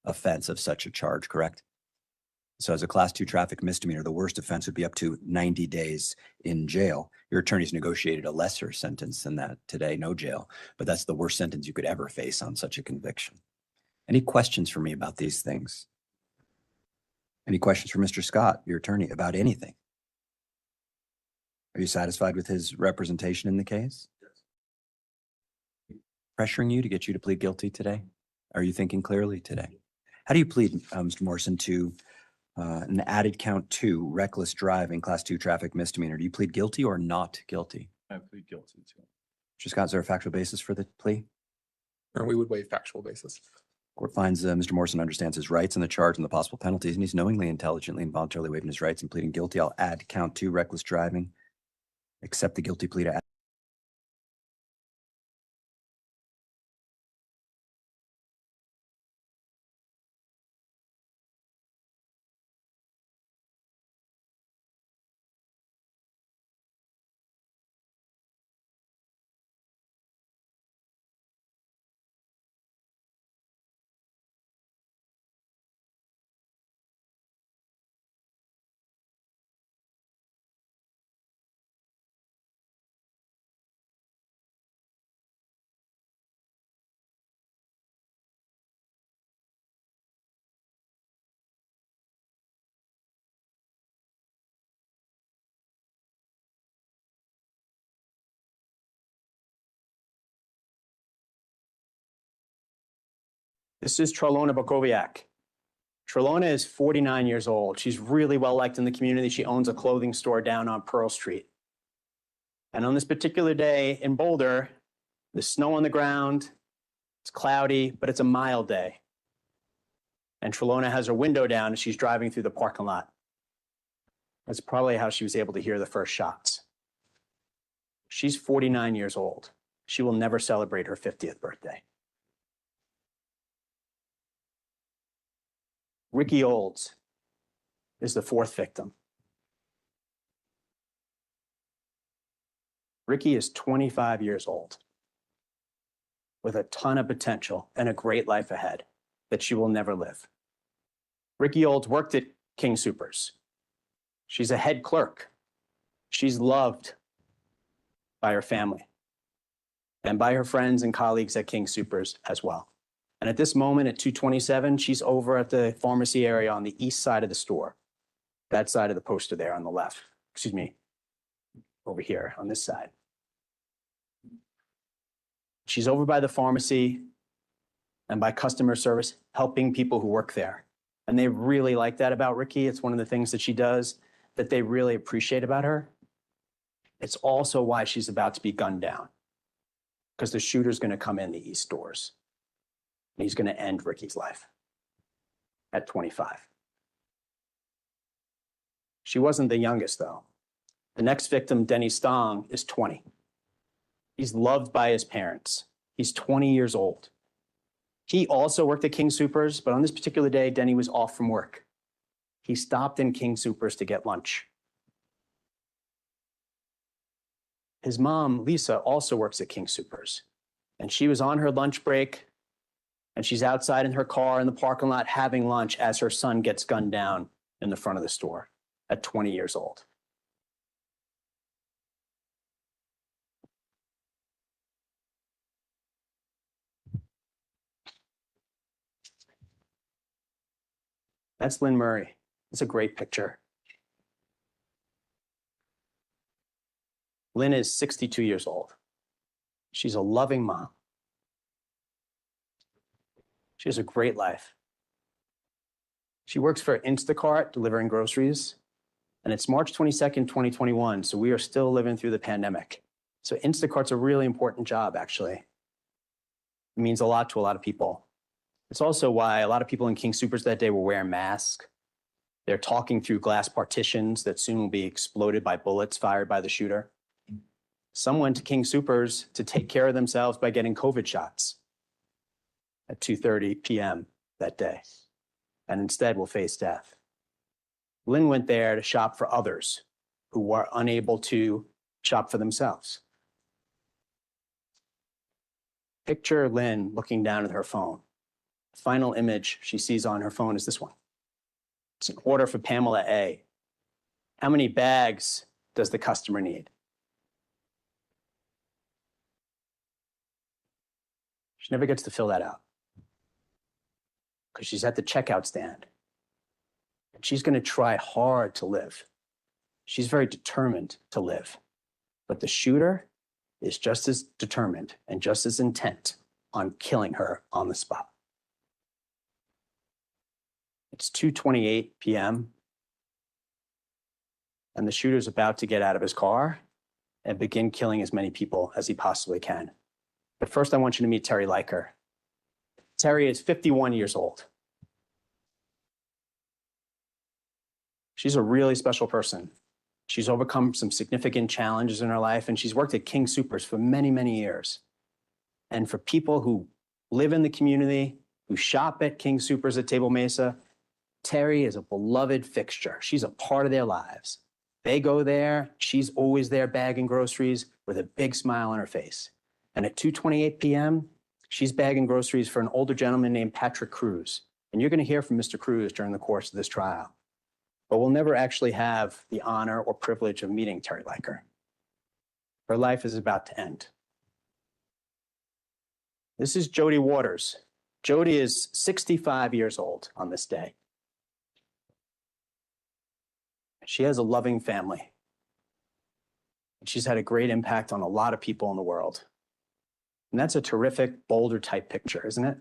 offense of such a charge, correct? So as a class 2 traffic misdemeanor, the worst offense would be up to 90 days in jail. Your attorney's negotiated a lesser sentence than that today, no jail, but that's the worst sentence you could ever face on such a conviction. Any questions for me about these things? Any questions for Mr. Scott, your attorney, about anything? Are you satisfied with his representation in the case? Yes. Pressuring you to get you to plead guilty today? Are you thinking clearly today? How do you plead, Mr. Morrison, to an added count 2, reckless driving, class 2 traffic misdemeanor? Do you plead guilty or not guilty? I plead guilty to it. Mr. Scott, is there a factual basis for the plea? Or we would waive factual basis. Court finds Mr. Morrison understands his rights and the charge and the possible penalties, and he's knowingly, intelligently, and voluntarily waiving his rights and pleading guilty. I'll add count 2, reckless driving. Accept the guilty plea to add. This is Trelona Bokoviak. Trelona is 49 years old. She's really well liked in the community. She owns a clothing store down on Pearl Street. And on this particular day in Boulder, there's snow on the ground, it's cloudy, but it's a mild day. And Trelona has her window down and she's driving through the parking lot. That's probably how she was able to hear the first shots. She's 49 years old. She will never celebrate her 50th birthday. Ricky Olds is the 4th victim. Ricky is 25 years old with a ton of potential and a great life ahead that she will never live. Ricky Olds worked at King Soopers. She's a head clerk. She's loved by her family and by her friends and colleagues at King Soopers as well. And at this moment at 227, she's over at the pharmacy area on the east side of the store. That side of the poster there on the left. Excuse me, over here on this side. She's over by the pharmacy and by customer service, helping people who work there. And they really like that about Ricky. It's one of the things that she does that they really appreciate about her. It's also why she's about to be gunned down, because the shooter's going to come in the east doors. He's going to end Ricky's life at 25. She wasn't the youngest, though. The next victim, Denny Stong, is 20. He's loved by his parents. He's 20 years old. He also worked at King Soopers, but on this particular day, Denny was off from work. He stopped in King Soopers to get lunch. His mom, Lisa, also works at King Soopers, and she was on her lunch break, and she's outside in her car in the parking lot having lunch as her son gets gunned down in the front of the store at 20 years old. That's Lynn Murray. It's a great picture. Lynn is 62 years old. She's a loving mom. She has a great life. She works for Instacart, delivering groceries, and it's March 22nd, 2021, so we are still living through the pandemic. So Instacart's a really important job, actually. It means a lot to a lot of people. It's also why a lot of people in King Soopers that day were wearing masks. They're talking through glass partitions that soon will be exploded by bullets fired by the shooter. Some went to King Soopers to take care of themselves by getting COVID shots at 2:30 p.m. that day, and instead will face death. Lynn went there to shop for others who were unable to shop for themselves. Picture Lynn looking down at her phone The final image she sees on her phone is this one. It's an order for Pamela A. How many bags does the customer need? She never gets to fill that out because she's at the checkout stand. And she's going to try hard to live. She's very determined to live. But the shooter is just as determined and just as intent on killing her on the spot. It's 2:28 p.m. and the shooter's about to get out of his car and begin killing as many people as he possibly can. But first, I want you to meet Terry Leiker. Terry is 51 years old. She's a really special person. She's overcome some significant challenges in her life, and she's worked at King Soopers for many, many years. And for people who live in the community, who shop at King Soopers at Table Mesa, Terry is a beloved fixture. She's a part of their lives. They go there, she's always there bagging groceries with a big smile on her face. And at 2:28 p.m., she's bagging groceries for an older gentleman named Patrick Cruz. And you're going to hear from Mr. Cruz during the course of this trial. But we'll never actually have the honor or privilege of meeting Terry Leiker. Her life is about to end. This is Jody Waters. Jody is 65 years old on this day. She has a loving family. She's had a great impact on a lot of people in the world. And that's a terrific Boulder type picture, isn't it?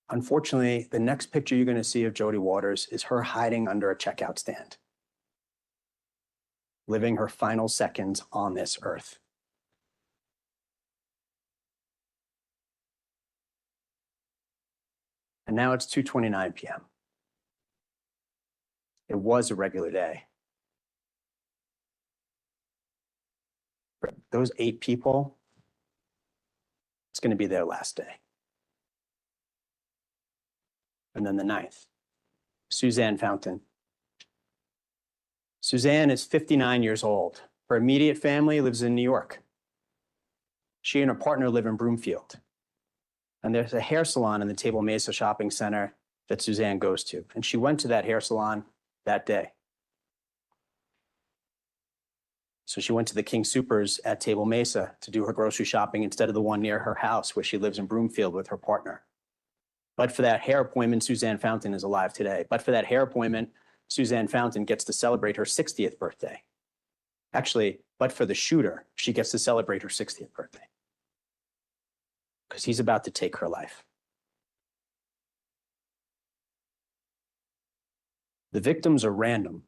Unfortunately, the next picture you're going to see of Jody Waters is her hiding under a checkout stand, living her final seconds on this earth. And now it's 2:29 p.m. It was a regular day. For those 8 people, it's going to be their last day. And then the 9th, Suzanne Fountain. Suzanne is 59 years old. Her immediate family lives in New York. She and her partner live in Broomfield. And there's a hair salon in the Table Mesa shopping center that Suzanne goes to. And she went to that hair salon that day. So she went to the King Soopers at Table Mesa to do her grocery shopping instead of the one near her house where she lives in Broomfield with her partner. But for that hair appointment, Suzanne Fountain is alive today. But for that hair appointment, Suzanne Fountain gets to celebrate her 60th birthday. Actually, but for the shooter, she gets to celebrate her 60th birthday. Because he's about to take her life. The victims are random,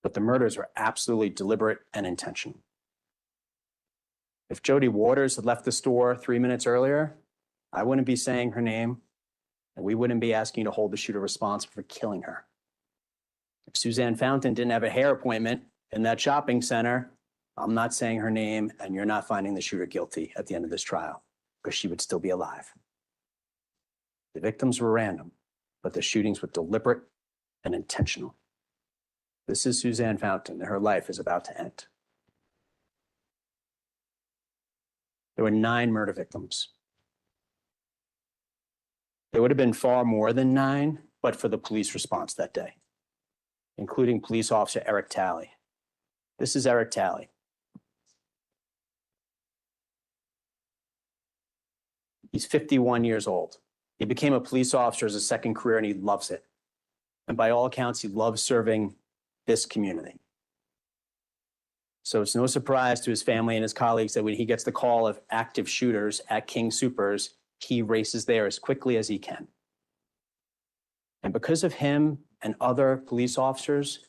but the murders are absolutely deliberate and intentional. If Jody Waters had left the store 3 minutes earlier, I wouldn't be saying her name, and we wouldn't be asking to hold the shooter responsible for killing her. If Suzanne Fountain didn't have a hair appointment in that shopping center, I'm not saying her name, and you're not finding the shooter guilty at the end of this trial, because she would still be alive. The victims were random, but the shootings were deliberate and intentional. This is Suzanne Fountain, and her life is about to end. There were 9 murder victims. There would have been far more than 9, but for the police response that day, including police officer Eric Talley. This is Eric Talley. He's 51 years old. He became a police officer as a second career, and he loves it. And by all accounts, he loves serving this community. So it's no surprise to his family and his colleagues that when he gets the call of active shooters at King Soopers, he races there as quickly as he can. And because of him and other police officers,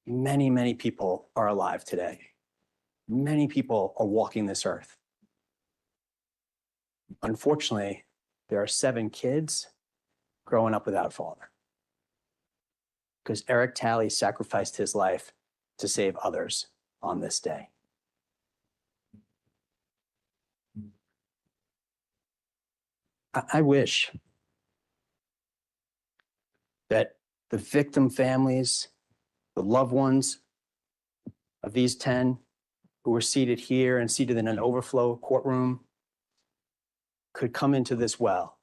many, many people are alive today. Many people are walking this earth. Unfortunately, there are 7 kids growing up without a father, because Eric Talley sacrificed his life to save others on this day. I wish that the victim families, the loved ones of these 10 who were seated here and seated in an overflow courtroom, could come into this well,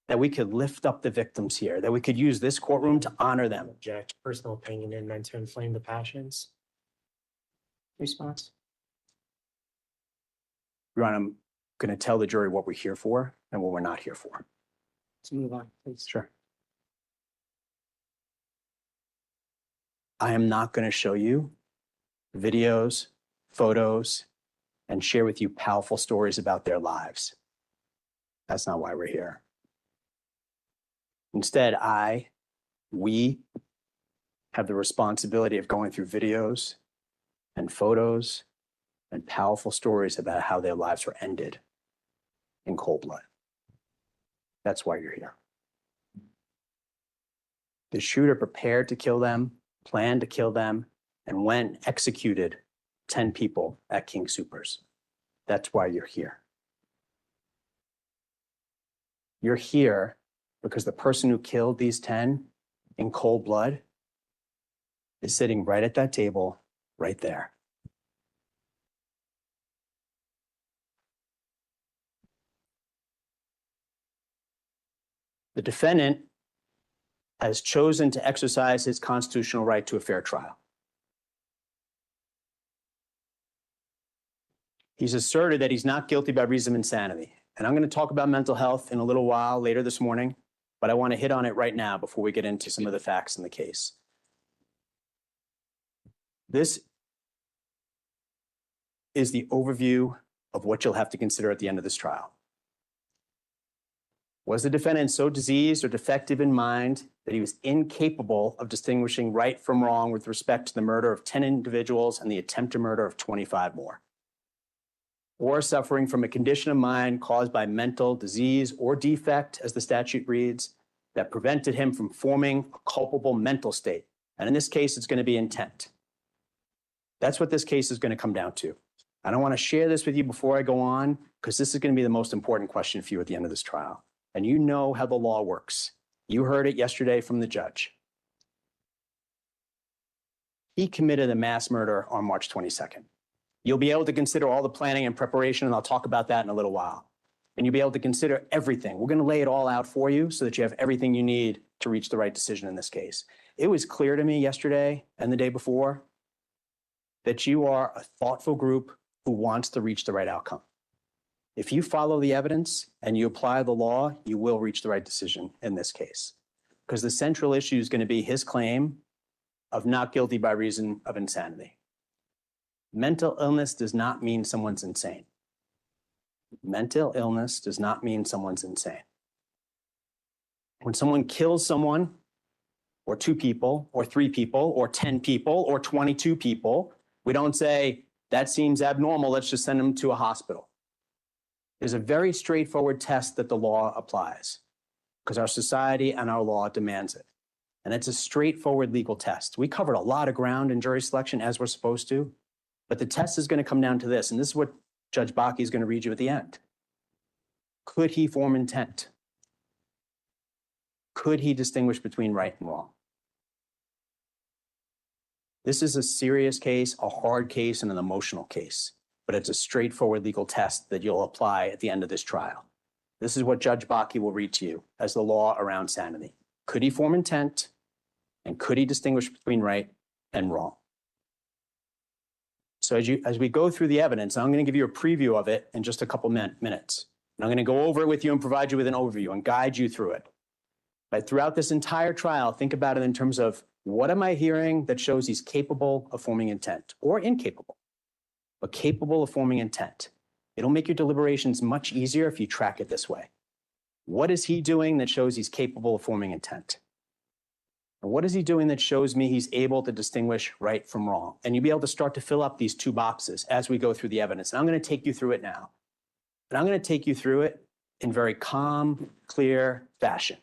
that we could lift up the victims here, that we could use this courtroom to honor them. Object, personal opinion and meant to inflame the passions. Response? Your Honor, I'm going to tell the jury what we're here for and what we're not here for. Let's move on, please. Sure. I am not going to show you videos, photos, and share with you powerful stories about their lives. That's not why we're here. Instead, we have the responsibility of going through videos and photos and powerful stories about how their lives were ended in cold blood. That's why you're here. The shooter prepared to kill them, planned to kill them, and went and executed 10 people at King Soopers. That's why you're here. You're here because the person who killed these 10 in cold blood is sitting right at that table, right there. The defendant has chosen to exercise his constitutional right to a fair trial. He's asserted that he's not guilty by reason of insanity. And I'm going to talk about mental health in a little while later this morning, but I want to hit on it right now before we get into some of the facts in the case. This is the overview of what you'll have to consider at the end of this trial. Was the defendant so diseased or defective in mind that he was incapable of distinguishing right from wrong with respect to the murder of 10 individuals and the attempted murder of 25 more? Or suffering from a condition of mind caused by mental disease or defect, as the statute reads, that prevented him from forming a culpable mental state? And in this case, it's going to be intent. That's what this case is going to come down to. I don't want to share this with you before I go on, because this is going to be the most important question for you at the end of this trial. And you know how the law works. You heard it yesterday from the judge. He committed a mass murder on March 22nd. You'll be able to consider all the planning and preparation, and I'll talk about that in a little while. And you'll be able to consider everything. We're going to lay it all out for you so that you have everything you need to reach the right decision in this case. It was clear to me yesterday and the day before that you are a thoughtful group who wants to reach the right outcome. If you follow the evidence and you apply the law, you will reach the right decision in this case. Because the central issue is going to be his claim of not guilty by reason of insanity. Mental illness does not mean someone's insane. Mental illness does not mean someone's insane. When someone kills someone, or 2 people, or 3 people, or 10 people, or 22 people, we don't say, that seems abnormal, let's just send them to a hospital. There's a very straightforward test that the law applies, because our society and our law demands it. And it's a straightforward legal test. We covered a lot of ground in jury selection, as we're supposed to, but the test is going to come down to this, and this is what Judge Bakke is going to read you at the end. Could he form intent? Could he distinguish between right and wrong? This is a serious case, a hard case, and an emotional case, but it's a straightforward legal test that you'll apply at the end of this trial. This is what Judge Bakke will read to you as the law around sanity. Could he form intent, and could he distinguish between right and wrong? So as we go through the evidence, I'm going to give you a preview of it in just a couple minutes. And I'm going to go over it with you and provide you with an overview and guide you through it. But throughout this entire trial, think about it in terms of, what am I hearing that shows he's capable of forming intent, or incapable, but capable of forming intent? It'll make your deliberations much easier if you track it this way. What is he doing that shows he's capable of forming intent? And what is he doing that shows me he's able to distinguish right from wrong? And you'll be able to start to fill up these 2 boxes as we go through the evidence. And I'm going to take you through it now. And I'm going to take you through it in very calm, clear fashion.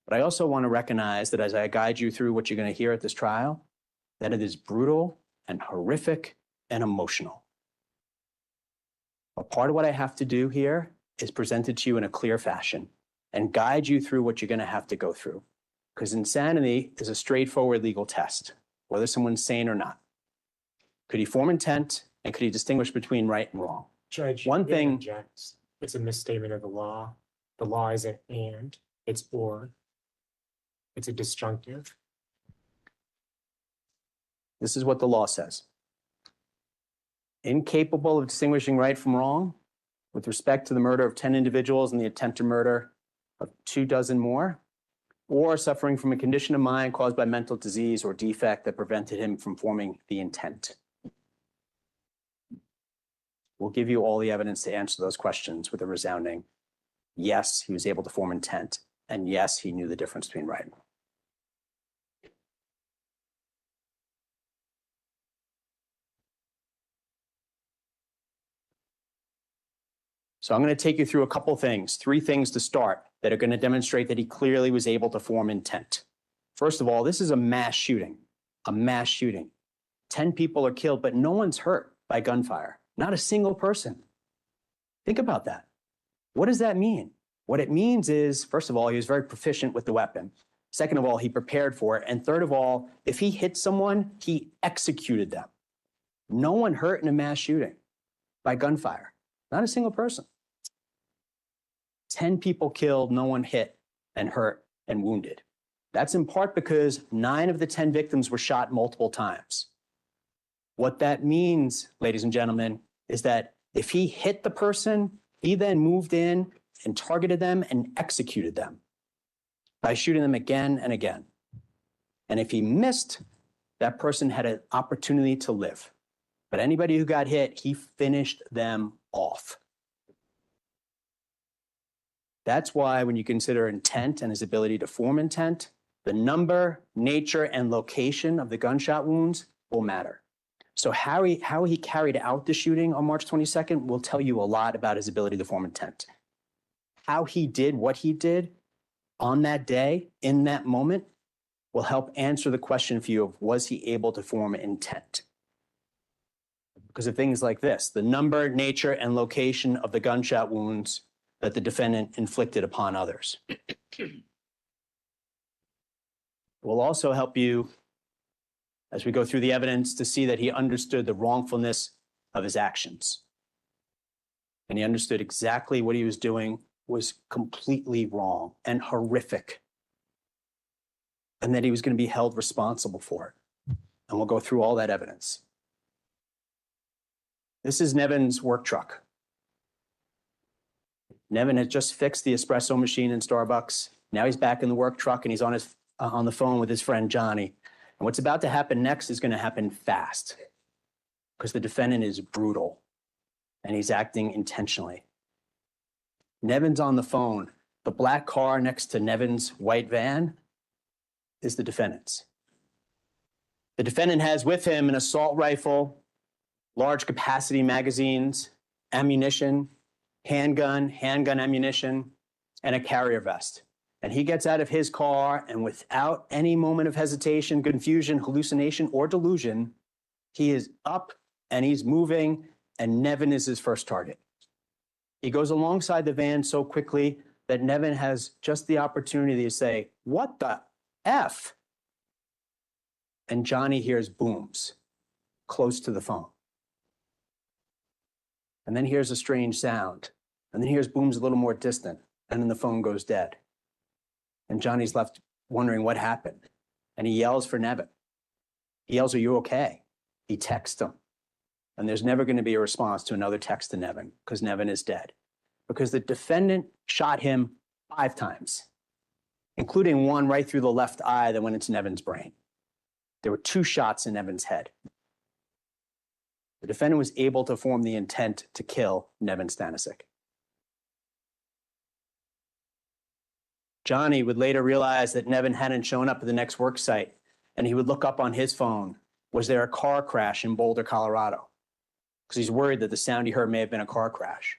But I also want to recognize that as I guide you through what you're going to hear at this trial, that it is brutal and horrific and emotional. But part of what I have to do here is present it to you in a clear fashion and guide you through what you're going to have to go through. Because insanity is a straightforward legal test, whether someone's sane or not. Could he form intent, and could he distinguish between right and wrong? Judge, One thing- objects. It's a misstatement of the law. The law isn't and, it's or. It's a disjunctive. This is what the law says. Incapable of distinguishing right from wrong with respect to the murder of 10 individuals and the attempt to murder of 24 more, or suffering from a condition of mind caused by mental disease or defect that prevented him from forming the intent. We'll give you all the evidence to answer those questions with a resounding yes, he was able to form intent, and yes, he knew the difference between right and wrong. So I'm going to take you through a couple things, 3 things to start that are going to demonstrate that he clearly was able to form intent. First of all, this is a mass shooting, 10 people are killed, but no one's hurt by gunfire, not a single person. Think about that. What does that mean? What it means is, first of all, he was very proficient with the weapon. Second of all, he prepared for it. And third of all, if he hit someone, he executed them. No one hurt in a mass shooting by gunfire, not a single person. 10 people killed, no one hit and hurt and wounded. That's in part because 9 of the 10 victims were shot multiple times. What that means, ladies and gentlemen, is that if he hit the person, he then moved in and targeted them and executed them by shooting them again and again. And if he missed, that person had an opportunity to live. But anybody who got hit, he finished them off. That's why when you consider intent and his ability to form intent, the number, nature, and location of the gunshot wounds will matter. So how he carried out the shooting on March 22nd will tell you a lot about his ability to form intent. How he did what he did on that day, in that moment, will help answer the question for you of was he able to form intent? Because of things like this, the number, nature, and location of the gunshot wounds that the defendant inflicted upon others. Will also help you as we go through the evidence to see that he understood the wrongfulness of his actions. And he understood exactly what he was doing was completely wrong and horrific, and that he was going to be held responsible for it. And we'll go through all that evidence. This is Nevin's work truck. Nevin had just fixed the espresso machine in Starbucks. Now he's back in the work truck and he's on the phone with his friend Johnny. And what's about to happen next is going to happen fast because the defendant is brutal and he's acting intentionally. Nevin's on the phone. The black car next to Nevin's white van is the defendant's. The defendant has with him an assault rifle, large capacity magazines, ammunition, handgun ammunition, and a carrier vest. And he gets out of his car and without any moment of hesitation, confusion, hallucination, or delusion, he is up and he's moving and Nevin is his first target. He goes alongside the van so quickly that Nevin has just the opportunity to say, "What the F?" And Johnny hears booms close to the phone. And then hears a strange sound. And then hears booms a little more distant. And then the phone goes dead. And Johnny's left wondering what happened. And he yells for Nevin. He yells, "Are you okay?" He texts him. And there's never going to be a response to another text to Nevin because Nevin is dead. Because the defendant shot him 5 times, including one right through the left eye that went into Nevin's brain. There were 2 shots in Nevin's head. The defendant was able to form the intent to kill Nevin Stanisic. Johnny would later realize that Nevin hadn't shown up at the next work site, and he would look up on his phone. Was there a car crash in Boulder, Colorado? Because he's worried that the sound he heard may have been a car crash.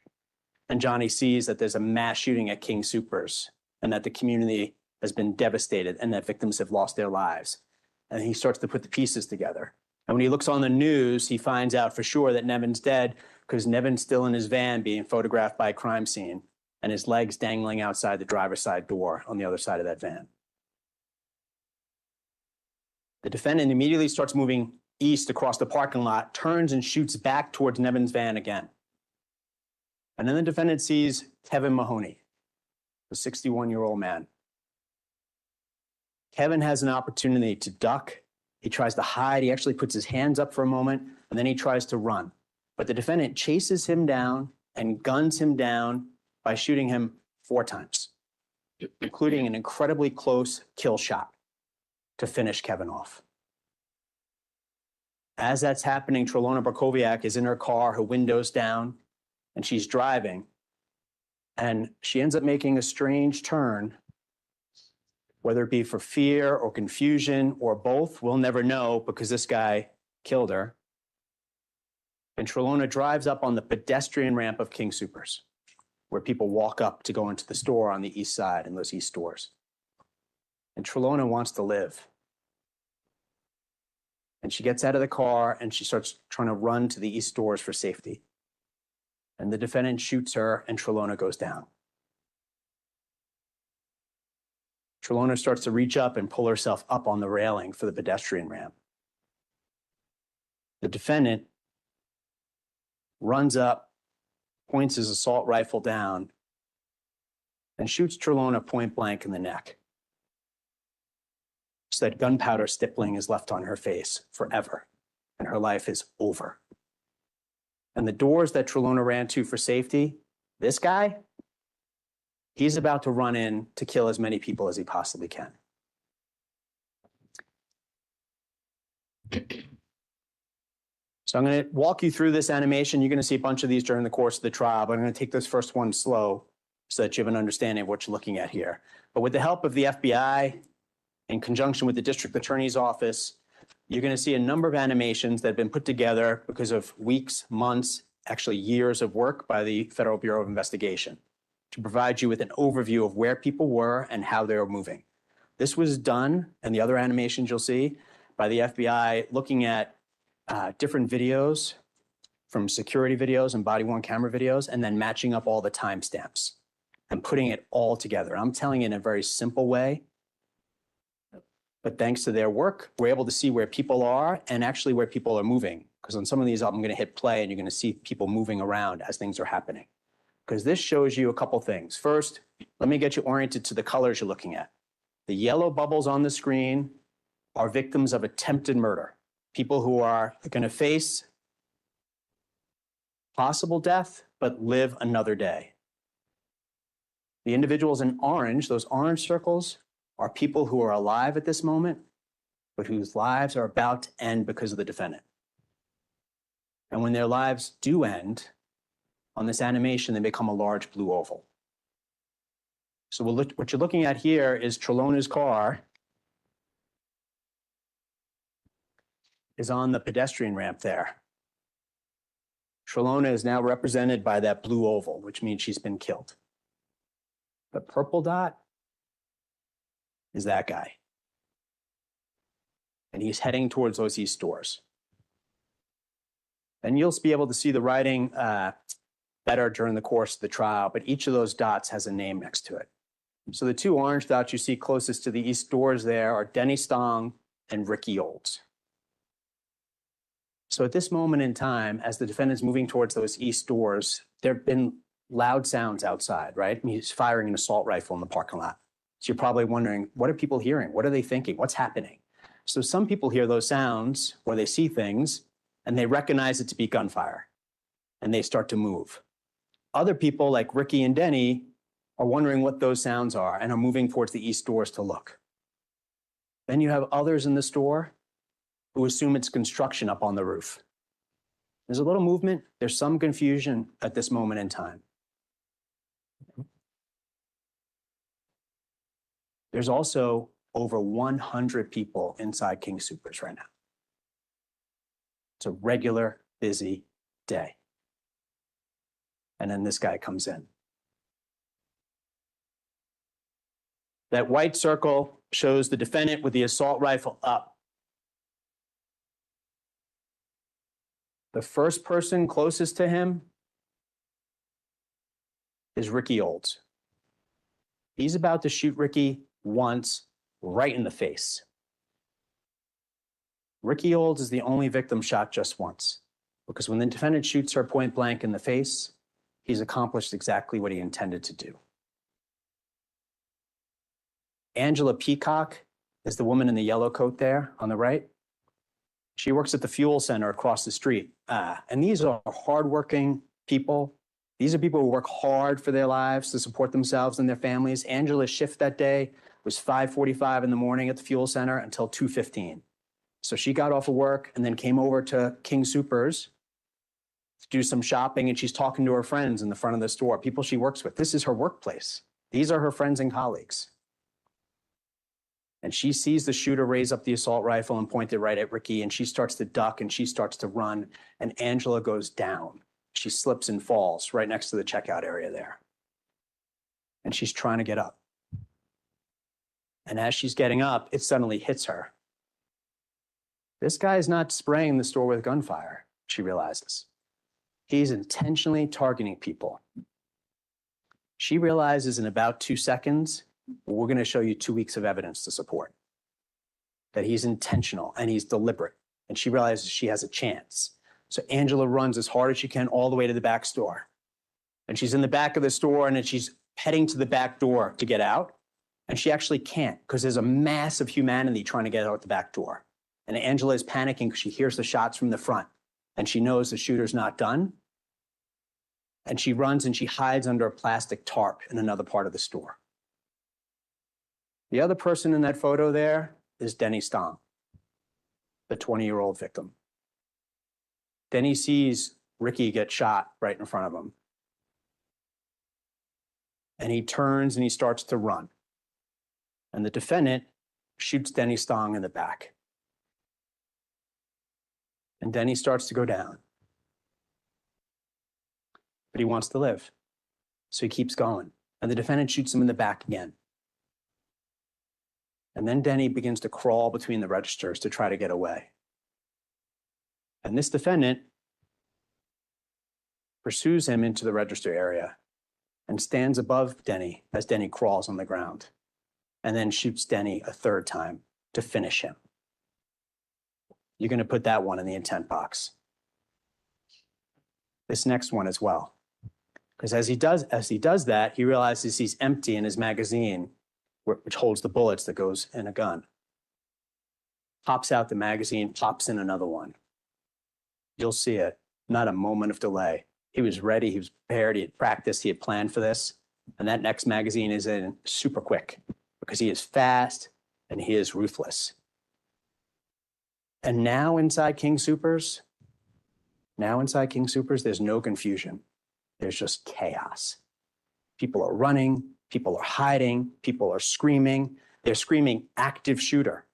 And Johnny sees that there's a mass shooting at King Soopers and that the community has been devastated and that victims have lost their lives. And he starts to put the pieces together. And when he looks on the news, he finds out for sure that Nevin's dead because Nevin's still in his van being photographed by a crime scene and his legs dangling outside the driver's side door on the other side of that van. The defendant immediately starts moving east across the parking lot, turns and shoots back towards Nevin's van again. And then the defendant sees Kevin Mahoney, the 61-year-old man. Kevin has an opportunity to duck. He tries to hide. He actually puts his hands up for a moment, and then he tries to run. But the defendant chases him down and guns him down by shooting him 4 times, including an incredibly close kill shot to finish Kevin off. As that's happening, Trelona Barkowiak is in her car, her windows down, and she's driving. And she ends up making a strange turn, whether it be for fear or confusion or both, we'll never know because this guy killed her. And Trelona drives up on the pedestrian ramp of King Soopers, where people walk up to go into the store on the east side in those east stores. And Trelona wants to live. And she gets out of the car and she starts trying to run to the east stores for safety. And the defendant shoots her and Trelona goes down. Trelona starts to reach up and pull herself up on the railing for the pedestrian ramp. The defendant runs up, points his assault rifle down, and shoots Trelona point blank in the neck, so that gunpowder stippling is left on her face forever, and her life is over. And the doors that Trelona ran to for safety, this guy, he's about to run in to kill as many people as he possibly can. So I'm going to walk you through this animation. You're going to see a bunch of these during the course of the trial, but I'm going to take this first one slow so that you have an understanding of what you're looking at here. But with the help of the FBI, in conjunction with the district attorney's office, you're going to see a number of animations that have been put together because of weeks, months, actually years of work by the Federal Bureau of Investigation to provide you with an overview of where people were and how they were moving. This was done, and the other animations you'll see, by the FBI looking at different videos from security videos and body-worn camera videos, and then matching up all the timestamps and putting it all together. I'm telling you in a very simple way, but thanks to their work, we're able to see where people are and actually where people are moving. Because on some of these, I'm going to hit play and you're going to see people moving around as things are happening. Because this shows you a couple things. First, let me get you oriented to the colors you're looking at. The yellow bubbles on the screen are victims of attempted murder. People who are going to face possible death, but live another day. The individuals in orange, those orange circles, are people who are alive at this moment, but whose lives are about to end because of the defendant. And when their lives do end, on this animation, they become a large blue oval. So what you're looking at here is Trelona's car is on the pedestrian ramp there. Trelona is now represented by that blue oval, which means she's been killed. The purple dot is that guy. And he's heading towards those east stores. And you'll be able to see the writing better during the course of the trial, but each of those dots has a name next to it. So the 2 orange dots you see closest to the east doors there are Denny Stong and Ricky Olds. So at this moment in time, as the defendant's moving towards those east doors, there have been loud sounds outside, right? He's firing an assault rifle in the parking lot. So you're probably wondering, what are people hearing? What are they thinking? What's happening? So some people hear those sounds or they see things and they recognize it to be gunfire and they start to move. Other people like Ricky and Denny are wondering what those sounds are and are moving towards the east doors to look. Then you have others in the store who assume it's construction up on the roof. There's a little movement. There's some confusion at this moment in time. There's also over 100 people inside King Soopers right now. It's a regular, busy day. And then this guy comes in. That white circle shows the defendant with the assault rifle up. The first person closest to him is Ricky Olds. He's about to shoot Ricky once, right in the face. Ricky Olds is the only victim shot just once, because when the defendant shoots her point blank in the face, he's accomplished exactly what he intended to do. Angela Peacock is the woman in the yellow coat there on the right. She works at the fuel center across the street. And these are hardworking people. These are people who work hard for their lives to support themselves and their families. Angela's shift that day was 5:45 in the morning at the fuel center until 2:15. So she got off of work and then came over to King Soopers to do some shopping, and she's talking to her friends in the front of the store, people she works with. This is her workplace. These are her friends and colleagues. And she sees the shooter raise up the assault rifle and point it right at Ricky, and she starts to duck and she starts to run, and Angela goes down. She slips and falls right next to the checkout area there. And she's trying to get up. And as she's getting up, it suddenly hits her. This guy is not spraying the store with gunfire, she realizes. He's intentionally targeting people. She realizes in about 2 seconds, we're going to show you 2 weeks of evidence to support that he's intentional and he's deliberate. And she realizes she has a chance. So Angela runs as hard as she can all the way to the back store. And she's in the back of the store, and then she's heading to the back door to get out. And she actually can't, because there's a mass of humanity trying to get out the back door. And Angela is panicking because she hears the shots from the front, and she knows the shooter's not done. And she runs and she hides under a plastic tarp in another part of the store. The other person in that photo there is Denny Stong, the 20-year-old victim. Denny sees Ricky get shot right in front of him. And he turns and he starts to run. And the defendant shoots Denny Stong in the back. And Denny starts to go down. But he wants to live. So he keeps going. And the defendant shoots him in the back again. And then Denny begins to crawl between the registers to try to get away. And this defendant pursues him into the register area and stands above Denny as Denny crawls on the ground, and then shoots Denny a third time to finish him. You're going to put that one in the intent box. This next one as well. Because as he does that, he realizes he's empty in his magazine, which holds the bullets that goes in a gun. Pops out the magazine, pops in another one. You'll see it, not a moment of delay. He was ready, he was prepared, he had practiced, he had planned for this. And that next magazine is in super quick because he is fast and he is ruthless. And now inside King Soopers, there's no confusion. There's just chaos. People are running, people are hiding, people are screaming. They're screaming active shooter,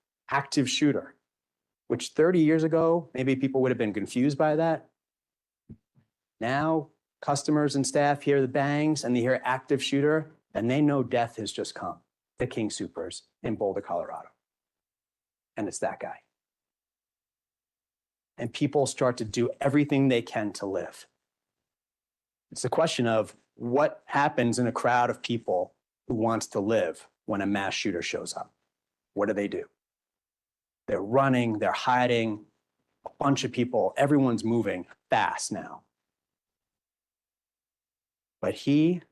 which 30 years ago, maybe people would have been confused by that. Now, customers and staff hear the bangs and they hear active shooter, and they know death has just come to King Soopers in Boulder, Colorado. And it's that guy. And people start to do everything they can to live. It's a question of what happens in a crowd of people who wants to live when a mass shooter shows up. What do? They're running, they're hiding, a bunch of people, everyone's moving fast now. But he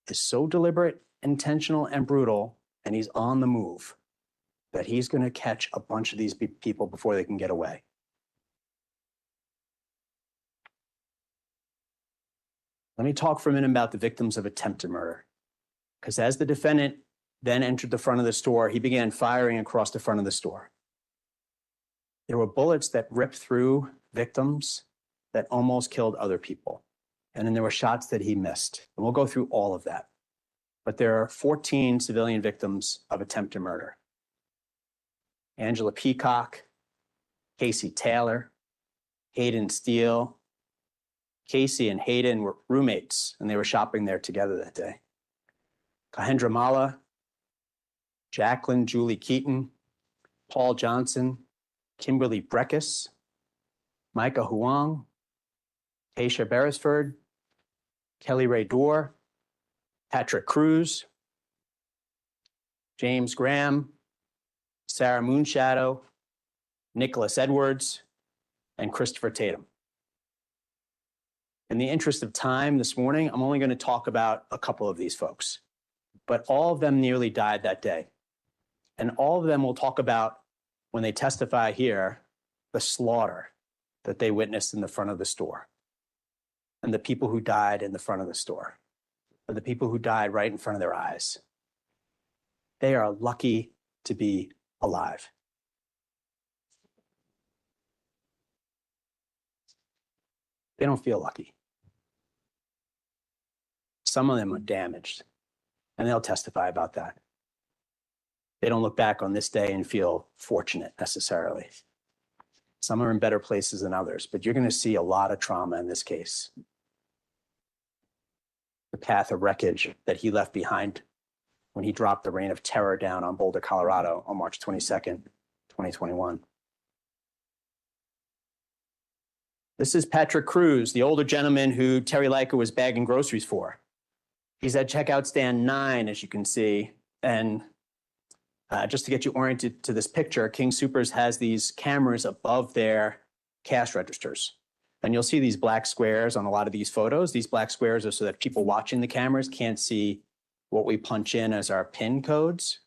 is so deliberate, intentional, and brutal, and he's on the move, that he's going to catch a bunch of these people before they can get away. Let me talk for a minute about the victims of attempted murder. Because as the defendant then entered the front of the store, he began firing across the front of the store. There were bullets that ripped through victims that almost killed other people. And then there were shots that he missed. And we'll go through all of that. But there are 14 civilian victims of attempted murder. Angela Peacock, Casey Taylor, Hayden Steele. Casey and Hayden were roommates, and they were shopping there together that day. Kahendra Mala, Jacqueline Julie Keaton, Paul Johnson, Kimberly Breckus, Micah Huang, Taysha Beresford, Kelly Ray Dorr, Patrick Cruz, James Graham, Sarah Moonshadow, Nicholas Edwards, and Christopher Tatum. In the interest of time this morning, I'm only going to talk about a couple of these folks, but all of them nearly died that day. And all of them will talk about, when they testify here, the slaughter that they witnessed in the front of the store, and the people who died in the front of the store, or the people who died right in front of their eyes. They are lucky to be alive. They don't feel lucky. Some of them are damaged, and they'll testify about that. They don't look back on this day and feel fortunate necessarily. Some are in better places than others, but you're going to see a lot of trauma in this case. The path of wreckage that he left behind when he dropped the rain of terror down on Boulder, Colorado on March 22nd, 2021. This is Patrick Cruz, the older gentleman who Terry Leica was bagging groceries for. He's at checkout stand 9, as you can see. And just to get you oriented to this picture, King Soopers has these cameras above their cash registers. And you'll see these black squares on a lot of these photos. These black squares are so that people watching the cameras can't see what we punch in as our PIN codes,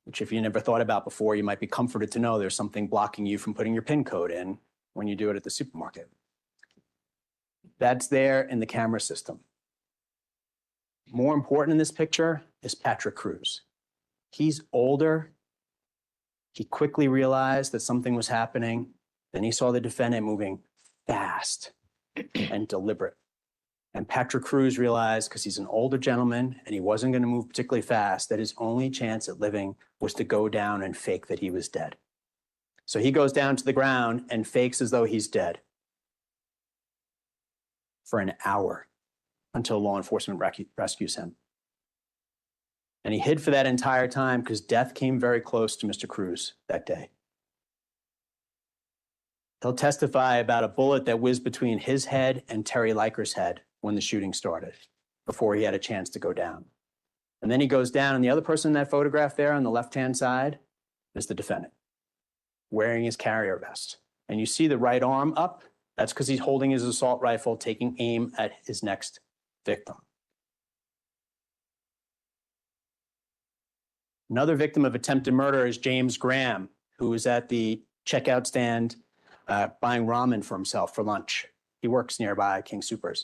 which if you never thought about before, you might be comforted to know there's something blocking you from putting your PIN code in when you do it at the supermarket. That's there in the camera system. More important in this picture is Patrick Cruz. He's older. He quickly realized that something was happening. Then he saw the defendant moving fast and deliberate. And Patrick Cruz realized, because he's an older gentleman and he wasn't going to move particularly fast, that his only chance at living was to go down and fake that he was dead. So he goes down to the ground and fakes as though he's dead for an hour until law enforcement rescues him. And he hid for that entire time because death came very close to Mr. Cruz that day. He'll testify about a bullet that whizzed between his head and Terry Leica's head when the shooting started, before he had a chance to go down. And then he goes down, and the other person in that photograph there on the left-hand side is the defendant, wearing his carrier vest. And you see the right arm up. That's because he's holding his assault rifle, taking aim at his next victim. Another victim of attempted murder is James Graham, who was at the checkout stand buying ramen for himself for lunch. He works nearby King Soopers.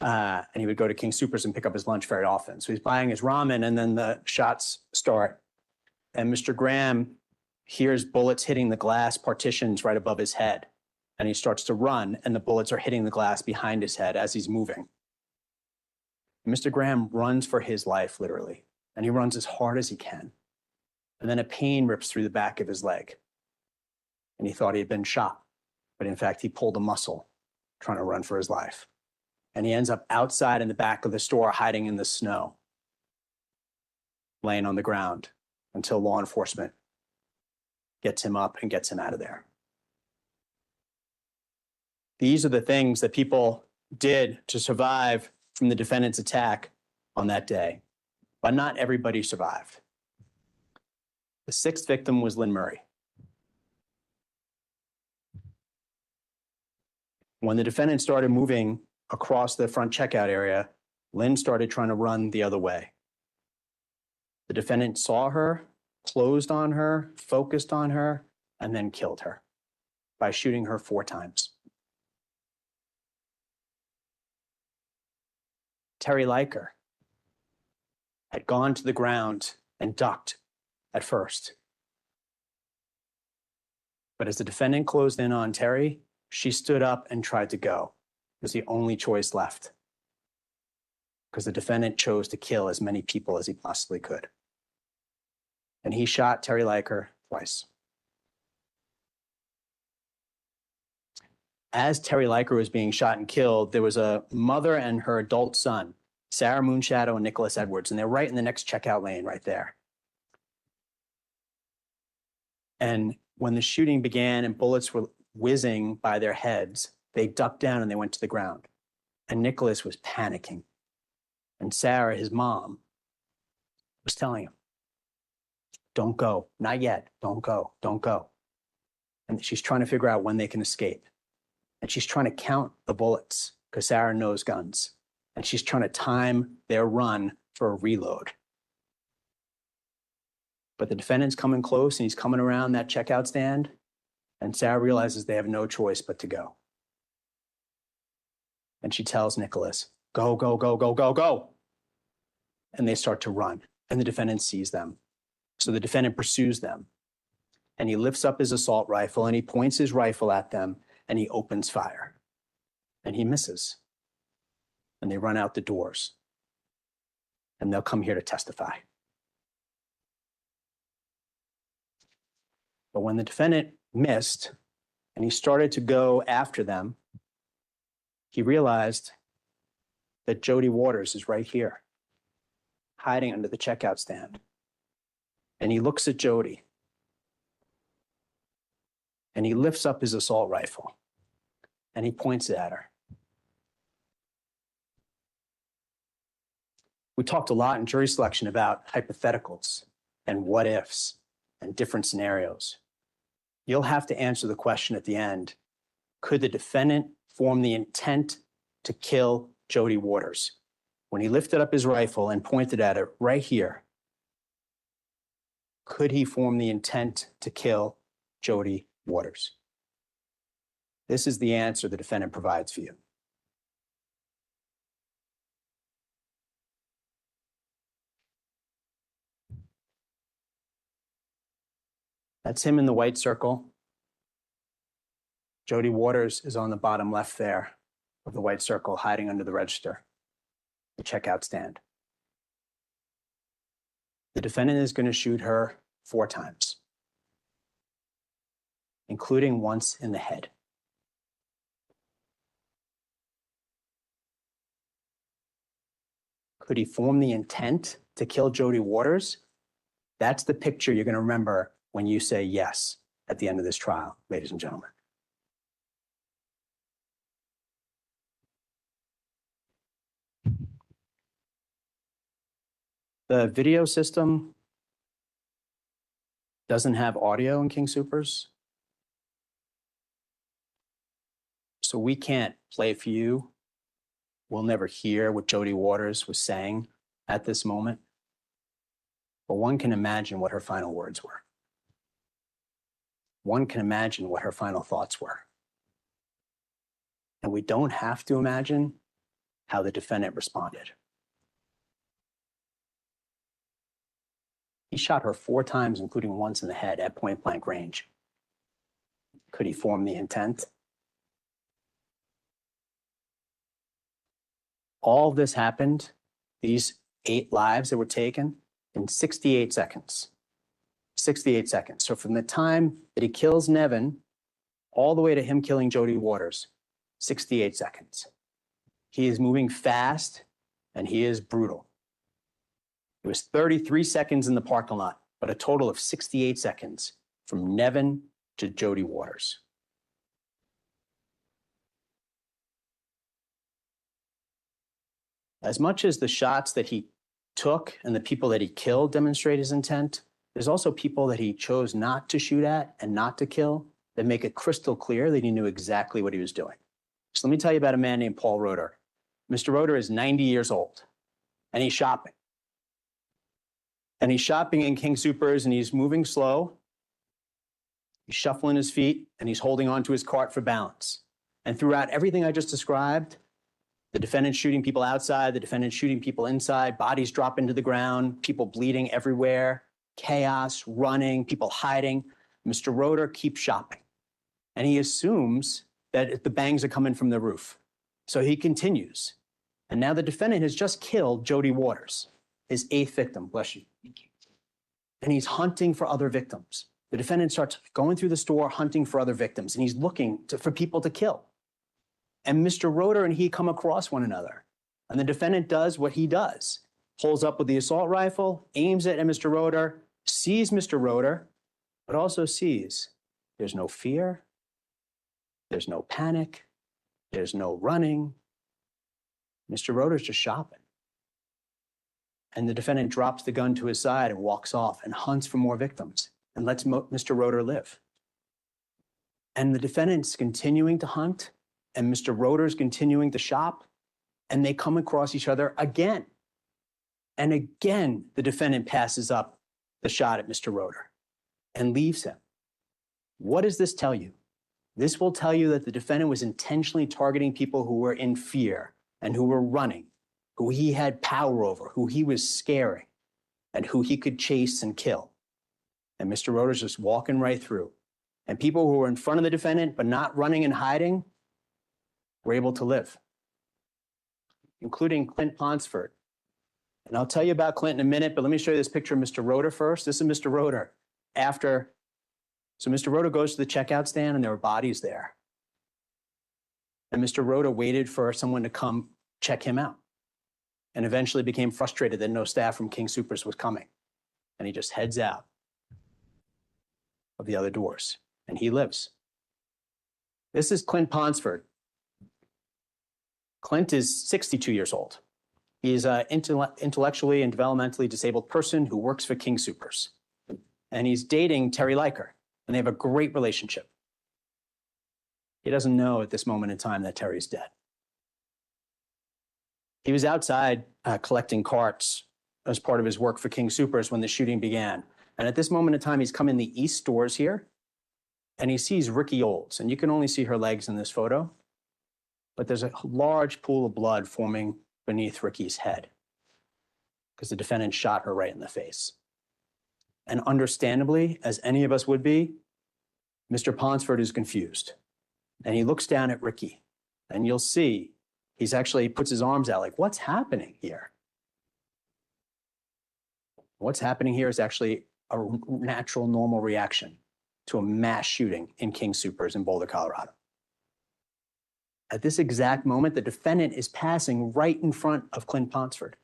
And he would go to King Soopers and pick up his lunch very often. So he's buying his ramen, and then the shots start. And Mr. Graham hears bullets hitting the glass partitions right above his head. And he starts to run, and the bullets are hitting the glass behind his head as he's moving. Mr. Graham runs for his life, literally, and he runs as hard as he can. And then a pain rips through the back of his leg. And he thought he had been shot, but in fact, he pulled a muscle trying to run for his life. And he ends up outside in the back of the store, hiding in the snow, laying on the ground until law enforcement gets him up and gets him out of there. These are the things that people did to survive from the defendant's attack on that day, but not everybody survived. The sixth victim was Lynn Murray. When the defendant started moving across the front checkout area, Lynn started trying to run the other way. The defendant saw her, closed on her, focused on her, and then killed her by shooting her 4 times. Terry Leica had gone to the ground and ducked at first. But as the defendant closed in on Terry, she stood up and tried to go. It was the only choice left, because the defendant chose to kill as many people as he possibly could. And he shot Terry Leica twice. As Terry Leica was being shot and killed, there was a mother and her adult son, Sarah Moonshadow and Nicholas Edwards, and they're right in the next checkout lane right there. And when the shooting began and bullets were whizzing by their heads, they ducked down and they went to the ground. And Nicholas was panicking. And Sarah, his mom, was telling him, "Don't go, not yet, don't go, don't go." And she's trying to figure out when they can escape. And she's trying to count the bullets, because Sarah knows guns, and she's trying to time their run for a reload. But the defendant's coming close, and he's coming around that checkout stand, and Sarah realizes they have no choice but to go. And she tells Nicholas, go, go, go, go, go, go. And they start to run, and the defendant sees them. So the defendant pursues them, and he lifts up his assault rifle, and he points his rifle at them, and he opens fire. And he misses. And they run out the doors. And they'll come here to testify. But when the defendant missed, and he started to go after them, he realized that Jody Waters is right here, hiding under the checkout stand. And he looks at Jody, and he lifts up his assault rifle, and he points it at her. We talked a lot in jury selection about hypotheticals and what ifs and different scenarios. You'll have to answer the question at the end, could the defendant form the intent to kill Jody Waters? When he lifted up his rifle and pointed at it right here, could he form the intent to kill Jody Waters? This is the answer the defendant provides for you. That's him in the white circle. Jody Waters is on the bottom left there of the white circle, hiding under the register, the checkout stand. The defendant is going to shoot her 4 times, including once in the head. Could he form the intent to kill Jody Waters? That's the picture you're going to remember when you say yes at the end of this trial, ladies and gentlemen. The video system doesn't have audio in King Soopers, so we can't play for you. We'll never hear what Jody Waters was saying at this moment, but one can imagine what her final words were. One can imagine what her final thoughts were. And we don't have to imagine how the defendant responded. He shot her 4 times, including once in the head at point blank range. Could he form the intent? All of this happened, these 8 lives that were taken, in 68 seconds. 68 seconds. So from the time that he kills Nevin all the way to him killing Jody Waters, 68 seconds. He is moving fast and he is brutal. It was 33 seconds in the parking lot, but a total of 68 seconds from Nevin to Jody Waters. As much as the shots that he took and the people that he killed demonstrate his intent, there's also people that he chose not to shoot at and not to kill that make it crystal clear that he knew exactly what he was doing. So let me tell you about a man named Paul Roeder. Mr. Roeder is 90 years old, and he's shopping. And he's shopping in King Soopers, and he's moving slow. He's shuffling his feet, and he's holding onto his cart for balance. And throughout everything I just described, the defendant shooting people outside, the defendant shooting people inside, bodies drop into the ground, people bleeding everywhere, chaos, running, people hiding. Mr. Roeder keeps shopping. And he assumes that the bangs are coming from the roof. So he continues. And now the defendant has just killed Jody Waters, his 8th victim. Bless you. And he's hunting for other victims. The defendant starts going through the store, hunting for other victims, and he's looking for people to kill. And Mr. Roeder and he come across one another. And the defendant does what he does. Pulls up with the assault rifle, aims it at Mr. Roeder, sees Mr. Roeder, but also sees there's no fear, there's no panic, there's no running. Mr. Roeder's just shopping. And the defendant drops the gun to his side and walks off and hunts for more victims and lets Mr. Roeder live. And the defendant's continuing to hunt and Mr. Roeder's continuing to shop, and they come across each other again. And again, the defendant passes up the shot at Mr. Roeder and leaves him. What does this tell you? This will tell you that the defendant was intentionally targeting people who were in fear and who were running, who he had power over, who he was scaring, and who he could chase and kill. And Mr. Roeder's just walking right through. And people who were in front of the defendant but not running and hiding were able to live, including Clint Ponsford. And I'll tell you about Clint in a minute, but let me show you this picture of Mr. Roeder first. This is Mr. Roeder after. So Mr. Roeder goes to the checkout stand and there were bodies there. And Mr. Roeder waited for someone to come check him out and eventually became frustrated that no staff from King Soopers was coming. And he just heads out of the other doors and he lives. This is Clint Ponsford. Clint is 62 years old. He is an intellectually and developmentally disabled person who works for King Soopers. And he's dating Terry Leiker, and they have a great relationship. He doesn't know at this moment in time that Terry's dead. He was outside collecting carts as part of his work for King Soopers when the shooting began. And at this moment in time, he's come in the east doors here, and he sees Ricky Olds. And you can only see her legs in this photo, but there's a large pool of blood forming beneath Ricky's head because the defendant shot her right in the face. And understandably, as any of us would be, Mr. Ponsford is confused. And he looks down at Ricky, and you'll see he's actually puts his arms out like, what's happening here? What's happening here is actually a natural, normal reaction to a mass shooting in King Soopers in Boulder, Colorado. At this exact moment, the defendant is passing right in front of Clint Ponsford.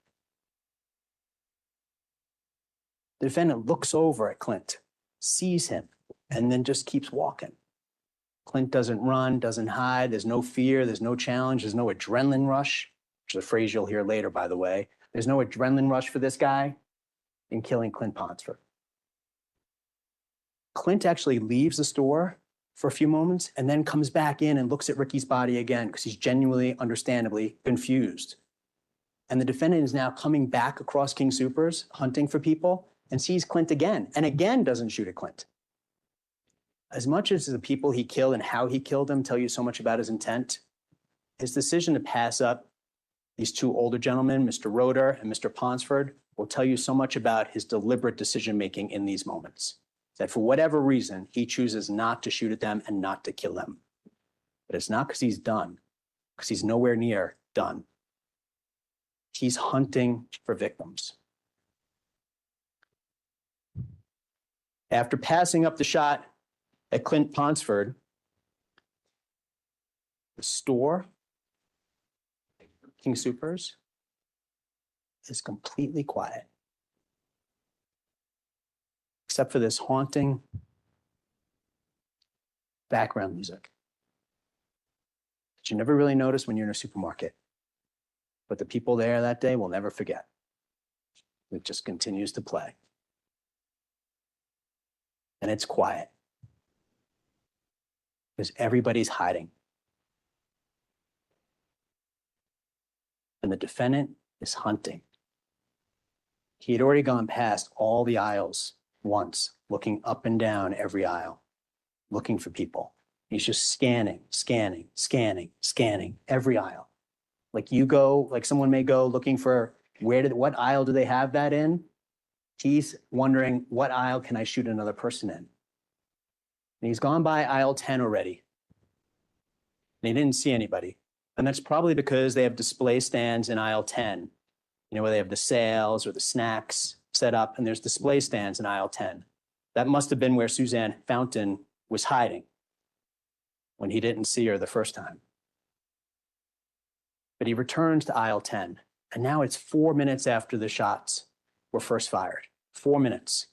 The defendant looks over at Clint, sees him, and then just keeps walking. Clint doesn't run, doesn't hide. There's no fear. There's no challenge. There's no adrenaline rush, which is a phrase you'll hear later, by the way. There's no adrenaline rush for this guy in killing Clint Ponsford. Clint actually leaves the store for a few moments and then comes back in and looks at Ricky's body again because he's genuinely, understandably confused. And the defendant is now coming back across King Soopers, hunting for people, and sees Clint again, and again doesn't shoot at Clint. As much as the people he killed and how he killed them tell you so much about his intent, his decision to pass up these two older gentlemen, Mr. Roeder and Mr. Ponsford, will tell you so much about his deliberate decision-making in these moments. That for whatever reason, he chooses not to shoot at them and not to kill them. But it's not because he's done, because he's nowhere near done. He's hunting for victims. After passing up the shot at Clint Ponsford, the store, King Soopers, is completely quiet. Except for this haunting background music that you never really notice when you're in a supermarket. But the people there that day will never forget. It just continues to play. And it's quiet. Because everybody's hiding. And the defendant is hunting. He had already gone past all the aisles once, looking up and down every aisle, looking for people. He's just scanning every aisle. Like you go, like someone may go looking for what aisle do they have that in? He's wondering, what aisle can I shoot another person in? And he's gone by aisle 10 already. And he didn't see anybody. And that's probably because they have display stands in aisle 10, where they have the sales or the snacks set up, and there's display stands in aisle 10. That must have been where Suzanne Fountain was hiding when he didn't see her the first time. But he returns to aisle 10, and now it's 4 minutes after the shots were first fired. 4 minutes.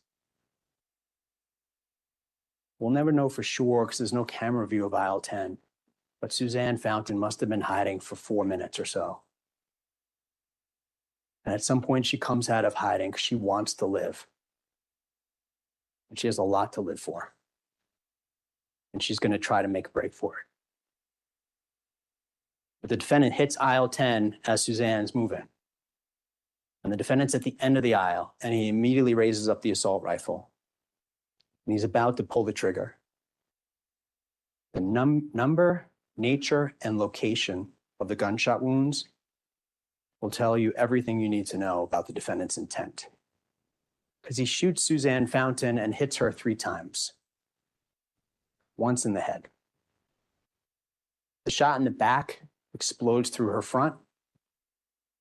We'll never know for sure because there's no camera view of aisle 10, but Suzanne Fountain must have been hiding for 4 minutes or so. And at some point, she comes out of hiding because she wants to live. And she has a lot to live for. And she's going to try to make a break for it. But the defendant hits aisle 10 as Suzanne's moving. And the defendant's at the end of the aisle, and he immediately raises up the assault rifle. And he's about to pull the trigger. The number, nature, and location of the gunshot wounds will tell you everything you need to know about the defendant's intent. Because he shoots Suzanne Fountain and hits her 3 times. Once in the head. The shot in the back explodes through her front.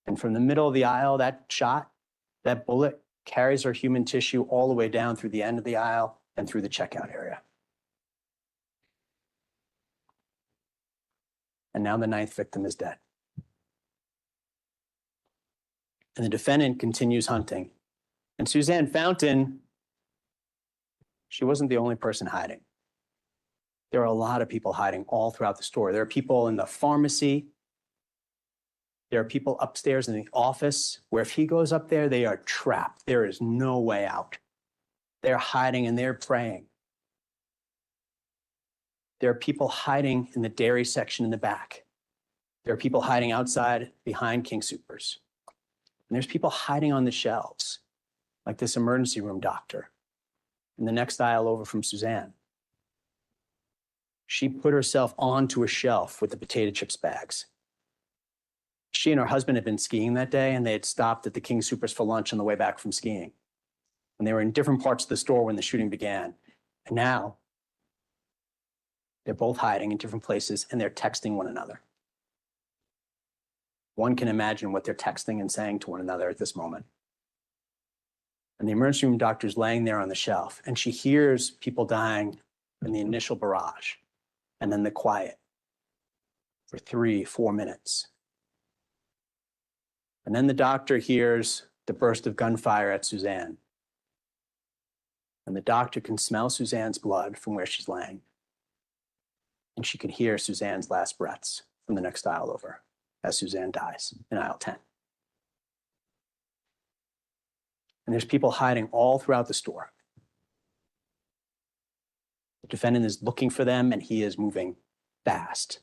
And from the middle of the aisle, that bullet carries her human tissue all the way down through the end of the aisle and through the checkout area. And now the 9th victim is dead. And the defendant continues hunting. And Suzanne Fountain, she wasn't the only person hiding. There are a lot of people hiding all throughout the store. There are people in the pharmacy. There are people upstairs in the office where if he goes up there, they are trapped. There is no way out. They're hiding and they're praying. There are people hiding in the dairy section in the back. There are people hiding outside behind King Soopers. And there's people hiding on the shelves, like this emergency room doctor in the next aisle over from Suzanne. She put herself onto a shelf with the potato chips bags. She and her husband had been skiing that day, and they had stopped at the King Soopers for lunch on the way back from skiing. And they were in different parts of the store when the shooting began. And now they're both hiding in different places, and they're texting one another. One can imagine what they're texting and saying to one another at this moment. And the emergency room doctor's laying there on the shelf, and she hears people dying in the initial barrage, and then the quiet for 3-4 minutes. And then the doctor hears the burst of gunfire at Suzanne. And the doctor can smell Suzanne's blood from where she's laying. And she can hear Suzanne's last breaths from the next aisle over as Suzanne dies in aisle 10. And there's people hiding all throughout the store. The defendant is looking for them, and he is moving fast.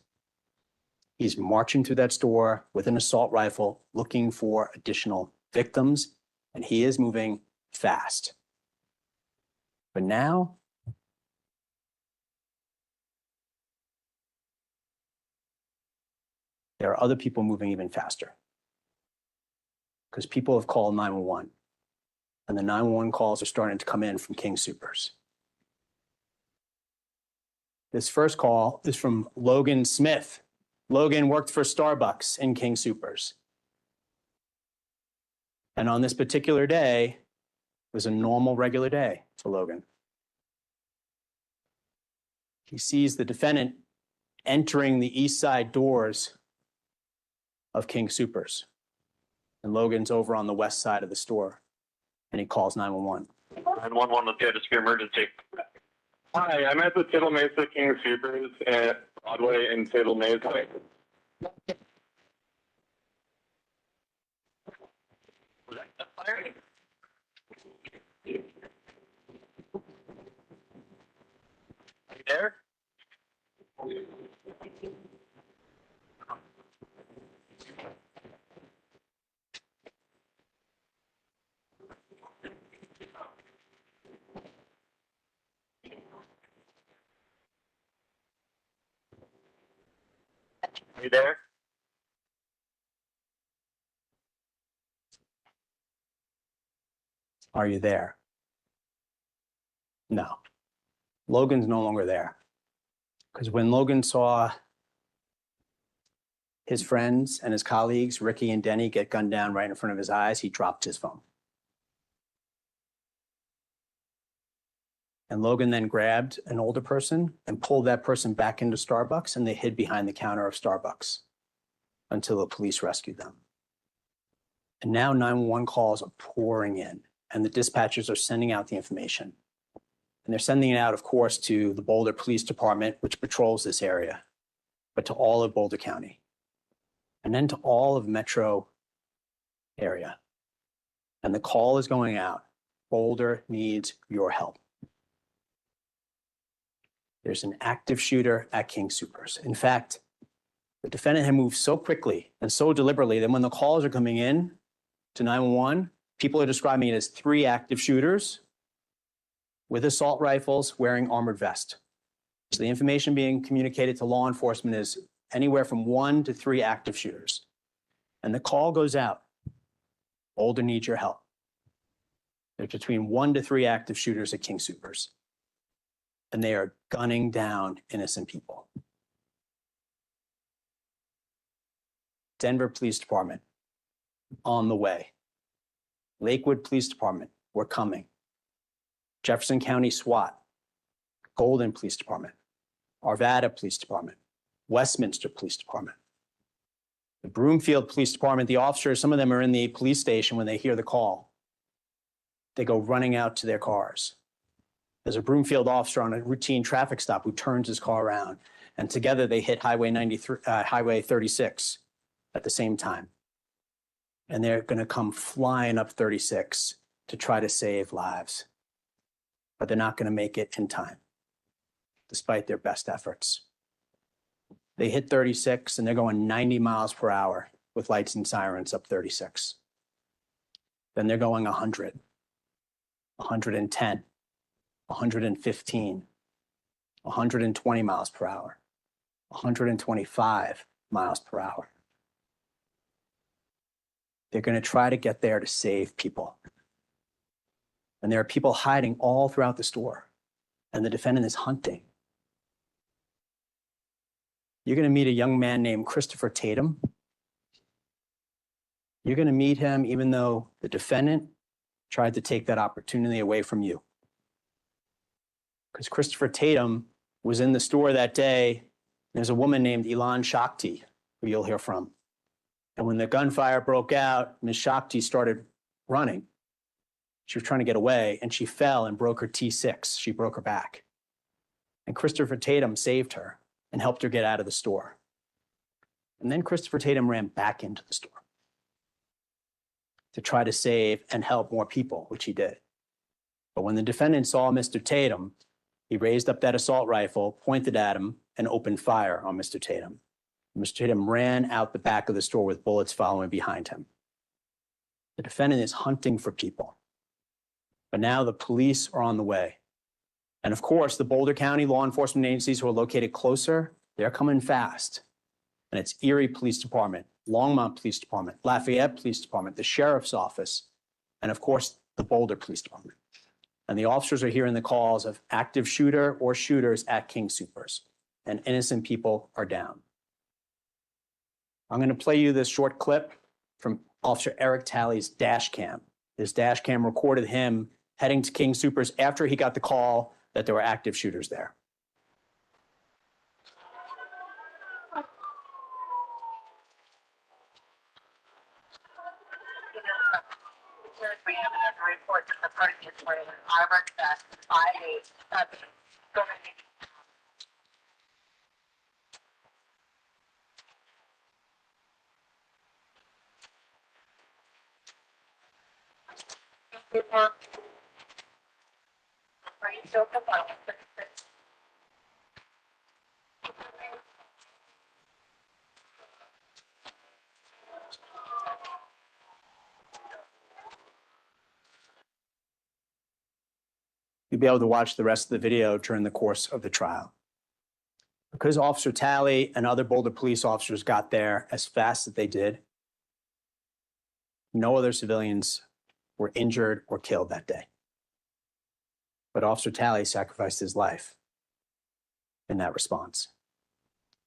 He's marching through that store with an assault rifle, looking for additional victims, and he is moving fast. But now, there are other people moving even faster because people have called 911, and the 911 calls are starting to come in from King Soopers. This first call is from Logan Smith. Logan worked for Starbucks in King Soopers. And on this particular day, it was a normal, regular day for Logan. He sees the defendant entering the east side doors of King Soopers. And Logan's over on the west side of the store, and he calls 911. 911, let's get a emergency. Hi, I'm at the Tittle Mesa King Soopers at Broadway in Tittle Mesa. Was that the fire? Are you there? Are you there? Are you there? No. Logan's no longer there. Because when Logan saw his friends and his colleagues, Ricky and Denny, get gunned down right in front of his eyes, he dropped his phone. And Logan then grabbed an older person and pulled that person back into Starbucks, and they hid behind the counter of Starbucks until the police rescued them. And now 911 calls are pouring in, and the dispatchers are sending out the information. And they're sending it out, of course, to the Boulder Police Department, which patrols this area, but to all of Boulder County, and then to all of Metro area. And the call is going out. Boulder needs your help. There's an active shooter at King Soopers. In fact, The defendant had moved so quickly and so deliberately that when the calls are coming in to 911, people are describing it as 3 active shooters with assault rifles wearing armored vests. So the information being communicated to law enforcement is anywhere from 1 to 3 active shooters. And the call goes out, Boulder needs your help. There's between 1 to 3 active shooters at King Soopers. And they are gunning down innocent people. Denver Police Department, on the way. Lakewood Police Department, we're coming. Jefferson County SWAT, Golden Police Department, Arvada Police Department, Westminster Police Department. The Broomfield Police Department, the officers, some of them are in the police station when they hear the call. They go running out to their cars. There's a Broomfield officer on a routine traffic stop who turns his car around, and together they hit Highway 36 at the same time. And they're going to come flying up 36 to try to save lives. But they're not going to make it in time, despite their best efforts. They hit 36 and they're going 90 miles per hour with lights and sirens up 36. Then they're going 100, 110, 115, 120 miles per hour, 125 miles per hour. They're going to try to get there to save people. And there are people hiding all throughout the store. And the defendant is hunting. You're going to meet a young man named Christopher Tatum. You're going to meet him even though the defendant tried to take that opportunity away from you. Because Christopher Tatum was in the store that day. There's a woman named Ilan Shakti, who you'll hear from. And when the gunfire broke out, Ms. Shakti started running. She was trying to get away, and she fell and broke her T6. She broke her back. And Christopher Tatum saved her and helped her get out of the store. And then Christopher Tatum ran back into the store to try to save and help more people, which he did. But when the defendant saw Mr. Tatum, he raised up that assault rifle, pointed at him, and opened fire on Mr. Tatum. Mr. Tatum ran out the back of the store with bullets following behind him. The defendant is hunting for people. But now the police are on the way. And of course, the Boulder County law enforcement agencies who are located closer, they're coming fast. And it's Erie Police Department, Longmont Police Department, Lafayette Police Department, the Sheriff's Office, and of course, the Boulder Police Department. And the officers are hearing the calls of active shooter or shooters at King Soopers. And innocent people are down. I'm going to play you this short clip from Officer Eric Talley's dash cam. His dash cam recorded him heading to King Soopers after he got the call that there were active shooters there. We have another report that the party is wearing an armored vest by a government. You'll be able to watch the rest of the video during the course of the trial. Because Officer Talley and other Boulder police officers got there as fast as they did, no other civilians were injured or killed that day. But Officer Talley sacrificed his life in that response.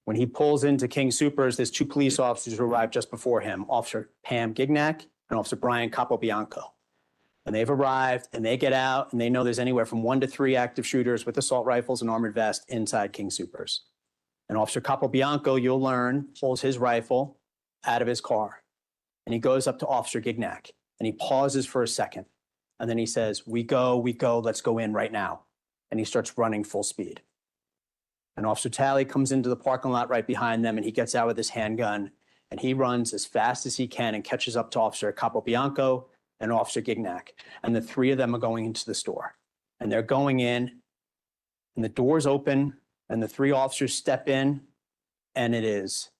When he pulls into King Soopers, there's 2 police officers who arrived just before him, Officer Pam Gignac and Officer Brian Capobianco. And they've arrived and they get out and they know there's anywhere from 1 to 3 active shooters with assault rifles and armored vests inside King Soopers. And Officer Capobianco, you'll learn, pulls his rifle out of his car. And he goes up to Officer Gignac and he pauses for a second. And then he says, we go, let's go in right now. And he starts running full speed. And Officer Talley comes into the parking lot right behind them and he gets out with his handgun and he runs as fast as he can and catches up to Officer Capobianco and Officer Gignac. And the 3 of them are going into the store. And they're going in and the doors open and the 3 officers step in and it is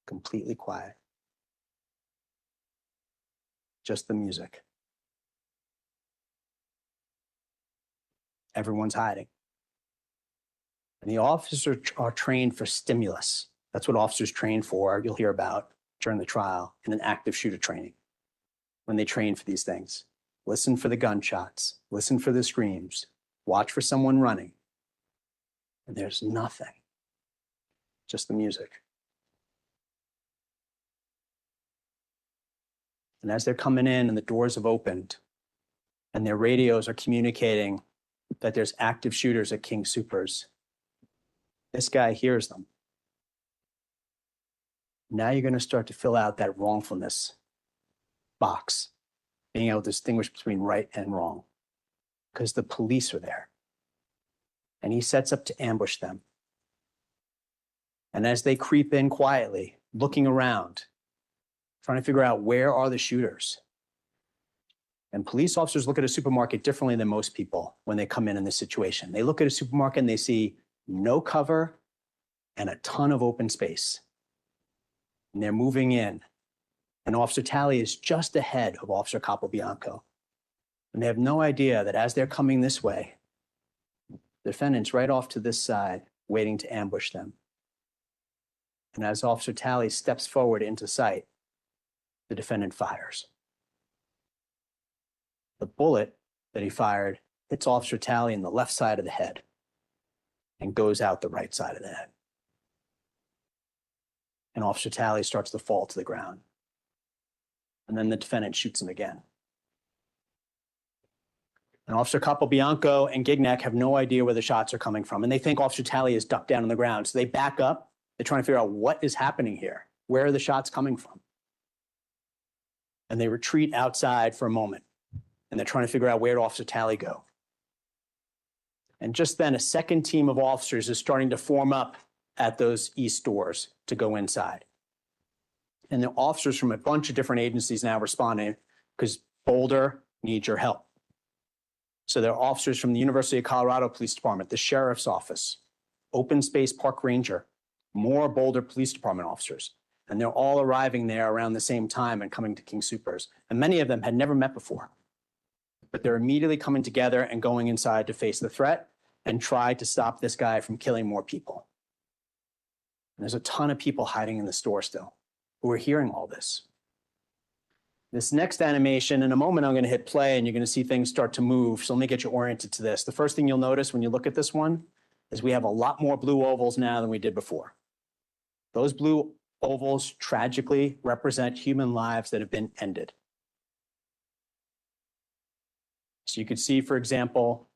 Completely quiet. Just the music. Everyone's hiding. And the officers are trained for stimulus. That's what officers train for, you'll hear about during the trial in an active shooter training. When they train for these things, listen for the gunshots, listen for the screams, watch for someone running. And there's nothing, just the music. And as they're coming in and the doors have opened and their radios are communicating that there's active shooters at King Soopers, this guy hears them. Now you're going to start to fill out that wrongfulness box, being able to distinguish between right and wrong, because the police are there. And he sets up to ambush them. And as they creep in quietly, looking around, trying to figure out where are the shooters. And police officers look at a supermarket differently than most people when they come in this situation. They look at a supermarket and they see no cover and a ton of open space. And they're moving in. And Officer Talley is just ahead of Officer Capobianco. And they have no idea that as they're coming this way, the defendant's right off to this side, waiting to ambush them. And as Officer Talley steps forward into sight, the defendant fires. The bullet that he fired hits Officer Talley in the left side of the head and goes out the right side of the head. And Officer Talley starts to fall to the ground. And then the defendant shoots him again. And Officer Capobianco and Gignac have no idea where the shots are coming from. And they think Officer Talley is ducked down on the ground. So they back up. They're trying to figure out what is happening here. Where are the shots coming from? And they retreat outside for a moment. And they're trying to figure out where did Officer Talley go. And just then a second team of officers is starting to form up at those east doors to go inside. And the officers from a bunch of different agencies now responding because Boulder needs your help. So there are officers from the University of Colorado Police Department, the Sheriff's Office, Open Space Park Ranger, more Boulder Police Department officers. And they're all arriving there around the same time and coming to King Soopers. And many of them had never met before. But they're immediately coming together and going inside to face the threat and try to stop this guy from killing more people. And there's a ton of people hiding in the store still who are hearing all this. This next animation, in a moment, I'm going to hit play and you're going to see things start to move. So let me get you oriented to this. The first thing you'll notice when you look at this one is we have a lot more blue ovals now than we did before. Those blue ovals tragically represent human lives that have been ended. So you could see, for example,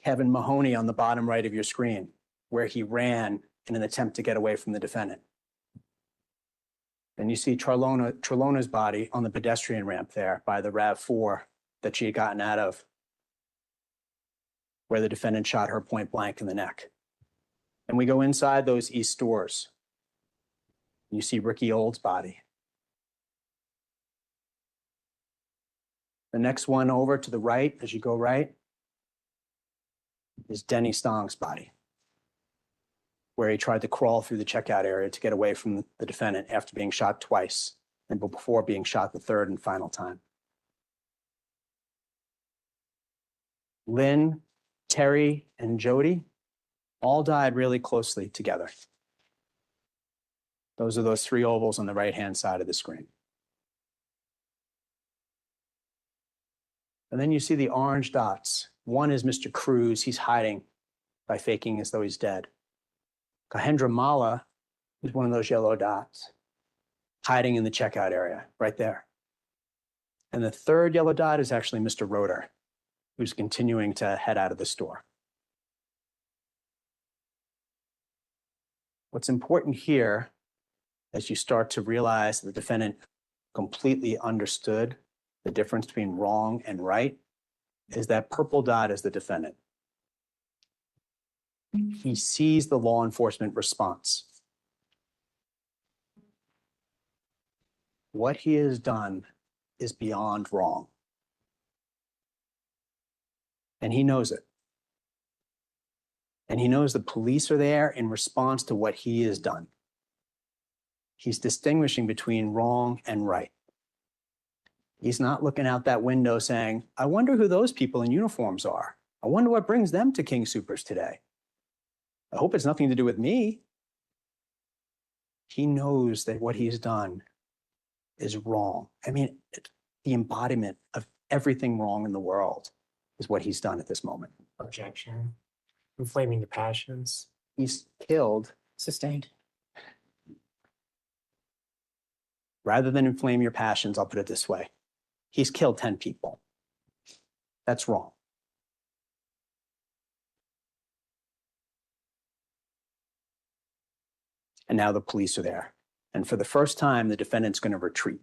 Kevin Mahoney on the bottom right of your screen, where he ran in an attempt to get away from the defendant. Then you see Trellona's body on the pedestrian ramp there by the RAV4 that she had gotten out of, where the defendant shot her point blank in the neck. And we go inside those east doors. You see Ricky Old's body. The next one over to the right, as you go right, is Denny Stong's body, where he tried to crawl through the checkout area to get away from the defendant after being shot twice and before being shot the third and final time. Lynn, Terry, and Jody all died really closely together. Those are those three ovals on the right-hand side of the screen. And then you see the orange dots. One is Mr. Cruz. He's hiding by faking as though he's dead. Kahendra Mala is one of those yellow dots, hiding in the checkout area right there. And the third yellow dot is actually Mr. Roeder, who's continuing to head out of the store. What's important here, as you start to realize the defendant completely understood the difference between wrong and right, is that purple dot is the defendant. He sees the law enforcement response. What he has done is beyond wrong. And he knows it. And he knows the police are there in response to what he has done. He's distinguishing between wrong and right. He's not looking out that window saying, I wonder who those people in uniforms are. I wonder what brings them to King Soopers today. I hope it's nothing to do with me. He knows that what he's done is wrong. I mean, the embodiment of everything wrong in the world is what he's done at this moment. Objection. Inflaming the passions. He's killed. Sustained. Rather than inflame your passions, I'll put it this way. He's killed 10 people. That's wrong. And now the police are there. And for the first time, the defendant's going to retreat.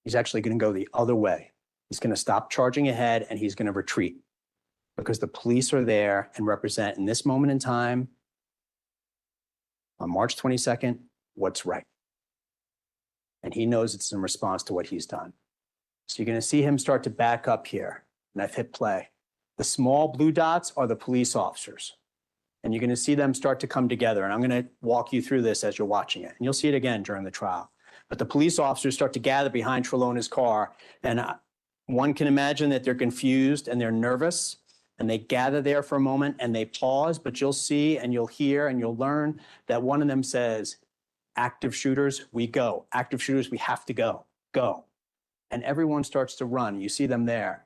He's actually going to go the other way. He's going to stop charging ahead and he's going to retreat because the police are there and represent in this moment in time, on March 22nd, what's right. And he knows it's in response to what he's done. So you're going to see him start to back up here. And I've hit play. The small blue dots are the police officers. And you're going to see them start to come together. And I'm going to walk you through this as you're watching it. And you'll see it again during the trial. But the police officers start to gather behind Trelawny's car. And one can imagine that they're confused and they're nervous. And they gather there for a moment and they pause. But you'll see and you'll hear and you'll learn that one of them says, active shooters, we go. Active shooters, we have to go. Go. And everyone starts to run. You see them there.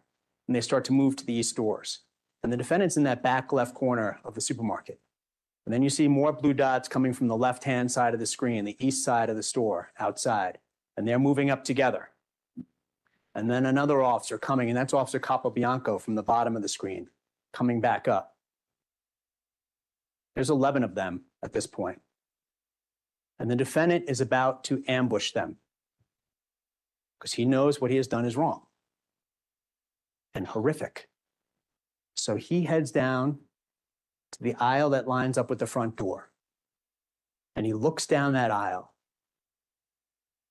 And they start to move to the east doors. And the defendant's in that back left corner of the supermarket. And then you see more blue dots coming from the left-hand side of the screen, the east side of the store, outside. And they're moving up together. And then another officer coming, and that's Officer Capobianco from the bottom of the screen, coming back up. There's 11 of them at this point. And the defendant is about to ambush them because he knows what he has done is wrong and horrific. So he heads down to the aisle that lines up with the front door. And he looks down that aisle.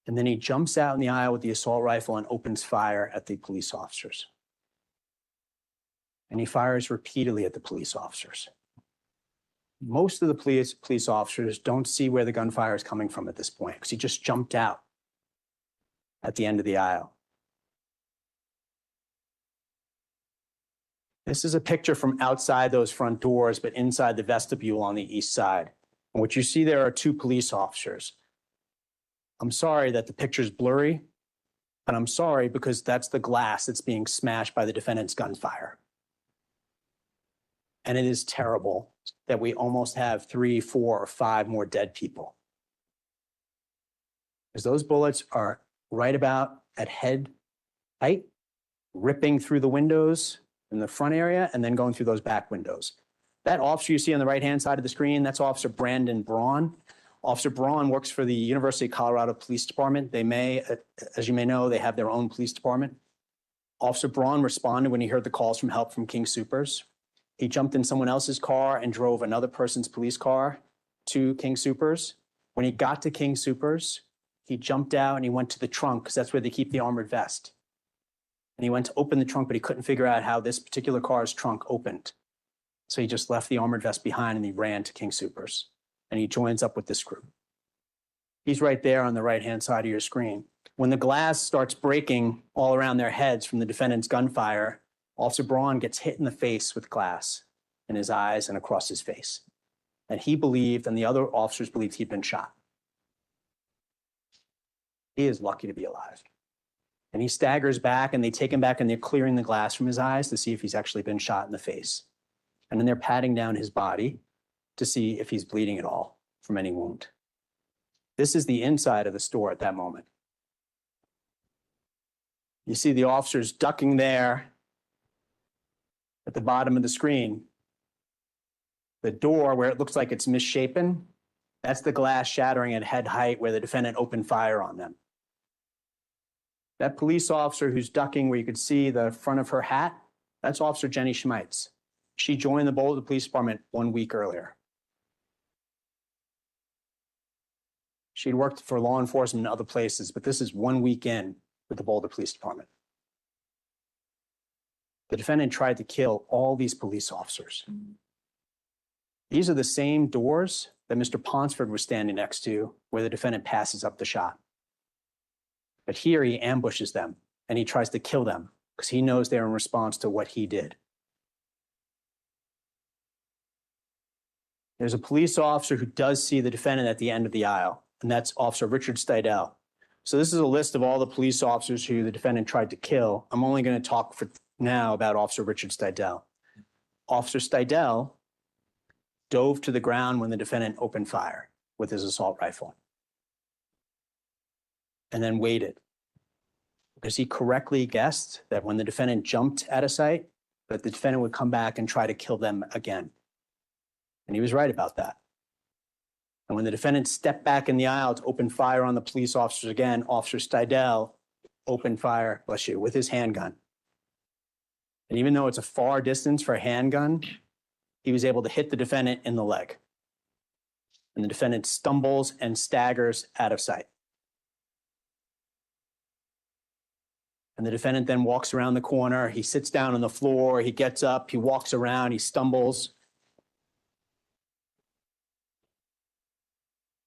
And then he jumps out in the aisle with the assault rifle and opens fire at the police officers. And he fires repeatedly at the police officers. Most of the police officers don't see where the gunfire is coming from at this point because he just jumped out at the end of the aisle. This is a picture from outside those front doors, but inside the vestibule on the east side. And what you see there are two police officers. I'm sorry that the picture's blurry, and I'm sorry because that's the glass that's being smashed by the defendant's gunfire. And it is terrible that we almost have 3, 4, or 5 more dead people. Because those bullets are right about at head height, ripping through the windows in the front area and then going through those back windows. That officer you see on the right-hand side of the screen, that's Officer Brandon Braun. Officer Braun works for the University of Colorado Police Department. They may, as you may know, they have their own police department. Officer Braun responded when he heard the calls from help from King Soopers. He jumped in someone else's car and drove another person's police car to King Soopers. When he got to King Soopers, he jumped out and he went to the trunk because that's where they keep the armored vest. And he went to open the trunk, but he couldn't figure out how this particular car's trunk opened. So he just left the armored vest behind and he ran to King Soopers. And he joins up with this group. He's right there on the right-hand side of your screen. When the glass starts breaking all around their heads from the defendant's gunfire, Officer Braun gets hit in the face with glass in his eyes and across his face. And he believed, and the other officers believed, he'd been shot. He is lucky to be alive. And he staggers back and they take him back and they're clearing the glass from his eyes to see if he's actually been shot in the face. And then they're patting down his body to see if he's bleeding at all from any wound. This is the inside of the store at that moment. You see the officers ducking there at the bottom of the screen. The door where it looks like it's misshapen, that's the glass shattering at head height where the defendant opened fire on them. That police officer who's ducking where you could see the front of her hat, that's Officer Jenny Schmeitz. She joined the Boulder Police Department 1 week earlier. She'd worked for law enforcement in other places, but this is 1 week in with the Boulder Police Department. The defendant tried to kill all these police officers. These are the same doors that Mr. Ponsford was standing next to where the defendant passes up the shot. But here he ambushes them and he tries to kill them because he knows they're in response to what he did. There's a police officer who does see the defendant at the end of the aisle, and that's Officer Richard Stidell. So this is a list of all the police officers who the defendant tried to kill. I'm only going to talk for now about Officer Richard Stidell. Officer Stidell dove to the ground when the defendant opened fire with his assault rifle and then waited because he correctly guessed that when the defendant jumped at a site, that the defendant would come back and try to kill them again. And he was right about that. And when the defendant stepped back in the aisle to open fire on the police officers again, Officer Stidell opened fire, bless you, with his handgun. And even though it's a far distance for a handgun, he was able to hit the defendant in the leg. And the defendant stumbles and staggers out of sight. And the defendant then walks around the corner. He sits down on the floor. He gets up. He walks around. He stumbles.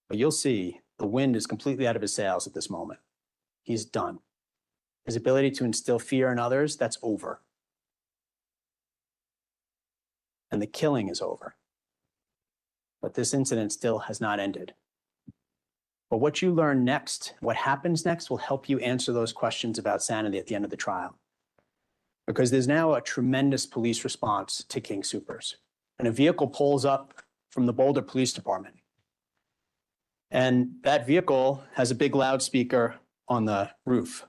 But you'll see the wind is completely out of his sails at this moment. He's done. His ability to instill fear in others, that's over. And the killing is over. But this incident still has not ended. But what you learn next, what happens next, will help you answer those questions about sanity at the end of the trial. Because there's now a tremendous police response to King Soopers. And a vehicle pulls up from the Boulder Police Department. And that vehicle has a big loudspeaker on the roof.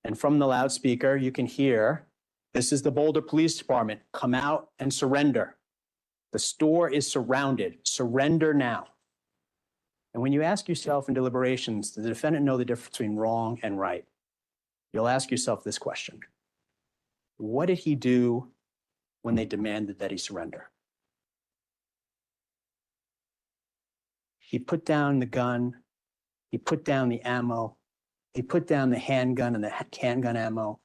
And from the loudspeaker, you can hear, "This is the Boulder Police Department. Come out and surrender. The store is surrounded. Surrender now." And when you ask yourself in deliberations, does the defendant know the difference between wrong and right? You'll ask yourself this question. What did he do when they demanded that he surrender? He put down the gun. He put down the ammo. He put down the handgun and the handgun ammo.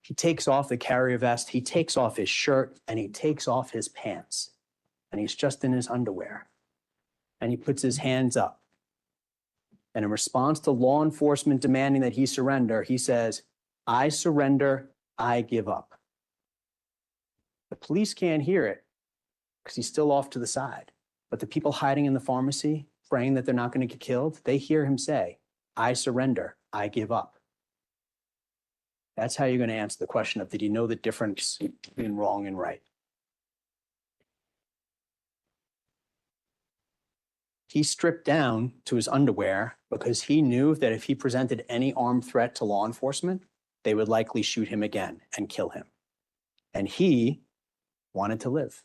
He takes off the carrier vest. He takes off his shirt and he takes off his pants. And he's just in his underwear. And he puts his hands up. And in response to law enforcement demanding that he surrender, he says, "I surrender, I give up." The police can't hear it because he's still off to the side. But the people hiding in the pharmacy, praying that they're not going to get killed, they hear him say, "I surrender, I give up." That's how you're going to answer the question of, did he know the difference between wrong and right? He stripped down to his underwear because he knew that if he presented any armed threat to law enforcement, they would likely shoot him again and kill him. And he wanted to live.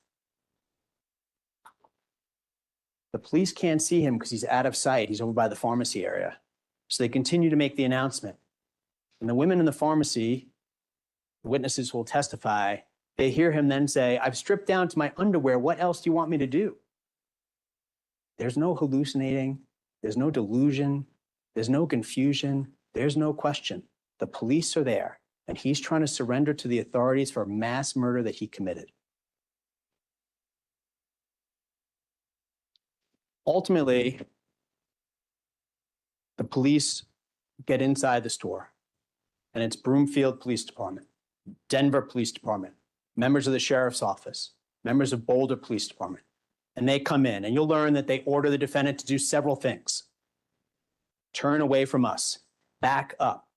The police can't see him because he's out of sight. He's over by the pharmacy area. So they continue to make the announcement. And the women in the pharmacy, the witnesses who will testify, they hear him then say, "I've stripped down to my underwear. What else do you want me to do?" There's no hallucinating. There's no delusion. There's no confusion. There's no question. The police are there, and he's trying to surrender to the authorities for mass murder that he committed. Ultimately, the police get inside the store, and it's Broomfield Police Department, Denver Police Department, members of the Sheriff's Office, members of Boulder Police Department, and they come in, and you'll learn that they order the defendant to do several things. Turn away from us, back up,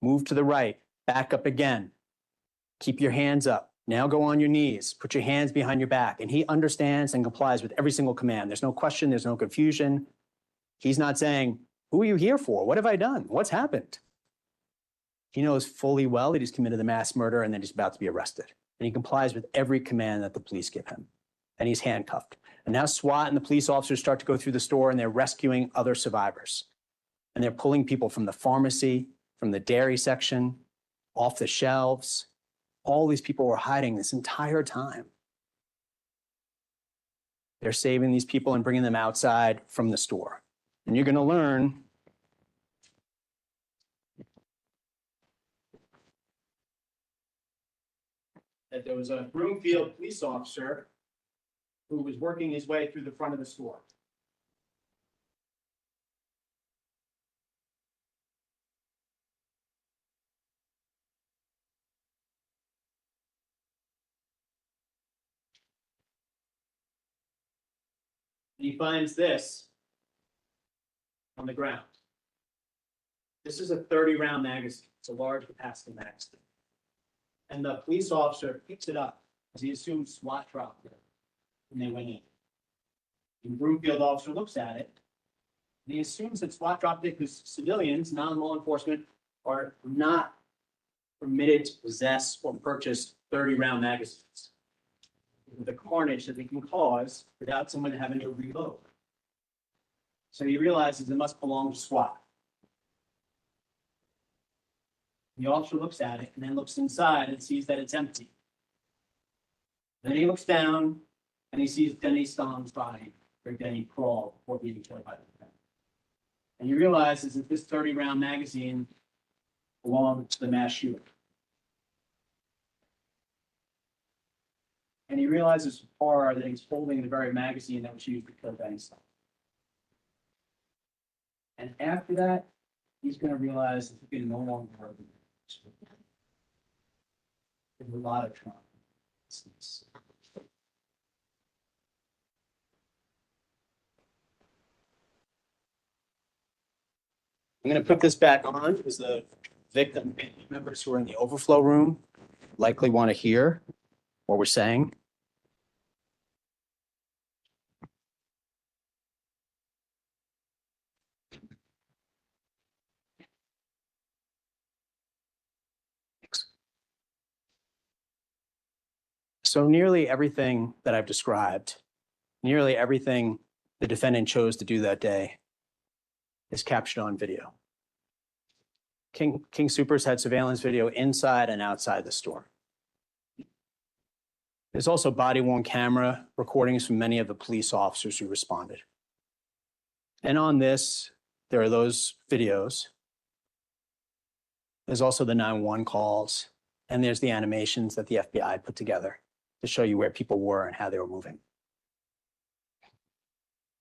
move to the right, back up again, keep your hands up. Now go on your knees, put your hands behind your back. And he understands and complies with every single command. There's no question, there's no confusion. He's not saying, "Who are you here for? What have I done? What's happened?" He knows fully well that he's committed the mass murder and that he's about to be arrested. And he complies with every command that the police give him. And he's handcuffed. And now SWAT and the police officers start to go through the store and they're rescuing other survivors. And they're pulling people from the pharmacy, from the dairy section, off the shelves. All these people were hiding this entire time. They're saving these people and bringing them outside from the store. And you're going to learn that there was a Broomfield police officer who was working his way through the front of the store. And he finds this on the ground. This is a 30-round magazine. It's a large capacity magazine. And the police officer picks it up as he assumes SWAT dropped it when they went in. The Broomfield officer looks at it, and he assumes that SWAT dropped it because civilians, non-law enforcement, are not permitted to possess or purchase 30-round magazines. The carnage that they can cause without someone having to reload. So he realizes it must belong to SWAT. The officer looks at it and then looks inside and sees that it's empty. Then he looks down and he sees Denny Stahl's body, or Denny crawl before being killed by the defendant. And he realizes that this 30-round magazine belonged to the mass shooter. And he realizes with horror that he's holding the very magazine that was used to kill Denny Stahl. And after that, he's going to realize that he can no longer hurt him. There's a lot of trauma. I'm going to put this back on because the victim family members who are in the overflow room likely want to hear what we're saying. So nearly everything that I've described, nearly everything the defendant chose to do that day is captured on video. King Soopers had surveillance video inside and outside the store. There's also body-worn camera recordings from many of the police officers who responded. And on this, there are those videos. There's also the 911 calls, and there's the animations that the FBI put together to show you where people were and how they were moving.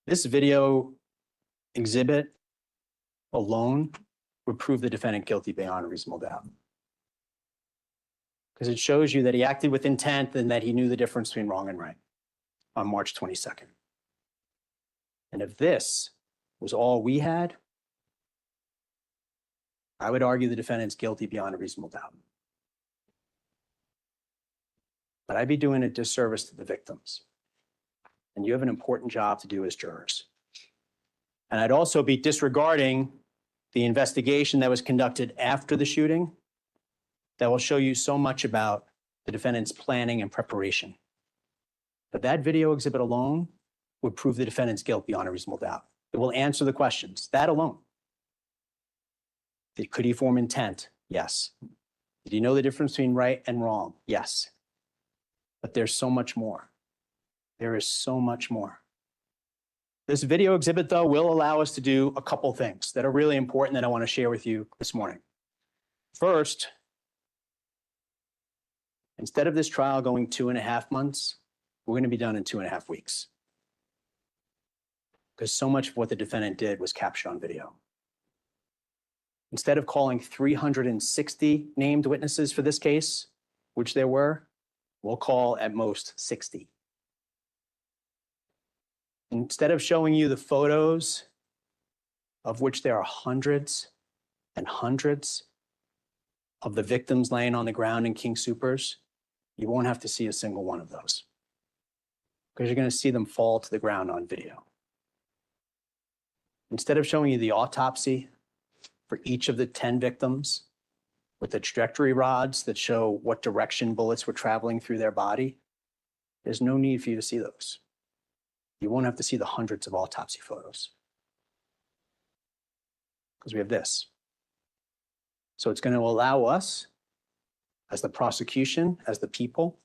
This video exhibit alone would prove the defendant guilty beyond a reasonable doubt. Because it shows you that he acted with intent and that he knew the difference between wrong and right on March 22nd. And if this was all we had, I would argue the defendant's guilty beyond a reasonable doubt. But I'd be doing a disservice to the victims. And you have an important job to do as jurors. And I'd also be disregarding the investigation that was conducted after the shooting that will show you so much about the defendant's planning and preparation. But that video exhibit alone would prove the defendant's guilt beyond a reasonable doubt. It will answer the questions, that alone. Could he form intent? Yes. Did he know the difference between right and wrong? Yes. But there's so much more. There is so much more. This video exhibit, though, will allow us to do a couple things that are really important that I want to share with you this morning. First, instead of this trial going 2.5 months, we're going to be done in 2.5 weeks. Because so much of what the defendant did was captured on video. Instead of calling 360 named witnesses for this case, which there were, we'll call at most 60. Instead of showing you the photos, of which there are hundreds and hundreds of the victims laying on the ground in King Soopers, you won't have to see a single one of those. Because you're going to see them fall to the ground on video. Instead of showing you the autopsy for each of the 10 victims with the trajectory rods that show what direction bullets were traveling through their body, there's no need for you to see those. You won't have to see the hundreds of autopsy photos. Because we have this. So it's going to allow us, as the prosecution, as the people,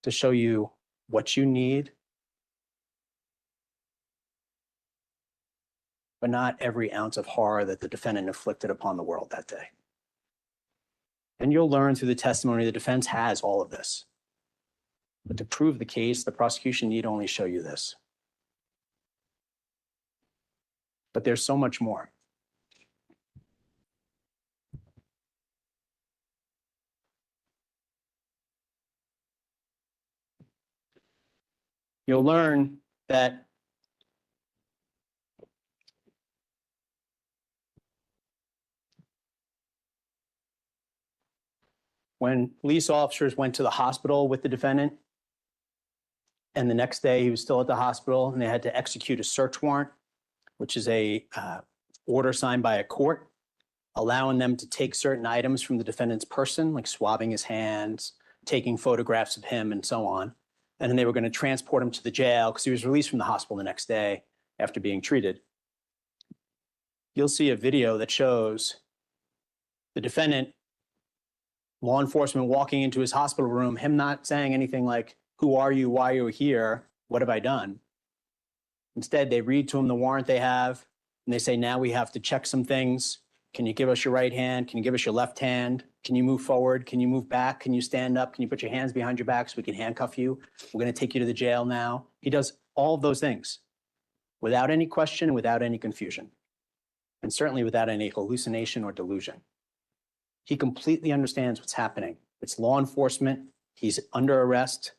to show you what you need, but not every ounce of horror that the defendant inflicted upon the world that day. And you'll learn through the testimony the defense has all of this. But to prove the case, the prosecution need only show you this. But there's so much more. You'll learn that when police officers went to the hospital with the defendant, and the next day he was still at the hospital and they had to execute a search warrant, which is a order signed by a court, allowing them to take certain items from the defendant's person, like swabbing his hands, taking photographs of him and so on. And then they were going to transport him to the jail because he was released from the hospital the next day after being treated. You'll see a video that shows the defendant, law enforcement walking into his hospital room, him not saying anything like, "Who are you? Why are you here? What have I done?" Instead, they read to him the warrant they have, and they say, "Now we have to check some things. Can you give us your right hand? Can you give us your left hand? Can you move forward? Can you move back? Can you stand up? Can you put your hands behind your back so we can handcuff you? We're going to take you to the jail now." He does all of those things without any question, without any confusion, and certainly without any hallucination or delusion. He completely understands what's happening. It's law enforcement. He's under arrest.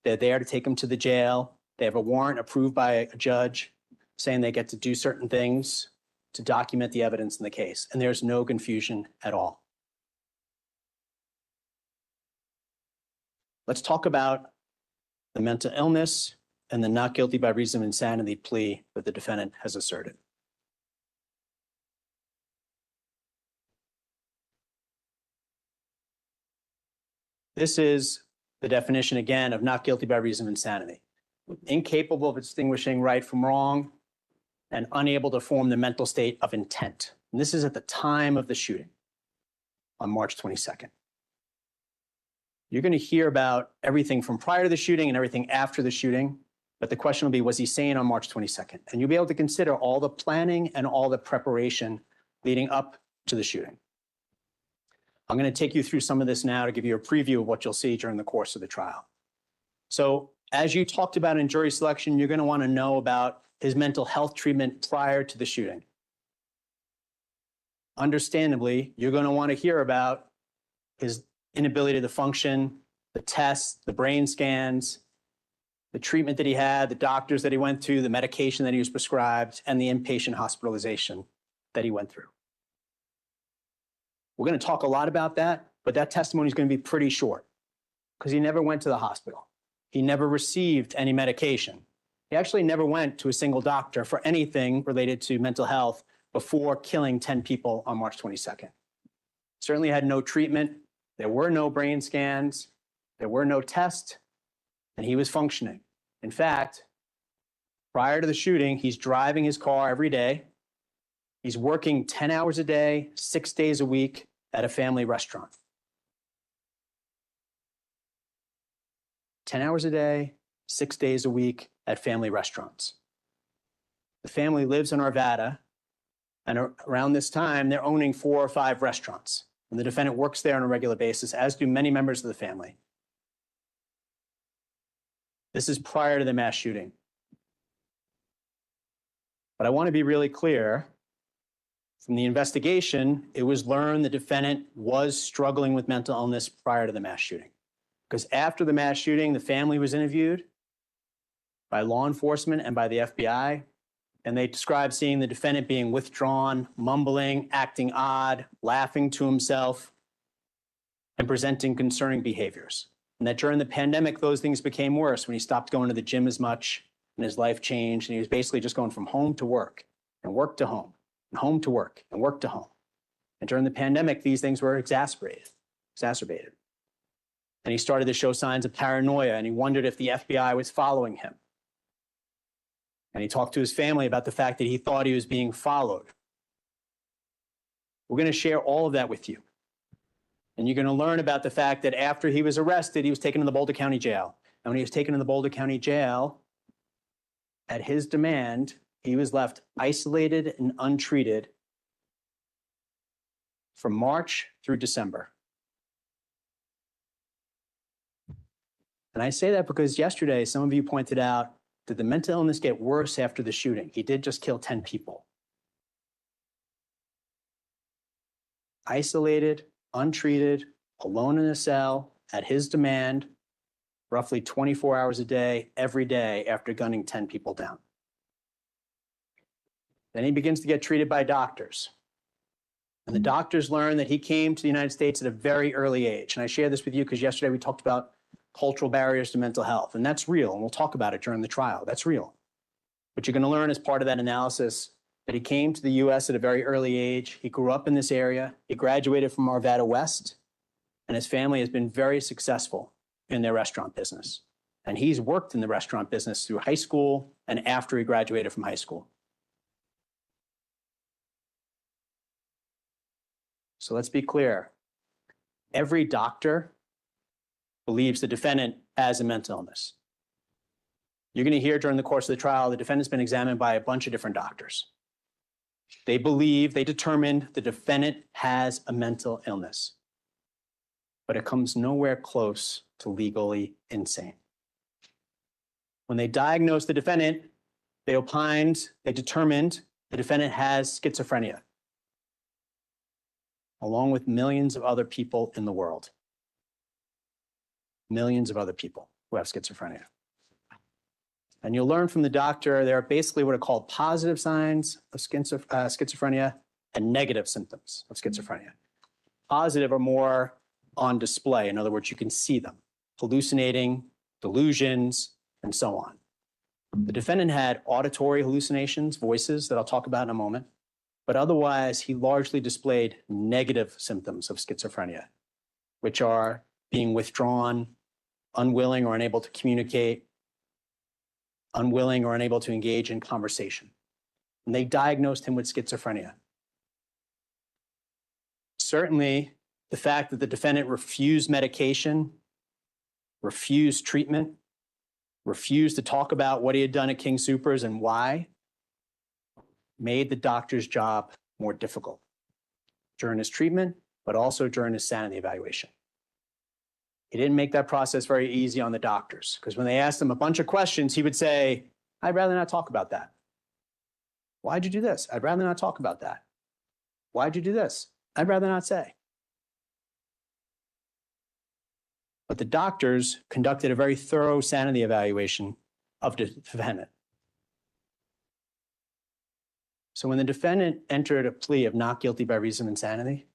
They're there to take him to the jail. They have a warrant approved by a judge saying they get to do certain things to document the evidence in the case. And there's no confusion at all. Let's talk about the mental illness and the not guilty by reason of insanity plea that the defendant has asserted. This is the definition, again, of not guilty by reason of insanity. Incapable of distinguishing right from wrong and unable to form the mental state of intent. And this is at the time of the shooting on March 22nd. You're going to hear about everything from prior to the shooting and everything after the shooting, but the question will be, was he sane on March 22nd? And you'll be able to consider all the planning and all the preparation leading up to the shooting. I'm going to take you through some of this now to give you a preview of what you'll see during the course of the trial. So as you talked about in jury selection, you're going to want to know about his mental health treatment prior to the shooting. Understandably, you're going to want to hear about his inability to function, the tests, the brain scans, the treatment that he had, the doctors that he went to, the medication that he was prescribed, and the inpatient hospitalization that he went through. We're going to talk a lot about that, but that testimony is going to be pretty short because he never went to the hospital. He never received any medication. He actually never went to a single doctor for anything related to mental health before killing 10 people on March 22nd. Certainly had no treatment. There were no brain scans. There were no tests, and he was functioning. In fact, prior to the shooting, he's driving his car every day. He's working 10 hours a day, 6 days a week at a family restaurant. 10 hours a day, 6 days a week at family restaurants. The family lives in Arvada, and around this time, they're owning 4 or 5 restaurants. And the defendant works there on a regular basis, as do many members of the family. This is prior to the mass shooting. But I want to be really clear. From the investigation, it was learned the defendant was struggling with mental illness prior to the mass shooting. Because after the mass shooting, the family was interviewed by law enforcement and by the FBI, and they described seeing the defendant being withdrawn, mumbling, acting odd, laughing to himself, and presenting concerning behaviors. And that during the pandemic, those things became worse when he stopped going to the gym as much and his life changed, and he was basically just going from home to work and work to home and home to work and work to home. And during the pandemic, these things were exacerbated. And he started to show signs of paranoia, and he wondered if the FBI was following him. And he talked to his family about the fact that he thought he was being followed. We're going to share all of that with you. And you're going to learn about the fact that after he was arrested, he was taken to the Boulder County Jail. And when he was taken to the Boulder County Jail, at his demand, he was left isolated and untreated from March through December. And I say that because yesterday, some of you pointed out, did the mental illness get worse after the shooting? He did just kill 10 people. Isolated, untreated, alone in a cell, at his demand, roughly 24 hours a day, every day after gunning 10 people down. Then he begins to get treated by doctors. And the doctors learn that he came to the United States at a very early age. And I share this with you because yesterday we talked about cultural barriers to mental health. And that's real. And we'll talk about it during the trial. That's real. But you're going to learn as part of that analysis that he came to the US at a very early age. He grew up in this area. He graduated from Arvada West. And his family has been very successful in their restaurant business. And he's worked in the restaurant business through high school and after he graduated from high school. So let's be clear. Every doctor believes the defendant has a mental illness. You're going to hear during the course of the trial, the defendant's been examined by a bunch of different doctors. They determined the defendant has a mental illness, but it comes nowhere close to legally insane. When they diagnosed the defendant, they determined the defendant has schizophrenia, along with millions of other people in the world. Millions of other people who have schizophrenia. And you'll learn from the doctor, there are basically what are called positive signs of schizophrenia and negative symptoms of schizophrenia. Positive are more on display. In other words, you can see them, hallucinating, delusions, and so on. The defendant had auditory hallucinations, voices that I'll talk about in a moment, but otherwise he largely displayed negative symptoms of schizophrenia, which are being withdrawn, unwilling or unable to communicate, unwilling or unable to engage in conversation. And they diagnosed him with schizophrenia. Certainly, the fact that the defendant refused medication, refused treatment, refused to talk about what he had done at King Soopers and why, made the doctor's job more difficult during his treatment, but also during his sanity evaluation. He didn't make that process very easy on the doctors, because when they asked him a bunch of questions, he would say, I'd rather not talk about that. Why'd you do this? I'd rather not talk about that. Why'd you do this? I'd rather not say. But the doctors conducted a very thorough sanity evaluation of the defendant. So when the defendant entered a plea of not guilty by reason of insanity,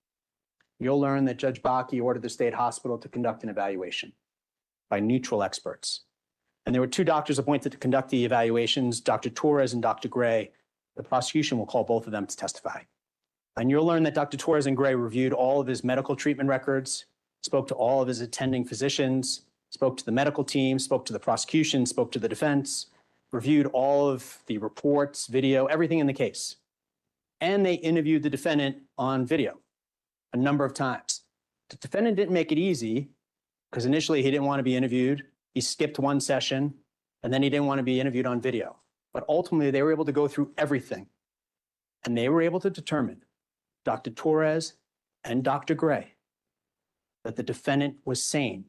you'll learn that Judge Bakke ordered the state hospital to conduct an evaluation by neutral experts. And there were two doctors appointed to conduct the evaluations, Dr. Torres and Dr. Gray. The prosecution will call both of them to testify. And you'll learn that Dr. Torres and Gray reviewed all of his medical treatment records, spoke to all of his attending physicians, spoke to the medical team, spoke to the prosecution, spoke to the defense, reviewed all of the reports, video, everything in the case. And they interviewed the defendant on video a number of times. The defendant didn't make it easy because initially he didn't want to be interviewed. He skipped one session and then he didn't want to be interviewed on video. But ultimately they were able to go through everything and they were able to determine, Dr. Torres and Dr. Gray, that the defendant was sane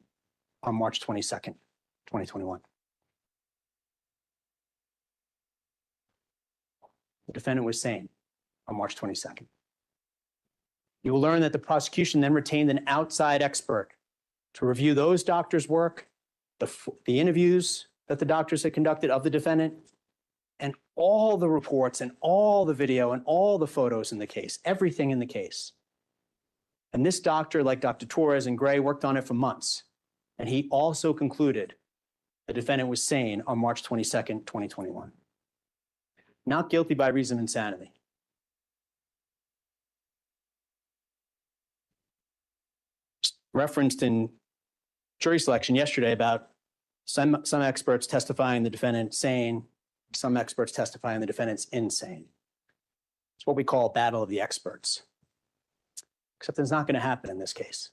on March 22nd, 2021. The defendant was sane on March 22nd. You will learn that the prosecution then retained an outside expert to review those doctors' work, the interviews that the doctors had conducted of the defendant, and all the reports and all the video and all the photos in the case, everything in the case. And this doctor, like Dr. Torres and Gray, worked on it for months. And he also concluded the defendant was sane on March 22nd, 2021. Not guilty by reason of insanity. Referenced in jury selection yesterday about some experts testifying the defendant sane, some experts testifying the defendant's insane. It's what we call battle of the experts. Except it's not going to happen in this case.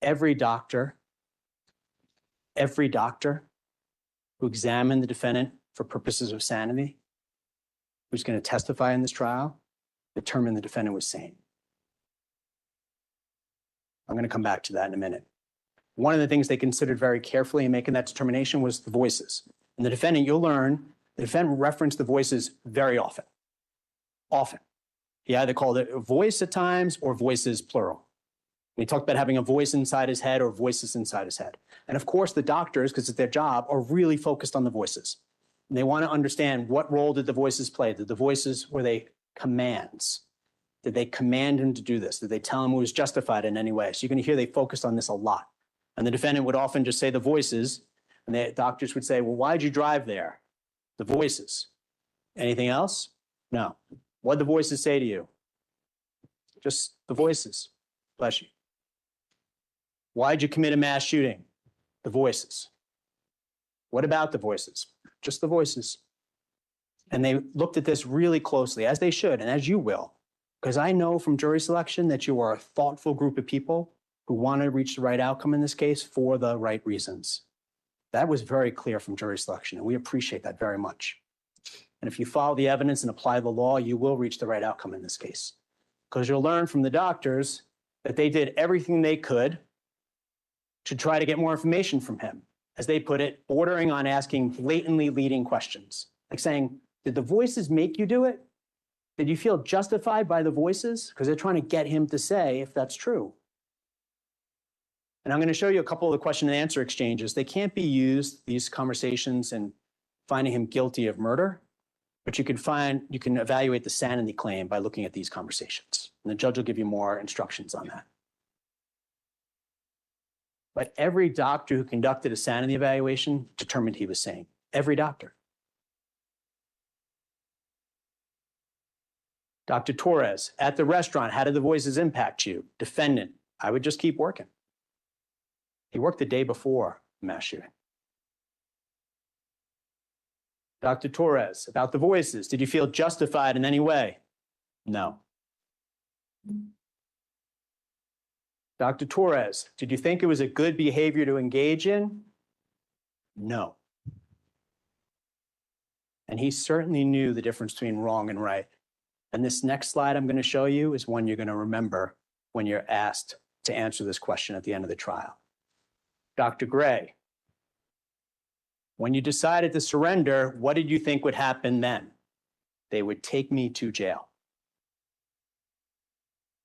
Every doctor who examined the defendant for purposes of sanity, who's going to testify in this trial, determined the defendant was sane. I'm going to come back to that in a minute. One of the things they considered very carefully in making that determination was the voices. And the defendant, you'll learn, the defendant referenced the voices very often. Often. He either called it a voice at times or voices plural. And he talked about having a voice inside his head or voices inside his head. And of course, the doctors, because it's their job, are really focused on the voices. And they want to understand, what role did the voices play? Did the voices, were they commands? Did they command him to do this? Did they tell him it was justified in any way? So you're going to hear they focused on this a lot. And the defendant would often just say the voices, and the doctors would say, well, why'd you drive there? The voices. Anything else? No. What'd the voices say to you? Just the voices. Bless you. Why'd you commit a mass shooting? The voices. What about the voices? Just the voices. And they looked at this really closely, as they should, and as you will, because I know from jury selection that you are a thoughtful group of people who want to reach the right outcome in this case for the right reasons. That was very clear from jury selection, and we appreciate that very much. And if you follow the evidence and apply the law, you will reach the right outcome in this case. Because you'll learn from the doctors that they did everything they could to try to get more information from him. As they put it, bordering on asking blatantly leading questions. Like saying, did the voices make you do it? Did you feel justified by the voices? Because they're trying to get him to say if that's true. And I'm going to show you a couple of the question and answer exchanges. They can't be used, these conversations, in finding him guilty of murder, but you can evaluate the sanity claim by looking at these conversations. And the judge will give you more instructions on that. But every doctor who conducted a sanity evaluation determined he was sane. Every doctor. Dr. Torres, at the restaurant, how did the voices impact you? Defendant, I would just keep working. He worked the day before the mass shooting. Dr. Torres, about the voices, did you feel justified in any way? No. Dr. Torres, did you think it was a good behavior to engage in? No. And he certainly knew the difference between wrong and right. And this next slide I'm going to show you is one you're going to remember when you're asked to answer this question at the end of the trial. Dr. Gray, when you decided to surrender, what did you think would happen then? They would take me to jail.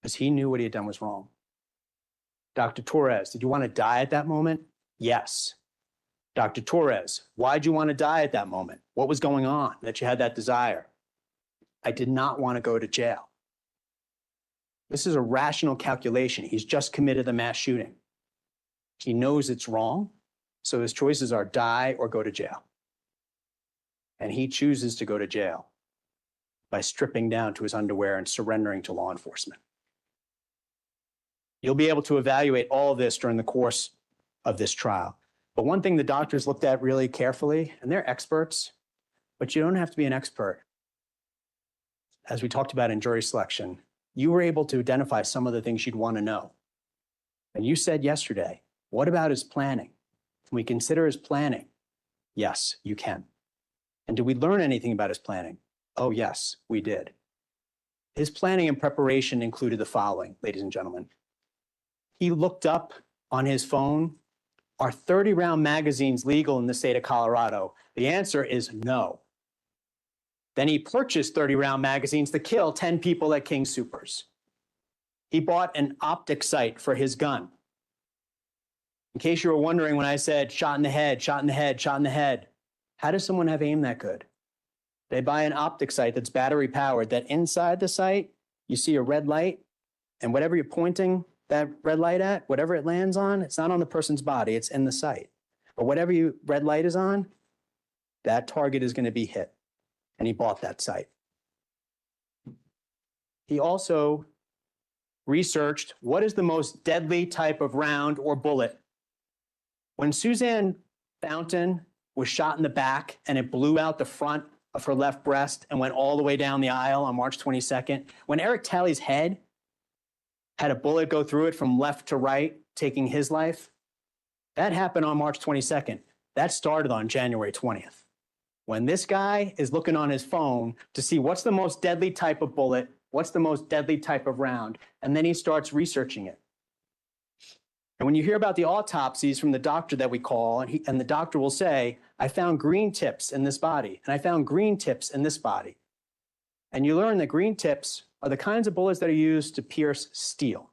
Because he knew what he had done was wrong. Dr. Torres, did you want to die at that moment? Yes. Dr. Torres, why did you want to die at that moment? What was going on that you had that desire? I did not want to go to jail. This is a rational calculation. He's just committed a mass shooting. He knows it's wrong, so his choices are die or go to jail. And he chooses to go to jail by stripping down to his underwear and surrendering to law enforcement. You'll be able to evaluate all of this during the course of this trial. But one thing the doctors looked at really carefully, and they're experts, but you don't have to be an expert. As we talked about in jury selection, you were able to identify some of the things you'd want to know. And you said yesterday, what about his planning? Can we consider his planning? Yes, you can. And did we learn anything about his planning? Oh, yes, we did. His planning and preparation included the following, ladies and gentlemen. He looked up on his phone, are 30-round magazines legal in the state of Colorado? The answer is no. Then he purchased 30-round magazines to kill 10 people at King Soopers. He bought an optic sight for his gun. In case you were wondering when I said shot in the head, shot in the head, shot in the head, how does someone have aim that good? They buy an optic sight that's battery powered, that inside the sight, you see a red light, and whatever you're pointing that red light at, whatever it lands on, it's not on the person's body, it's in the sight. But whatever your red light is on, that target is going to be hit. And he bought that sight. He also researched what is the most deadly type of round or bullet. When Suzanne Fountain was shot in the back and it blew out the front of her left breast and went all the way down the aisle on March 22nd, when Eric Talley's head had a bullet go through it from left to right, taking his life, that happened on March 22nd. That started on January 20th. When this guy is looking on his phone to see what's the most deadly type of bullet, what's the most deadly type of round, and then he starts researching it. And when you hear about the autopsies from the doctor that we call, and the doctor will say, I found green tips in this body, and I found green tips in this body. And you learn that green tips are the kinds of bullets that are used to pierce steel.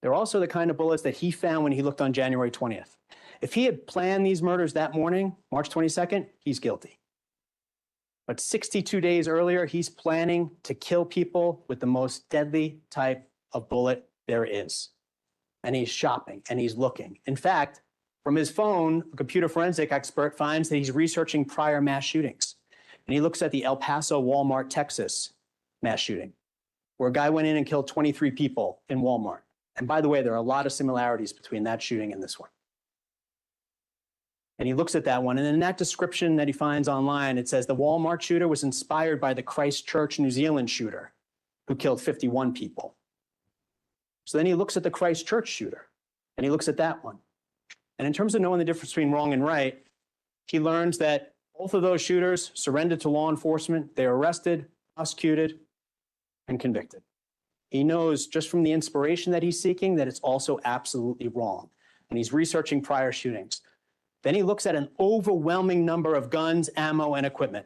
They're also the kind of bullets that he found when he looked on January 20th. If he had planned these murders that morning, March 22nd, he's guilty. But 62 days earlier, he's planning to kill people with the most deadly type of bullet there is. And he's shopping and he's looking. In fact, from his phone, a computer forensic expert finds that he's researching prior mass shootings. And he looks at the El Paso, Walmart, Texas mass shooting, where a guy went in and killed 23 people in Walmart. And by the way, there are a lot of similarities between that shooting and this one. And he looks at that one, and in that description that he finds online, it says the Walmart shooter was inspired by the Christchurch, New Zealand shooter who killed 51 people. So then he looks at the Christchurch shooter, and he looks at that one. And in terms of knowing the difference between wrong and right, he learns that both of those shooters surrendered to law enforcement. They were arrested, prosecuted, and convicted. He knows just from the inspiration that he's seeking that it's also absolutely wrong. And he's researching prior shootings. Then he looks at an overwhelming number of guns, ammo, and equipment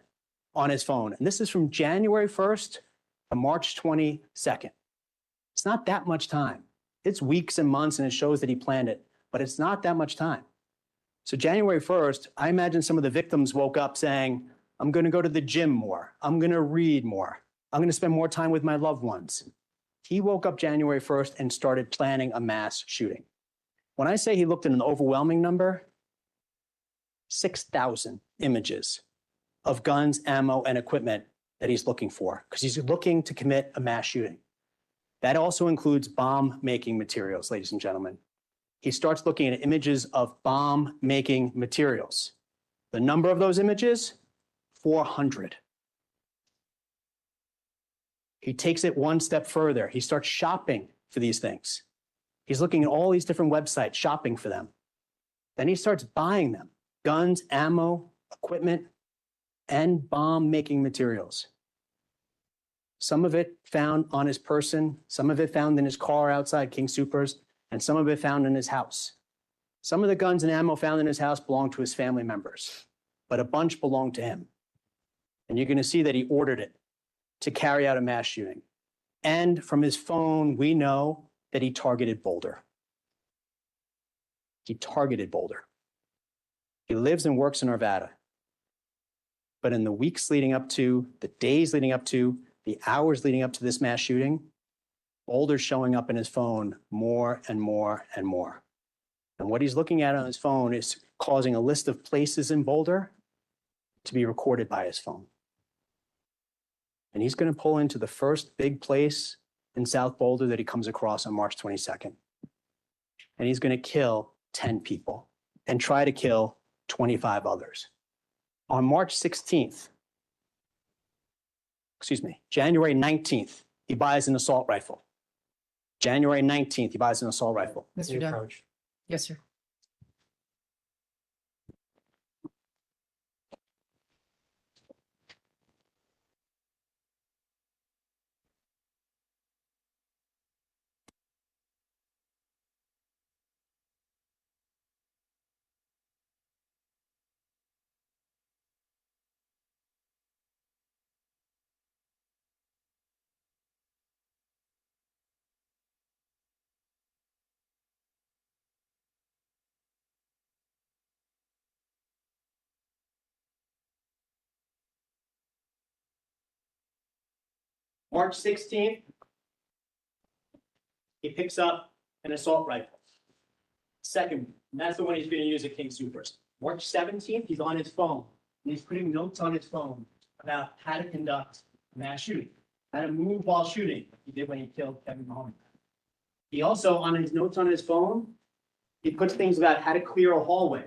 on his phone. And this is from January 1st to March 22nd. It's not that much time. It's weeks and months, and it shows that he planned it, but it's not that much time. So January 1st, I imagine some of the victims woke up saying, I'm going to go to the gym more. I'm going to read more. I'm going to spend more time with my loved ones. He woke up January 1st and started planning a mass shooting. When I say he looked at an overwhelming number, 6,000 images of guns, ammo, and equipment that he's looking for, because he's looking to commit a mass shooting. That also includes bomb-making materials, ladies and gentlemen. He starts looking at images of bomb-making materials. The number of those images, 400. He takes it one step further. He starts shopping for these things. He's looking at all these different websites, shopping for them. Then he starts buying them. Guns, ammo, equipment, and bomb-making materials. Some of it found on his person, some of it found in his car outside King Soopers, and some of it found in his house. Some of the guns and ammo found in his house belonged to his family members, but a bunch belonged to him. And you're going to see that he ordered it to carry out a mass shooting. And from his phone, we know that he targeted Boulder. He targeted Boulder. He lives and works in Arvada. But in the weeks leading up to, the days leading up to, the hours leading up to this mass shooting, Boulder's showing up in his phone more and more and more. And what he's looking at on his phone is causing a list of places in Boulder to be recorded by his phone. And he's going to pull into the first big place in South Boulder that he comes across on March 22nd. And he's going to kill 10 people and try to kill 25 others. On March 16th, January 19th, he buys an assault rifle. January 19th, he buys an assault rifle. The Mr. Dunn. approach. Yes, sir. March 16th, he picks up an assault rifle. Second, and that's the one he's going to use at King Soopers. March 17th, he's on his phone, and he's putting notes on his phone about how to conduct a mass shooting, how to move while shooting, like he did when he killed Kevin Mahoney. He also, on his notes on his phone, he puts things about how to clear a hallway.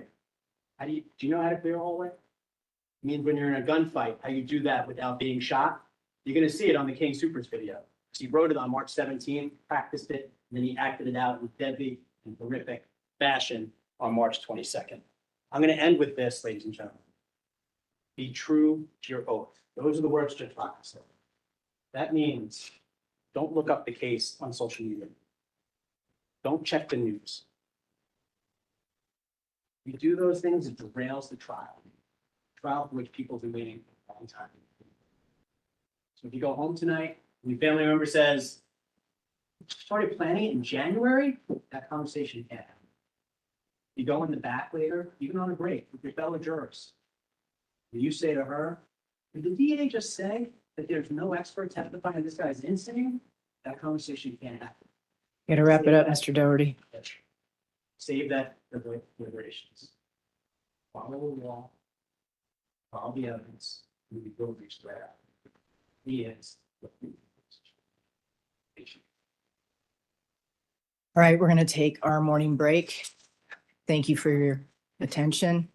Do you know how to clear a hallway? It means when you're in a gunfight, how you do that without being shot. You're going to see it on the King Soopers video. So he wrote it on March 17th, practiced it, and then he acted it out in deadly and horrific fashion on March 22nd. I'm going to end with this, ladies and gentlemen. Be true to your oath. Those are the words Judge Baca said. That means don't look up the case on social media. Don't check the news. If you do those things, it derails the trial. Trial for which people have been waiting a long time. So if you go home tonight, and your family member says, started planning it in January, that conversation can't happen. You go in the back later, even on a break with your fellow jurors. And you say to her, did the DA just say that there's no expert testifying this guy's insane? That conversation can't happen. Got to wrap it up, Mr. Doherty. Save that for the deliberations. Follow the law. Follow the evidence. And we will reach that. He is. All right, we're going to take our morning break. Thank you for your attention.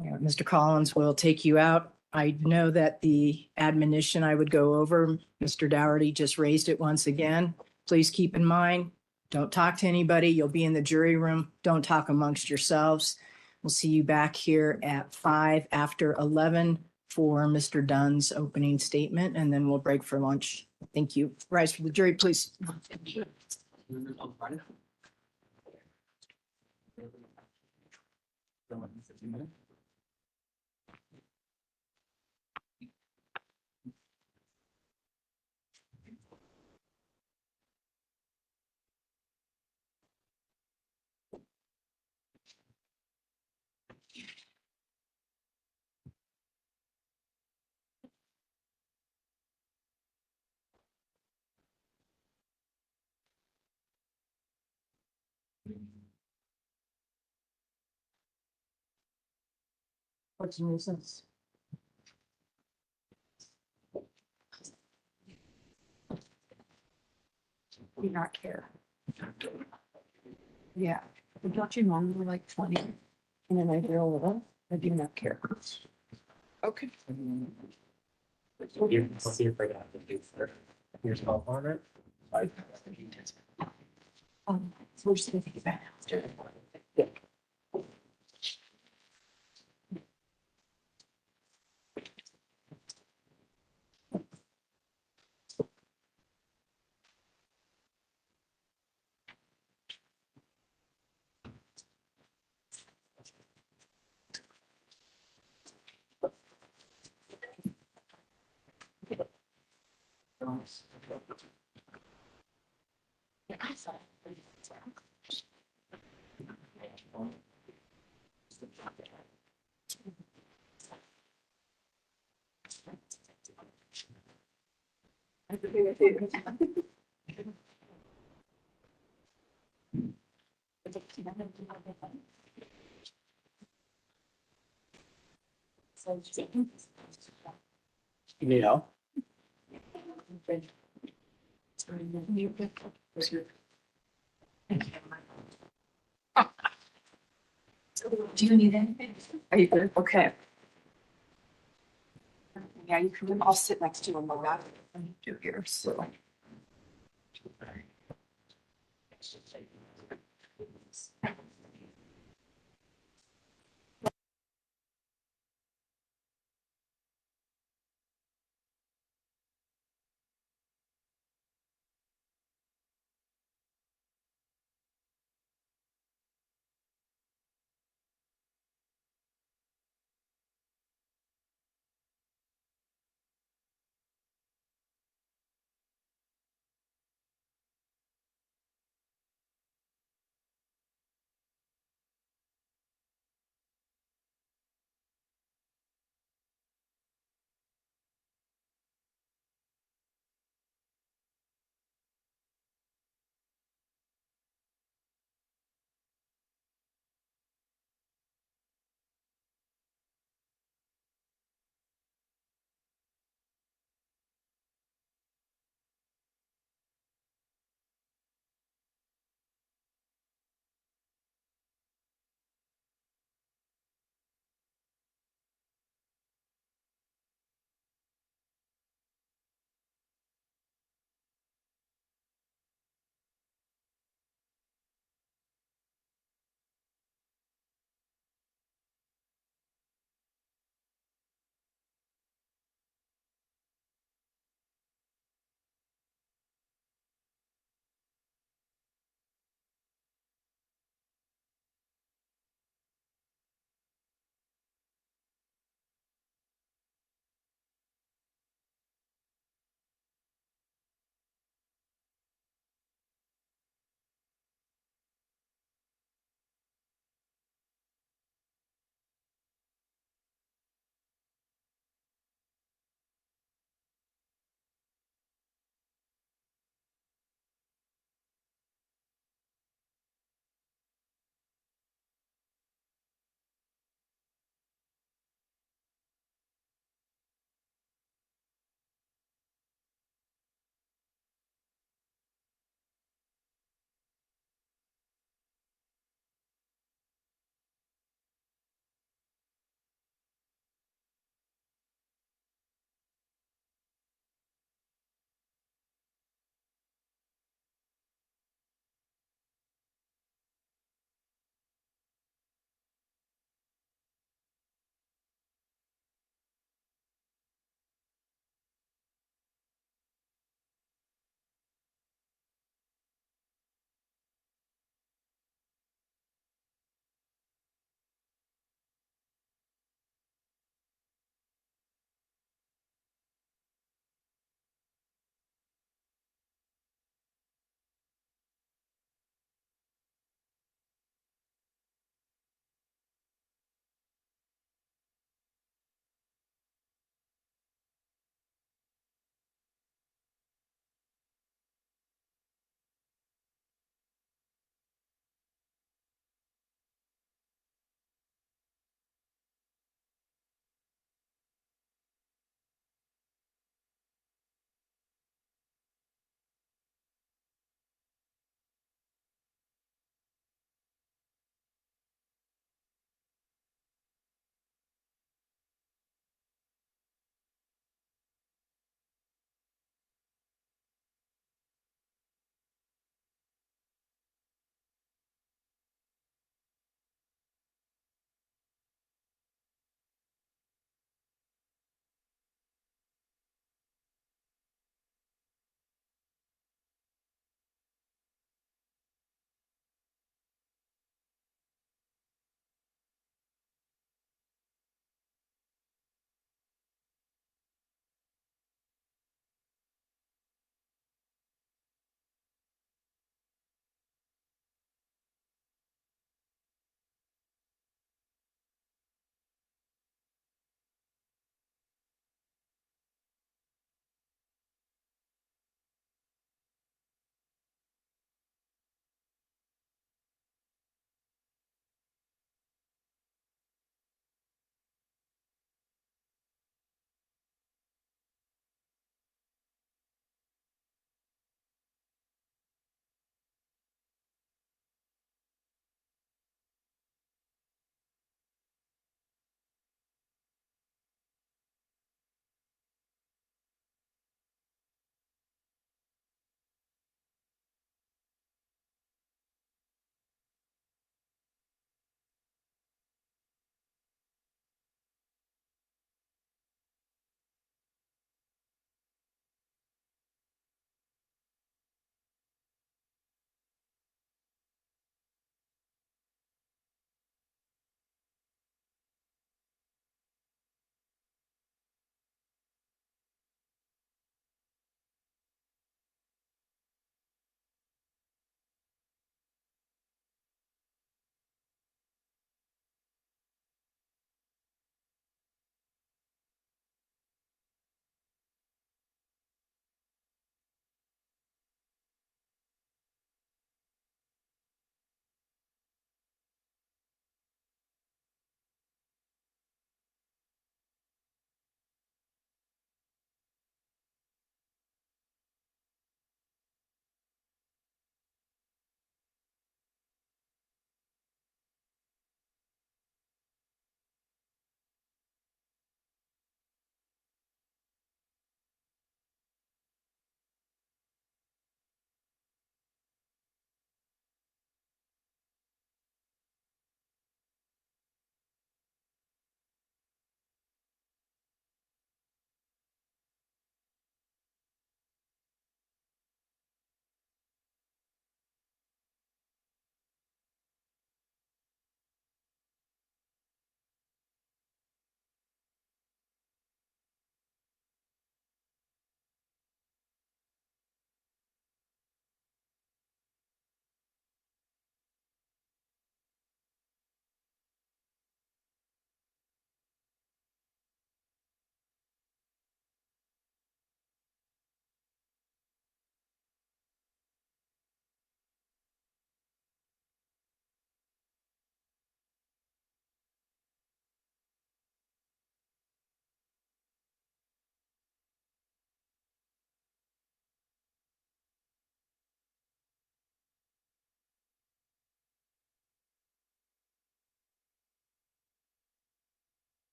Mr. Collins will take you out. I know that the admonition I would go over, Mr. Dougherty just raised it once again. Please keep in mind, don't talk to anybody. You'll be in the jury room. Don't talk amongst yourselves. We'll see you back here at 5 after 11 for Mr. Dunn's opening statement, and then we'll break for lunch. Thank you. Rise for the jury, please. What's the nuisance? Do not care. Yeah, but don't you normally like 20? And then I hear a little, I do not care. Okay. I'll see if I got the do for yourself on it. So we're just gonna take it back downstairs. Yeah. Yeah, I saw it. You know, Do you need anything? Are you good? Okay. Yeah, you can, I'll sit next to you and look at it. Do here, so.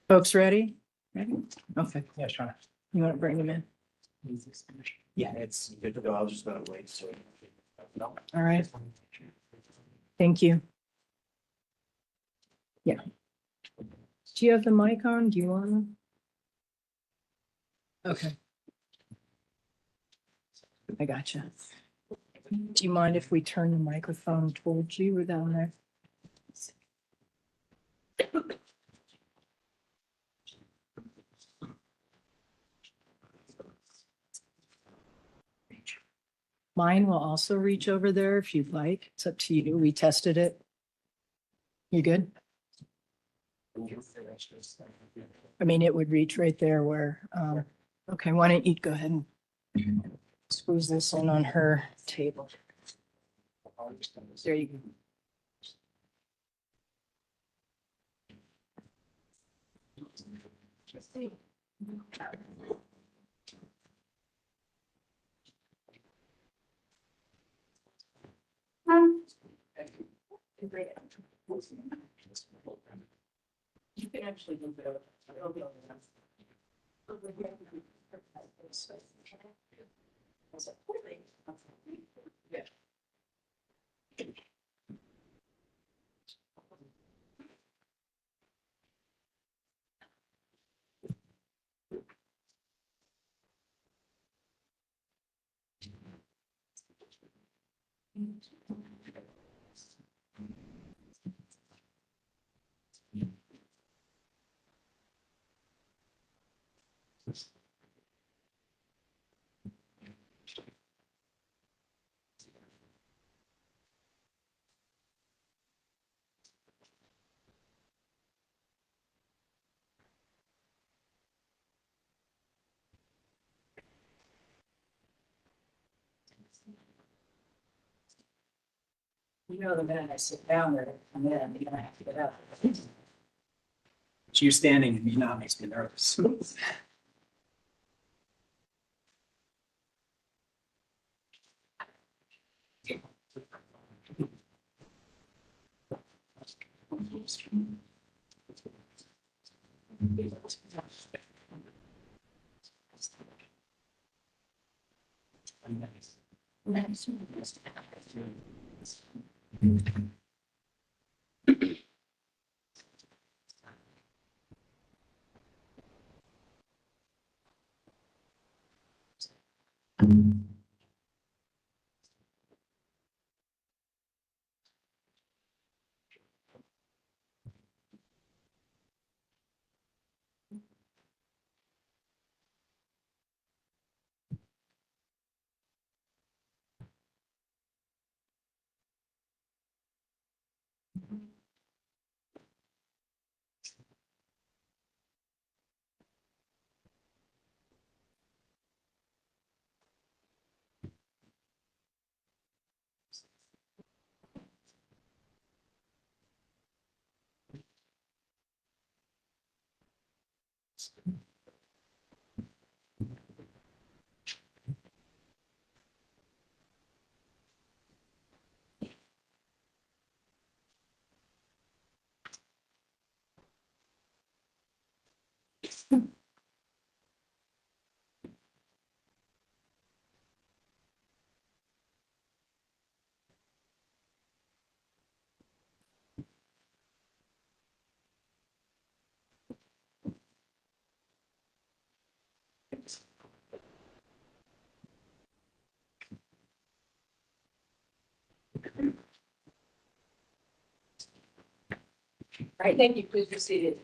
Folks ready? Ready? Okay, Yeah, sure. you want to bring them in? Yeah, it's good to go. I was just gonna wait, so. No. All right, thank you. Yeah. Do you have the mic on? Do you want to? Okay. I gotcha. Do you mind if we turn the microphone towards you or down there? Mine will also reach over there if you'd like. It's up to you. We tested it. You good? I mean, it would reach right there where, okay, why don't you go ahead and squeeze this in on her table. There you go. You can actually move it over. Yeah. You know, the minute I sit down there, and then you're gonna have to get up. So you standing and me not makes me nervous. All right, thank you. Please be seated.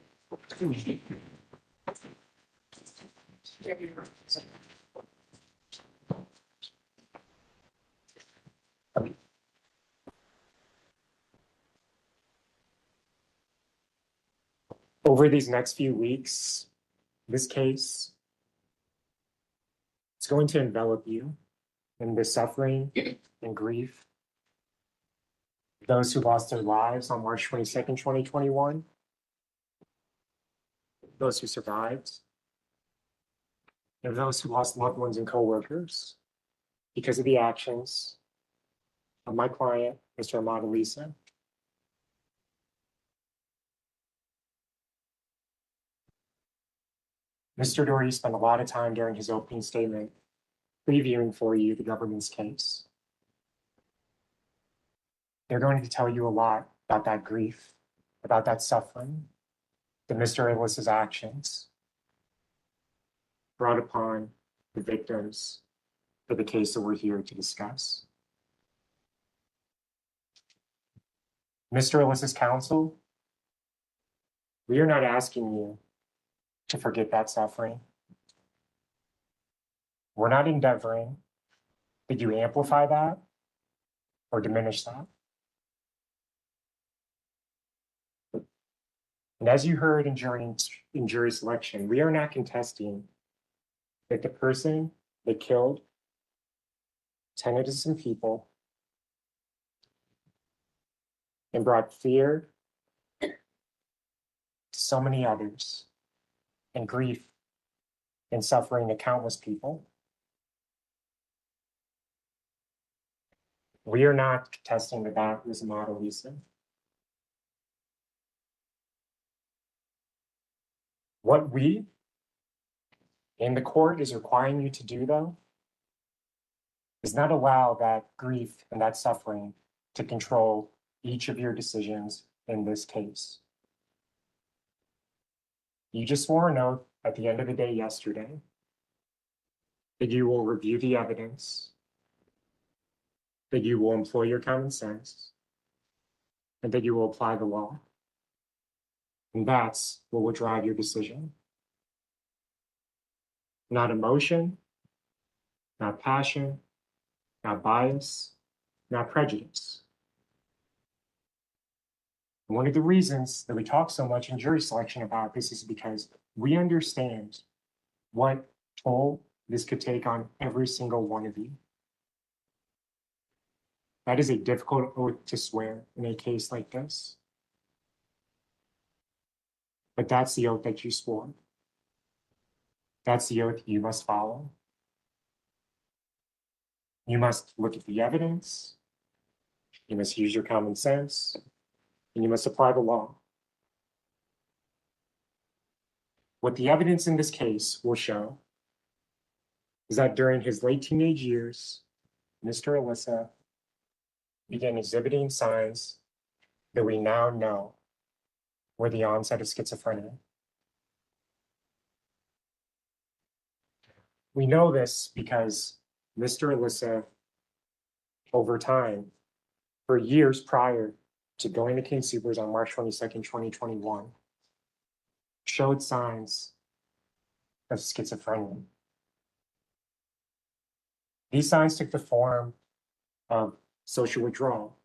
Over these next few weeks, this case is going to envelop you in the suffering and grief of those who lost their lives on March 22nd, 2021, those who survived, and those who lost loved ones and coworkers because of the actions of my client, Mr. Ahmad Alissa. Mr. Doherty spent a lot of time during his opening statement previewing for you the government's case. They're going to tell you a lot about that grief, about that suffering, that Mr. Alissa's actions brought upon the victims for the case that we're here to discuss. Mr. Alissa's counsel, we are not asking you to forget that suffering. We're not endeavoring that you amplify that or diminish that. And as you heard in jury selection, we are not contesting that the person that killed 10 innocent people and brought fear to so many others and grief and suffering to countless people. We are not contesting that that was Ahmad Al Aliwi. What we in the court is requiring you to do, though, is not allow that grief and that suffering to control each of your decisions in this case. You just swore an oath at the end of the day yesterday that you will review the evidence, that you will employ your common sense, and that you will apply the law. And that's what will drive your decision. Not emotion, not passion, not bias, not prejudice. And one of the reasons that we talk so much in jury selection about this is because we understand what toll this could take on every single one of you. That is a difficult oath to swear in a case like this. But that's the oath that you swore. That's the oath you must follow. You must look at the evidence. You must use your common sense. And you must apply the law. What the evidence in this case will show is that during his late teenage years, Mr. Alissa began exhibiting signs that we now know were the onset of schizophrenia. We know this because Mr. Alissa, over time, for years prior to going to King Soopers on March 22nd, 2021, showed signs of schizophrenia. These signs took the form of social withdrawal.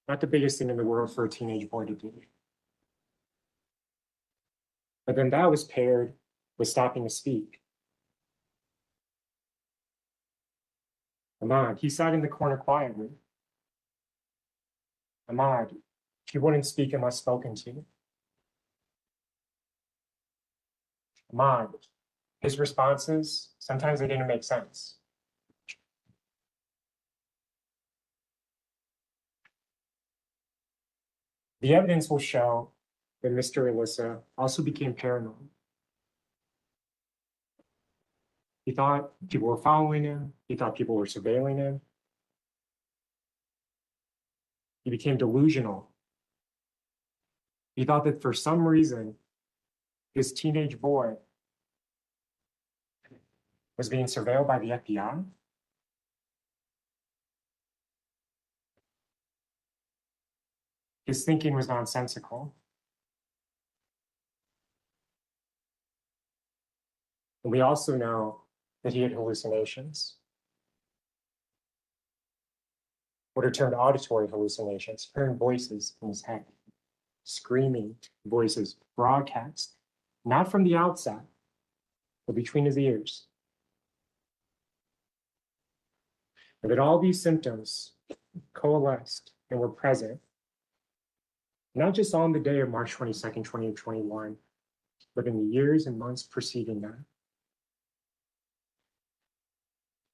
Not the biggest thing in the world for a teenage boy to do. But then that was paired with stopping to speak. Ahmad, he sat in the corner quietly. Ahmad, he wouldn't speak unless spoken to. Ahmad, his responses, sometimes they didn't make sense. The evidence will show that Mr. Alissa also became paranoid. He thought people were following him. He thought people were surveilling him. He became delusional. He thought that for some reason, this teenage boy was being surveilled by the FBI. His thinking was nonsensical. And we also know that he had hallucinations. What are termed auditory hallucinations, hearing voices in his head, screaming voices, broadcast, not from the outside, but between his ears. And that all these symptoms coalesced and were present, not just on the day of March 22nd, 2021, but in the years and months preceding that.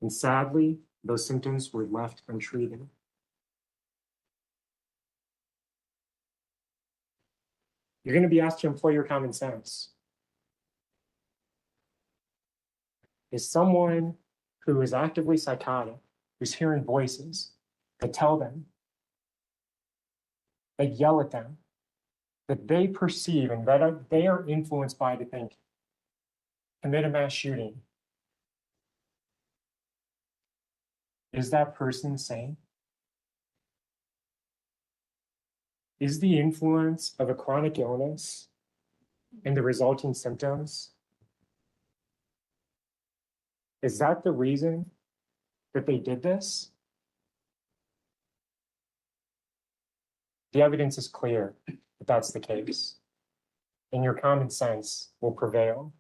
And sadly, those symptoms were left untreated. You're going to be asked to employ your common sense. is someone who is actively psychotic, who's hearing voices that tell them, that yell at them, that they perceive and that they are influenced by to think, commit a mass shooting. Is that person sane? Is the influence of a chronic illness and the resulting symptoms, is that the reason that they did this? The evidence is clear that that's the case, and your common sense will prevail.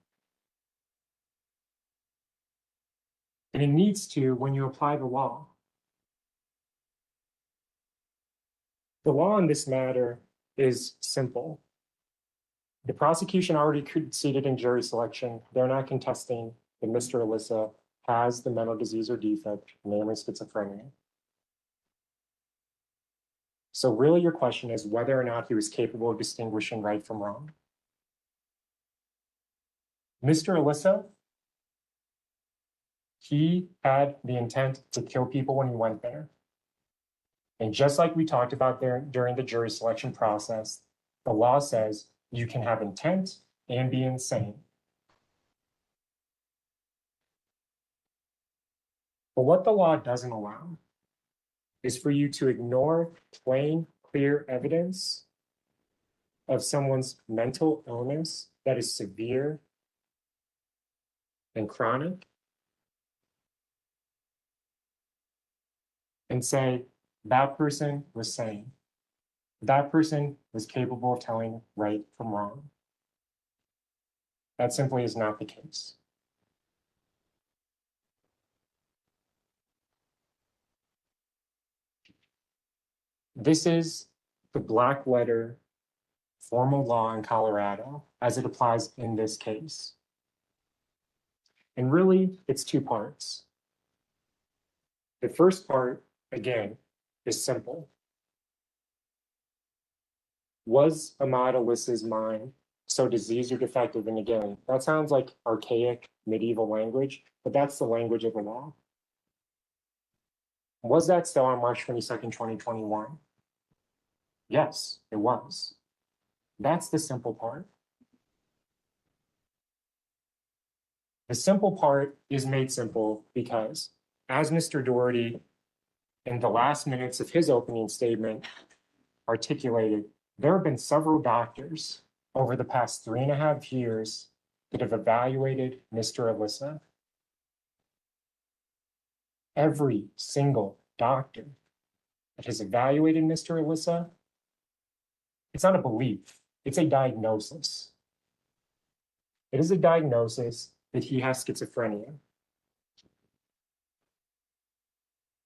And it needs to when you apply the law. The law in this matter is simple. The prosecution already conceded in jury selection. They're not contesting that Mr. Alissa has the mental disease or defect, namely schizophrenia. So really your question is whether or not he was capable of distinguishing right from wrong. Mr. Alissa, he had the intent to kill people when he went there. And just like we talked about there during the jury selection process, the law says you can have intent and be insane. But what the law doesn't allow is for you to ignore plain, clear evidence of someone's mental illness that is severe and chronic and say that person was sane. That person was capable of telling right from wrong. That simply is not the case. This is the black letter formal law in Colorado as it applies in this case. And really, it's two parts. The first part, again, is simple. Was Ahmad Alissa's mind so diseased or defective? And again, that sounds like archaic medieval language, but that's the language of the law. Was that still on March 22nd, 2021? Yes, it was. That's the simple part. The simple part is made simple because, as Mr. Doherty, in the last minutes of his opening statement, articulated, there have been several doctors over the past 3.5 years that have evaluated Mr. Alissa. Every single doctor that has evaluated Mr. Alissa, it's not a belief, it's a diagnosis. It is a diagnosis that he has schizophrenia.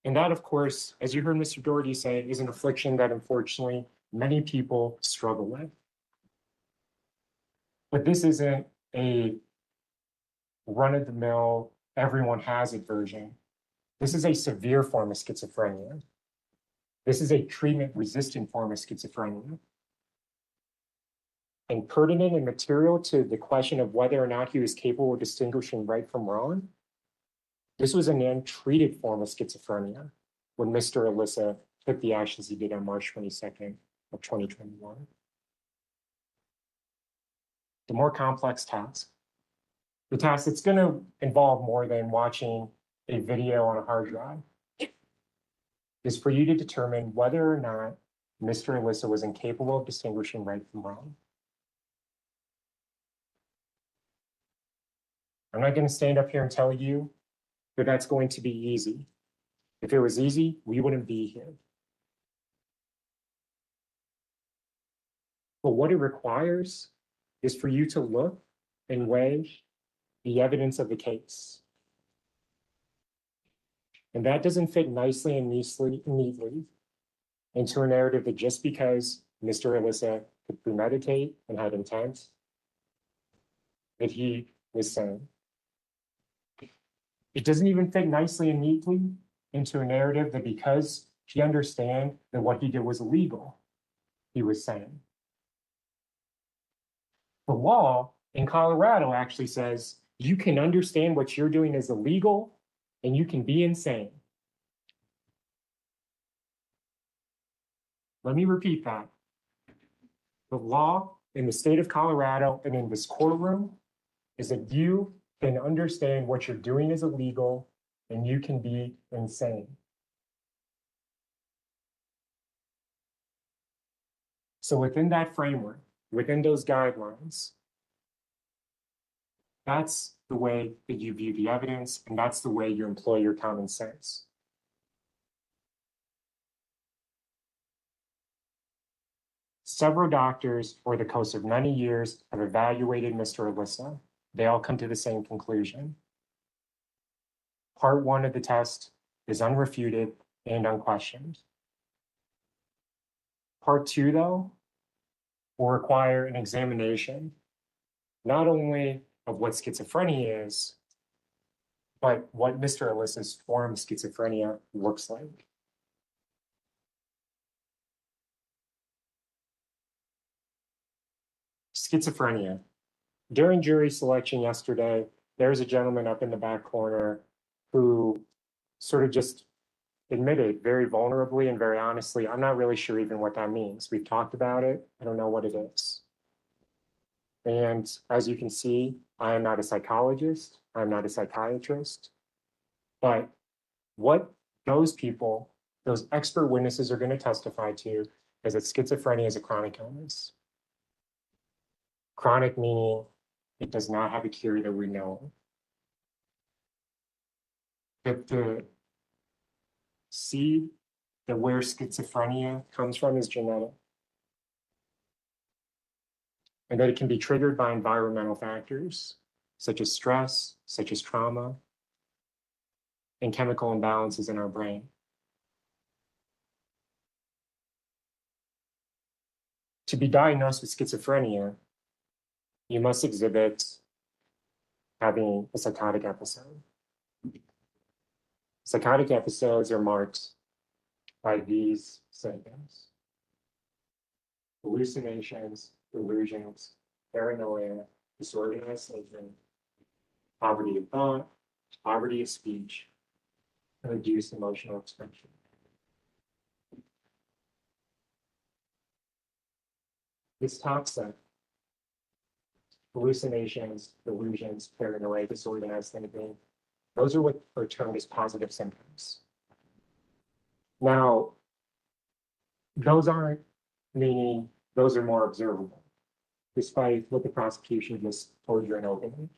And that, of course, as you heard Mr. Doherty say, is an affliction that unfortunately many people struggle with. But this isn't a run-of-the-mill, everyone has it version. This is a severe form of schizophrenia. This is a treatment-resistant form of schizophrenia. And pertinent and material to the question of whether or not he was capable of distinguishing right from wrong, this was an untreated form of schizophrenia when Mr. Alissa took the actions he did on March 22nd of 2021. The more complex task, the task that's going to involve more than watching a video on a hard drive, is for you to determine whether or not Mr. Alissa was incapable of distinguishing right from wrong. I'm not going to stand up here and tell you that that's going to be easy. If it was easy, we wouldn't be here. But what it requires is for you to look and weigh the evidence of the case. And that doesn't fit nicely and neatly into a narrative that just because Mr. Alissa could premeditate and had intent, that he was sane. It doesn't even fit nicely and neatly into a narrative that because he understands that what he did was illegal, he was sane. The law in Colorado actually says You can understand what you're doing is illegal and you can be insane. Let me repeat that. The law in the state of Colorado and in this courtroom is that you can understand what you're doing is illegal and you can be insane. So within that framework, within those guidelines, that's the way that you view the evidence, and that's the way you employ your common sense. Several doctors over the course of many years have evaluated Mr. Alissa. They all come to the same conclusion. Part 1 of the test is unrefuted and unquestioned. Part 2, though, will require an examination, not only of what schizophrenia is, but what Mr. Alissa's form of schizophrenia looks like. Schizophrenia. During jury selection yesterday, there was a gentleman up in the back corner who sort of just admitted very vulnerably and very honestly, I'm not really sure even what that means. We've talked about it. I don't know what it is. And as you can see, I am not a psychologist. I'm not a psychiatrist. But what those people, those expert witnesses are going to testify to is that schizophrenia is a chronic illness. Chronic meaning it does not have a cure that we know of. The seed that where schizophrenia comes from is genetic. And that it can be triggered by environmental factors, such as stress, such as trauma, and chemical imbalances in our brain. To be diagnosed with schizophrenia, you must exhibit having a psychotic episode. Psychotic episodes are marked by these symptoms: hallucinations, delusions, paranoia, disorganized thinking, poverty of thought, poverty of speech, and reduced emotional expression. This top set, hallucinations, delusions, paranoia, disorganized thinking, those are what are termed as positive symptoms. Now, those aren't meaning those are more observable, despite what the prosecution just told you in opening,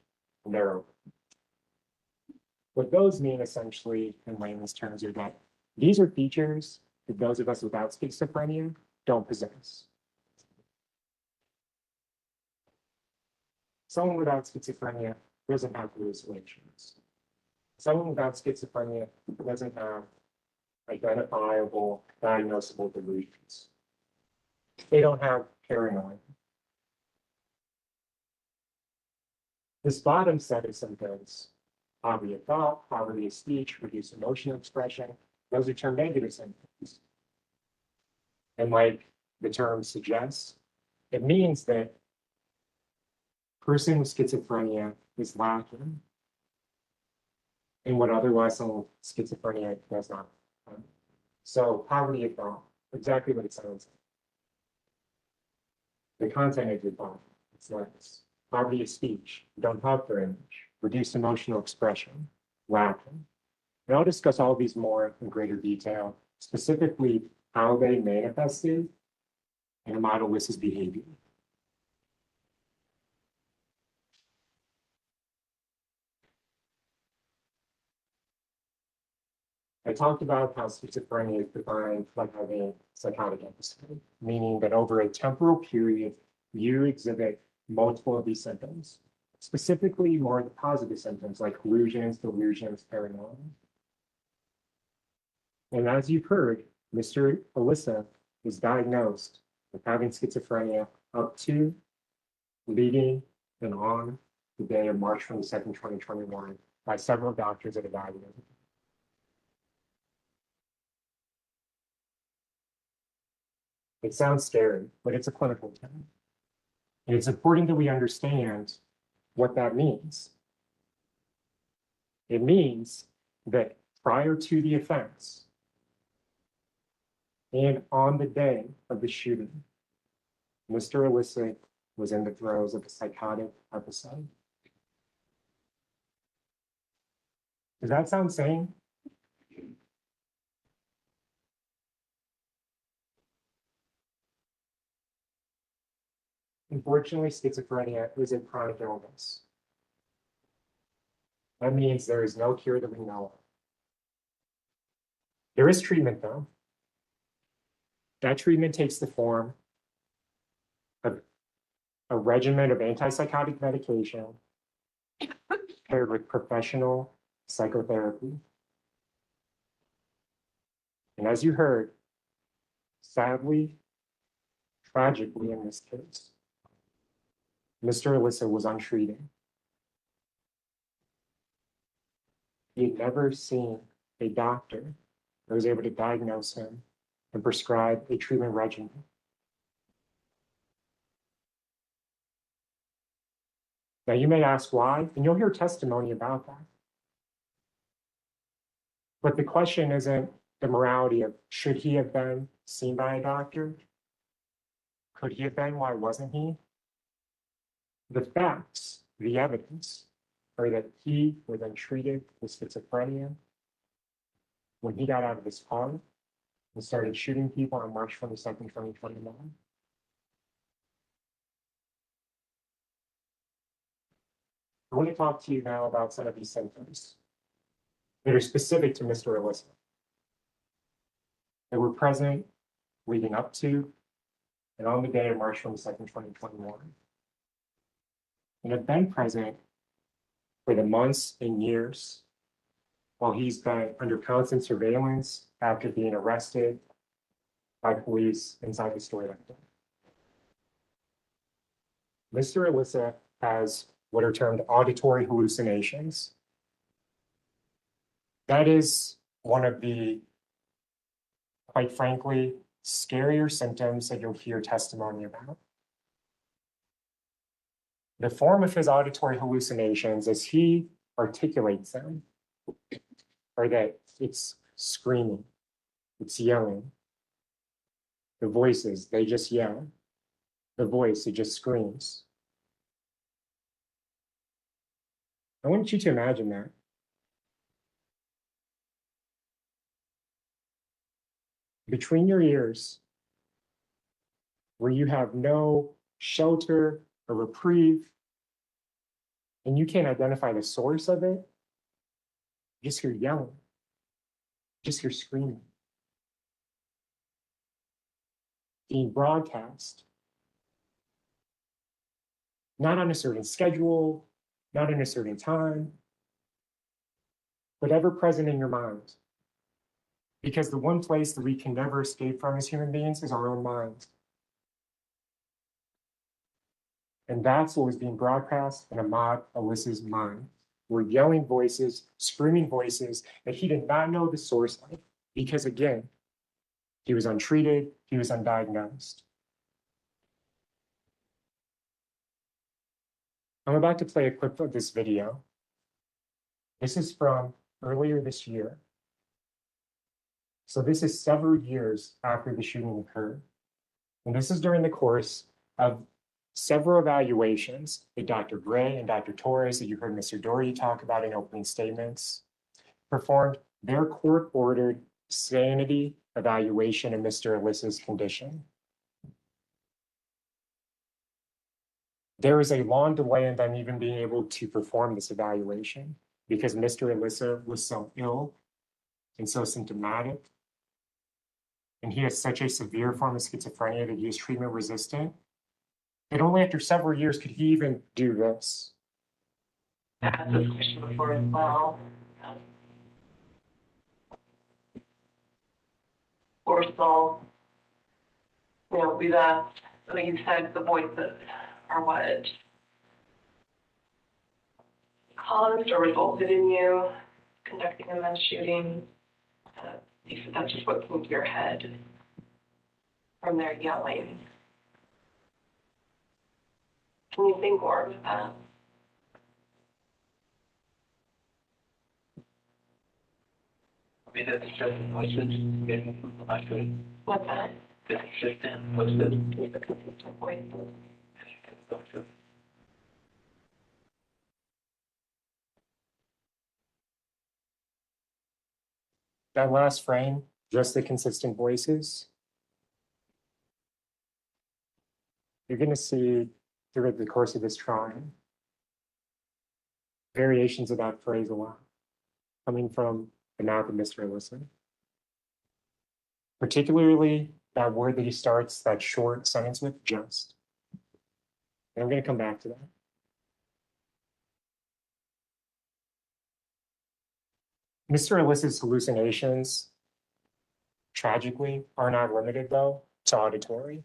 and they're open. What those mean essentially in layman's terms are that these are features that those of us without schizophrenia don't possess. Someone without schizophrenia doesn't have hallucinations. Someone without schizophrenia doesn't have identifiable, diagnosable delusions. They don't have paranoia. This bottom set of symptoms, poverty of thought, poverty of speech, reduced emotional expression, those are termed negative symptoms. And like the term suggests, it means that person with schizophrenia is lacking in what otherwise someone with schizophrenia does not have. So poverty of thought, exactly what it sounds like. The content of your thought, it's less. Poverty of speech, don't talk very much. Reduced emotional expression, lacking. And I'll discuss all of these more in greater detail, specifically how they manifested in Ahmad Al Alissa's behavior. I talked about how schizophrenia is defined like having a psychotic episode, meaning that over a temporal period, you exhibit multiple of these symptoms, specifically more of the positive symptoms like hallucinations, delusions, paranoia. And as you've heard, Mr. Alissa was diagnosed with having schizophrenia up to, leading, and on the day of March 22nd, 2021 by several doctors that evaluated him. It sounds scary, but it's a clinical term. And it's important that we understand what that means. It means that prior to the offense and on the day of the shooting, Mr. Alissa was in the throes of a psychotic episode. Does that sound sane? Unfortunately, schizophrenia is a chronic illness. That means there is no cure that we know of. There is treatment, though. That treatment takes the form of a regimen of antipsychotic medication paired with professional psychotherapy. And as you heard, sadly, tragically in this case, Mr. Alissa was untreated. He had never seen a doctor that was able to diagnose him and prescribe a treatment regimen. Now, you may ask why, and you'll hear testimony about that. But the question isn't the morality of should he have been seen by a doctor? Could he have been? Why wasn't he? The facts, the evidence, are that he was untreated with schizophrenia when he got out of his car and started shooting people on March 22nd, 2021. I want to talk to you now about some of these symptoms that are specific to Mr. Alissa, that were present leading up to and on the day of March 22nd, 2021, and have been present for the months and years while he's been under constant surveillance after being arrested by police inside the store that day. Mr. Alissa has what are termed auditory hallucinations. That is one of the, quite frankly, scarier symptoms that you'll hear testimony about. The form of his auditory hallucinations, as he articulates them, are that it's screaming, it's yelling. The voices, they just yell. The voice, it just screams. I want you to imagine that. Between your ears, where you have no shelter or reprieve, and you can't identify the source of it, you just hear yelling, you just hear screaming. Being broadcast, not on a certain schedule, not in a certain time, but ever present in your mind. Because the one place that we can never escape from as human beings is our own mind. And that's what was being broadcast in Ahmad Alissa's mind. Were yelling voices, screaming voices that he did not know the source of. Because again, he was untreated, he was undiagnosed. I'm about to play a clip of this video. This is from earlier this year. So this is several years after the shooting occurred. And this is during the course of several evaluations that Dr. Gray and Dr. Torres, that you heard Mr. Doherty talk about in opening statements, performed their court-ordered sanity evaluation of Mr. Alissa's condition. There was a long delay in them even being able to perform this evaluation because Mr. Alissa was so ill and so symptomatic. And he has such a severe form of schizophrenia that he is treatment resistant. And only after several years could he even do this. I had this question before as well. Cortisol, we've asked, like you said, the voices are what caused or resulted in you conducting a mass shooting. You said that's just what came to your head from their yelling. Can you think more of that? What's that? Wait. That last frame, just the consistent voices. You're going to see throughout the course of this trial variations of that phrase a lot coming from the mouth of Mr. Alissa. Particularly that word that he starts that short sentence with, just. And I'm going to come back to that. Mr. Alissa's hallucinations, tragically, are not limited, though, to auditory.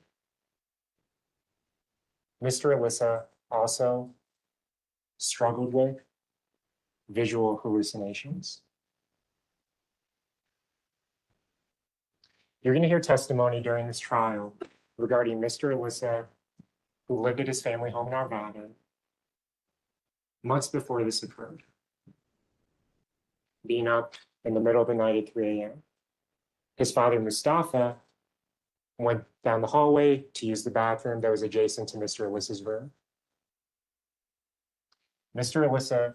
Mr. Alissa also struggled with visual hallucinations. You're going to hear testimony during this trial regarding Mr. Alissa, who lived at his family home in Arvada months before this occurred, being up in the middle of the night at 3 a.m. His father, Mustafa, went down the hallway to use the bathroom that was adjacent to Mr. Alissa's room. Mr. Alissa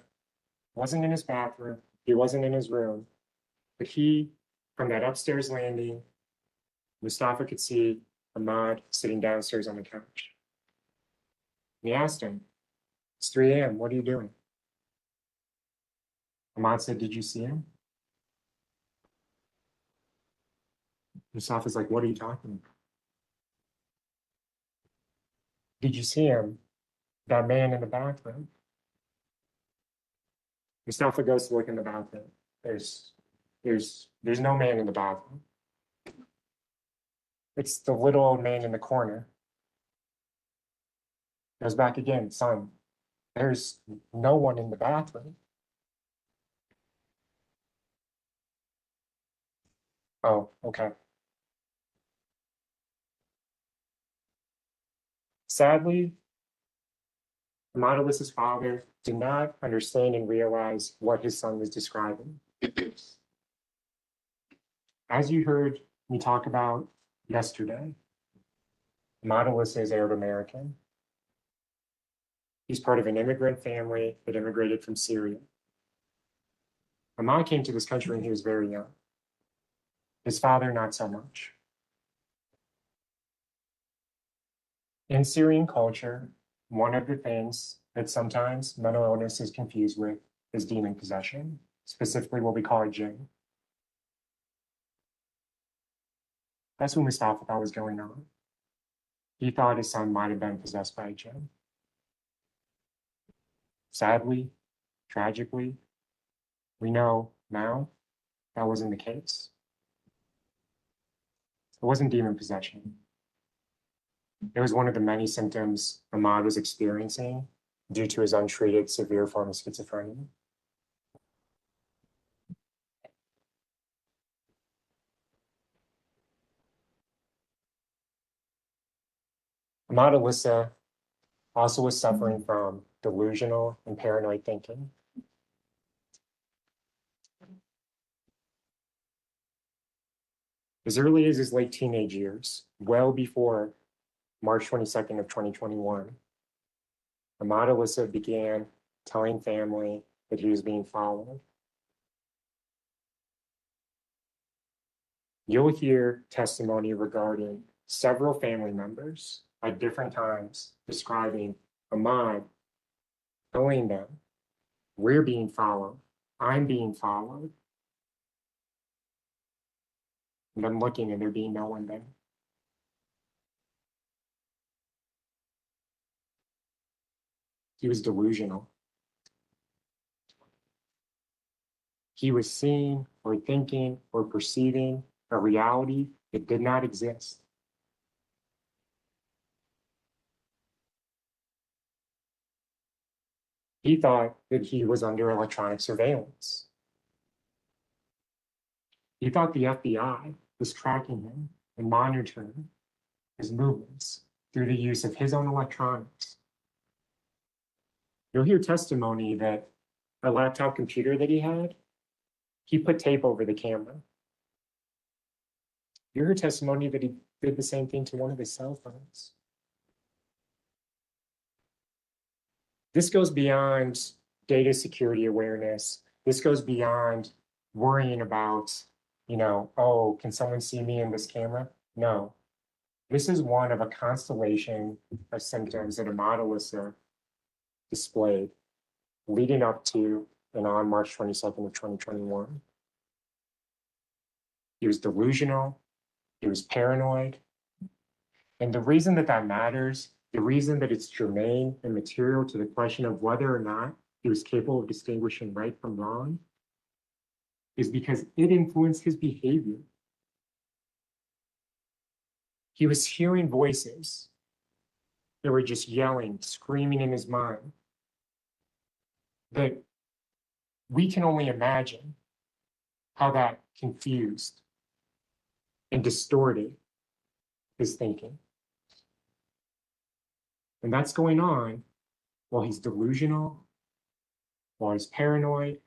wasn't in his bathroom, he wasn't in his room, but he, from that upstairs landing, Mustafa could see Ahmad sitting downstairs on the couch. And he asked him, "It's 3 a.m., what are you doing?" Ahmad said, "Did you see him?" Mustafa's like, "What are you talking about?" "Did you see him? That man in the bathroom?" Mustafa goes to look in the bathroom. There's no man in the bathroom. It's the little old man in the corner. Goes back again, "Son, there's no one in the bathroom." "Oh, okay." Sadly, Ahmad Alissa's father did not understand and realize what his son was describing. As you heard me talk about yesterday, Ahmad Alissa is Arab American. He's part of an immigrant family that immigrated from Syria. Ahmad came to this country when he was very young. His father, not so much. In Syrian culture, one of the things that sometimes mental illness is confused with is demon possession, specifically what we call a jinn. That's what Mustafa thought was going on. He thought his son might have been possessed by a jinn. Sadly, tragically, we know now that wasn't the case. It wasn't demon possession. It was one of the many symptoms Ahmad was experiencing due to his untreated severe form of schizophrenia. Ahmad Alissa also was suffering from delusional and paranoid thinking. As early as his late teenage years, well before March 22nd of 2021, Ahmad Alissa began telling family that he was being followed. You'll hear testimony regarding several family members at different times describing Ahmad telling them, "We're being followed. I'm being followed." And I'm looking and there being no one there. He was delusional. He was seeing or thinking or perceiving a reality that did not exist. He thought that he was under electronic surveillance. He thought the FBI was tracking him and monitoring his movements through the use of his own electronics. You'll hear testimony that a laptop computer that he had He put tape over the camera. You heard testimony that he did the same thing to one of his cell phones. This goes beyond data security awareness. This goes beyond worrying about, oh, can someone see me in this camera? No. This is one of a constellation of symptoms that Ahmad Alissa displayed leading up to and on March 22nd of 2021. He was delusional. He was paranoid. And the reason that that matters, the reason that it's germane and material to the question of whether or not he was capable of distinguishing right from wrong, is because it influenced his behavior. He was hearing voices that were just yelling, screaming in his mind, that we can only imagine how that confused and distorted his thinking. And that's going on while he's delusional, while he's paranoid,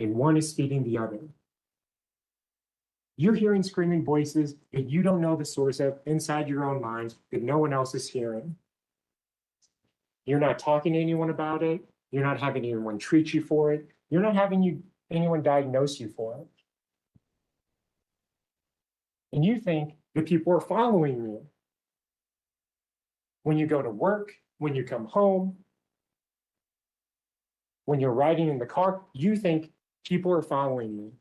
and one is feeding the other. You're hearing screaming voices that you don't know the source of inside your own mind that no one else is hearing. You're not talking to anyone about it. You're not having anyone treat you for it. You're not having anyone diagnose you for it. And you think that people are following you. When you go to work, when you come home, when you're riding in the car, you think people are following you.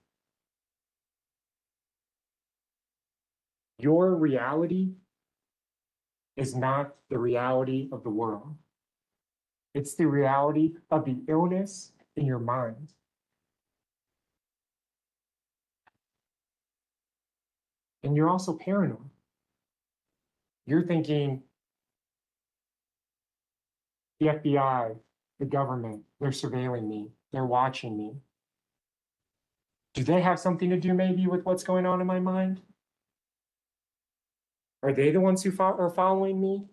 Your reality is not the reality of the world. It's the reality of the illness in your mind. And you're also paranoid. You're thinking the FBI, the government, they're surveilling me. They're watching me. Do they have something to do maybe with what's going on in my mind? Are they the ones who are following me?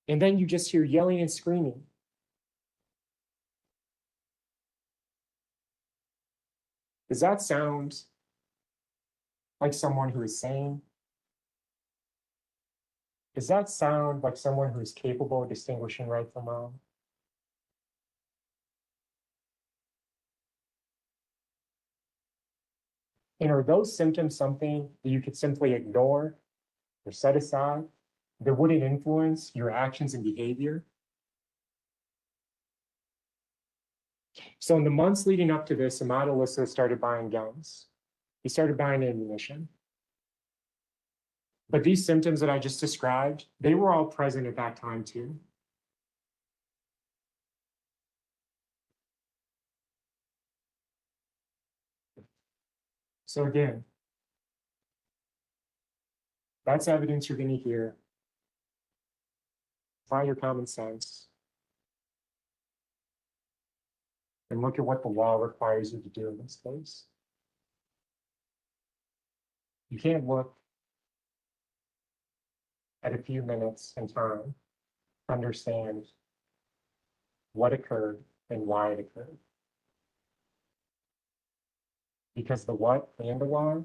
And then you just hear yelling and screaming. Does that sound like someone who is sane? Does that sound like someone who is capable of distinguishing right from wrong? And are those symptoms something that you could simply ignore or set aside that wouldn't influence your actions and behavior? So in the months leading up to this, Ahmad Alissa started buying guns. He started buying ammunition. But these symptoms that I just described, they were all present at that time too. So again, that's evidence you're going to hear. Apply your common sense. And look at what the law requires you to do in this case. You can't look at a few minutes in time to understand what occurred and why it occurred. Because the what and the why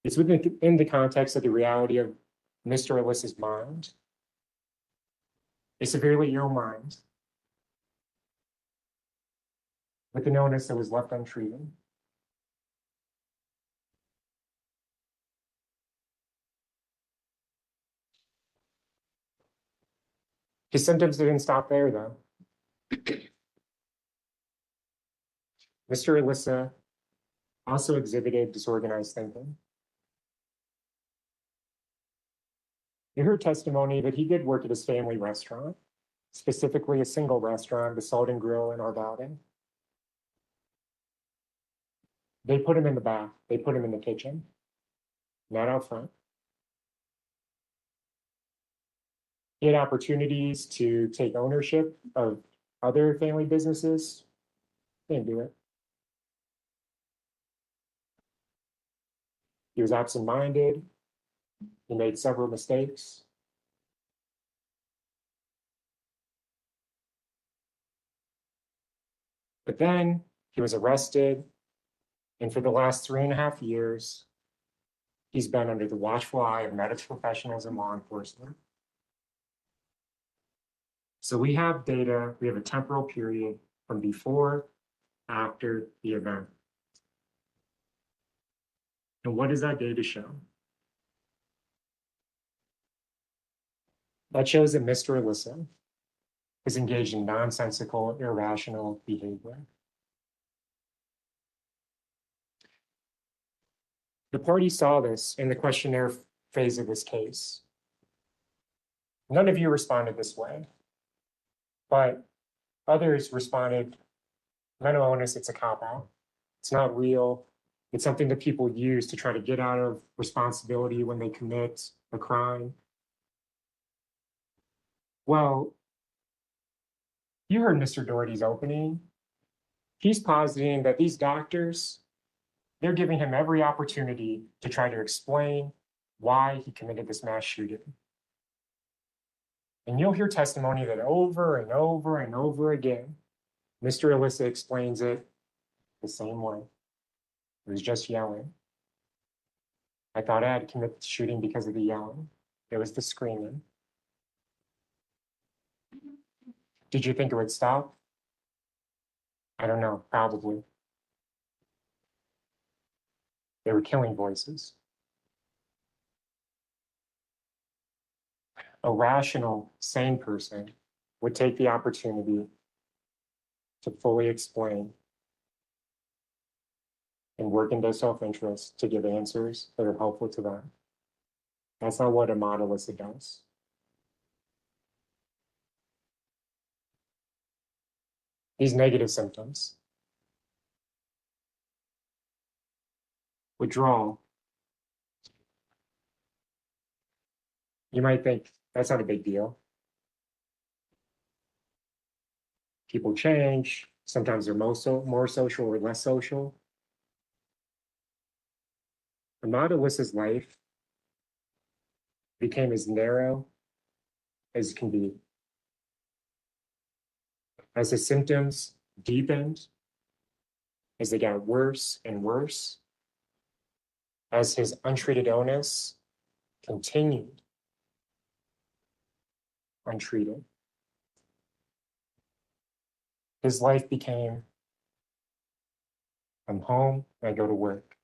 is within the context of the reality of Mr. Alissa's mind. A severely ill mind with an illness that was left untreated. His symptoms didn't stop there, though. Mr. Alissa also exhibited disorganized thinking. You heard testimony that he did work at his family restaurant, specifically a single restaurant, the Salt and Grill in Arvada. They put him in the back. They put him in the kitchen, not out front. He had opportunities to take ownership of other family businesses. Didn't do it. He was absent-minded. He made several mistakes. But then he was arrested, and for the last 3.5 years, he's been under the watchful eye of medical professionals and law enforcement. So we have data, we have a temporal period from before, after the event. And what does that data show? That shows that Mr. Alissa is engaged in nonsensical, irrational behavior. The party saw this in the questionnaire phase of this case. None of you responded this way, but others responded, mental illness, it's a cop-out. It's not real. It's something that people use to try to get out of responsibility when they commit a crime. Well, you heard Mr. Doherty's opening. He's positing that these doctors, they're giving him every opportunity to try to explain why he committed this mass shooting. And you'll hear testimony that over and over and over again, Mr. Alissa explains it the same way. It was just yelling. I thought I had committed the shooting because of the yelling. It was the screaming. Did you think it would stop? I don't know, probably. They were killing voices. A rational, sane person would take the opportunity to fully explain and work in their self-interest to give answers that are helpful to them. That's not what Ahmad Al Aliwi does. These negative symptoms: withdrawal. You might think that's not a big deal. People change. Sometimes they're more social or less social. Ahmad Al Aliwi's life became as narrow as it can be. As his symptoms deepened, as they got worse and worse, as his untreated illness continued untreated, his life became, I'm home, I go to work.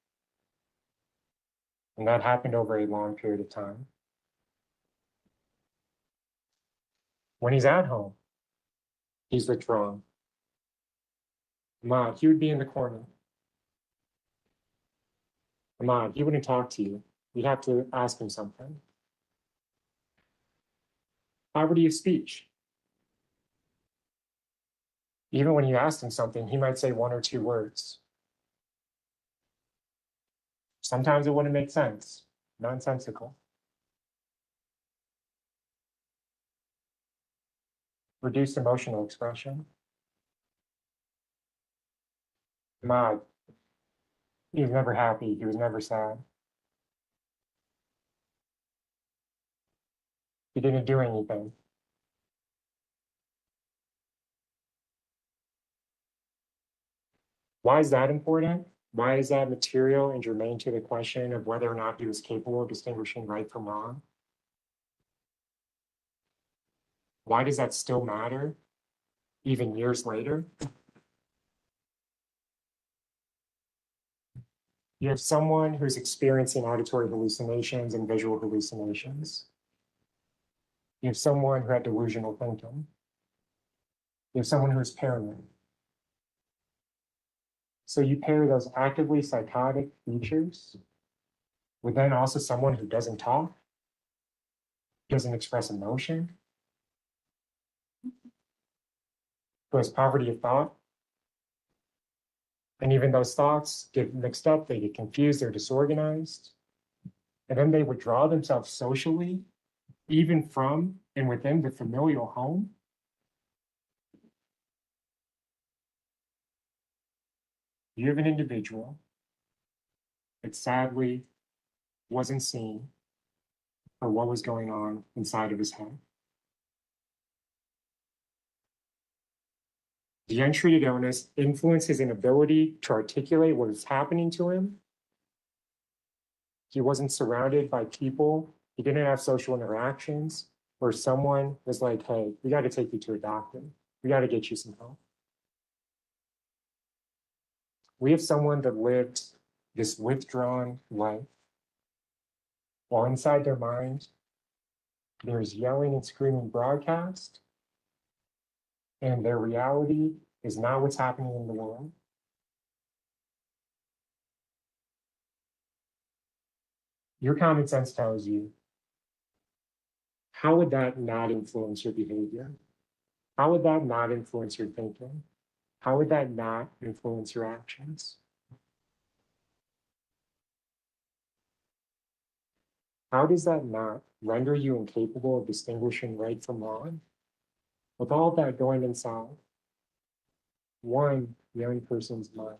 And that happened over a long period of time. When he's at home, he's withdrawn. Ahmad, he would be in the corner. Ahmad, he wouldn't talk to you. You'd have to ask him something. Poverty of speech. Even when you asked him something, he might say 1 or 2 words. Sometimes it wouldn't make sense. Nonsensical. Reduced emotional expression. Ahmad, he was never happy. He was never sad. He didn't do anything. Why is that important? Why is that material and germane to the question of whether or not he was capable of distinguishing right from wrong? Why does that still matter, even years later? You have someone who's experiencing auditory hallucinations and visual hallucinations. You have someone who had delusional thinking. You have someone who is paranoid. So you pair those actively psychotic features with then also someone who doesn't talk, doesn't express emotion, who has poverty of thought. And even those thoughts get mixed up, they get confused, they're disorganized. And then they withdraw themselves socially, even from and within the familial home. You have an individual that sadly wasn't seen for what was going on inside of his head. The untreated illness influenced his inability to articulate what was happening to him. He wasn't surrounded by people. He didn't have social interactions where someone was like, hey, we got to take you to a doctor. We got to get you some help. We have someone that lived this withdrawn life while inside their mind, there's yelling and screaming broadcast, and their reality is not what's happening in the world. Your common sense tells you, how would that not influence your behavior? How would that not influence your thinking? How would that not influence your actions? How does that not render you incapable of distinguishing right from wrong? With all that going inside one young person's mind.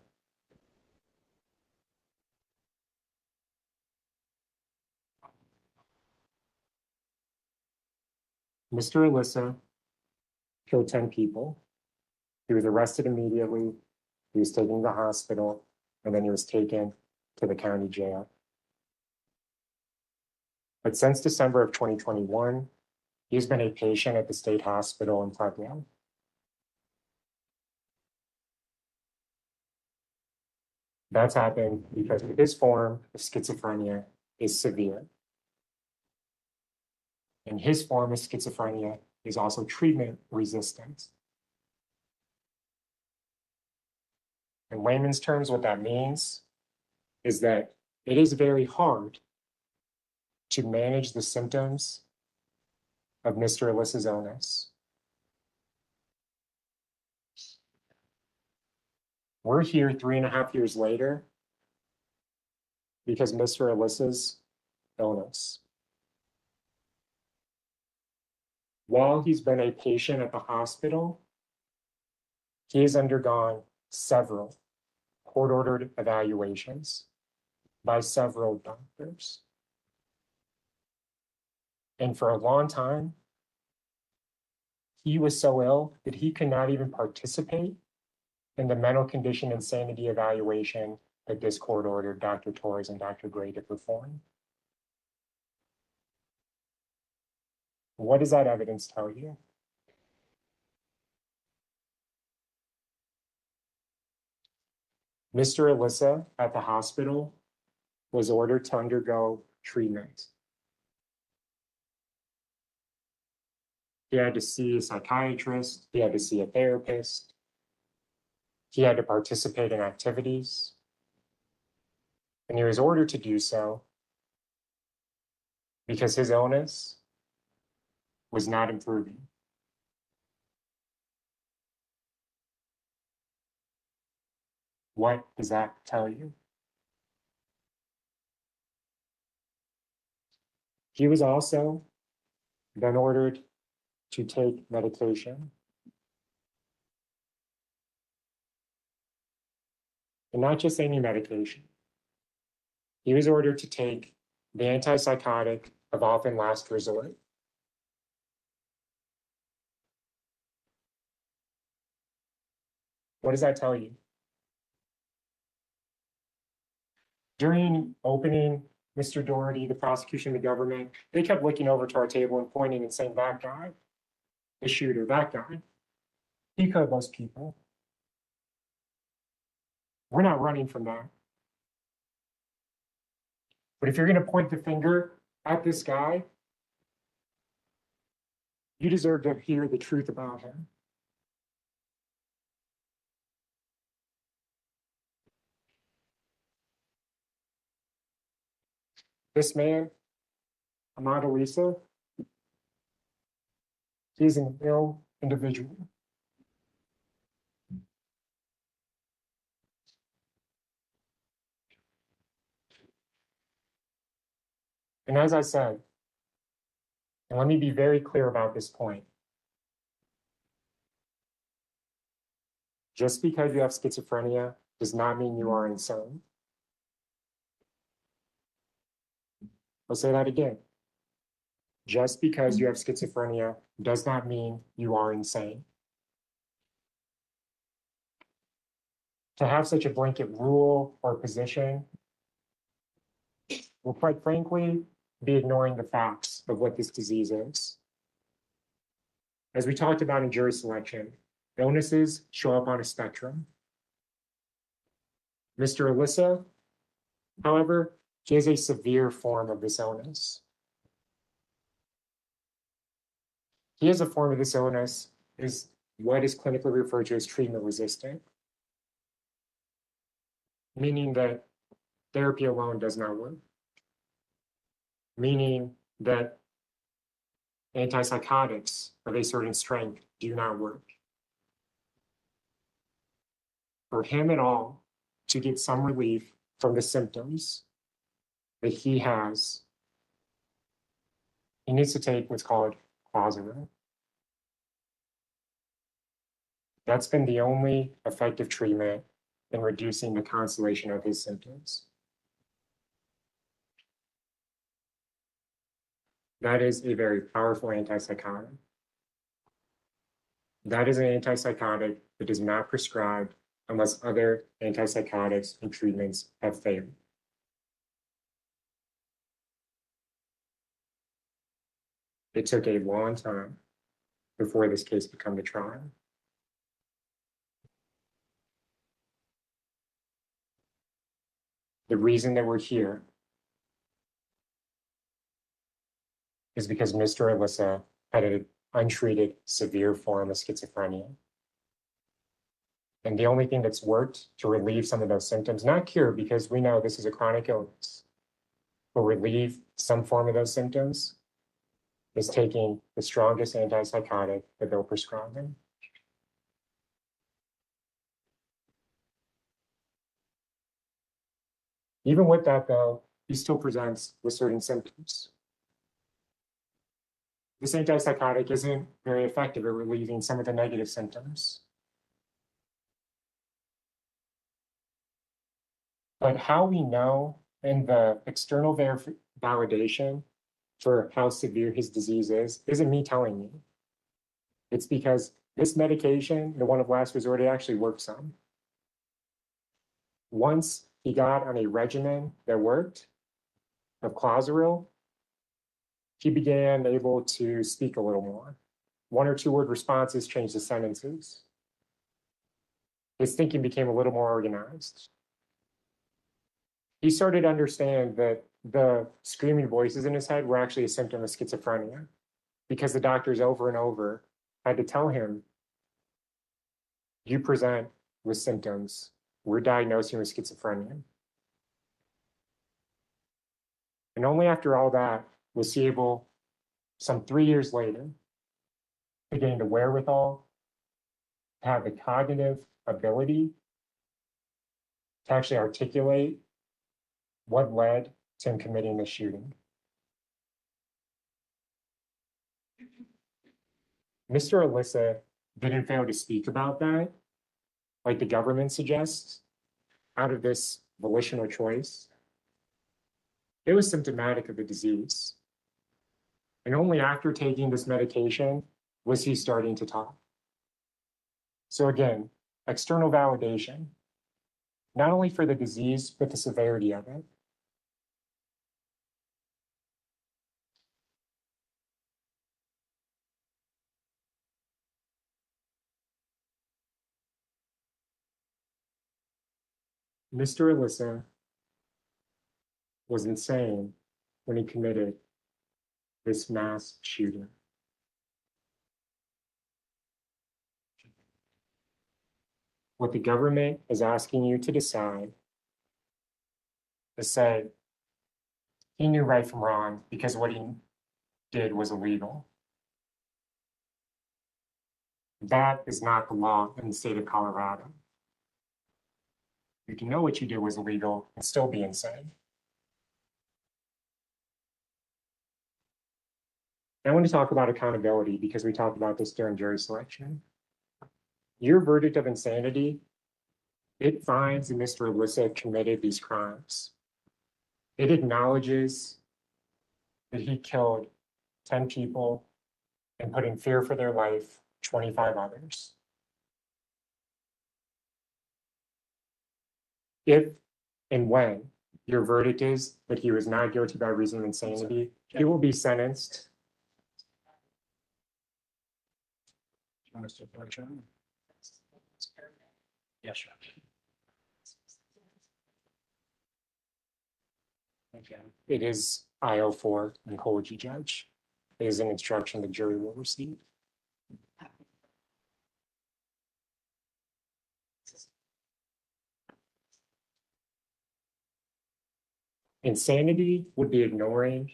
Mr. Alissa killed 10 people. He was arrested immediately. He was taken to the hospital, and then he was taken to the county jail. But since December of 2021, he's been a patient at the state hospital in Pueblo. That's happened because his form of schizophrenia is severe. And his form of schizophrenia is also treatment resistant. In layman's terms, what that means is that it is very hard to manage the symptoms of Mr. Alissa's illness. We're here 3.5 years later because Mr. Alissa's illness. While he's been a patient at the hospital, he has undergone several court-ordered evaluations by several doctors. And for a long time, he was so ill that he could not even participate in the mental condition insanity evaluation that this court ordered Dr. Torres and Dr. Gray to perform. What does that evidence tell you? Mr. Alissa at the hospital was ordered to undergo treatment. He had to see a psychiatrist, he had to see a therapist, he had to participate in activities, and he was ordered to do so because his illness was not improving. What does that tell you? He was also then ordered to take medication. And not just any medication. He was ordered to take the antipsychotic of often last resort. What does that tell you? During opening, Mr. Doherty, the prosecution, the government, they kept looking over to our table and pointing and saying, that guy, the shooter, that guy, he killed those people. We're not running from that. But if you're going to point the finger at this guy, you deserve to hear the truth about him. This man, Ahmad Al Aliwi, he's an ill individual. And as I said, and let me be very clear about this point, just because you have schizophrenia does not mean you are insane. I'll say that again. Just because you have schizophrenia does not mean you are insane. to have such a blanket rule or position will quite frankly be ignoring the facts of what this disease is. As we talked about in jury selection, illnesses show up on a spectrum. Mr. Alissa, however, he has a severe form of this illness. He has a form of this illness is what is clinically referred to as treatment resistant, meaning that therapy alone does not work, meaning that antipsychotics of a certain strength do not work. For him at all to get some relief from the symptoms that he has, he needs to take what's called clozaril. That's been the only effective treatment in reducing the constellation of his symptoms. That is a very powerful antipsychotic. That is an antipsychotic that is not prescribed unless other antipsychotics and treatments have failed. It took a long time before this case became a trial. The reason that we're here is because Mr. Alissa had an untreated severe form of schizophrenia. And the only thing that's worked to relieve some of those symptoms, not cure, because we know this is a chronic illness, but relieve some form of those symptoms, is taking the strongest antipsychotic that they'll prescribe them. Even with that, though, he still presents with certain symptoms. This antipsychotic isn't very effective at relieving some of the negative symptoms. But how we know in the external validation for how severe his disease is isn't me telling you. It's because this medication, the one of last resort, it actually works some. Once he got on a regimen that worked of clozaril, he began able to speak a little more. 1 or 2 word responses changed the sentences. His thinking became a little more organized. He started to understand that the screaming voices in his head were actually a symptom of schizophrenia, because the doctors over and over had to tell him, you present with symptoms, we're diagnosing with schizophrenia. And only after all that was he able, some 3 years later, to gain the wherewithal, to have the cognitive ability to actually articulate what led to him committing the shooting. Mr. Alissa didn't fail to speak about that, like the government suggests, out of this volitional choice. It was symptomatic of the disease. And only after taking this medication was he starting to talk. So again, external validation, not only for the disease, but the severity of it. Mr. Alissa was insane when he committed this mass shooting. What the government is asking you to decide is say, he knew right from wrong because what he did was illegal. That is not the law in the state of Colorado. You can know what you did was illegal and still be insane. I want to talk about accountability because we talked about this during jury selection. Your verdict of insanity, it finds that Mr. Alissa committed these crimes. It acknowledges that he killed 10 people and put in fear for their life 25 others. If and when your verdict is that he was not guilty by reason of insanity, he will be sentenced. Yes, sir. It is IO4 and Koji judge. It is an instruction the jury will receive. Insanity would be ignoring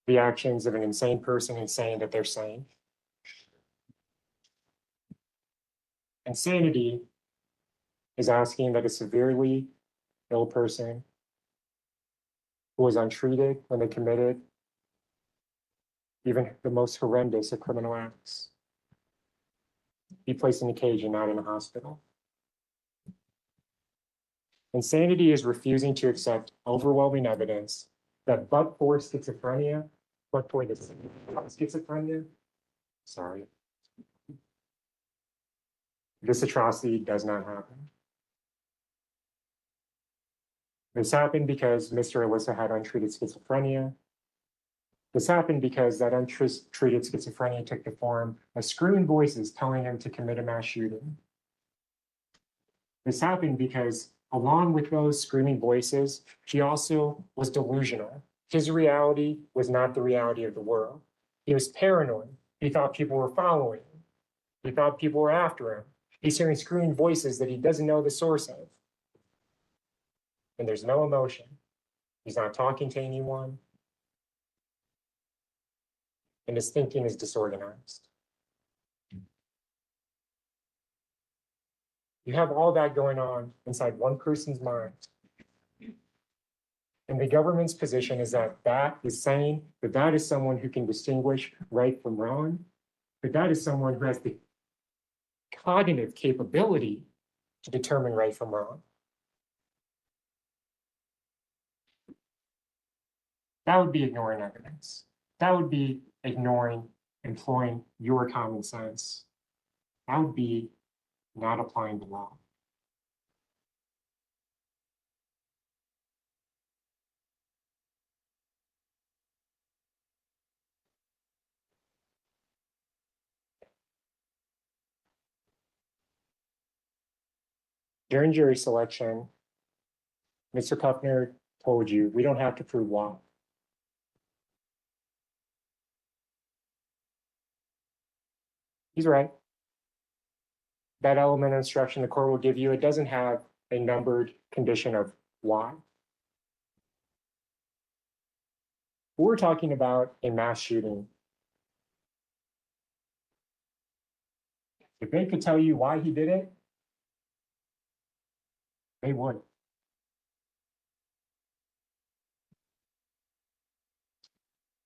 the actions of an insane person and saying that they're sane. Insanity is asking that a severely ill person who was untreated when they committed even the most horrendous of criminal acts be placed in a cage and not in a hospital. Insanity is refusing to accept overwhelming evidence that but for schizophrenia, this atrocity does not happen. This happened because Mr. Alissa had untreated schizophrenia. This happened because that untreated schizophrenia took the form of screaming voices telling him to commit a mass shooting. This happened because, along with those screaming voices, he also was delusional. His reality was not the reality of the world. He was paranoid. He thought people were following him. He thought people were after him. He's hearing screaming voices that he doesn't know the source of. And there's no emotion. He's not talking to anyone. And his thinking is disorganized. You have all that going on inside one person's mind. And the government's position is that that is saying that that is someone who can distinguish right from wrong, that that is someone who has the cognitive capability to determine right from wrong. That would be ignoring evidence. That would be ignoring, employing your common sense. That would be not applying the law. During jury selection, Mr. Kuffner told you we don't have to prove why. He's right. That element of instruction the court will give you, it doesn't have a numbered condition of why. We're talking about a mass shooting. If they could tell you why he did it, they would.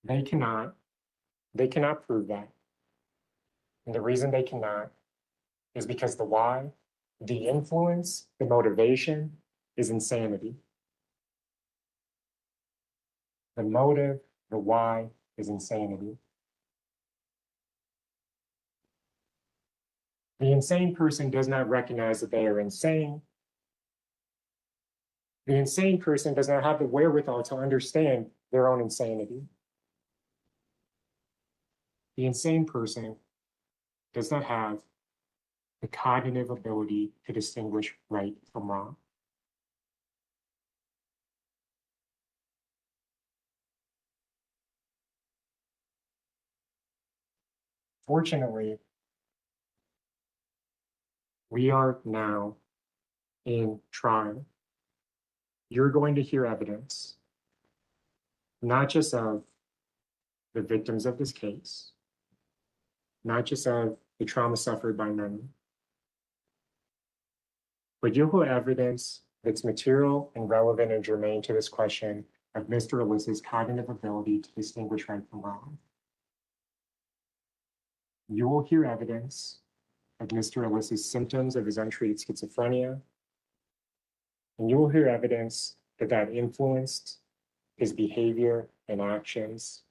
They cannot prove that. And the reason they cannot is because the why, the influence, the motivation is insanity. The motive, the why is insanity. The insane person does not recognize that they are insane. The insane person does not have the wherewithal to understand their own insanity. The insane person does not have the cognitive ability to distinguish right from wrong. Fortunately, we are now in trial. You're going to hear evidence, not just of the victims of this case, not just of the trauma suffered by many, but you'll hear evidence that's material and relevant and germane to this question of Mr. Alissa's cognitive ability to distinguish right from wrong. You will hear evidence of Mr. Alissa's symptoms of his untreated schizophrenia, and you will hear evidence that that influenced his behavior and actions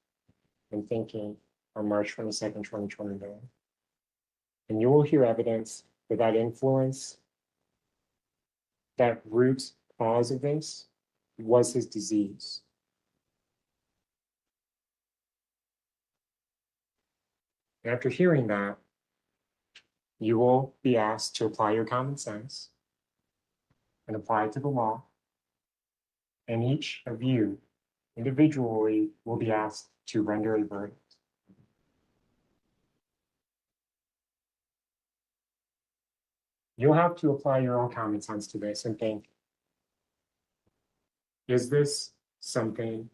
and thinking on March 22nd, 2021. And you will hear evidence that that influence that root cause of this was his disease. After hearing that, you will be asked to apply your common sense and apply it to the law. And each of you individually will be asked to render a verdict. You'll have to apply your own common sense to this and think, is this something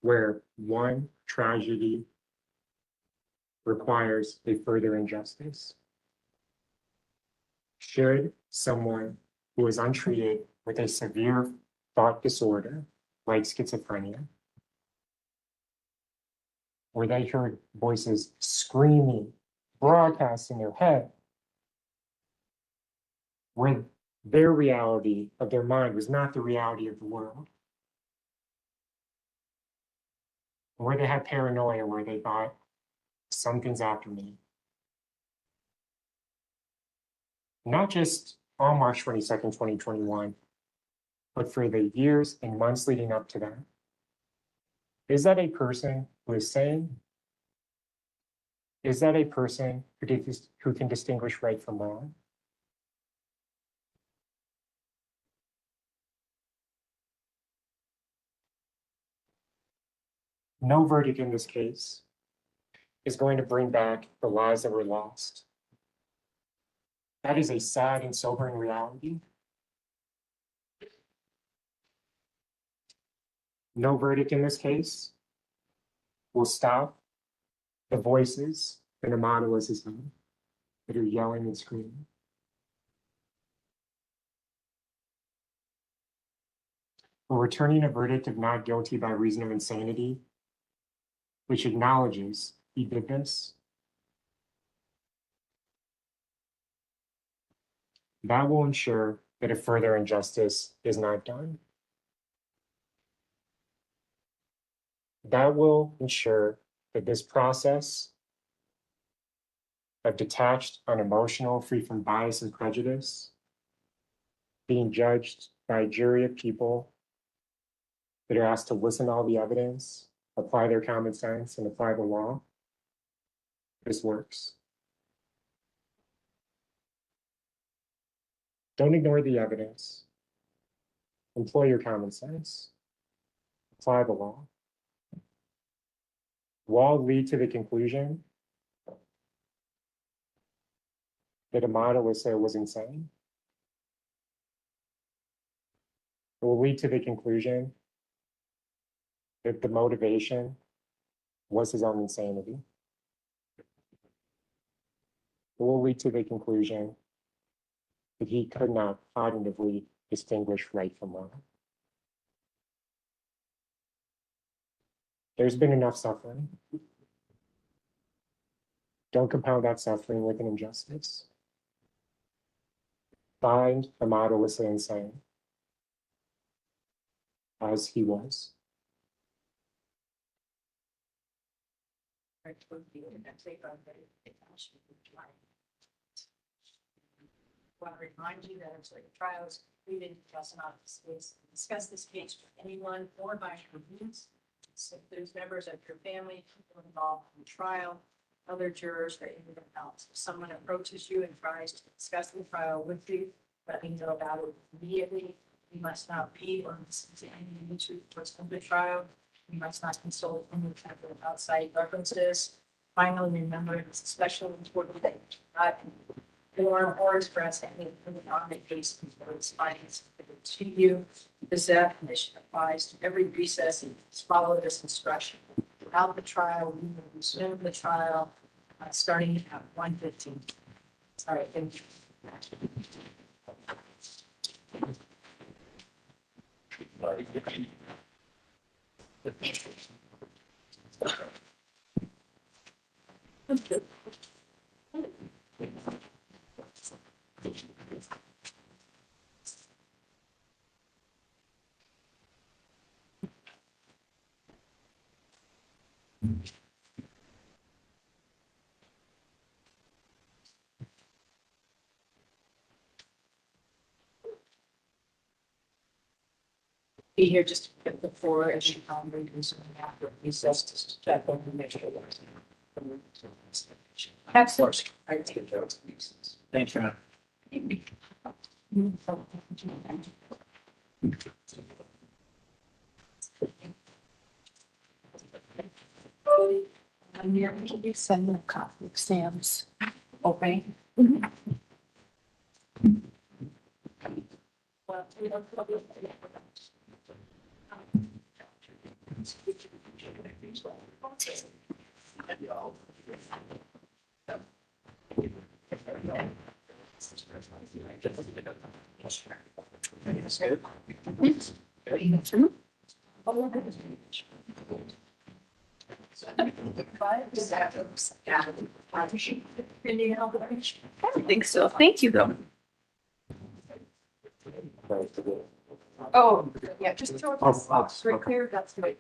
where one tragedy requires a further injustice? Should someone who is untreated with a severe thought disorder like schizophrenia, where they heard voices screaming, broadcast in their head, where their reality of their mind was not the reality of the world, where they had paranoia, where they thought something's after me. Not just on March 22nd, 2021, but for the years and months leading up to that. Is that a person who is sane? Is that a person who can distinguish right from wrong? No verdict in this case is going to bring back the lives that were lost. That is a sad and sobering reality. No verdict in this case will stop the voices that Ahmad Alissa's heard that are yelling and screaming. We're returning a verdict of not guilty by reason of insanity, which acknowledges he did this. That will ensure that a further injustice is not done. That will ensure that this process of detached, unemotional, free from bias and prejudice, being judged by a jury of people that are asked to listen to all the evidence, apply their common sense, and apply the law, this works. Don't ignore the evidence. Employ your common sense. Apply the law. Will all lead to the conclusion that Ahmad Alissa was insane. It will lead to the conclusion that the motivation was his own insanity. It will lead to the conclusion that he could not cognitively distinguish right from wrong. There's been enough suffering. Don't compound that suffering with an injustice. Find Ahmad Alissa insane, as he was. Want to remind you that until your trial is completed, you must not discuss this case with anyone or by your groups. So if there's members of your family, people involved in the trial, other jurors, or anyone else. If someone approaches you and tries to discuss the trial with you, let me know about it immediately. You must not read or listen to any YouTube reports of the trial. You must not consult any type of outside references. Finally, remember it's especially important that you not form or express any opinion on the case before its findings to you. This definition applies to every recess and follow this instruction. Throughout the trial, we will resume the trial starting at 1:15. All right, thank you. be here just a bit before and she probably was after recess to check on the measure. Absolutely. I take those. Thanks, Ron. I'm here, can you send them a copy of Sam's? Okay. Well, we don't probably. I don't think so. Thank you, though. Oh, yeah, just throw it right clear. That's right.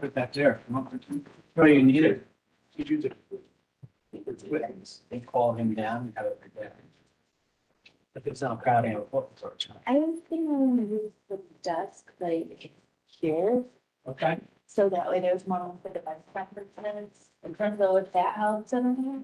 Put that there. Oh, you need it. You use it. They call him down and have it right there. But it's not crowding a book. I was thinking to use the desk like here, Okay. so that way there's more room for the best preferences. So if that helps in here.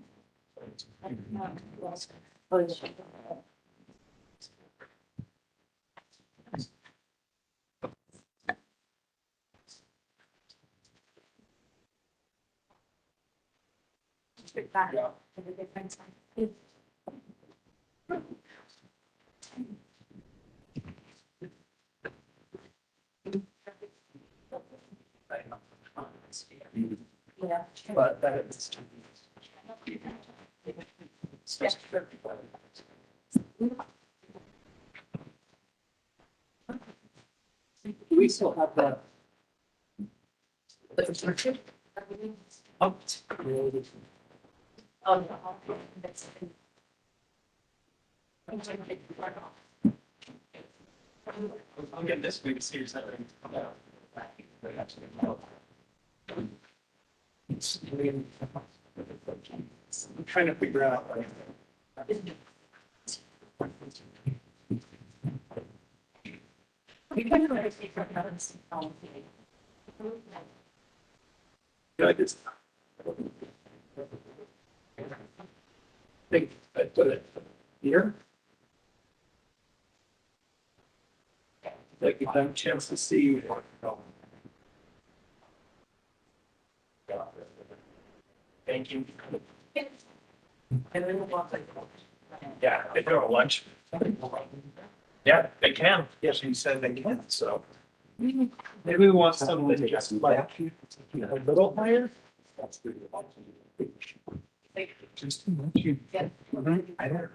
Yeah. But that is. We still have that. Oh. I'll get this week, see if I'm trying to figure out. I just think I put it here. Like you have a chance to see. Thank you. Yeah, they go to lunch. Yeah, they can. Yes, he said they can, so. Maybe we want something that just like a little higher. Just. Yeah. I don't.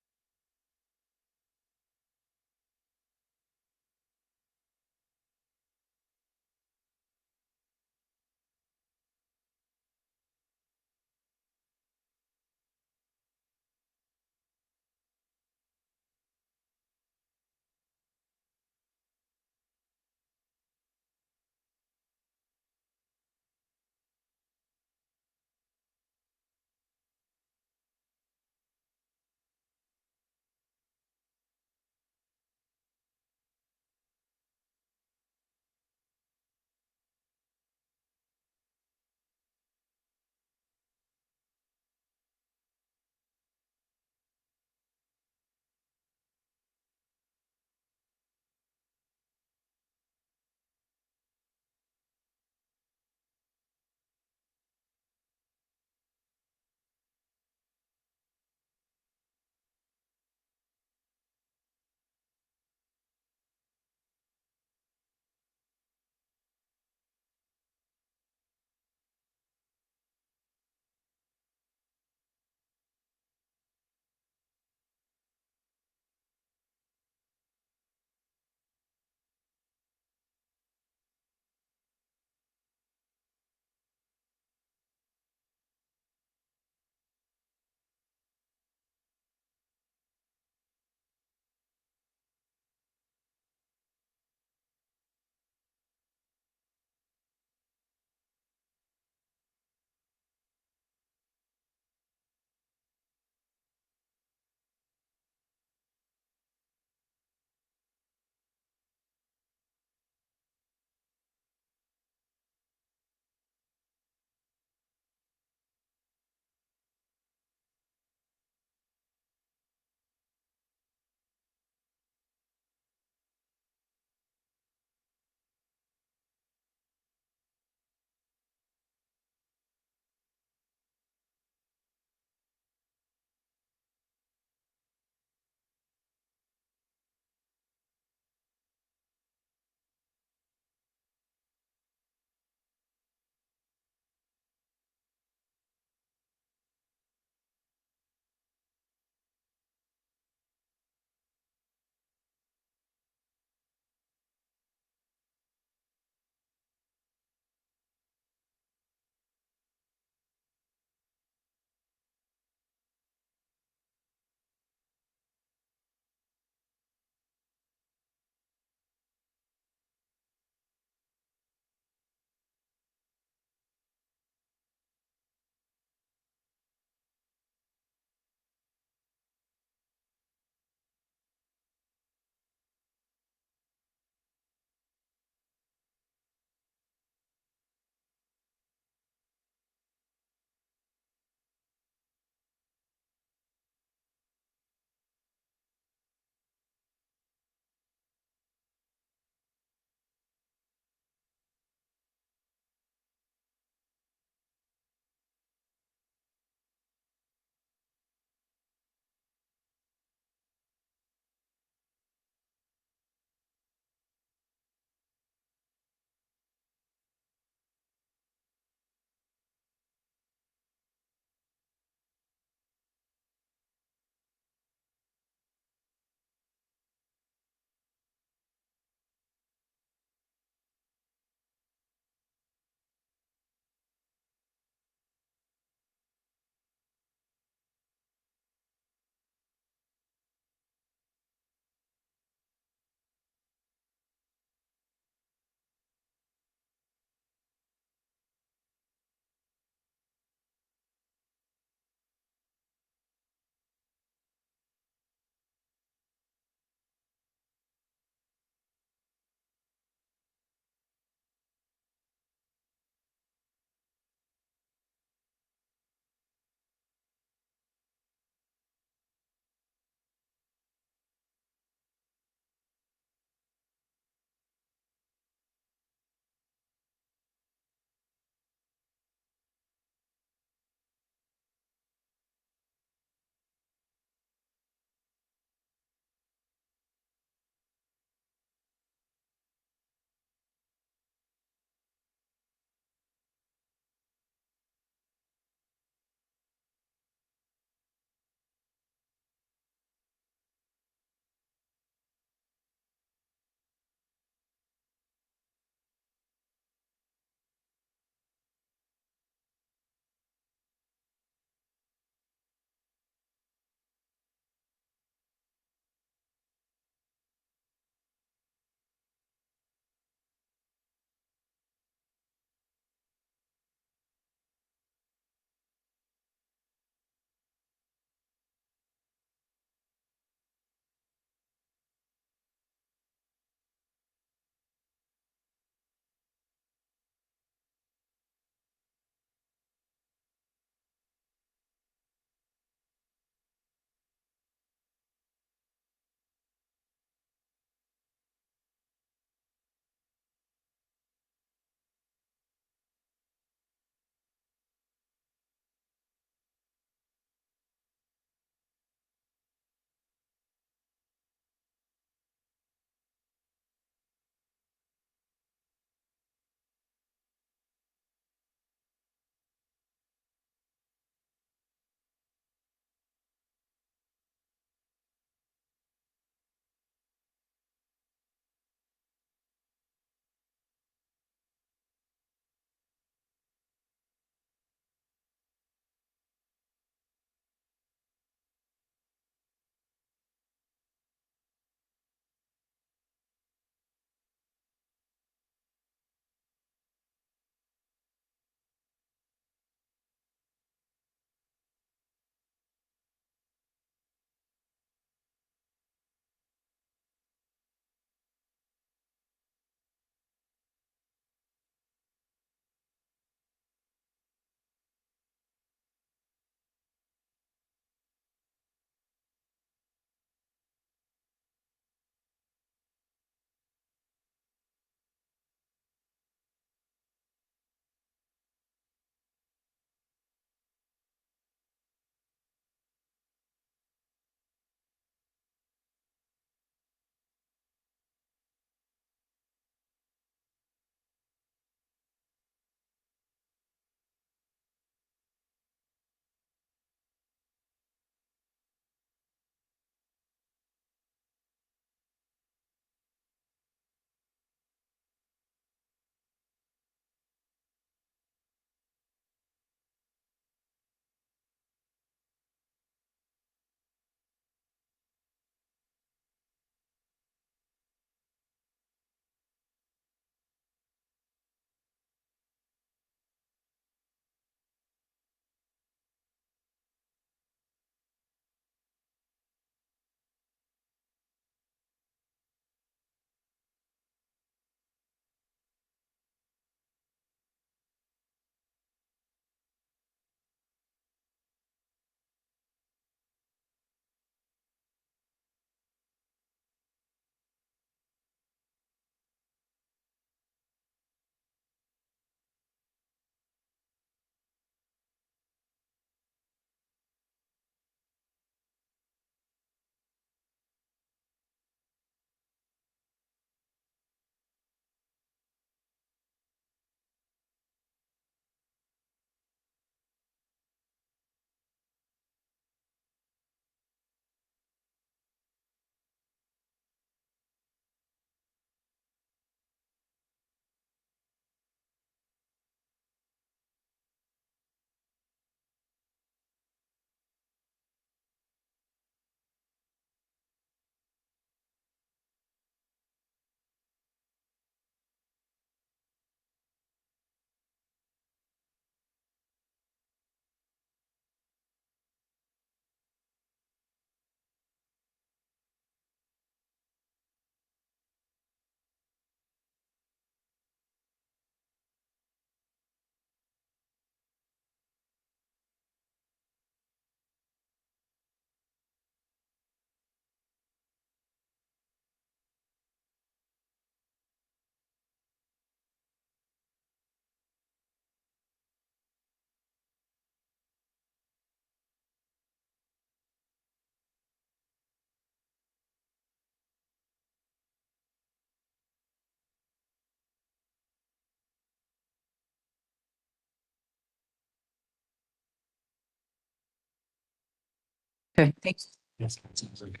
Okay, thanks. Yes, that sounds like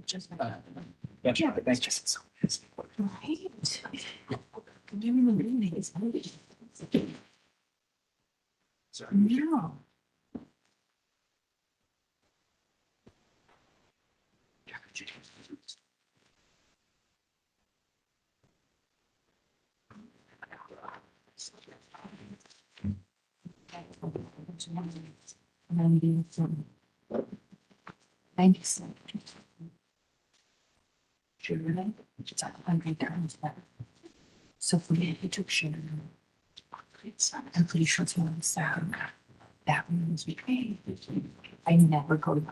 Just. yeah, thanks. Right. No. Thanks. Sugar, it's 100 times better. So for me, he took sugar. I'm pretty sure it's one second. That one was me. I never go to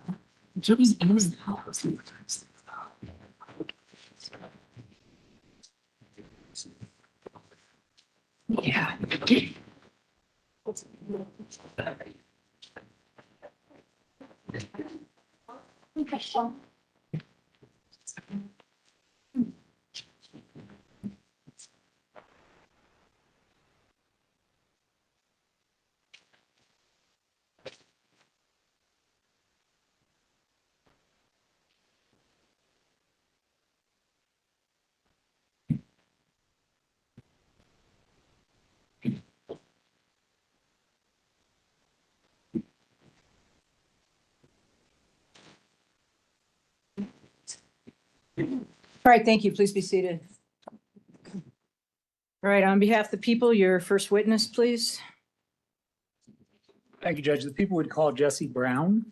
Jimmy's in his house. Yeah. All right, thank you. Please be seated. All right, on behalf of the people, your first witness, please. Thank you, Judge. The people would call Jesse Brown.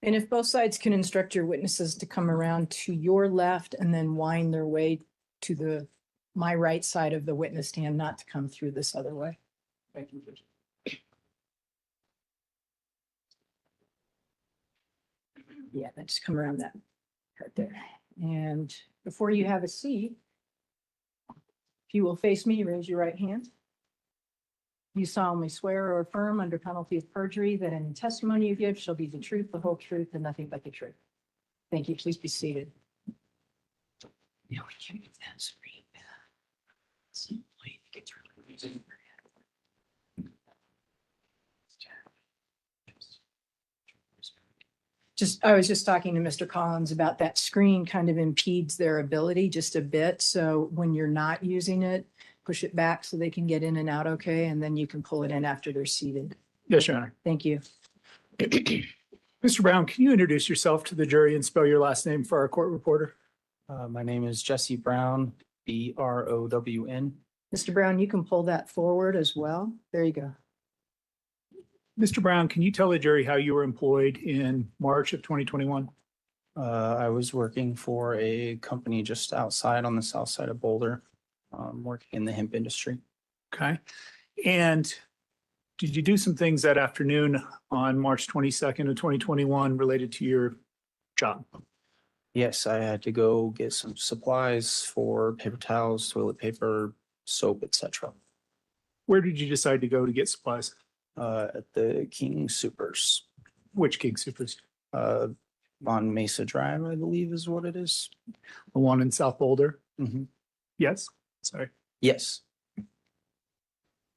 And if both sides can instruct your witnesses to come around to your left and then wind their way to my right side of the witness stand, not to come through this other way. Thank you, Judge. Yeah, then just come around that right there. And before you have a seat, if you will face me, raise your right hand. You solemnly swear or affirm under penalty of perjury that any testimony you give shall be the truth, the whole truth, and nothing but the truth. Thank you. Please be seated. Yeah, we can't get that screen. I was just talking to Mr. Collins about that screen kind of impedes their ability just a bit. So when you're not using it, push it back so they can get in and out okay, and then you can pull it in after they're seated. Yes, Your Honor. Thank you. Mr. Brown, can you introduce yourself to the jury and spell your last name for our court reporter? My name is Jesse Brown, Brown. Mr. Brown, you can pull that forward as well. There you go. Mr. Brown, can you tell the jury how you were employed in March of 2021? I was working for a company just outside on the south side of Boulder, working in the hemp industry. Okay. And did you do some things that afternoon on March 22nd of 2021 related to your job? Yes, I had to go get some supplies for paper towels, toilet paper, soap, etc. Where did you decide to go to get supplies? At the King Supers. Which King Supers? On Mesa Drive, I believe is what it is. The one in South Boulder? Mhm. Yes. Sorry. Yes.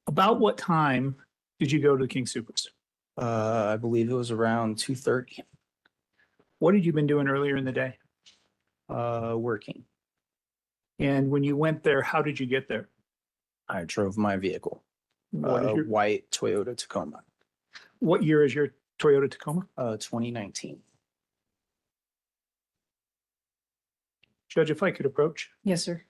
About what time did you go to the King Supers? I believe it was around 2:30. What had you been doing earlier in the day? Working. And when you went there, how did you get there? I drove my vehicle, What is your, white Toyota Tacoma, what year is your Toyota Tacoma? 2019. Judge, if I could approach. Yes, sir.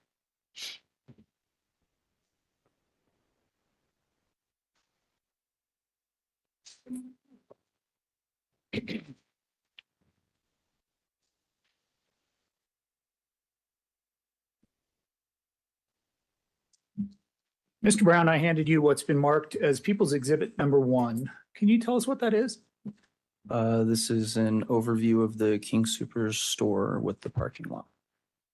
Mr. Brown, I handed you what's been marked as People's Exhibit number 1. Can you tell us what that is? This is an overview of the King Supers store with the parking lot.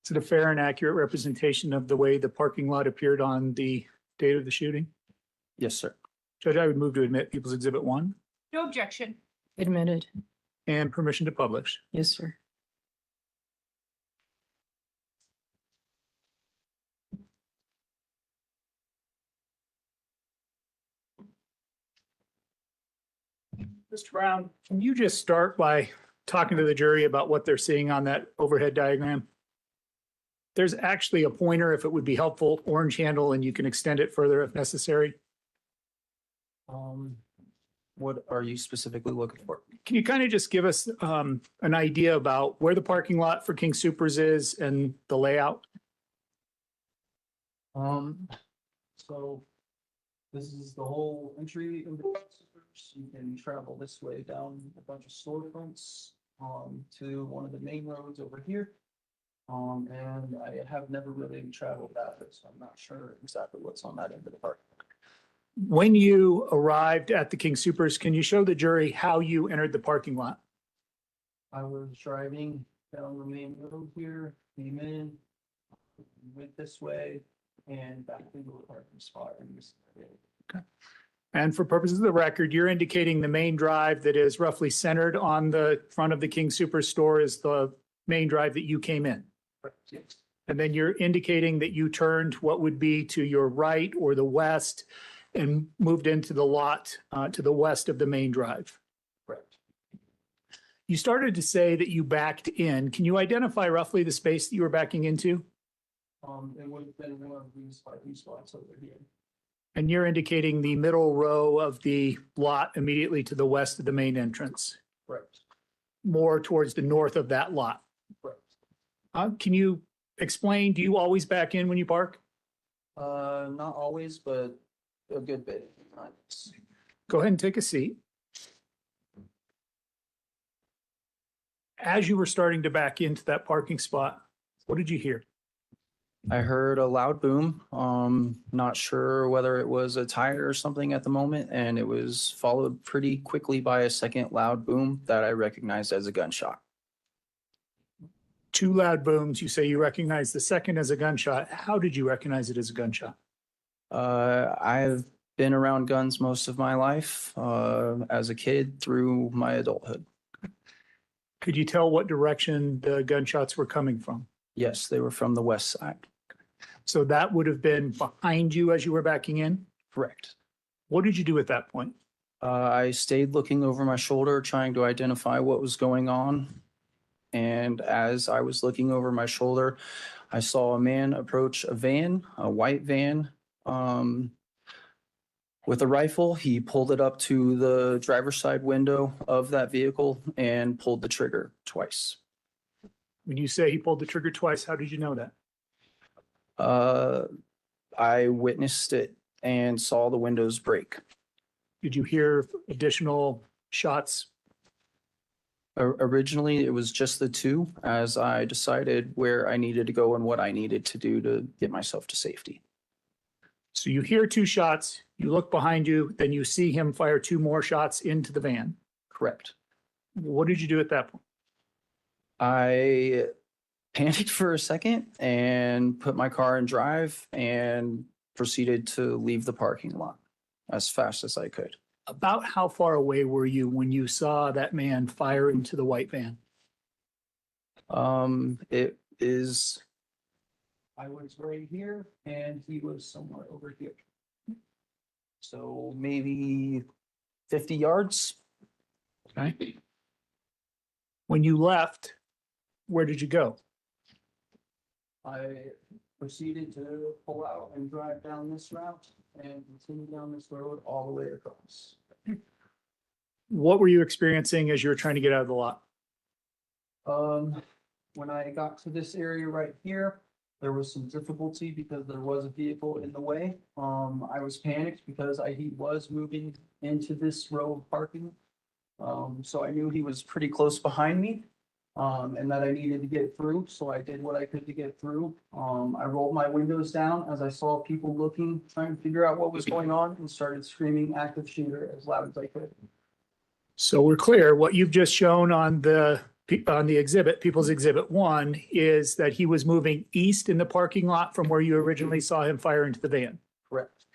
Is it a fair and accurate representation of the way the parking lot appeared on the date of the shooting? Yes, sir. Judge, I would move to admit People's Exhibit 1 No objection. Admitted. and permission to publish. Yes, sir. Mr. Brown, can you just start by talking to the jury about what they're seeing on that overhead diagram? There's actually a pointer, if it would be helpful, orange handle, and you can extend it further if necessary. What are you specifically looking for? Can you kind of just give us an idea about where the parking lot for King Soopers is and the layout? So this is the whole entry into Massacre. You can travel this way down a bunch of storefronts to one of the main roads over here. And I have never really traveled that way, so I'm not sure exactly what's on that end of the park. When you arrived at the King Soopers, can you show the jury how you entered the parking lot? I was driving down the main road here, came in, went this way, and back into the parking spot. Okay. And for purposes of the record, you're indicating the main drive that is roughly centered on the front of the King Soopers store is the main drive that you came in. Yes. And then you're indicating that you turned what would be to your right or the west and moved into the lot to the west of the main drive. Correct. You started to say that you backed in. Can you identify roughly the space that you were backing into? It would have been one of these parking spots over here. And you're indicating the middle row of the lot immediately to the west of the main entrance, Correct. more towards the north of that lot. Correct. Can you explain, do you always back in when you park? Not always, but a good bit. Go ahead and take a seat. As you were starting to back into that parking spot, what did you hear? I heard a loud boom. Not sure whether it was a tire or something at the moment, and it was followed pretty quickly by a second loud boom that I recognized as a gunshot. Two loud booms. You say you recognize the second as a gunshot. How did you recognize it as a gunshot? I've been around guns most of my life, as a kid through my adulthood. Could you tell what direction the gunshots were coming from? Yes, they were from the west side. So that would have been behind you as you were backing in? Correct. What did you do at that point? I stayed looking over my shoulder, trying to identify what was going on. And as I was looking over my shoulder, I saw a man approach a van, a white van, with a rifle. He pulled it up to the driver's side window of that vehicle and pulled the trigger twice. When you say he pulled the trigger twice, how did you know that? I witnessed it and saw the windows break. Did you hear additional shots? Originally, it was just the two as I decided where I needed to go and what I needed to do to get myself to safety. So you hear two shots, you look behind you, then you see him fire two more shots into the van. Correct. What did you do at that point? I panicked for a second and put my car in drive and proceeded to leave the parking lot as fast as I could. About how far away were you when you saw that man fire into the white van? It is, I was right here and he was somewhere over here. So maybe 50 yards. Okay. When you left, where did you go? I proceeded to pull out and drive down this route and continue down this road all the way across. What were you experiencing as you were trying to get out of the lot? When I got to this area right here, there was some difficulty because there was a vehicle in the way. I was panicked because he was moving into this row of parking. So I knew he was pretty close behind me. And that I needed to get through, so I did what I could to get through. I rolled my windows down as I saw people looking, trying to figure out what was going on, and started screaming active shooter as loud as I could. So we're clear, what you've just shown on the exhibit, People's Exhibit 1, is that he was moving east in the parking lot from where you originally saw him fire into the van. Correct.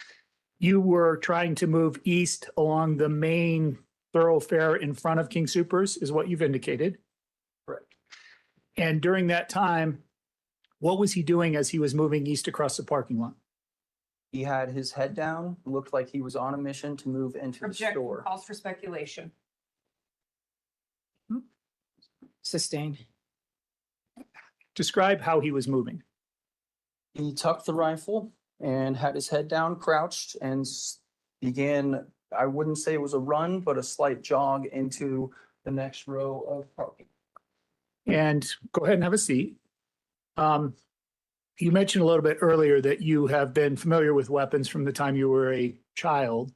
You were trying to move east along the main thoroughfare in front of King Soopers, is what you've indicated. Correct. And during that time, what was he doing as he was moving east across the parking lot? He had his head down, looked like he was on a mission to move into the Objection store. calls for speculation. Sustained. Describe how he was moving. He tucked the rifle and had his head down, crouched, and began, I wouldn't say it was a run, but a slight jog into the next row of parking. And go ahead and have a seat. You mentioned a little bit earlier that you have been familiar with weapons from the time you were a child.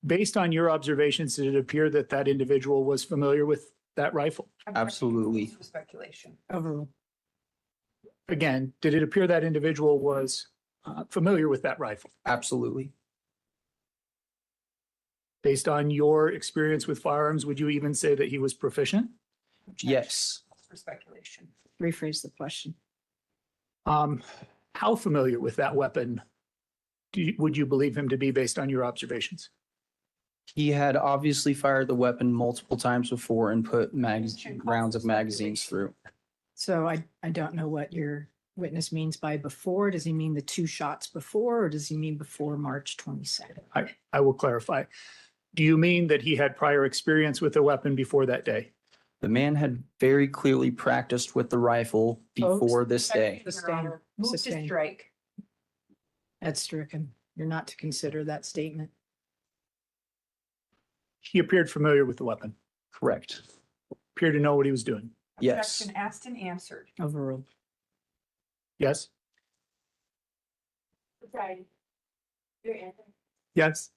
Based on your observations, did it appear that that individual was familiar with that rifle? Absolutely. Speculation. Overruled. Again, did it appear that individual was familiar with that rifle? Absolutely. Based on your experience with firearms, would you even say that he was proficient? Yes. For speculation. Rephrase the question. How familiar with that weapon would you believe him to be based on your observations? He had obviously fired the weapon multiple times before and put rounds of magazines through. So I don't know what your witness means by before. Does he mean the 2 shots before, or does he mean before March 22nd? I will clarify. Do you mean that he had prior experience with a weapon before that day? The man had very clearly practiced with the rifle before this day. Sustained. Move to Sustained. strike. That's stricken. You're not to consider that statement. He appeared familiar with the weapon, Correct. appeared to know what he was doing. Yes. Objection asked and answered. Overruled. Yes? Sorry. Your answer. Yes.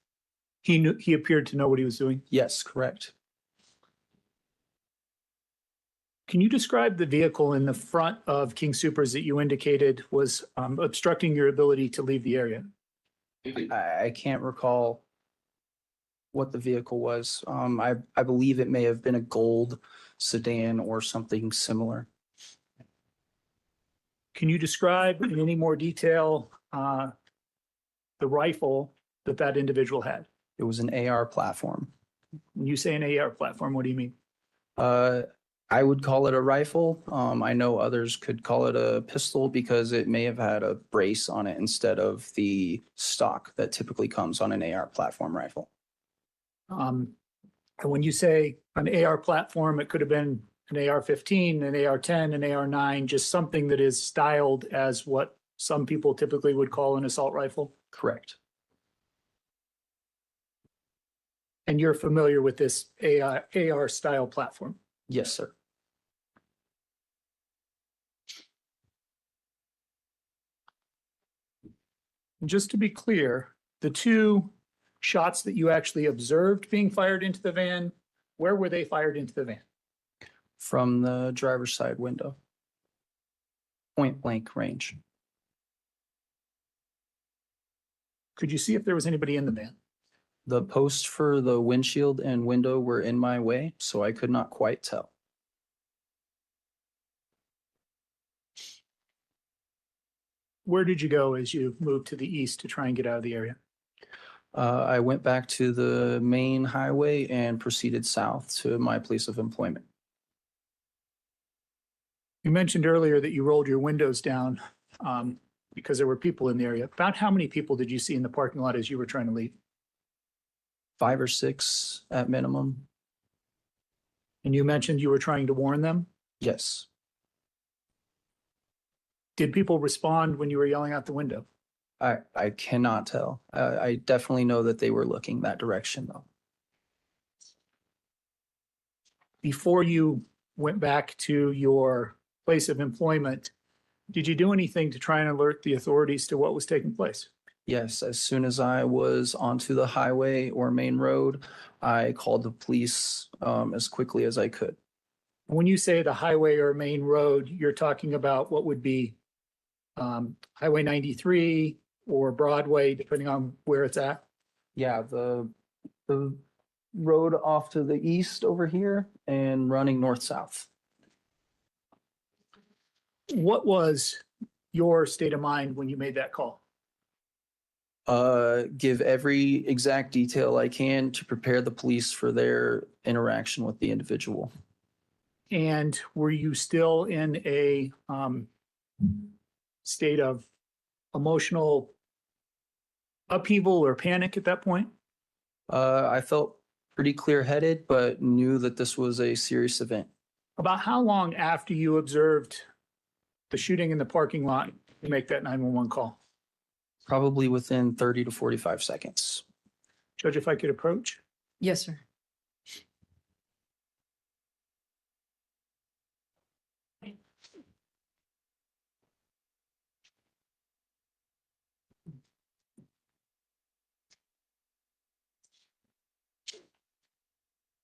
He appeared to know what he was doing. Yes, correct. Can you describe the vehicle in the front of King Soopers that you indicated was obstructing your ability to leave the area? I can't recall what the vehicle was. I believe it may have been a gold sedan or something similar. Can you describe in any more detail the rifle that that individual had? It was an AR platform. When you say an AR platform, what do you mean? I would call it a rifle. I know others could call it a pistol because it may have had a brace on it instead of the stock that typically comes on an AR platform rifle. And when you say an AR platform, it could have been an AR-15, an AR-10, an AR-9, just something that is styled as what some people typically would call an assault rifle. Correct. And you're familiar with this AR style platform? Yes, sir. Just to be clear, the 2 shots that you actually observed being fired into the van, where were they fired into the van? From the driver's side window. Point blank range. Could you see if there was anybody in the van? The posts for the windshield and window were in my way, so I could not quite tell. Where did you go as you moved to the east to try and get out of the area? I went back to the main highway and proceeded south to my place of employment. You mentioned earlier that you rolled your windows down because there were people in the area. About how many people did you see in the parking lot as you were trying to leave? 5 or 6 at minimum. And you mentioned you were trying to warn them. Yes. Did people respond when you were yelling out the window? I cannot tell. I definitely know that they were looking that direction though. Before you went back to your place of employment, did you do anything to try and alert the authorities to what was taking place? Yes, as soon as I was onto the highway or main road, I called the police as quickly as I could. When you say the highway or main road, you're talking about what would be Highway 93 or Broadway, depending on where it's at? Yeah, the road off to the east over here and running north-south. What was your state of mind when you made that call? Give every exact detail I can to prepare the police for their interaction with the individual. And were you still in a state of emotional upheaval or panic at that point? I felt pretty clear-headed, but knew that this was a serious event. About how long after you observed the shooting in the parking lot, you make that 911 call? Probably within 30 to 45 seconds. Judge, if I could approach? Yes, sir.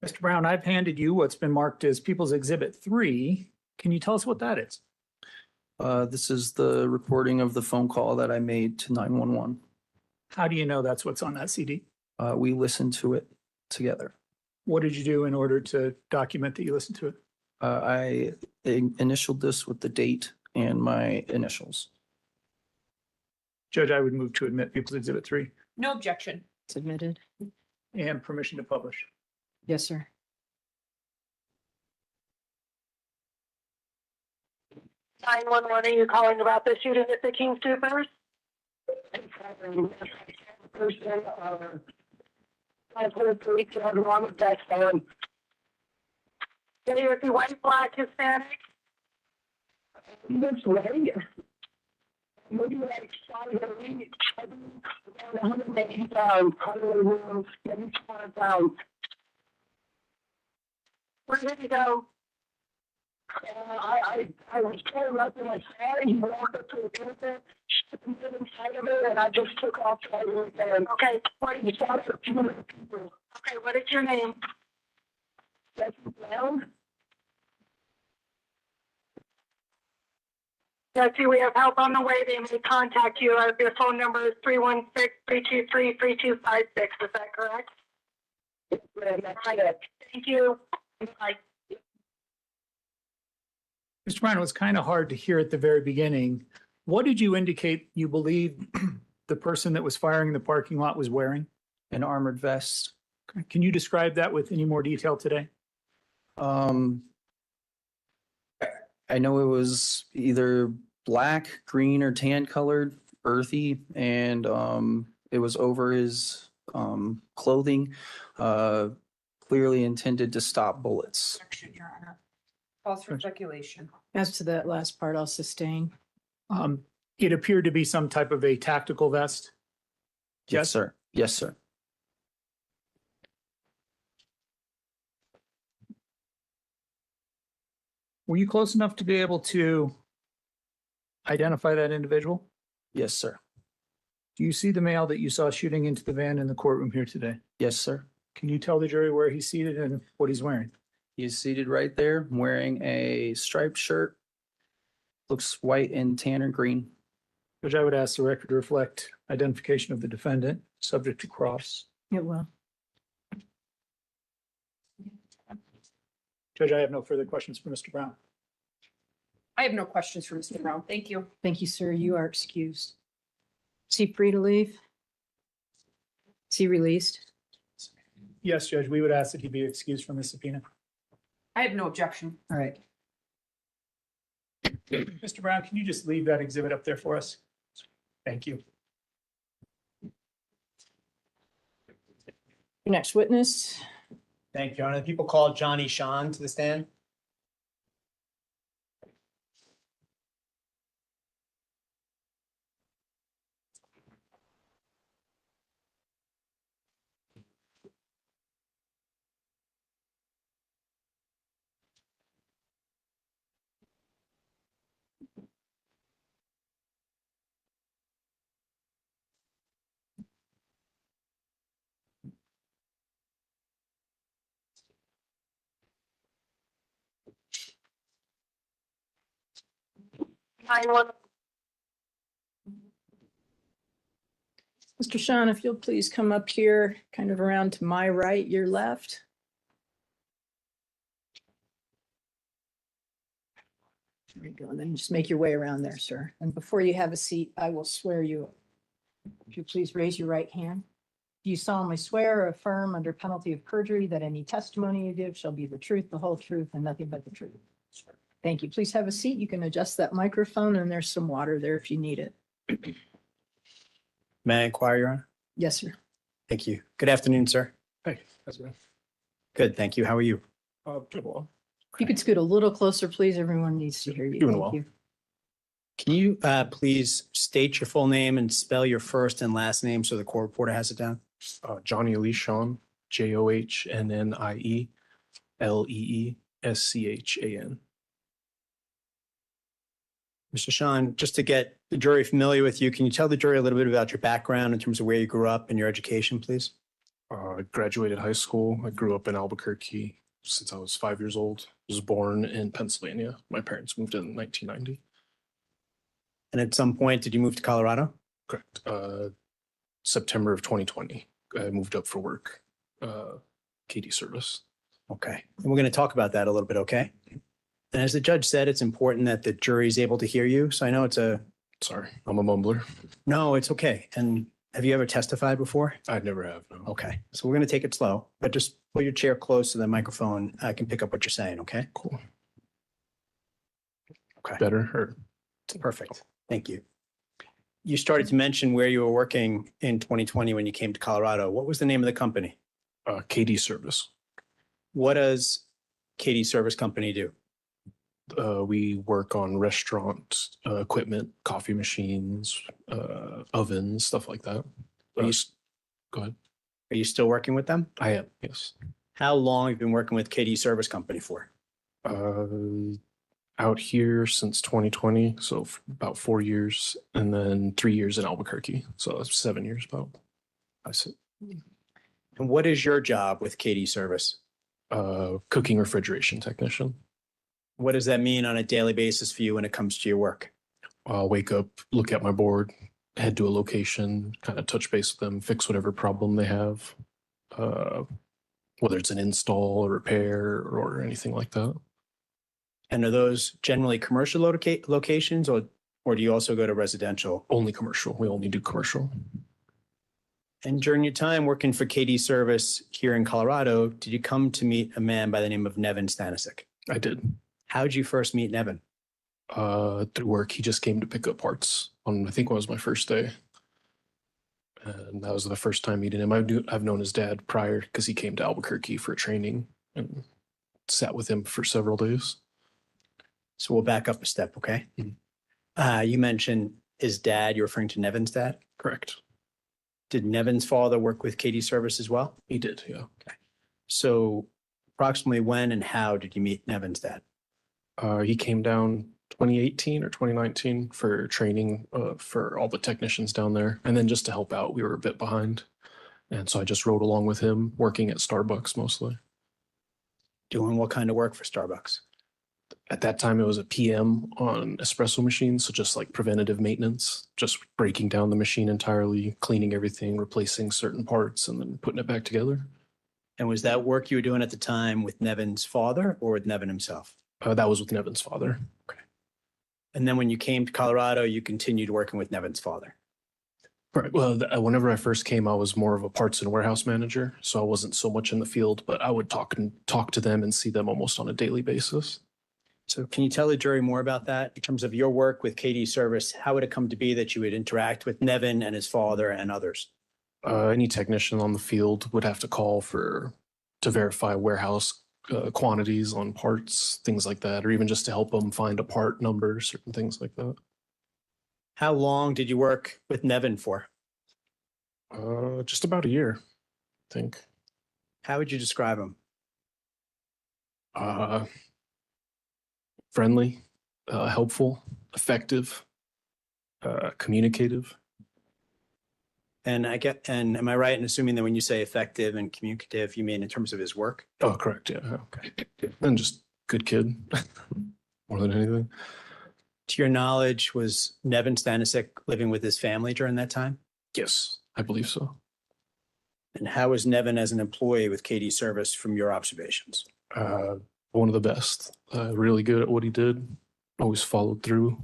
Mr. Brown, I've handed you what's been marked as People's Exhibit 3. Can you tell us what that is? This is the recording of the phone call that I made to 911. How do you know that's what's on that CD? We listened to it together. What did you do in order to document that you listened to it? I initialed this with the date and my initials. Judge, I would move to admit People's Exhibit 3 No objection. Submitted. and permission to publish. Yes, sir. Are you calling about the shooting at the King Supers? You're the white, black, Hispanic? This way. Maybe like 180 pounds, 185 pounds. Where did he go? I was pulling up in my car, he walked up to the vehicle, inside of it, and I just took off driving with him. Okay, what did you talk to a few other people? Okay, what is your name? That's Brown. Jesse, we have help on the way. They may contact you. Your phone number is 316-323-3256. Is that correct? Yes, ma'am. Thank you. Bye. Mr. Brown, it was kind of hard to hear at the very beginning. What did you indicate you believe the person that was firing in the parking lot was wearing? An armored vest. Can you describe that with any more detail today? I know it was either black, green, or tan colored, earthy, and it was over his clothing, clearly intended to stop bullets. Objection, Your Honor. Calls for speculation. As to that last part, I'll sustain. It appeared to be some type of a tactical vest. Yes, sir. Yes, sir. Were you close enough to be able to identify that individual? Yes, sir. Do you see the male that you saw shooting into the van in the courtroom here today? Yes, sir. Can you tell the jury where he's seated and what he's wearing? He's seated right there, wearing a striped shirt. Looks white and tan or green. Judge, I would ask the record to reflect identification of the defendant, subject to cross. It will. Judge, I have no further questions for Mr. Brown. I have no questions for Mr. Brown. Thank you. Thank you, sir. You are excused. Is he free to leave? Is he released? Yes, Judge, we would ask that he be excused from the subpoena. I have no objection. All right. Mr. Brown, can you just leave that exhibit up there for us? Thank you. Your next witness. Thank you, Your Honor. People call Johnny Sean to the stand. Mr. Sean, if you'll please come up here, kind of around to my right, your left. There you go. And then just make your way around there, sir. And before you have a seat, I will swear you. If you please raise your right hand. Do you solemnly swear or affirm under penalty of perjury that any testimony you give shall be the truth, the whole truth, and nothing but the truth? Thank you. Please have a seat. You can adjust that microphone, and there's some water there if you need it. May I inquire, Your Honor? Yes, sir. Thank you. Good afternoon, sir. Hey, that's right. Good, thank you. How are you? Trouble. You could scoot a little closer, please. Everyone needs to hear you. Doing Thank well. you. Can you please state your full name and spell your first and last name so the court reporter has it down? Johnny Alissa, JohnnyLeeschan. Mr. Sean, just to get the jury familiar with you, can you tell the jury a little bit about your background in terms of where you grew up and your education, please? I graduated high school. I grew up in Albuquerque since I was 5 years old. I was born in Pennsylvania. My parents moved in 1990. And at some point, did you move to Colorado? Correct. September of 2020, I moved up for work, KD service. Okay. And we're going to talk about that a little bit, okay? And as the judge said, it's important that the jury is able to hear you. So I know it's a... Sorry, I'm a mumbler. No, it's okay. And have you ever testified before? I never have, no. Okay. So we're going to take it slow, but just pull your chair close to the microphone. I can pick up what you're saying, okay? Cool. Okay. Better? Or... Perfect. Thank you. You started to mention where you were working in 2020 when you came to Colorado. What was the name of the company? KD service. What does KD Service Company do? We work on restaurant equipment, coffee machines, ovens, stuff like that. Go ahead. Are you still working with them? I am, yes. How long have you been working with KD Service Company for? Out here since 2020, so for about 4 years, and then 3 years in Albuquerque, so that's 7 years about. I said. And what is your job with KD Service? Cooking refrigeration technician. What does that mean on a daily basis for you when it comes to your work? I'll wake up, look at my board, head to a location, kind of touch base with them, fix whatever problem they have, whether it's an install, a repair, or anything like that. And are those generally commercial locations or do you also go to residential? Only commercial. We only do commercial. And during your time working for KD Service here in Colorado, did you come to meet a man by the name of Nevin Stanisic? I did. How did you first meet Nevin? Through work. He just came to pick up parts on, I think it was my first day. And that was the first time meeting him. I've known his dad prior because he came to Albuquerque for training and sat with him for several days. So we'll back up a step, okay? Mm-hmm. You mentioned his dad. You're referring to Nevin's dad? Correct. Did Nevin's father work with KD Service as well? He did, yeah. Okay. So approximately when and how did you meet Nevin's dad? He came down 2018 or 2019 for training for all the technicians down there. And then just to help out, we were a bit behind. And so I just rode along with him, working at Starbucks mostly. Doing what kind of work for Starbucks? At that time, it was a PM on espresso machines. So just like preventative maintenance, just breaking down the machine entirely, cleaning everything, replacing certain parts, and then putting it back together. And was that work you were doing at the time with Nevin's father or with Nevin himself? That was with Nevin's father. Okay. And then when you came to Colorado, you continued working with Nevin's father? Right. Well, whenever I first came, I was more of a parts and warehouse manager. So I wasn't so much in the field, but I would talk to them and see them almost on a daily basis. So can you tell the jury more about that in terms of your work with KD Service? How would it come to be that you would interact with Nevin and his father and others? Any technician on the field would have to call to verify warehouse quantities on parts, things like that, or even just to help them find a part number, certain things like that. How long did you work with Nevin for? Just about a year, I think. How would you describe him? Friendly, helpful, effective, communicative. And am I right in assuming that when you say effective and communicative, you mean in terms of his work? Oh, correct. Yeah. Okay. And just good kid, more than anything. To your knowledge, was Nevin Stanisic living with his family during that time? Yes, I believe so. And how was Nevin as an employee with KD Service from your observations? One of the best. Really good at what he did. Always followed through.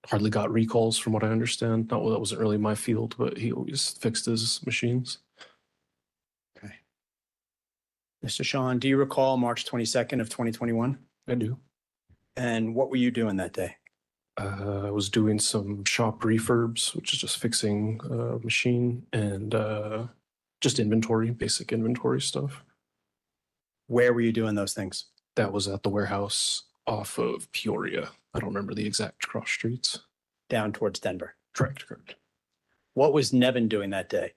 Hardly got recalls from what I understand. Not well, that wasn't really my field, but he always fixed his machines. Okay. Mr. Sean, do you recall March 22nd of 2021? I do. And what were you doing that day? I was doing some shop refurbs, which is just fixing a machine and just inventory, basic inventory stuff. Where were you doing those things? That was at the warehouse off of Peoria. I don't remember the exact cross streets. Down towards Denver. Correct. What was Nevin doing that day?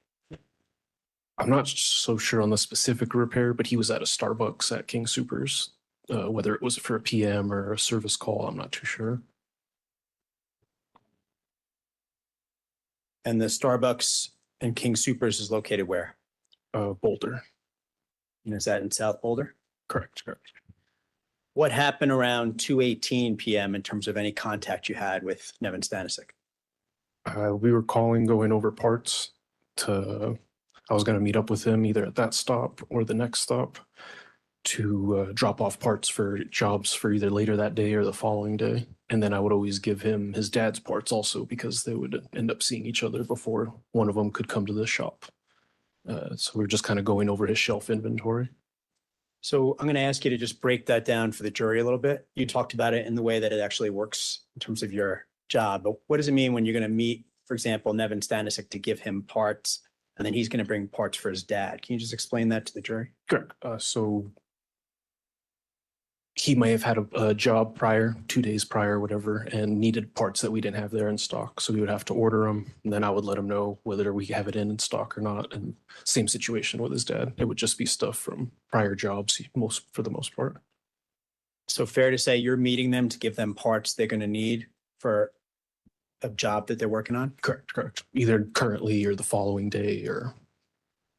I'm not so sure on the specific repair, but he was at a Starbucks at King Soopers. Whether it was for a PM or a service call, I'm not too sure. And the Starbucks in King Soopers is located where? Boulder. And is that in South Boulder? Correct. What happened around 2:18 p.m. in terms of any contact you had with Nevin Stanisic? We were going over parts I was going to meet up with him either at that stop or the next stop to drop off parts for jobs for either later that day or the following day. And then I would always give him his dad's parts also because they would end up seeing each other before one of them could come to the shop. So we were just kind of going over his shelf inventory. So I'm going to ask you to just break that down for the jury a little bit. You talked about it in the way that it actually works in terms of your job, but what does it mean when you're going to meet, for example, Nevin Stanisic to give him parts, and then he's going to bring parts for his dad? Can you just explain that to the jury? Correct. So he may have had a job prior, 2 days prior, whatever, and needed parts that we didn't have there in stock. So we would have to order them, and then I would let him know whether we have it in stock or not. And same situation with his dad. It would just be stuff from prior jobs, for the most part. So fair to say you're meeting them to give them parts they're going to need for a job that they're working on? Correct. Either currently or the following day or.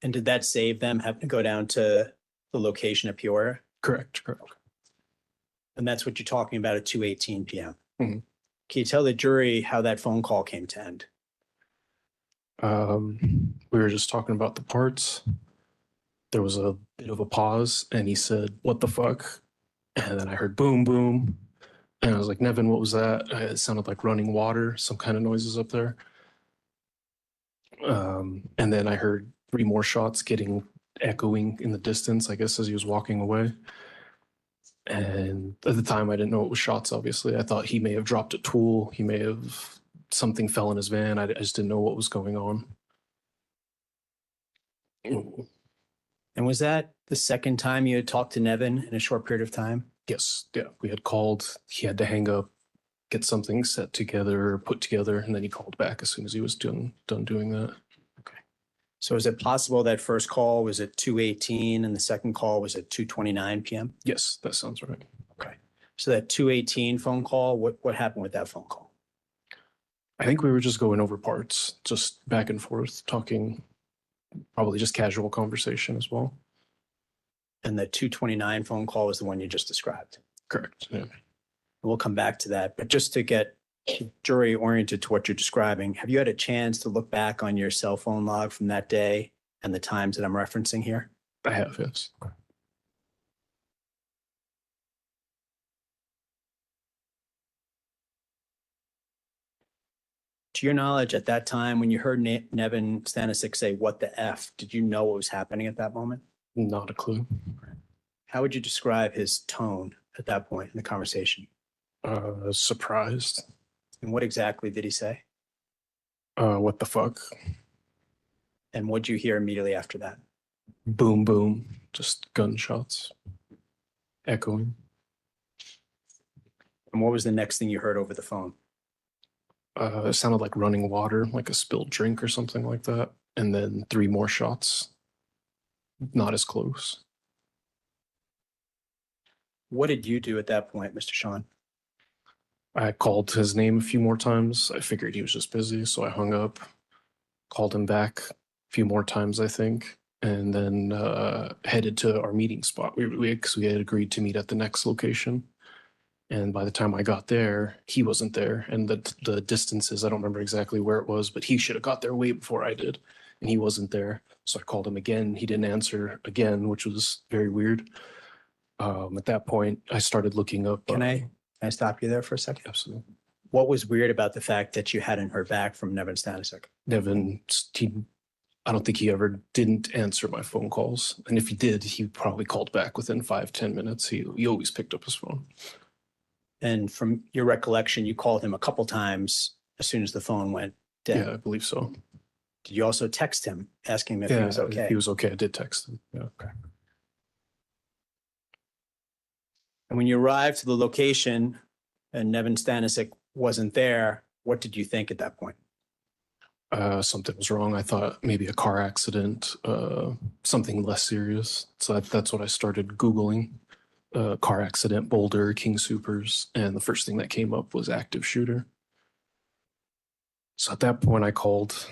And did that save them having to go down to the location at Peoria? Correct. And that's what you're talking about at 2:18 p.m. Mm-hmm. Can you tell the jury how that phone call came to end? We were just talking about the parts. There was a bit of a pause and he said, "What the fuck?" And then I heard boom, boom. And I was like, "Nevin, what was that?" It sounded like running water, some kind of noises up there. And then I heard 3 more shots echoing in the distance, I guess, as he was walking away. And at the time, I didn't know it was shots, obviously. I thought he may have dropped a tool. Something fell in his van. I just didn't know what was going on. And was that the second time you had talked to Nevin in a short period of time? Yes. Yeah. We had called. He had to hang up, get something set together, put together, and then he called back as soon as he was done doing that. Okay. So is it possible that first call was at 2:18 and the second call was at 2:29 p.m.? Yes, that sounds right. Okay. So that 2:18 phone call, what happened with that phone call? I think we were just going over parts, just back and forth, talking, probably just casual conversation as well. And the 2:29 phone call was the one you just described? Correct. Yeah. We'll come back to that. But just to get jury oriented to what you're describing, have you had a chance to look back on your cell phone log from that day and the times that I'm referencing here? I have, yes. To your knowledge, at that time, when you heard Nevin Stanisic say, "What the F," did you know what was happening at that moment? Not a clue. How would you describe his tone at that point in the conversation? Surprised. And what exactly did he say? What the fuck? And what'd you hear immediately after that? Boom, boom. Just gunshots echoing. And what was the next thing you heard over the phone? It sounded like running water, like a spilled drink or something like that. And then 3 more shots. Not as close. What did you do at that point, Mr. Sean? I called his name a few more times. I figured he was just busy, so I hung up, called him back a few more times, I think, and then headed to our meeting spot. We had agreed to meet at the next location. And by the time I got there, he wasn't there. And the distances, I don't remember exactly where it was, but he should have got there way before I did. And he wasn't there. So I called him again. He didn't answer again, which was very weird. At that point, I started looking up. Can I stop you there for a second? Absolutely. What was weird about the fact that you hadn't heard back from Nevin Stanisic? Nevin, I don't think he ever didn't answer my phone calls. And if he did, he probably called back within 5-10 minutes. He always picked up his phone. And from your recollection, you called him a couple times as soon as the phone went dead. Yeah, I believe so. Did you also text him asking him if he was okay? If he was okay, I did text him. Yeah. Okay. And when you arrived to the location and Nevin Stanisic wasn't there, what did you think at that point? Something was wrong. I thought maybe a car accident, something less serious. So that's what I started Googling. Car accident, Boulder, King Supers, and the first thing that came up was active shooter. So at that point, I called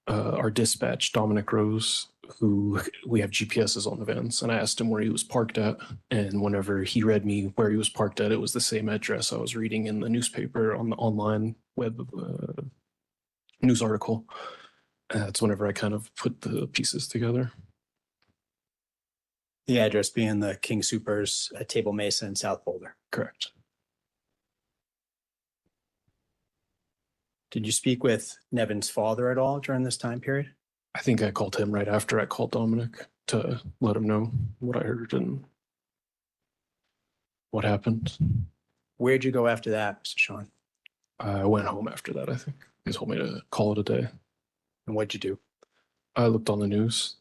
our dispatch, Dominic Rose, who we have GPSs on the vans, and I asked him where he was parked at. And whenever he read me where he was parked at, it was the same address I was reading in the newspaper on the online web news article. That's whenever I kind of put the pieces together. The address being the King Supers at Table Mesa in South Boulder. Correct. Did you speak with Nevin's father at all during this time period? I think I called him right after I called Dominic to let him know what I heard and what happened. Where'd you go after that, Mr. Sean? I went home after that, I think. He told me to call it a day. And what'd you do? I looked on the news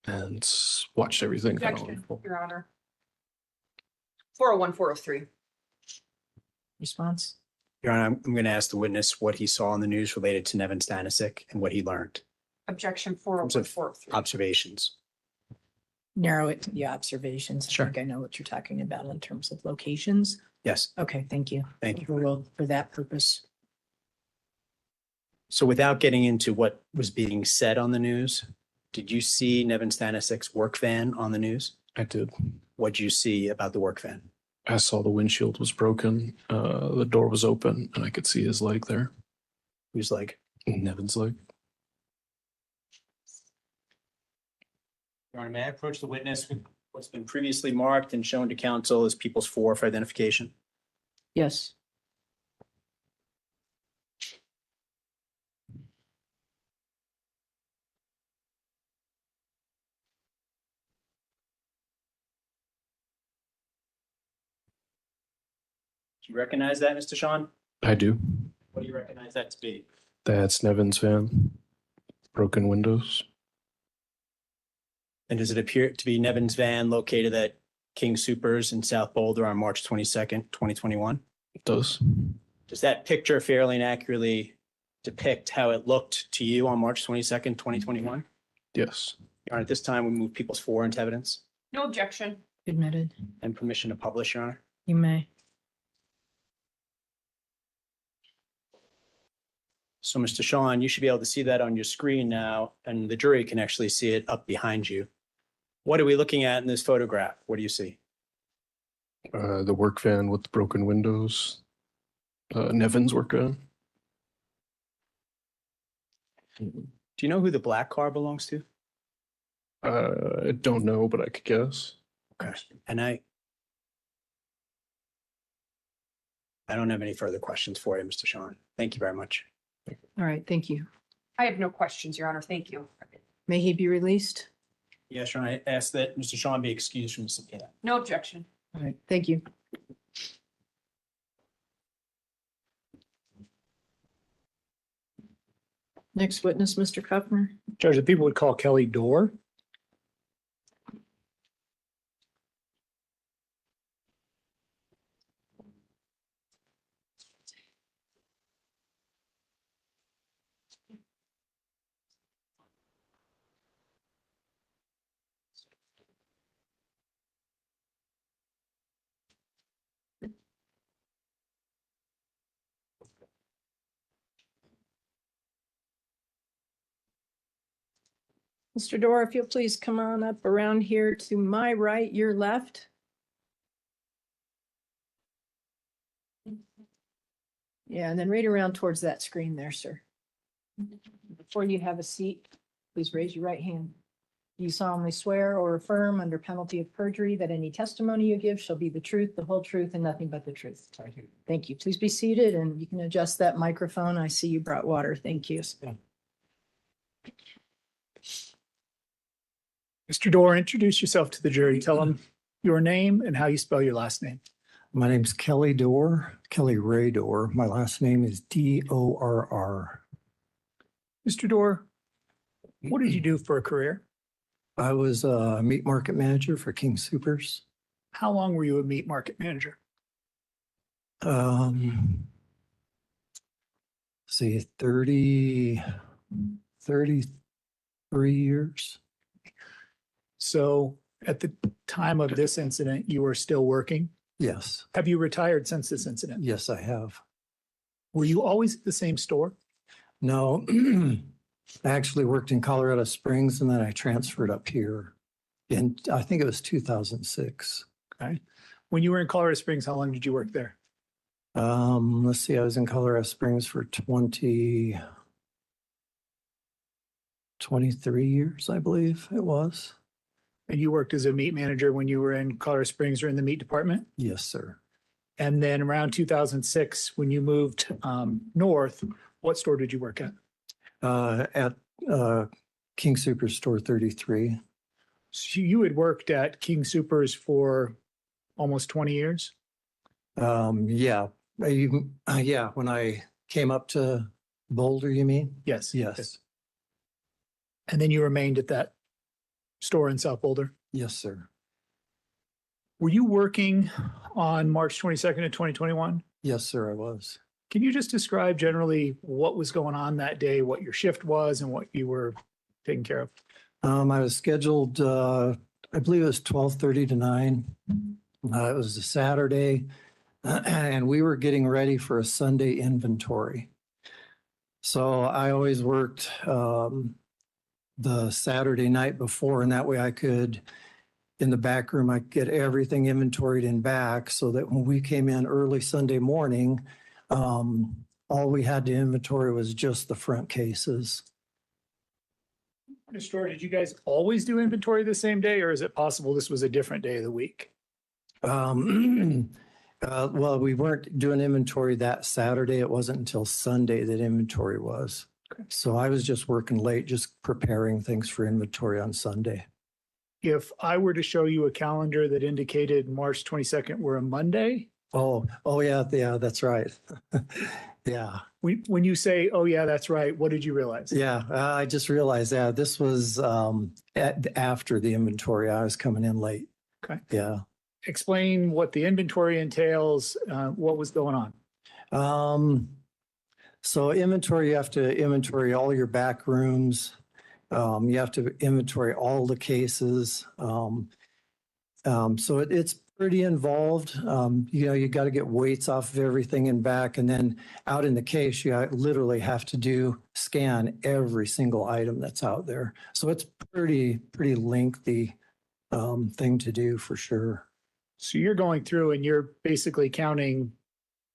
and watched everything. Objection, Your Honor. 401, 403. Response? Your Honor, I'm going to ask the witness what he saw on the news related to Nevin Stanisic and what he learned. Objection, In 401, terms of 403. observations. Narrow it to the observations. Sure. I think I know what you're talking about in terms of locations. Yes, Okay, thank you. thank you. Overruled for that purpose. So without getting into what was being said on the news, did you see Nevin Stanisic's work van on the news? I did. What'd you see about the work van? I saw the windshield was broken. The door was open and I could see his leg there. Whose leg? Nevin's leg. Your Honor, may I approach the witness with what's been previously marked and shown to counsel as People's 4 for identification? Yes. Do you recognize that, Mr. Sean? I do. What do you recognize that to be? That's Nevin's van. Broken windows. And does it appear to be Nevin's van located at King Supers in South Boulder on March 22nd, 2021? It does. Does that picture fairly and accurately depict how it looked to you on March 22nd, 2021? Yes. Your Honor, at this time, we move People's 4 into evidence No objection. Admitted. and permission to publish, Your Honor. You may. So, Mr. Sean, you should be able to see that on your screen now, and the jury can actually see it up behind you. What are we looking at in this photograph? What do you see? The work van with the broken windows. Nevin's work van. Do you know who the black car belongs to? I don't know, but I could guess. Okay. And I don't have any further questions for you, Mr. Sean. Thank you very much. All right, thank you. I have no questions, Your Honor. Thank you. May he be released? Yes, Your Honor, I ask that Mr. Sean be excused from the subpoena. No objection. All right, thank you. Next witness, Mr. Kupner. Judge, the people would call Kelly Dorr. Mr. Dorr, if you'll please come on up around here to my right, your left. Yeah, and then right around towards that screen there, sir. Before you have a seat, please raise your right hand. You solemnly swear or affirm under penalty of perjury that any testimony you give shall be the truth, the whole truth, and nothing but the truth. Thank you. Please be seated and you can adjust that microphone. I see you brought water. Thank you. Mr. Dorr, introduce yourself to the jury. Tell them your name and how you spell your last name. My name's Kelly Dorr, Kelly Ray Dorr. My last name is Dorr. Mr. Dorr, what did you do for a career? I was a meat market manager for King Supers. How long were you a meat market manager? See, 33 years. So at the time of this incident, you were still working? Yes. Have you retired since this incident? Yes, I have. Were you always at the same store? No, I actually worked in Colorado Springs and then I transferred up here in, I think it was 2006. Okay. When you were in Colorado Springs, how long did you work there? Let's see, I was in Colorado Springs for 23 years, I believe it was. And you worked as a meat manager when you were in Colorado Springs or in the meat department? Yes, sir. And then around 2006, when you moved north, what store did you work at? At King Superstore 33. So you had worked at King Supers for almost 20 years? Yeah. Yeah, when I came up to Boulder, you mean? Yes. Yes. And then you remained at that store in South Boulder? Yes, sir. Were you working on March 22nd of 2021? Yes, sir, I was. Can you just describe generally what was going on that day, what your shift was and what you were taking care of? I was scheduled, I believe it was 12:30 to 9. It was a Saturday, and we were getting ready for a Sunday inventory. So I always worked the Saturday night before, and that way I could, in the back room, I could get everything inventoried in back so that when we came in early Sunday morning, all we had to inventory was just the front cases. Mr. Orr, did you guys always do inventory the same day, or is it possible this was a different day of the week? Well, we weren't doing inventory that Saturday. It wasn't until Sunday that inventory was. Okay. So I was just working late, just preparing things for inventory on Sunday. If I were to show you a calendar that indicated March 22nd were a Monday. Oh, yeah, that's right. Yeah. When you say, oh, yeah, that's right, what did you realize? Yeah, I just realized that this was after the inventory. I was coming in late. Okay. Yeah. Explain what the inventory entails, what was going on. So inventory, you have to inventory all your back rooms. You have to inventory all the cases. So it's pretty involved. You got to get weights off of everything in back, and then out in the case, you literally have to scan every single item that's out there. So it's pretty lengthy thing to do for sure. So you're going through and you're basically counting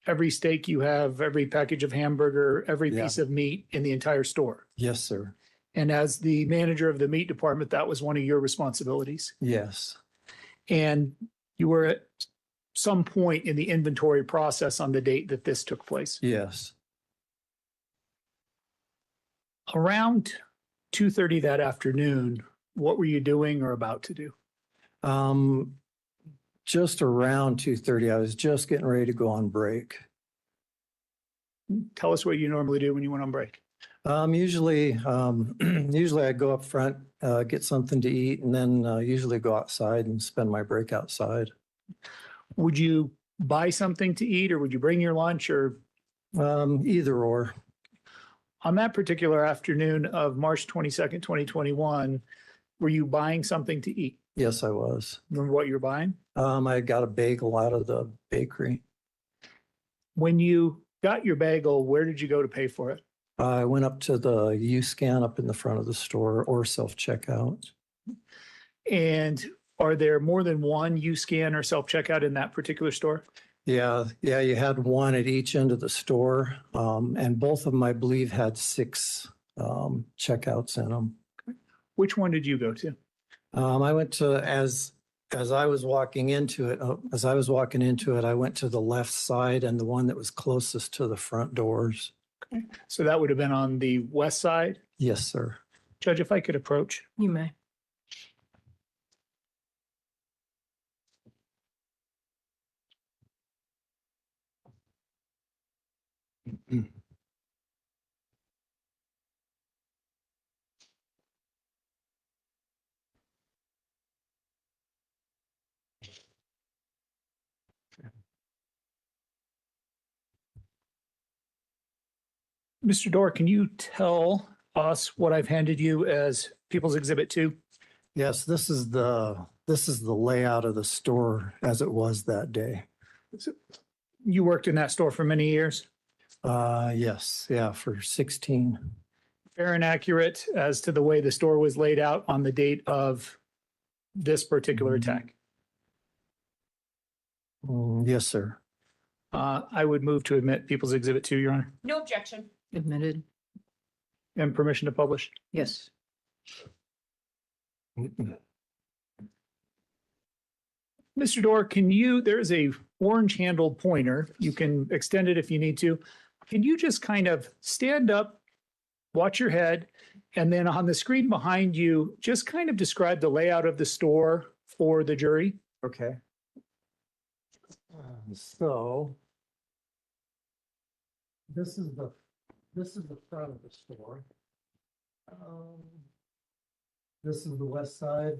every steak you have, every package of hamburger, every piece of meat in the entire store. Yes, sir. And as the manager of the meat department, that was one of your responsibilities. Yes. And you were at some point in the inventory process on the date that this took place. Yes. Around 2:30 that afternoon, what were you doing or about to do? Just around 2:30, I was just getting ready to go on break. Tell us what you normally do when you went on break. Usually I go up front, get something to eat, and then usually go outside and spend my break outside. Would you buy something to eat or would you bring your lunch or? Either or. On that particular afternoon of March 22nd, 2021, were you buying something to eat? Yes, I was. Remember what you were buying? I got a bagel out of the bakery. When you got your bagel, where did you go to pay for it? I went up to the U-Scan up in the front of the store or self-checkout. And are there more than one U-Scan or self-checkout in that particular store? Yeah, you had one at each end of the store, and both of them, I believe, had 6 checkouts in them. Which one did you go to? I went to as I was walking into it. I went to the left side and the one that was closest to the front doors. Okay. So that would have been on the west side? Yes, sir. Judge, if I could approach. You may. Mr. Dorr, can you tell us what I've handed you as People's Exhibit 2? Yes, this is the layout of the store as it was that day. You worked in that store for many years? Yes, yeah, for 16. Fair and accurate as to the way the store was laid out on the date of this particular attack? Yes, sir. I would move to admit People's Exhibit 2, Your Honor. No objection. Admitted. And permission to publish. Yes. Mr. Dorr, there is a orange handled pointer. You can extend it if you need to. Can you just kind of stand up, watch your head, and then on the screen behind you, just kind of describe the layout of the store for the jury? Okay. So this is the front of the store. This is the west side.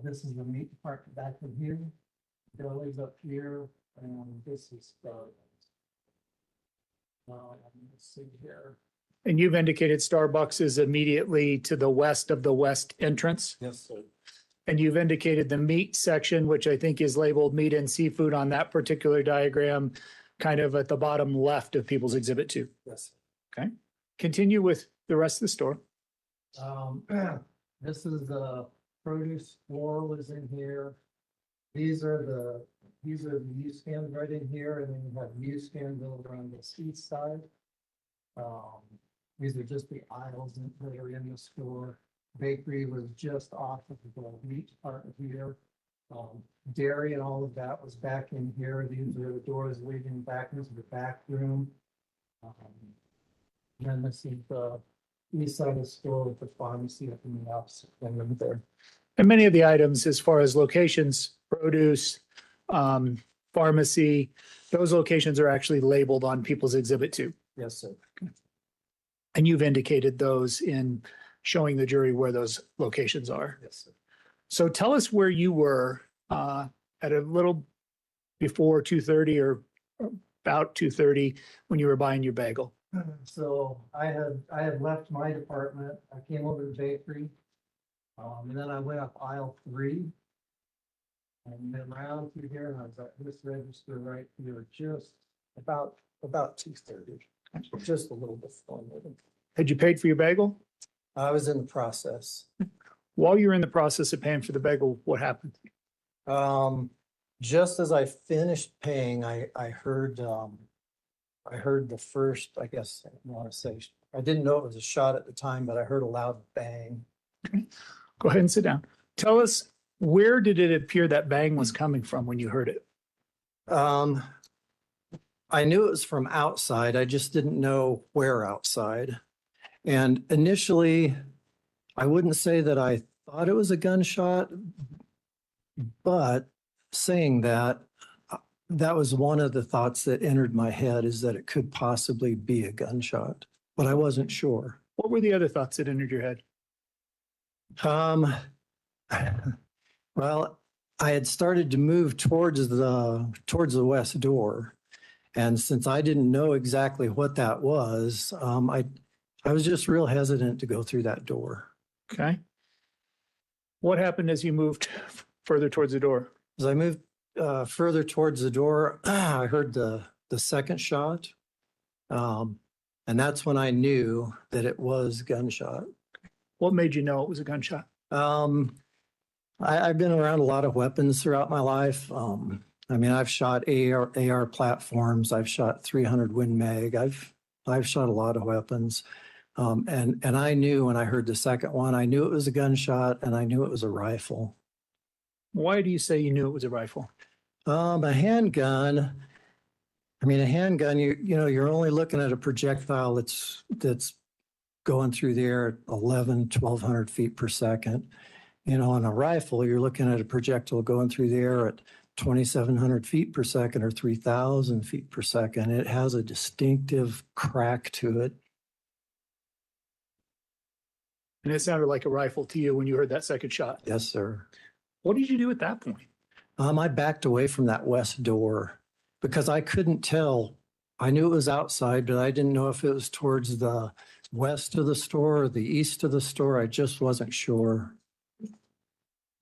This is the meat department back in here. Deli's up here, and this is let's see here. And you've indicated Starbucks is immediately to the west of the west entrance? Yes, sir. And you've indicated the meat section, which I think is labeled meat and seafood on that particular diagram, kind of at the bottom left of People's Exhibit 2. Yes. Okay. Continue with the rest of the store. This is the produce floor was in here. These are the newsstands right in here, and then you have newsstands over on this east side. These are just the aisles that are in the store. Bakery was just off of the meat part of here. Dairy and all of that was back in here. These are the doors leading back into the back room. Then this is the east side of the store with the pharmacy up in the opposite end there. And many of the items, as far as locations, produce, pharmacy, those locations are actually labeled on People's Exhibit 2. Yes, sir. And you've indicated those in showing the jury where those locations are. Yes, sir. So tell us where you were at a little before 2:30 or about 2:30 when you were buying your bagel. So I had left my department. I came over to the bakery. And then I went up aisle 3. And then around through here, and I was at this register right here, just about 2:30. Just a little bit before. Had you paid for your bagel? I was in the process. While you were in the process of paying for the bagel, what happened? Just as I finished paying, I heard the first, I guess I want to say, I didn't know it was a shot at the time, but I heard a loud bang. Okay. Go ahead and sit down. Tell us, where did it appear that bang was coming from when you heard it? I knew it was from outside. I just didn't know where outside. And initially, I wouldn't say that I thought it was a gunshot, but saying that, that was one of the thoughts that entered my head, is that it could possibly be a gunshot, but I wasn't sure. What were the other thoughts that entered your head? Well, I had started to move towards the west door. And since I didn't know exactly what that was, I was just real hesitant to go through that door. Okay. What happened as you moved further towards the door? As I moved further towards the door, I heard the second shot. And that's when I knew that it was a gunshot. What made you know it was a gunshot? I've been around a lot of weapons throughout my life. I mean, I've shot AR platforms. I've shot 300 Win Mag. I've shot a lot of weapons. And I knew when I heard the second one, I knew it was a gunshot, and I knew it was a rifle. Why do you say you knew it was a rifle? A handgun. I mean, a handgun. You're only looking at a projectile that's going through the air at 1,200 feet per second. On a rifle, you're looking at a projectile going through the air at 2,700 feet per second or 3,000 feet per second. It has a distinctive crack to it. And it sounded like a rifle to you when you heard that second shot? Yes, sir. What did you do at that point? I backed away from that west door because I couldn't tell I knew it was outside, but I didn't know if it was towards the west of the store or the east of the store. I just wasn't sure.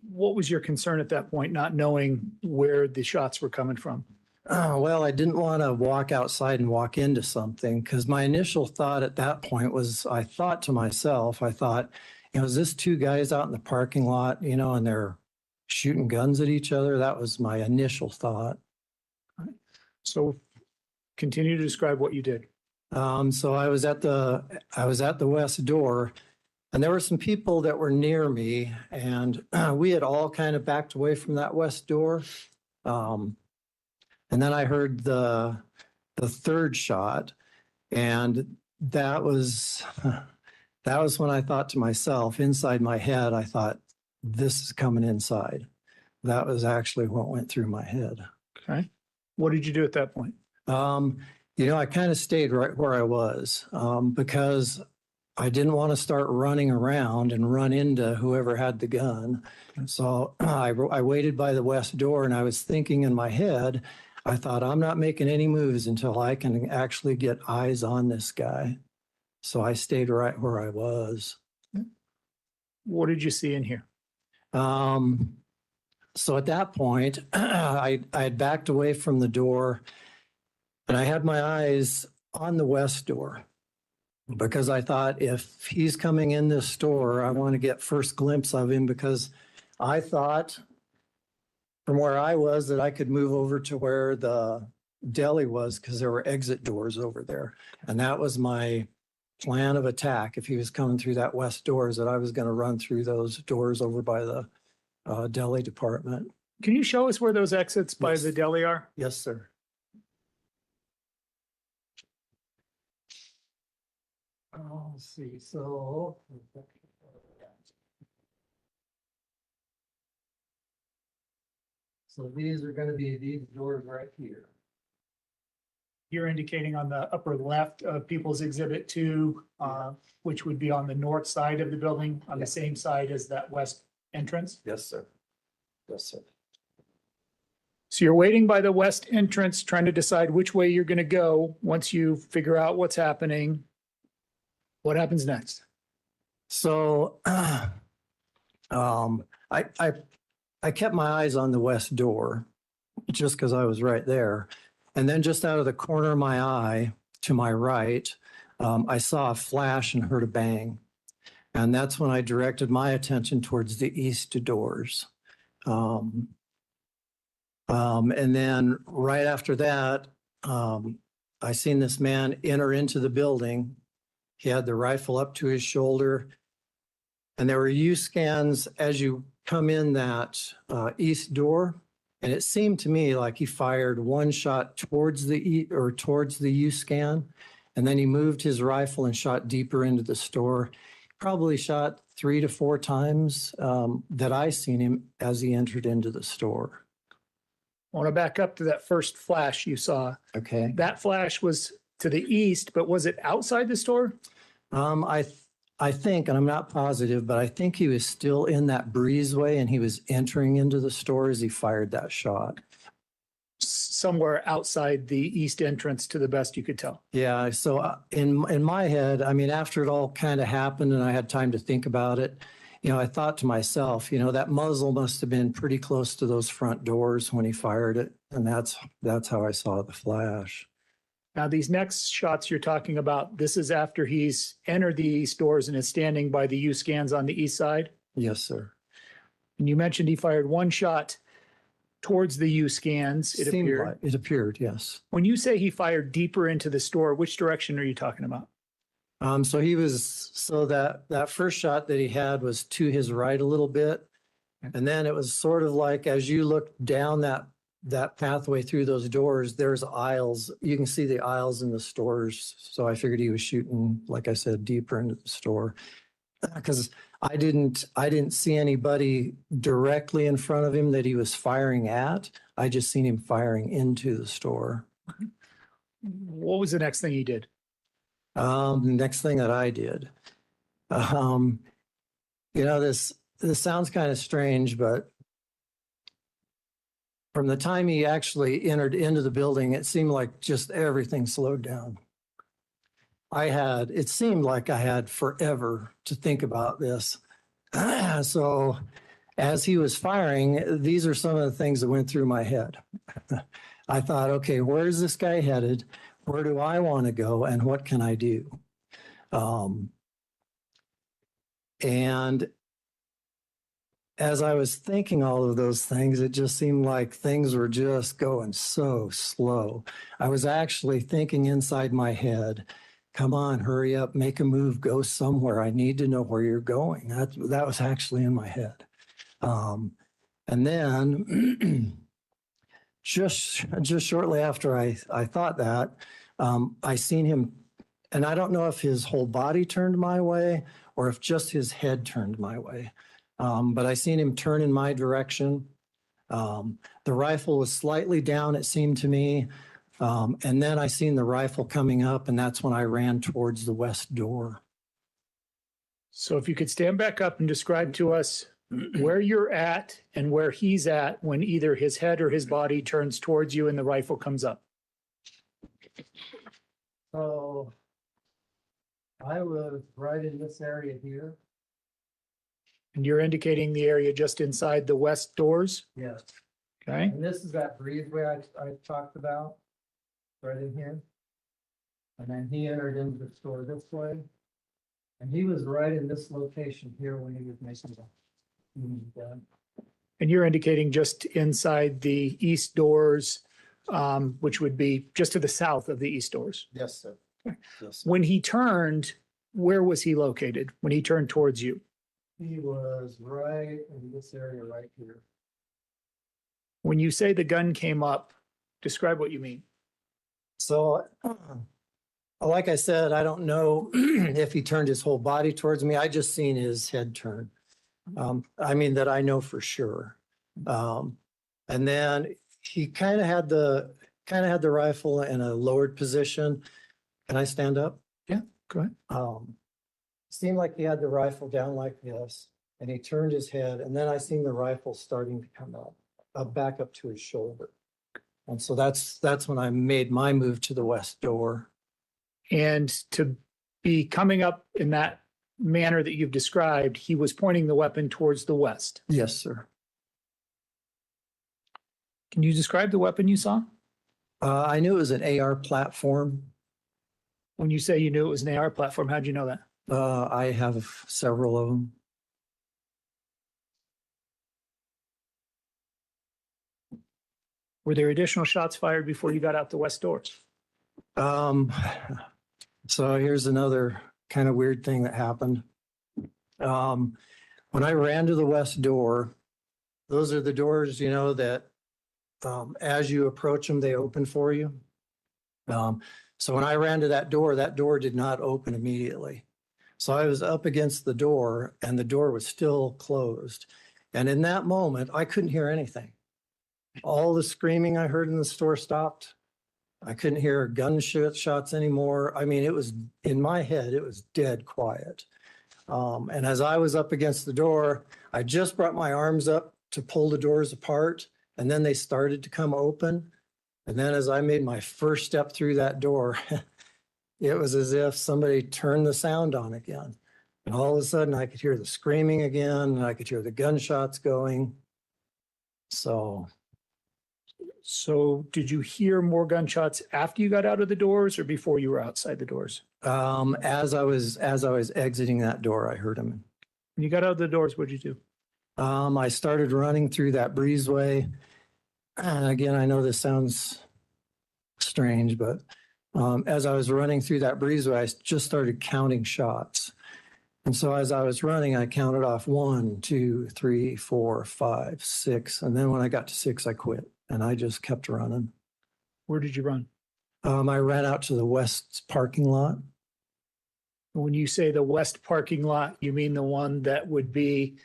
What was your concern at that point, not knowing where the shots were coming from? Well, I didn't want to walk outside and walk into something because my initial thought at that point was I thought to myself, is this two guys out in the parking lot, and they're shooting guns at each other? That was my initial thought. So continue to describe what you did. So I was at the west door, and there were some people that were near me, and we had all kind of backed away from that west door. And then I heard the third shot, and that was when I thought to myself, inside my head, I thought, this is coming inside. That was actually what went through my head. Okay. What did you do at that point? I kind of stayed right where I was because I didn't want to start running around and run into whoever had the gun. So I waited by the west door, and I was thinking in my head, I thought, I'm not making any moves until I can actually get eyes on this guy. So I stayed right where I was. What did you see in here? So at that point, I had backed away from the door, and I had my eyes on the west door because I thought, if he's coming in this store, I want to get first glimpse of him, because I thought from where I was that I could move over to where the deli was, because there were exit doors over there. And that was my plan of attack. If he was coming through that west door, is that I was going to run through those doors over by the deli department. Can you show us where those exits by the deli are? Yes, sir. Let's see. So these are going to be these doors right here. You're indicating on the upper left of People's Exhibit 2, which would be on the north side of the building, on the same side as that west entrance? Yes, sir. Yes, sir. So you're waiting by the west entrance, trying to decide which way you're going to go. Once you figure out what's happening, what happens next? So I kept my eyes on the west door just because I was right there. And then just out of the corner of my eye to my right, I saw a flash and heard a bang. And that's when I directed my attention towards the east doors. And then right after that, I seen this man enter into the building. He had the rifle up to his shoulder, and there were U-scans as you come in that east door. And it seemed to me like he fired one shot towards the U-scan, and then he moved his rifle and shot deeper into the store. Probably shot 3 to 4 times that I seen him as he entered into the store. I want to back up to that first flash you saw. Okay. That flash was to the east, but was it outside the store? I think, and I'm not positive, but I think he was still in that breezeway and he was entering into the store as he fired that shot. Somewhere outside the east entrance, to the best you could tell. Yeah. So in my head, I mean, after it all kind of happened and I had time to think about it, I thought to myself, that muzzle must have been pretty close to those front doors when he fired it. And that's how I saw the flash. Now, these next shots you're talking about, this is after he's entered the east doors and is standing by the U-scans on the east side? Yes, sir. And you mentioned he fired one shot towards the U-scans, it appeared. It appeared, yes. When you say he fired deeper into the store, which direction are you talking about? So that first shot that he had was to his right a little bit. And then it was sort of like, as you look down that pathway through those doors, there's aisles. You can see the aisles in the stores. So I figured he was shooting, like I said, deeper into the store, because I didn't see anybody directly in front of him that he was firing at. I just seen him firing into the store. What was the next thing he did? The next thing that I did, this sounds kind of strange, but from the time he actually entered into the building, it seemed like just everything slowed down. It seemed like I had forever to think about this. So as he was firing, these are some of the things that went through my head. I thought, okay, where's this guy headed? Where do I want to go? And what can I do? And as I was thinking all of those things, it just seemed like things were just going so slow. I was actually thinking inside my head, come on, hurry up, make a move, go somewhere. I need to know where you're going. That was actually in my head. And then just shortly after I thought that, I seen him, and I don't know if his whole body turned my way or if just his head turned my way. But I seen him turn in my direction. The rifle was slightly down, it seemed to me. And then I seen the rifle coming up, and that's when I ran towards the west door. So if you could stand back up and describe to us where you're at and where he's at when either his head or his body turns towards you and the rifle comes up. So I was right in this area here. And you're indicating the area just inside the west doors? Yes. Okay. And this is that breezeway I talked about, right in here. And then he entered into the store this way. And he was right in this location here when he was making the. And you're indicating just inside the east doors, which would be just to the south of the east doors. Yes, sir. Yes, sir. When he turned, where was he located when he turned towards you? He was right in this area right here. When you say the gun came up, describe what you mean. So, like I said, I don't know if he turned his whole body towards me. I just seen his head turn. I mean, that I know for sure. And then he kind of had the rifle in a lowered position. Can I stand up? Yeah, go ahead. Seemed like he had the rifle down like this, and he turned his head, and then I seen the rifle starting to come up, back up to his shoulder. And so that's when I made my move to the west door. And to be coming up in that manner that you've described, he was pointing the weapon towards the west. Yes, sir. Can you describe the weapon you saw? I knew it was an AR platform. When you say you knew it was an AR platform, how'd you know that? I have several of them. Were there additional shots fired before you got out the west doors? So here's another kind of weird thing that happened. When I ran to the west door, those are the doors, you know, that as you approach them, they open for you. So when I ran to that door did not open immediately. So I was up against the door and the door was still closed. And in that moment, I couldn't hear anything. All the screaming I heard in the store stopped. I couldn't hear gunshots anymore. I mean, it was in my head, it was dead quiet. And as I was up against the door, I just brought my arms up to pull the doors apart, and then they started to come open. And then as I made my first step through that door, it was as if somebody turned the sound on again. And all of a sudden I could hear the screaming again, and I could hear the gunshots going. So did you hear more gunshots after you got out of the doors or before you were outside the doors? as I was exiting that door, I heard him. When you got out of the doors, what'd you do? I started running through that breezeway. And again, I know this sounds strange, but as I was running through that breezeway, I just started counting shots. And so as I was running, I counted off 1, 2, 3, 4, 5, 6. And then when I got to 6, I quit and I just kept running. Where did you run? I ran out to the west parking lot. When you say the west parking lot, you mean the one that would be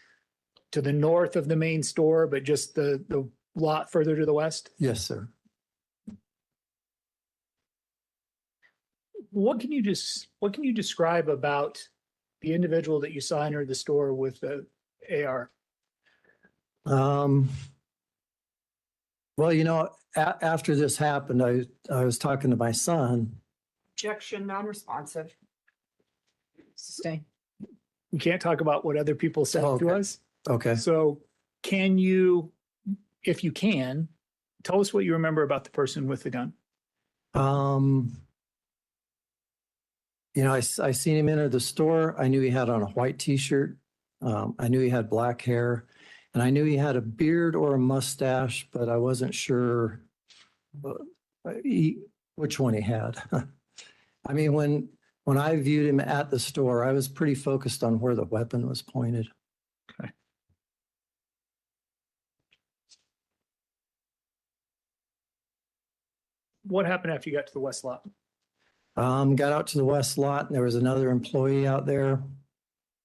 to the north of the main store, but just the lot further to the west? Yes, sir. What can you describe about the individual that you saw enter the store with the AR? Well, after this happened, I was talking to my son. Objection, non-responsive. Sustain. We can't talk about what other people said Oh, to okay. us. Okay. So can you, if you can, tell us what you remember about the person with the gun? I seen him enter the store. I knew he had on a white t-shirt. I knew he had black hair, and I knew he had a beard or a mustache, but I wasn't sure which one he had. I mean, when I viewed him at the store, I was pretty focused on where the weapon was pointed. Okay. What happened after you got to the west lot? Got out to the west lot, and there was another employee out there.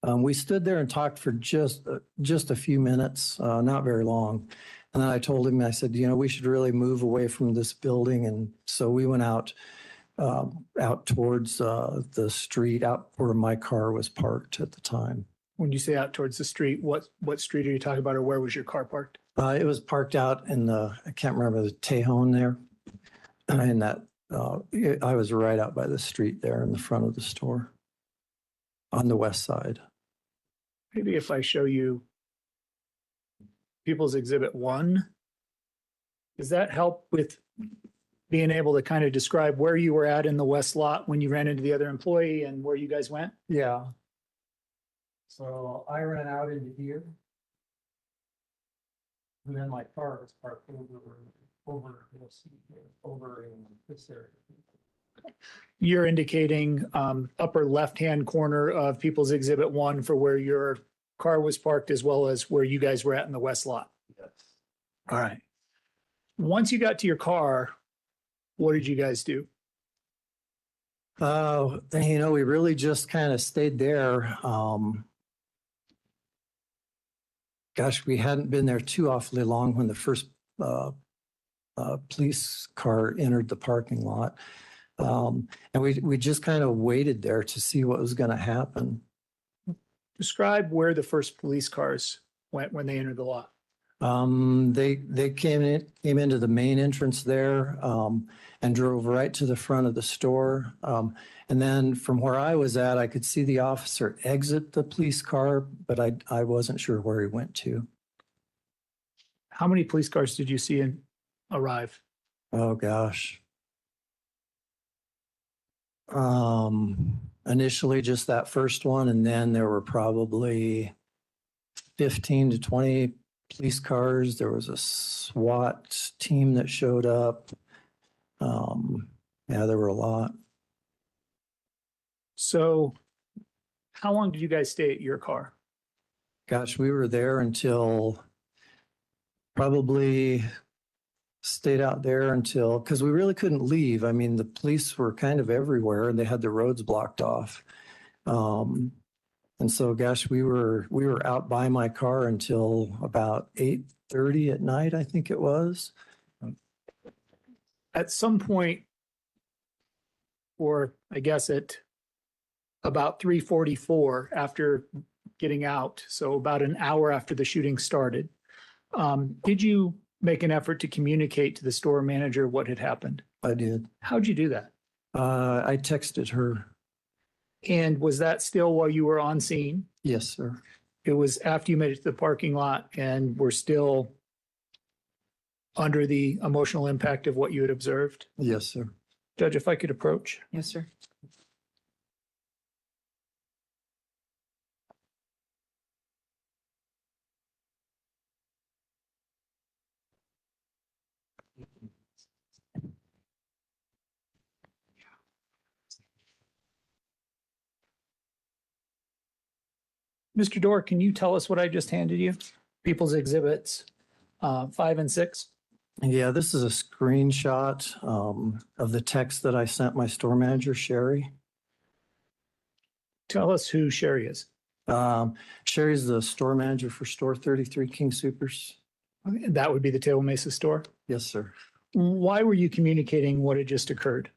We stood there and talked for just a few minutes, not very long. And then I told him, I said, we should really move away from this building. And so we went out towards the street, out where my car was parked at the time. When you say out towards the street, what street are you talking about, or where was your car parked? It was parked out in I can't remember, the Tejon there. And I was right out by the street there in the front of the store on the west side. Maybe if I show you People's Exhibit 1, does that help with being able to kind of describe where you were at in the west lot when you ran into the other employee and where you guys went? Yeah. So I ran out into here. And then my car was parked over in this area. You're indicating upper left-hand corner of People's Exhibit 1 for where your car was parked, as well as where you guys were at in the west lot. Yes. All right. Once you got to your car, what did you guys do? We really just kind of stayed there. We hadn't been there too awfully long when the first police car entered the parking lot. And we just kind of waited there to see what was going to happen. Describe where the first police cars went when they entered the lot. They came into the main entrance there and drove right to the front of the store. And then from where I was at, I could see the officer exit the police car, but I wasn't sure where he went to. How many police cars did you see arrive? Oh, gosh. Initially just that first one, and then there were probably 15 to 20 police cars. There was a SWAT team that showed up. There were a lot. So how long did you guys stay at your car? Gosh, we were there until probably stayed out there until, because we really couldn't leave. I mean, the police were kind of everywhere and they had the roads blocked off. And so, gosh, we were out by my car until about 8:30 at night, I think it was. At some point, or I guess at about 3:44 after getting out, so about an hour after the shooting started, did you make an effort to communicate to the store manager what had happened? I did. How'd you do that? I texted her. And was that still while you were on scene? Yes, sir. It was after you made it to the parking lot and were still under the emotional impact of what you had observed? Yes, sir. Judge, if I could approach. Yes, sir. Mr. Dorr, can you tell us what I just handed you? People's Exhibits 5 and 6. Yeah, this is a screenshot of the text that I sent my store manager, Sherry. Tell us who Sherry is. Sherry's the store manager for store 33 King Supers. That would be the Table Mesa store? Yes, sir. Why were you communicating what had just occurred?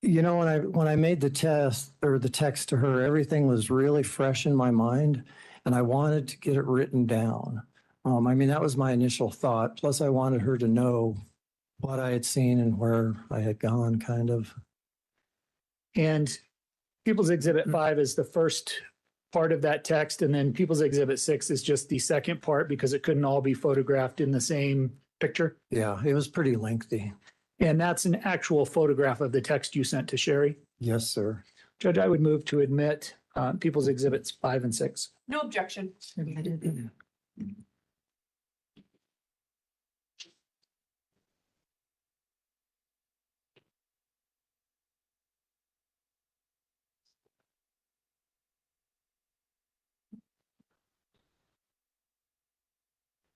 When I made the text to her, everything was really fresh in my mind and I wanted to get it written down. I mean, that was my initial thought. Plus, I wanted her to know what I had seen and where I had gone, kind of. And People's Exhibit 5 is the first part of that text, and then People's Exhibit 6 is just the second part because it couldn't all be photographed in the same picture. Yeah, it was pretty lengthy. And that's an actual photograph of the text you sent to Sherry. Yes, sir. Judge, I would move to admit People's Exhibits 5 and 6. No objection.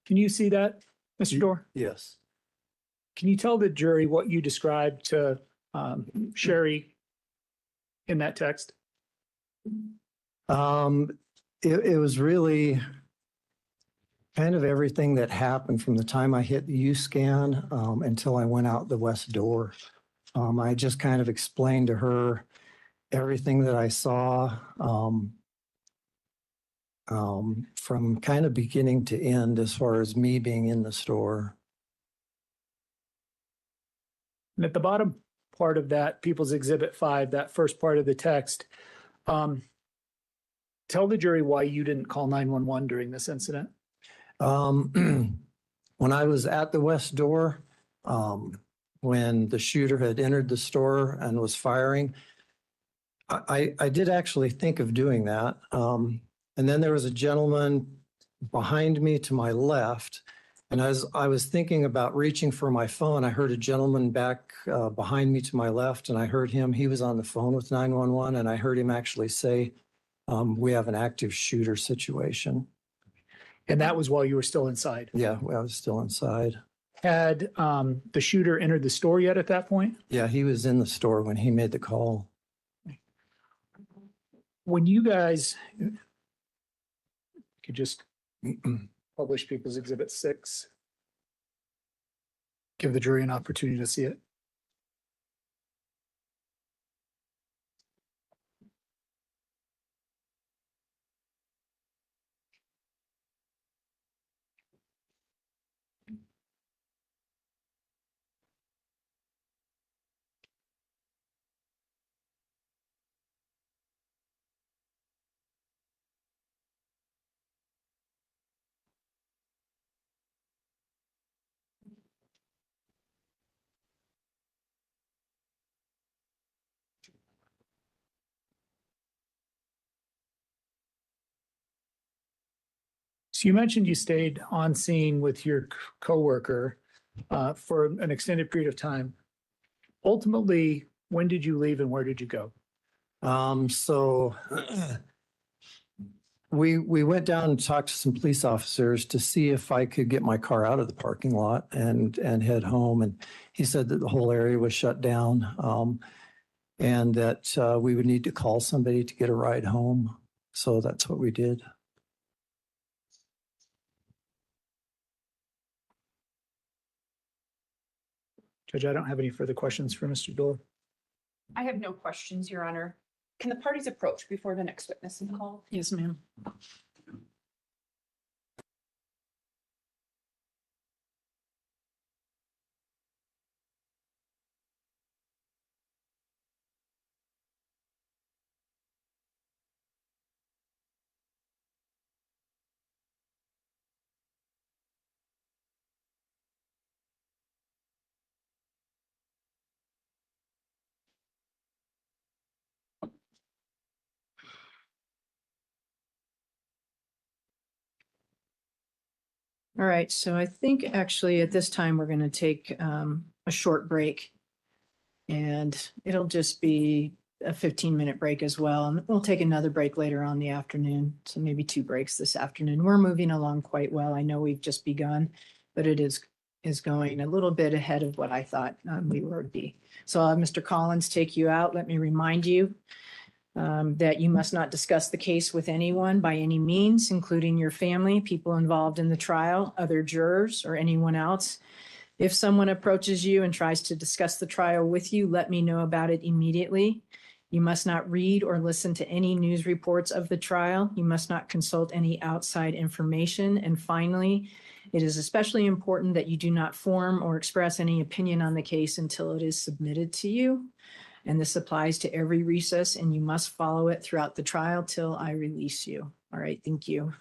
Can you see that, Mr. Dorr? Yes. Can you tell the jury what you described to Sherry in that text? It was really kind of everything that happened from the time I hit the U-scan until I went out the west door. I just kind of explained to her everything that I saw from kind of beginning to end as far as me being in the store. And at the bottom part of that People's Exhibit 5, that first part of the text, tell the jury why you didn't call 911 during this incident. When I was at the west door, when the shooter had entered the store and was firing, I did actually think of doing that. And then there was a gentleman behind me to my left. And as I was thinking about reaching for my phone, I heard a gentleman back behind me to my left, and I heard him. He was on the phone with 911, and I heard him actually say, we have an active shooter situation. And that was while you were still inside? Yeah, I was still inside. Had the shooter entered the store yet at that point? Yeah, he was in the store when he made the call. When you guys could just publish People's Exhibit 6, give the jury an opportunity to see it. So you mentioned you stayed on scene with your coworker for an extended period of time. Ultimately, when did you leave and where did you go? So we went down and talked to some police officers to see if I could get my car out of the parking lot and head home. And he said that the whole area was shut down and that we would need to call somebody to get a ride home. So that's what we did. Judge, I don't have any further questions for Mr. Dorr. I have no questions, Your Honor. Can the parties approach before the next witness is called? Yes, ma'am. All right, so I think actually at this time, we're going to take a short break. And it'll just be a 15-minute break as well. And we'll take another break later on in the afternoon. So maybe 2 breaks this afternoon. We're moving along quite well. I know we've just begun, but it is going a little bit ahead of what I thought we would be. So I'll have Mr. Collins take you out. Let me remind you that you must not discuss the case with anyone by any means, including your family, people involved in the trial, other jurors, or anyone else. If someone approaches you and tries to discuss the trial with you, let me know about it immediately. You must not read or listen to any news reports of the trial. You must not consult any outside information. And finally, it is especially important that you do not form or express any opinion on the case until it is submitted to you. And this applies to every recess, and you must follow it throughout the trial till I release you. All right, thank you.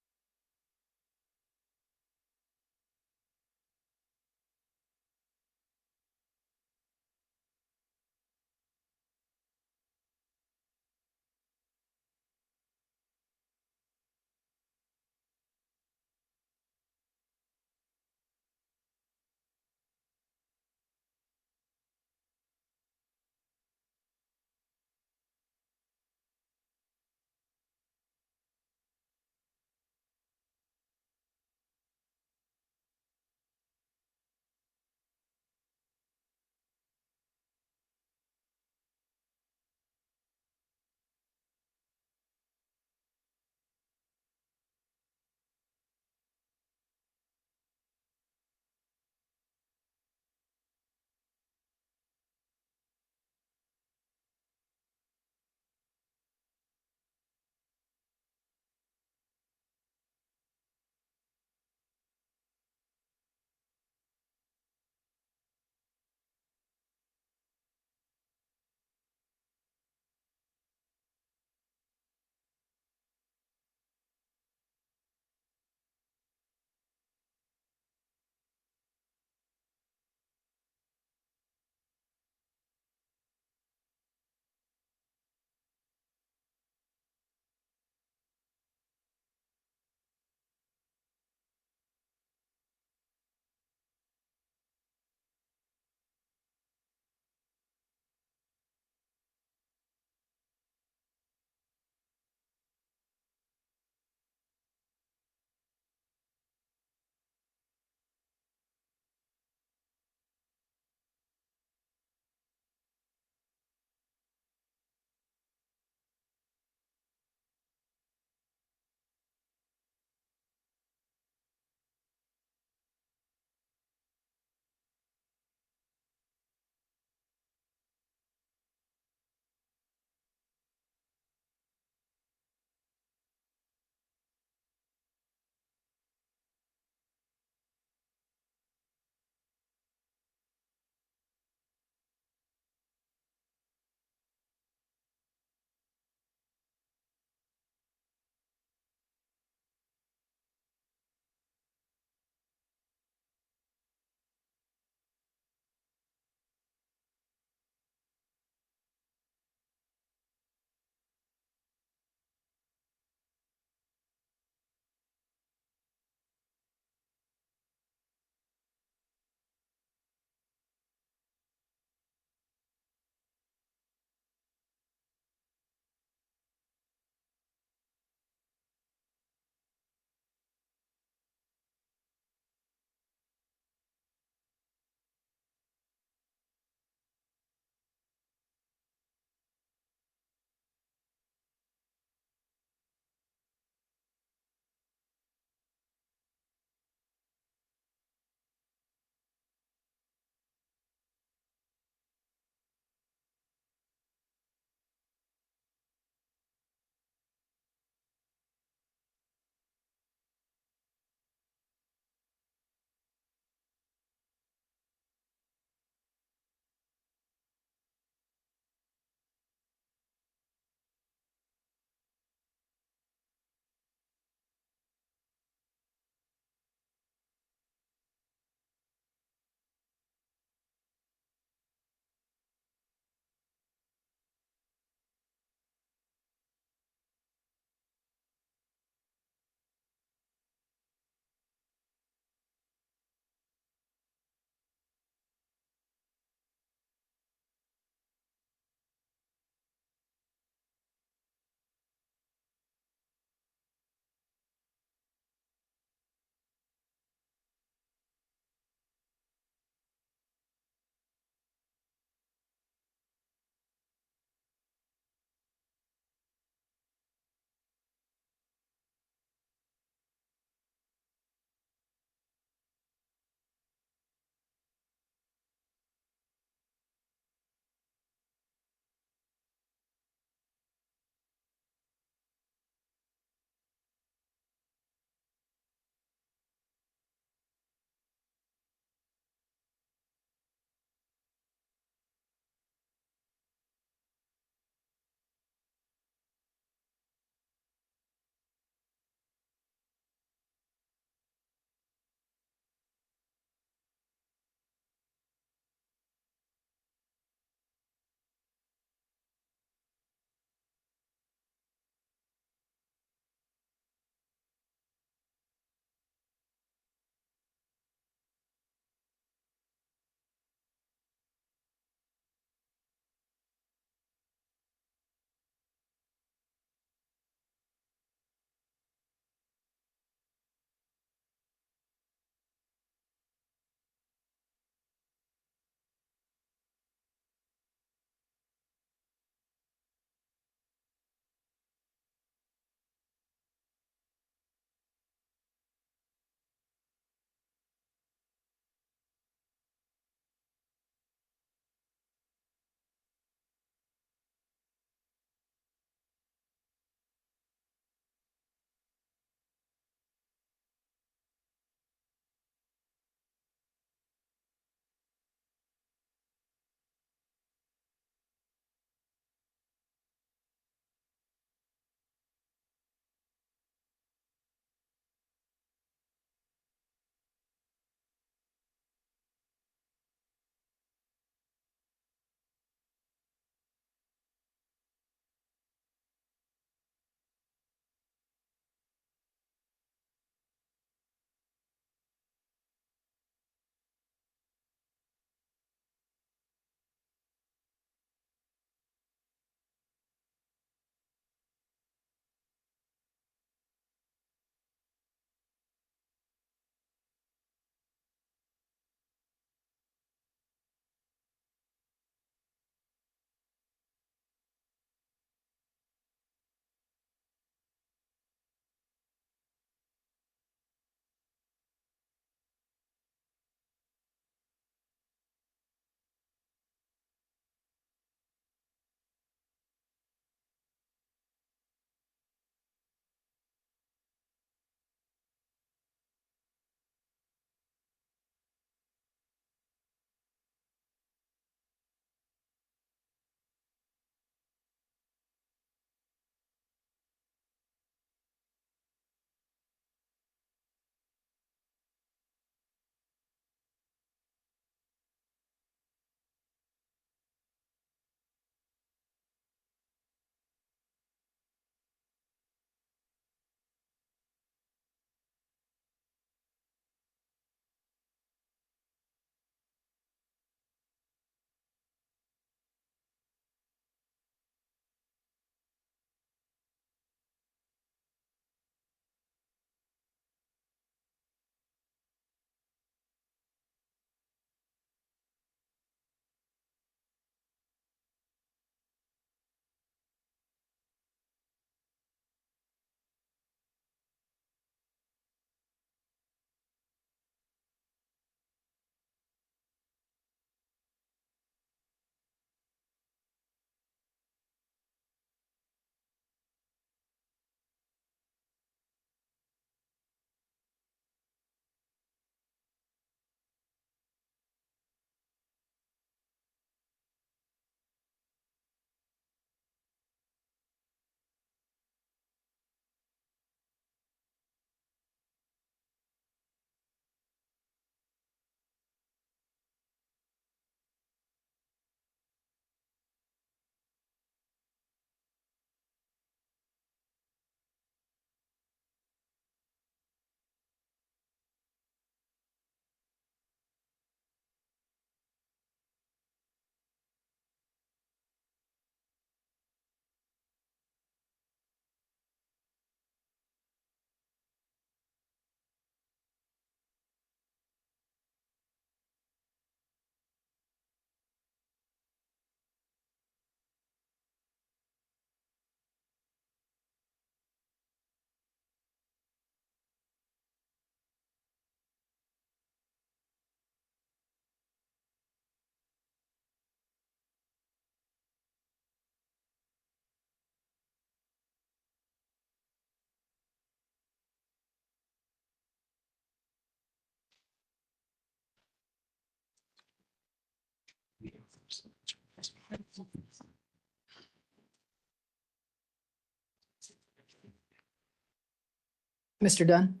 Mr. Dunn?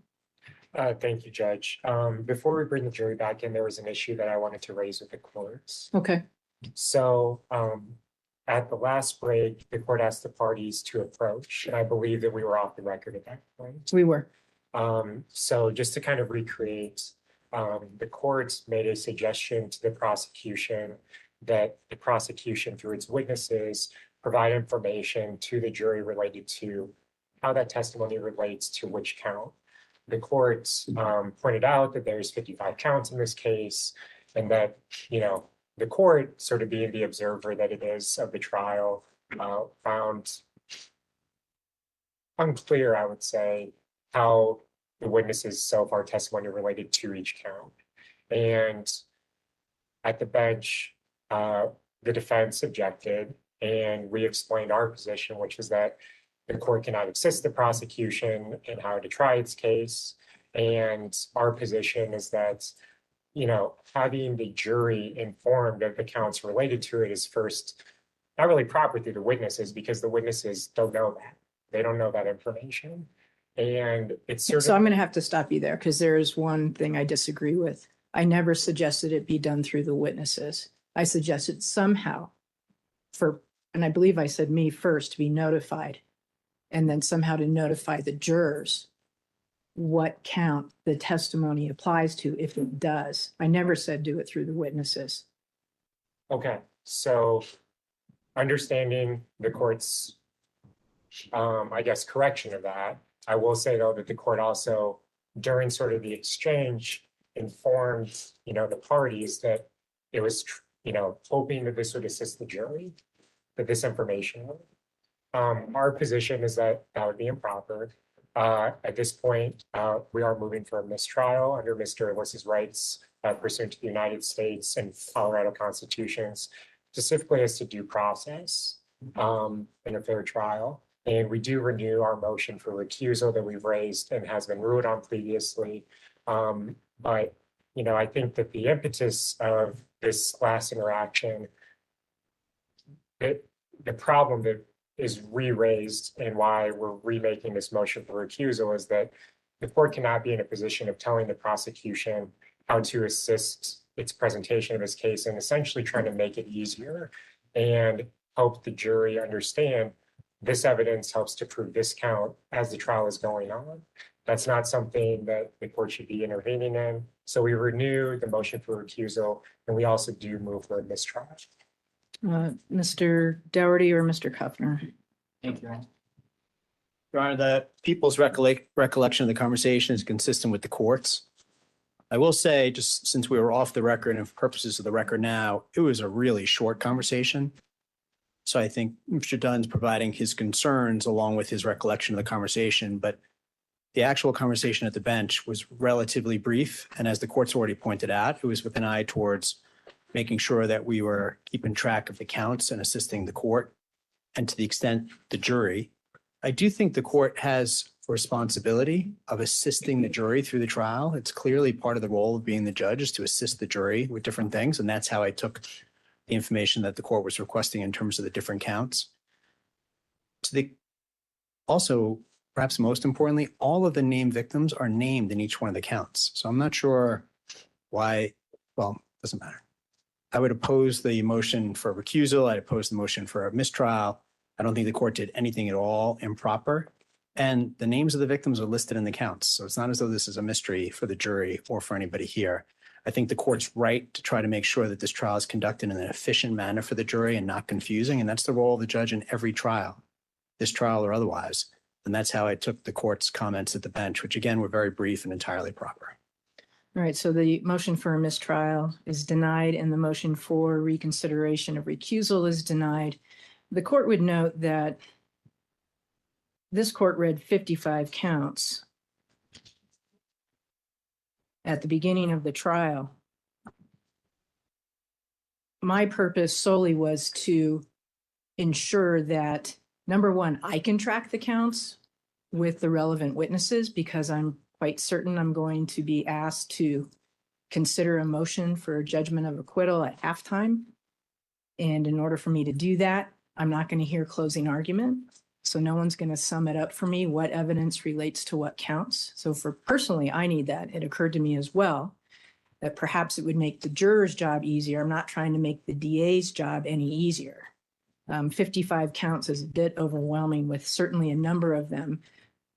Thank you, Judge. Before we bring the jury back in, there was an issue that I wanted to raise with the courts. Okay. So at the last break, the court asked the parties to approach, and I believe that we were off the record at that point. We were. So just to kind of recreate, the court made a suggestion to the prosecution that the prosecution, through its witnesses, provide information to the jury related to how that testimony relates to which count. The court pointed out that there's 55 counts in this case, and that, you know, the court, sort of being the observer that it is of the trial, found unclear, I would say, how the witnesses so far testimony related to each count. And at the bench, the defense objected, and we explained our position, which is that the court cannot assist the prosecution in how to try its case. And our position is that, you know, having the jury informed of the counts related to it is first not really proper through the witnesses, because the witnesses don't know that. They don't know that information. And it's So I'm going to have to stop you there because there is one thing I disagree with. I never suggested it be done through the witnesses. I suggested somehow and I believe I said me first, to be notified, and then somehow to notify the jurors what count the testimony applies to, if it does. I never said do it through the witnesses. Okay, so understanding the court's, I guess, correction of that, I will say, though, that the court also, during sort of the exchange, informed, you know, the parties that it was, you know, hoping that this would assist the jury, that this information would. Our position is that that would be improper. At this point, we are moving for a mistrial under Mr. Alissa's rights pursuant to the United States and Colorado constitutions, specifically as to due process in a fair trial. And we do renew our motion for recusal that we've raised and has been ruled on previously. But, you know, I think that the impetus of this last interaction, the problem that is re-raised and why we're remaking this motion for recusal is that the court cannot be in a position of telling the prosecution how to assist its presentation of its case and essentially trying to make it easier and help the jury understand this evidence helps to prove this count as the trial is going on. That's not something that the court should be intervening in. So we renew the motion for recusal, and we also do move for a mistrial. Mr. Dougherty or Mr. Kuffner? Thank you. Your Honor, the people's recollection of the conversation is consistent with the court's. I will say, just since we were off the record and for purposes of the record now, it was a really short conversation. So I think Mr. Dunn's providing his concerns along with his recollection of the conversation, but the actual conversation at the bench was relatively brief. And as the court's already pointed out, it was with an eye towards making sure that we were keeping track of the counts and assisting the court. And to the extent the jury, I do think the court has a responsibility of assisting the jury through the trial. It's clearly part of the role of being the judge is to assist the jury with different things. And that's how I took the information that the court was requesting in terms of the different counts. Also, perhaps most importantly, all of the named victims are named in each one of the counts. So I'm not sure why, well, it doesn't matter. I would oppose the motion for recusal. I'd oppose the motion for a mistrial. I don't think the court did anything at all improper. And the names of the victims are listed in the counts. So it's not as though this is a mystery for the jury or for anybody here. I think the court's right to try to make sure that this trial is conducted in an efficient manner for the jury and not confusing. And that's the role of the judge in every trial, this trial or otherwise. And that's how I took the court's comments at the bench, which again were very brief and entirely proper. All right, so the motion for a mistrial is denied and the motion for reconsideration of recusal is denied. The court would note that this court read 55 counts at the beginning of the trial. My purpose solely was to ensure that, number one, I can track the counts with the relevant witnesses because I'm quite certain I'm going to be asked to consider a motion for judgment of acquittal at halftime. And in order for me to do that, I'm not going to hear closing argument. So no one's going to sum it up for me, what evidence relates to what counts. So for personally, I need that. It occurred to me as well that perhaps it would make the juror's job easier. I'm not trying to make the DA's job any easier. 55 counts is a bit overwhelming, with certainly a number of them,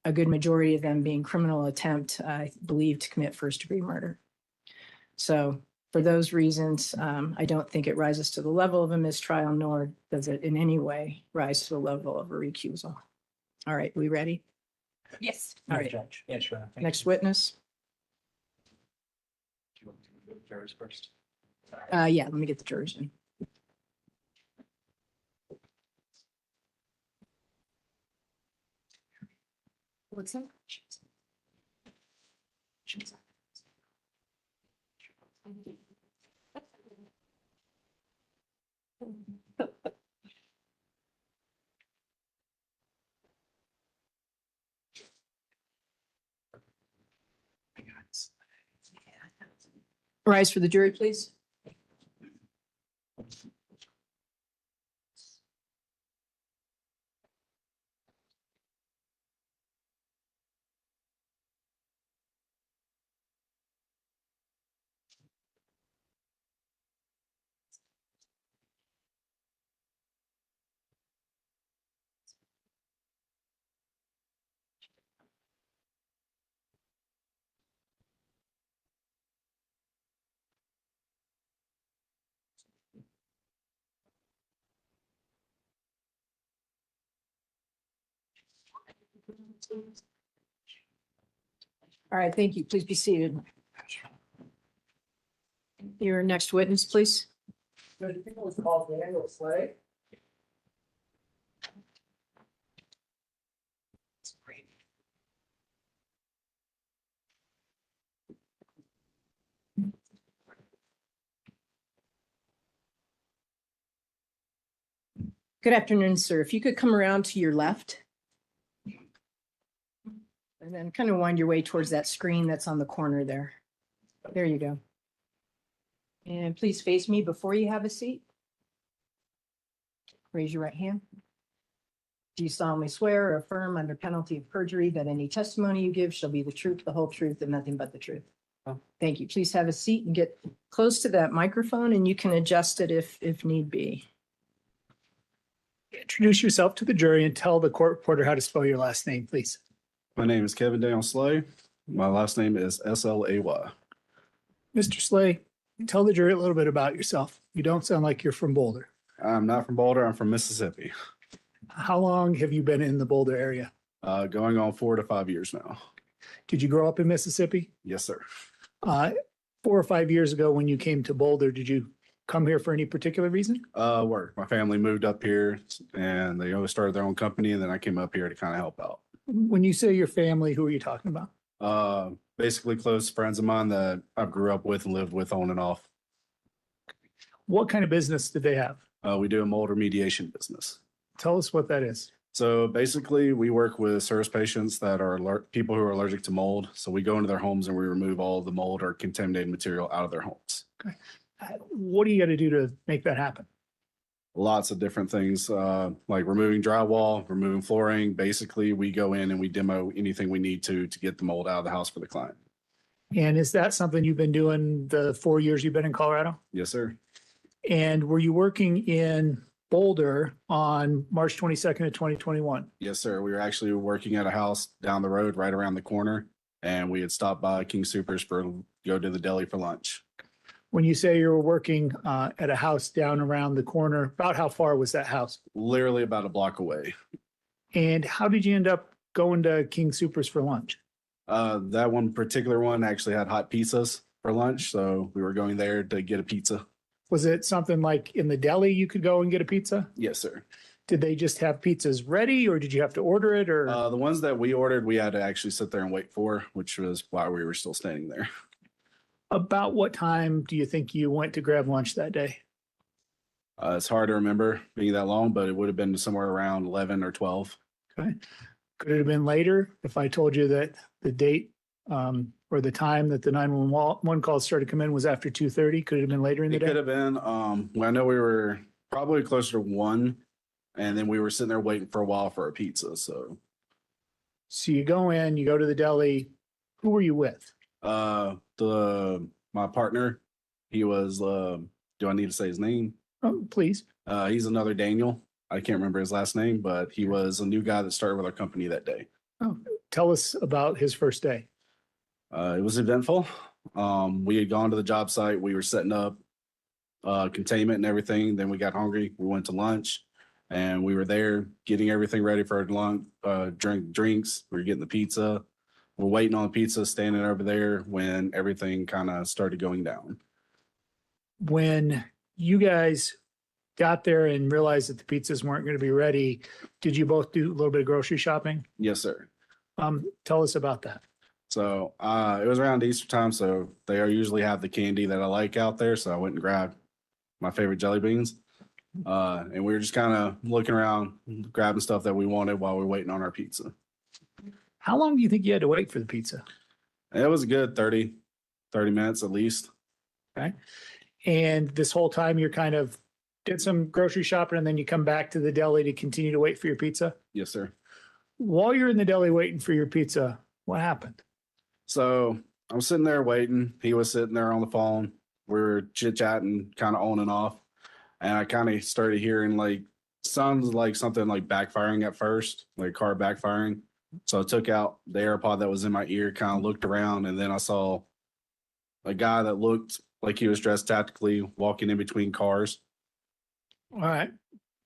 a good majority of them being criminal attempt, I believe, to commit first-degree murder. So for those reasons, I don't think it rises to the level of a mistrial, nor does it in any way rise to the level of a recusal. All right, we ready? Yes. All right. Judge. Yeah, sure. Thank Next you. witness. Do you want to do the jurors first? Yeah, let me get the jurors in. What's that? Rise for the jury, please. All right, thank you. Please be seated. Your next witness, please. Good afternoon, sir. If you could come around to your left. And then kind of wind your way towards that screen that's on the corner there. There you go. And please face me before you have a seat. Raise your right hand. Do you solemnly swear or affirm under penalty of perjury that any testimony you give shall be the truth, the whole truth, and nothing but the truth? Thank you. Please have a seat and get close to that microphone, and you can adjust it if need be. Introduce yourself to the jury and tell the court reporter how to spell your last name, please. My name is Kevin Daniel Slay. My last name is S-L-A-Y. Mr. Slay, tell the jury a little bit about yourself. You don't sound like you're from Boulder. I'm not from Boulder. I'm from Mississippi. How long have you been in the Boulder area? Going on 4 to 5 years now. Did you grow up in Mississippi? Yes, sir. 4 or 5 years ago when you came to Boulder, did you come here for any particular reason? Work. My family moved up here and they always started their own company, and then I came up here to kind of help out. When you say your family, who are you talking about? Basically close friends of mine that I grew up with and lived with on and off. What kind of business did they have? We do a mold remediation business. Tell us what that is. So basically we work with service patients that are people who are allergic to mold. So we go into their homes and we remove all the mold or contaminated material out of their homes. Okay. What do you got to do to make that happen? Lots of different things, like removing drywall, removing flooring. Basically, we go in and we demo anything we need to get the mold out of the house for the client. And is that something you've been doing the 4 years you've been in Colorado? Yes, sir. And were you working in Boulder on March 22nd of 2021? Yes, sir. We were actually working at a house down the road, right around the corner, and we had stopped by King Soopers for go to the deli for lunch. When you say you were working at a house down around the corner, about how far was that house? Literally about a block away. And how did you end up going to King Soopers for lunch? That one particular one actually had hot pizzas for lunch, so we were going there to get a pizza. Was it something like in the deli you could go and get a pizza? Yes, sir. Did they just have pizzas ready, or did you have to order it? Or the ones that we ordered, we had to actually sit there and wait for, which was why we were still standing there. About what time do you think you went to grab lunch that day? It's hard to remember being that long, but it would have been somewhere around 11 or 12. Okay. Could it have been later if I told you that the date or the time that the 911 calls started to come in was after 2:30? Could it have been later in the day? It could have been. Well, I know we were Probably closer to 1. And then we were sitting there waiting for a while for a pizza. So you go in, you go to the deli. Who were you with? my partner, he was do I need to say his name? Oh, please. He's another Daniel. I can't remember his last name, but he was a new guy that started with our company that day. Oh, tell us about his first day. It was eventful. We had gone to the job site. We were setting up containment and everything. Then we got hungry. We went to lunch, and we were there getting everything ready for lunch, drinks. We were getting the pizza. We're waiting on the pizza, standing over there when everything kind of started going down. When you guys got there and realized that the pizzas weren't going to be ready, did you both do a little bit of grocery shopping? Yes, sir. Tell us about that. So it was around Easter time, so they usually have the candy that I like out there. So I went and grabbed my favorite jelly beans. And we were just kind of looking around, grabbing stuff that we wanted while we were waiting on our pizza. How long do you think you had to wait for the pizza? It was a good 30 minutes at least. Okay. And this whole time you're kind of did some grocery shopping and then you come back to the deli to continue to wait for your pizza? Yes, sir. While you're in the deli waiting for your pizza, what happened? So I'm sitting there waiting. He was sitting there on the phone. We were chit-chatting kind of on and off. And I kind of started hearing like sounds like something like backfiring at first, like car backfiring. So I took out the AirPod that was in my ear, kind of looked around, and then I saw a guy that looked like he was dressed tactically walking in between cars. All right.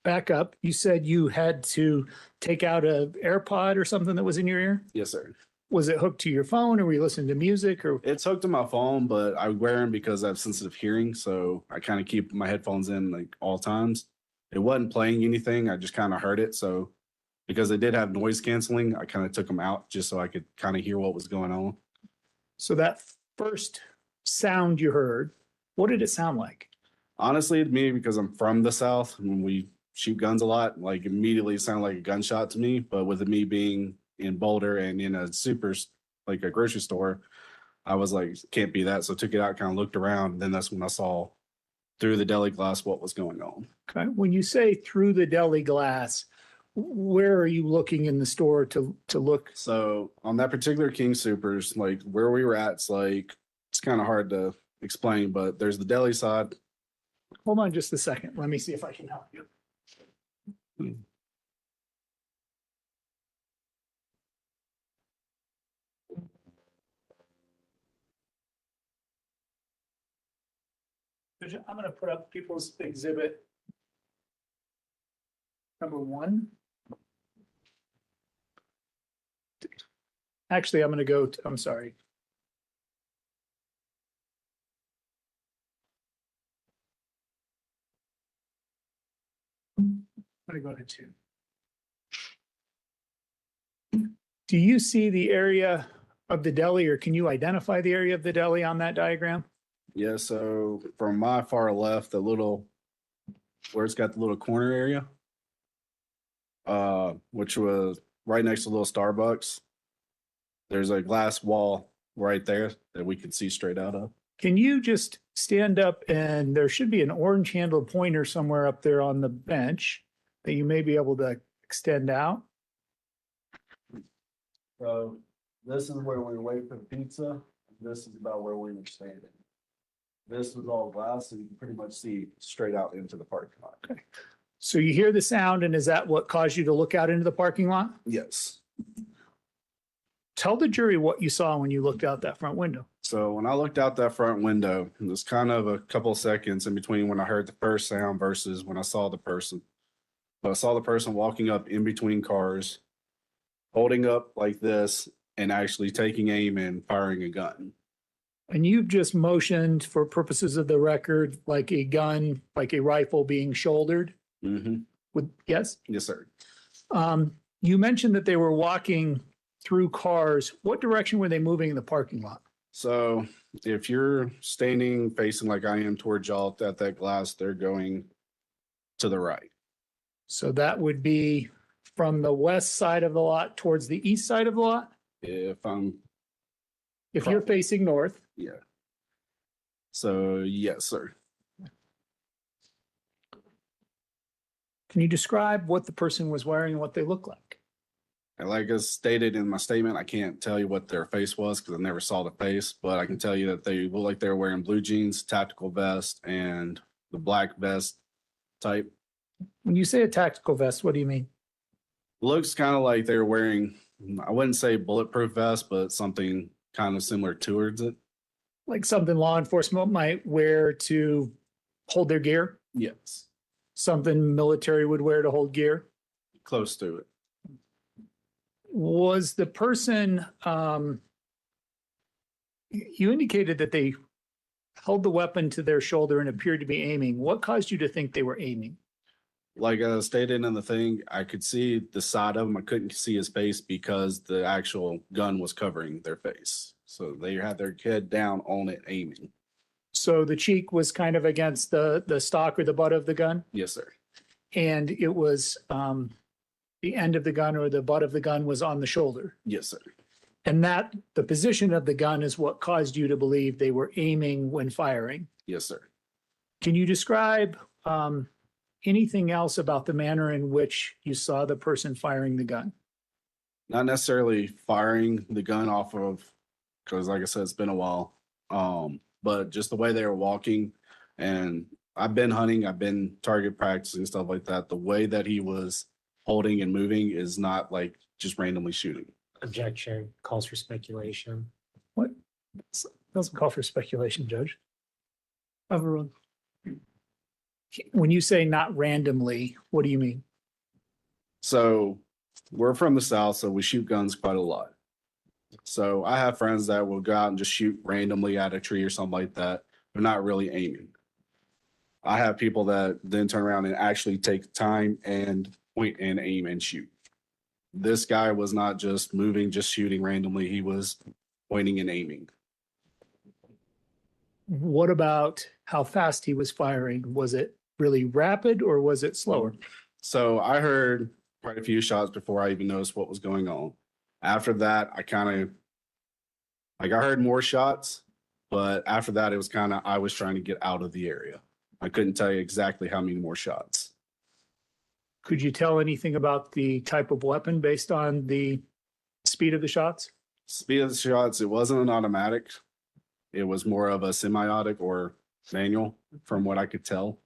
Back up. You said you had to take out an AirPod or something that was in your ear? Yes, sir. Was it hooked to your phone or were you listening to music? Or it's hooked to my phone, but I wear them because I have sensitive hearing. So I kind of keep my headphones in like all times. It wasn't playing anything. I just kind of heard it. So because they did have noise canceling, I kind of took them out just so I could kind of hear what was going on. So that first sound you heard, what did it sound like? Honestly, to me, because I'm from the South, when we shoot guns a lot, like immediately it sounded like a gunshot to me. But with me being in Boulder and in a like a grocery store, I was like, can't be that. So I took it out, kind of looked around. And then that's when I saw through the deli glass what was going on. Okay. When you say through the deli glass, where are you looking in the store to look? So on that particular King Supers, like where we were at, it's kind of hard to explain, but there's the deli side. Hold on just a second. Let me see if I can help you. I'm going to put up people's exhibit number 1. Actually, I'm going to go to, I'm sorry. I'm going to go to 2. Do you see the area of the deli, or can you identify the area of the deli on that diagram? Yeah, so from my far left, the little, where it's got the little corner area, which was right next to the little Starbucks, there's a glass wall right there that we could see straight out of. Can you just stand up, and there should be an orange handled pointer somewhere up there on the bench that you may be able to extend out? So this is where we wait for the pizza. This is about where we were standing. This was all glass, so you can pretty much see straight out into the parking lot. Okay. So you hear the sound, and is that what caused you to look out into the parking lot? Yes. Tell the jury what you saw when you looked out that front window. So when I looked out that front window, it was kind of a couple of seconds in between when I heard the first sound versus when I saw the person. But I saw the person walking up in between cars, holding up like this, and actually taking aim and firing a gun. And you've just motioned for purposes of the record, like a gun, like a rifle being shouldered? Mm-hmm. Yes? Yes, sir. You mentioned that they were walking through cars. What direction were they moving in the parking lot? So if you're standing facing like I am towards y'all at that glass, they're going to the right. So that would be from the west side of the lot towards the east side of the lot? If you're facing north. Yeah. So yes, sir. Can you describe what the person was wearing and what they look like? And like I stated in my statement, I can't tell you what their face was because I never saw the face, but I can tell you that they look like they were wearing blue jeans, tactical vest, and the black vest type. When you say a tactical vest, what do you mean? Looks kind of like they were wearing, I wouldn't say bulletproof vest, but something kind of similar towards it. Like something law enforcement might wear to hold their gear? Yes. Something military would wear to hold gear? Close to it. Was the person, you indicated that they held the weapon to their shoulder and appeared to be aiming. What caused you to think they were aiming? Like I stated in the thing, I could see the side of him. I couldn't see his face because the actual gun was covering their face. So they had their head down on it aiming. So the cheek was kind of against the stock or the butt of the gun? Yes, sir. And it was the end of the gun or the butt of the gun was on the shoulder? Yes, sir. And that the position of the gun is what caused you to believe they were aiming when firing? Yes, sir. Can you describe anything else about the manner in which you saw the person firing the gun? Not necessarily firing the gun off of, because like I said, it's been a while. But just the way they were walking, and I've been hunting, I've been target practicing, stuff like that. The way that he was holding and moving is not like just randomly shooting. Objection, calls for speculation. What? Doesn't call for speculation, Judge. Overruled. When you say not randomly, what do you mean? So we're from the South, so we shoot guns quite a lot. So I have friends that will go out and just shoot randomly at a tree or something like that. They're not really aiming. I have people that then turn around and actually take time and point and aim and shoot. This guy was not just moving, just shooting randomly. He was pointing and aiming. What about how fast he was firing? Was it really rapid or was it slower? So I heard quite a few shots before I even noticed what was going on. After that, I heard more shots, but after that, it was I was trying to get out of the area. I couldn't tell you exactly how many more shots. Could you tell anything about the type of weapon based on the speed of the shots? Speed of the shots, it wasn't an automatic. It was more of a semi-automatic or manual, from what I could tell.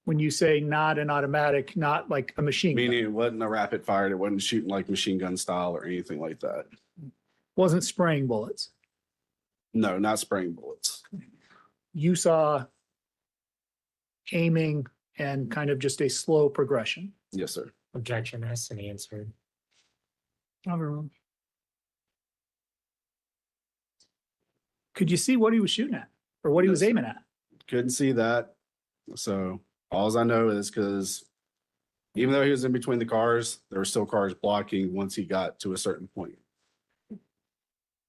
When you say not an automatic, not like a machine gun. Meaning it wasn't a rapid fire. It wasn't shooting like machine gun style or anything like that. Wasn't spraying bullets. No, not spraying bullets. You saw aiming and kind of just a slow progression. Yes, sir. Objection asked and answered. Overruled. Could you see what he was shooting at or what he was aiming at? Couldn't see that. So all I know is because even though he was in between the cars, there were still cars blocking once he got to a certain point.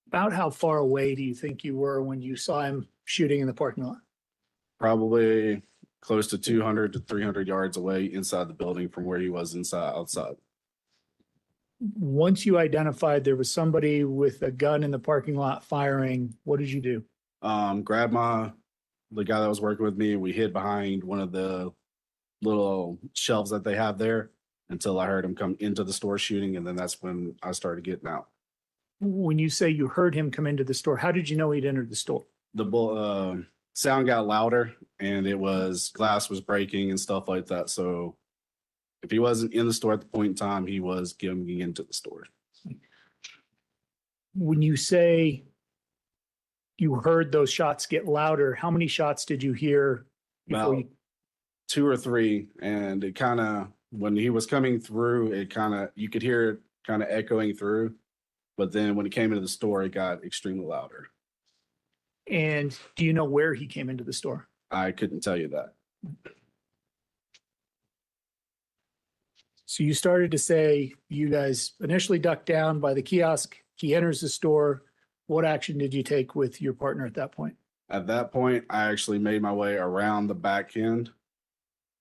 About how far away do you think you were when you saw him shooting in the parking lot? Probably close to 200 to 300 yards away inside the building from where he was outside. Once you identified there was somebody with a gun in the parking lot firing, what did you do? Grabbed the guy that was working with me. We hid behind one of the little shelves that they have there until I heard him come into the store shooting. And then that's when I started getting out. When you say you heard him come into the store, how did you know he'd entered the store? The sound got louder and glass was breaking and stuff like that. So if he wasn't in the store at the point in time, he was getting into the store. When you say you heard those shots get louder, how many shots did you hear? About 2 or 3. And it when he was coming through, you could hear it kind of echoing through. But then when he came into the store, it got extremely louder. And do you know where he came into the store? I couldn't tell you that. So you started to say you guys initially ducked down by the kiosk. He enters the store. What action did you take with your partner at that point? At that point, I actually made my way around the back end,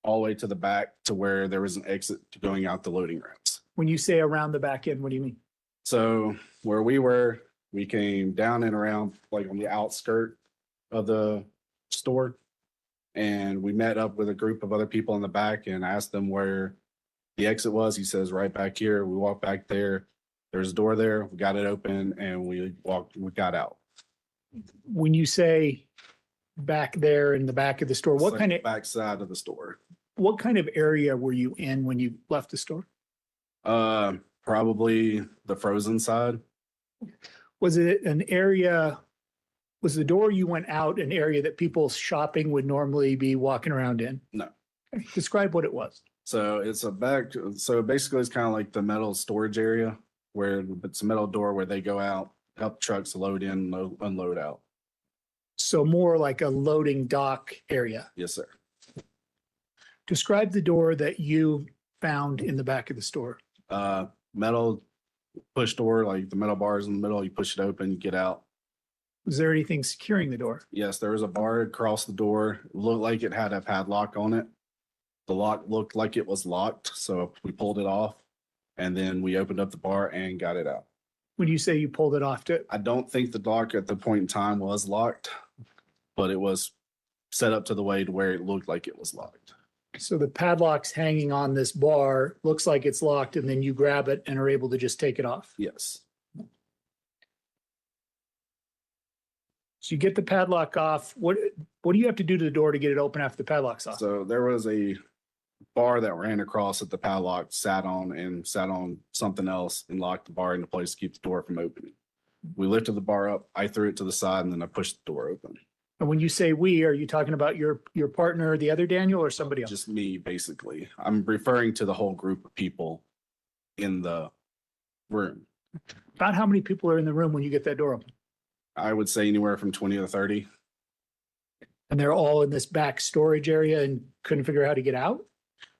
all the way to the back to where there was an exit to going out the loading ramps. When you say around the back end, what do you mean? So where we came down and around like on the outskirt of the store. And we met up with a group of other people in the back and asked them where the exit was. He says, right back here. We walked back there. There's a door there. We got it open and we got out. When you say back there in the back of the store, It's like the back side of the store? What kind of area were you in when you left the store? Probably the frozen side. Was it an area, was the door you went out an area that people shopping would normally be walking around in? No. Describe what it was. So it's so basically it's kind of like the metal storage area where it's a metal door where they go out, help trucks load in, unload out. So more like a loading dock area. Yes, sir. Describe the door that you found in the back of the store. Metal push door, like the metal bars in the middle, you push it open, you get out. Was there anything securing the door? Yes, there was a bar across the door. It looked like it had a padlock on it. The lock looked like it was locked, so we pulled it off and then we opened up the bar and got it out. When you say you pulled it off, I don't think the lock at the point in time was locked, but it was set up to the way to where it looked like it was locked. so the padlock's hanging on this bar, looks like it's locked, and then you grab it and are able to just take it off. Yes. So you get the padlock off. What do you have to do to the door to get it open after the padlock's off? So there was a bar that ran across that the padlock sat on something else and locked the bar into place to keep the door from opening. We lifted the bar up, I threw it to the side, and then I pushed the door open. And when you say we, are you talking about your partner, the other Daniel, or somebody else? Just me, basically. I'm referring to the whole group of people in the room. About how many people are in the room when you get that door open? I would say anywhere from 20 to 30. And they're all in this back storage area and couldn't figure out how to get out?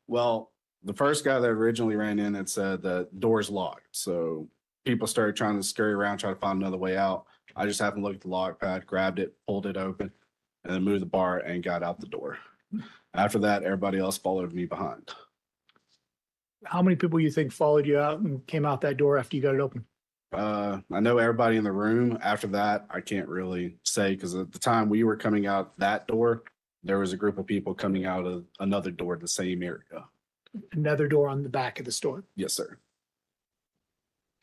Well, the first guy that originally ran in had said the door's locked. So people started trying to scurry around, try to find another way out. I just happened to look at the lock pad, grabbed it, pulled it open, and then moved the bar and got out the door. After that, everybody else followed me behind. How many people you think followed you out and came out that door after you got it open? I know everybody in the room. After that, I can't really say because at the time we were coming out that door, there was a group of people coming out of another door, the same area. Another door on the back of the store. Yes, sir.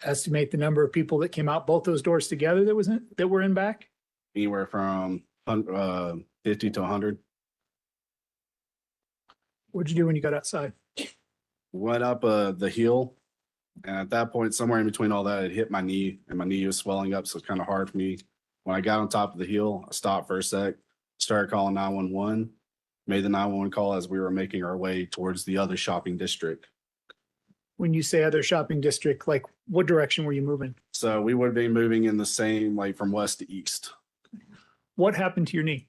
Estimate the number of people that came out both those doors together that were in back? Anywhere from 50 to 100. What'd you do when you got outside? Went up the hill. And at that point, somewhere in between all that, it hit my knee and my knee was swelling up. So it's kind of hard for me. When I got on top of the hill, I stopped for a sec, started calling 911, made the 911 call as we were making our way towards the other shopping district. When you say other shopping district, like what direction were you moving? So we would be moving in the same, like from west to east. What happened to your knee?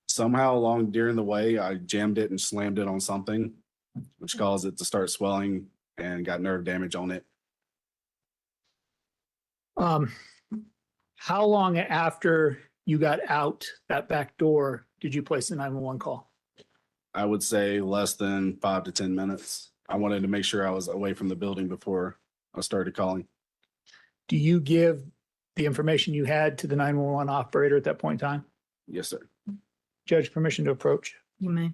Somehow along during the way, I jammed it and slammed it on something, which caused it to start swelling and got nerve damage on it. How long after you got out that back door did you place the 911 call? I would say less than 5 to 10 minutes. I wanted to make sure I was away from the building before I started calling. Do you give the information you had to the 911 operator at that point in time? Yes, sir. Judge, permission to approach? You may.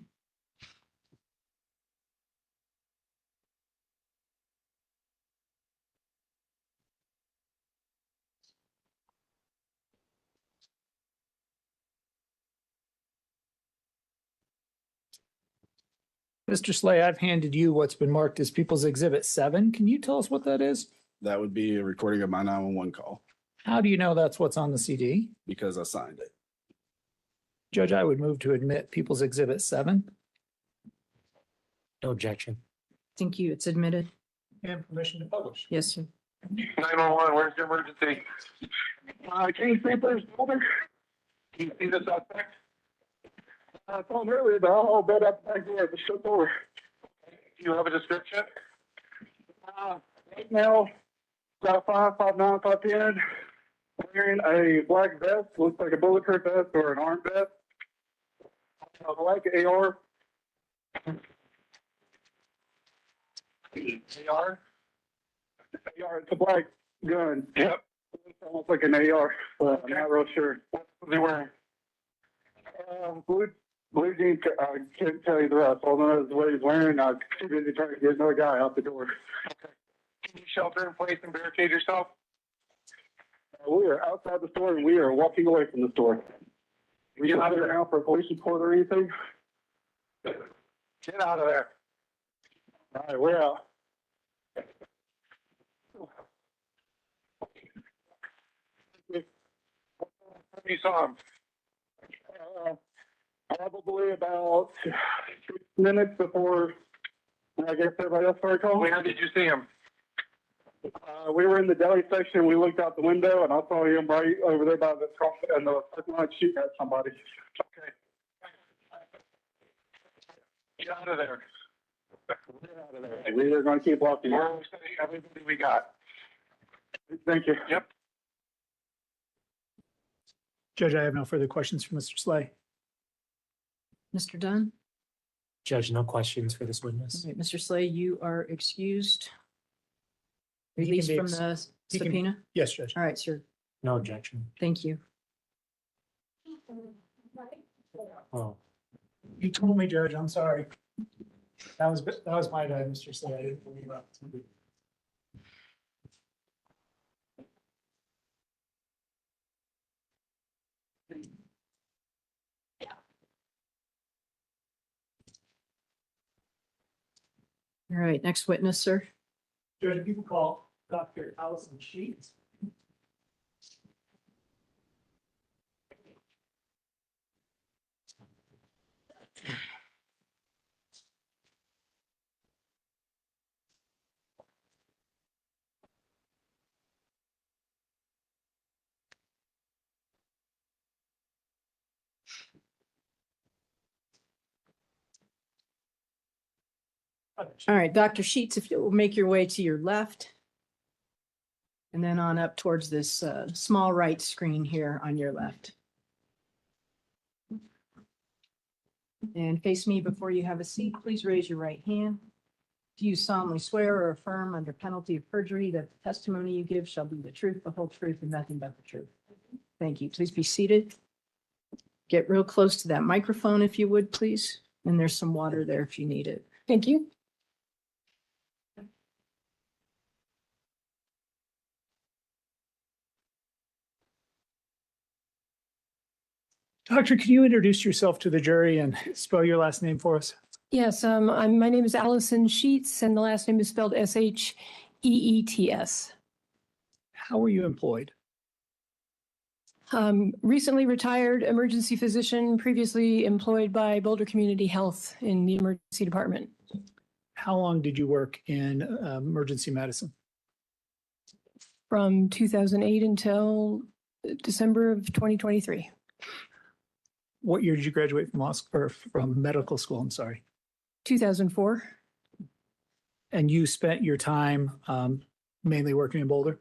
Mr. Slay, I've handed you what's been marked as People's Exhibit 7. Can you tell us what that is? That would be a recording of my 911 call. How do you know that's what's on the CD? Because I signed it. Judge, I would move to admit People's Exhibit 7. No objection. Thank you. It's admitted. And permission to publish. Yes, sir. 911, where's your emergency? Can you see please, Boulder? Can you see the suspect? I saw him earlier, but I'll bed up back there at the shut door. Do you have a description? Right now, about 5'9", 5'10", wearing a black vest, looks like a bulletproof vest or an armed vest. A black AR. AR? AR, it's a black gun. Yep. It's almost like an AR, but I'm not real sure. What was he wearing? Blue jeans, can't tell you the rest. All I know is what he's wearing. Too busy trying to get another guy out the door. Okay. Can you shelter in place and barricade yourself? We are outside the store and we are walking away from the store. We get out of there now for a police report or anything? Get out of there. All right, we're out. You saw him? Probably about 6 minutes before I guess everybody else started calling. Where did you see him? We were in the deli section. We looked out the window and I saw him right over there by the truck and the parking lot shooting at somebody. Okay. Get out of there. Get out of there. We are going to keep walking. We're everybody we got. Thank you. Yep. Judge, I have no further questions for Mr. Slay. Mr. Dunn? Judge, no questions for this witness. All right, Mr. Slay, you are excused. He can Released be from ex- the he can- subpoena? Yes, Judge. All right, sir. No objection. Thank you. Oh, You told me, Judge, I'm sorry. That was my bad, Mr. Slay. I didn't believe that. All right, next witness, sir. Judge, people call Dr. Allison Sheets. All right, Dr. Sheets, if you'll make your way to your left. And then on up towards this small right screen here on your left. And face me before you have a seat. Please raise your right hand. Do you solemnly swear or affirm under penalty of perjury that the testimony you give shall be the truth, the whole truth, and nothing but the truth? Thank you. Please be seated. Get real close to that microphone if you would, please. And there's some water there if you need it. Thank you. Doctor, can you introduce yourself to the jury and spell your last name for us? Yes, my name is Allison Sheets and the last name is spelled Sheets. How were you employed? Recently retired emergency physician, previously employed by Boulder Community Health in the emergency department. How long did you work in emergency medicine? From 2008 until December of 2023. What year did you graduate from from medical school? I'm sorry. 2004. And you spent your time mainly working in Boulder?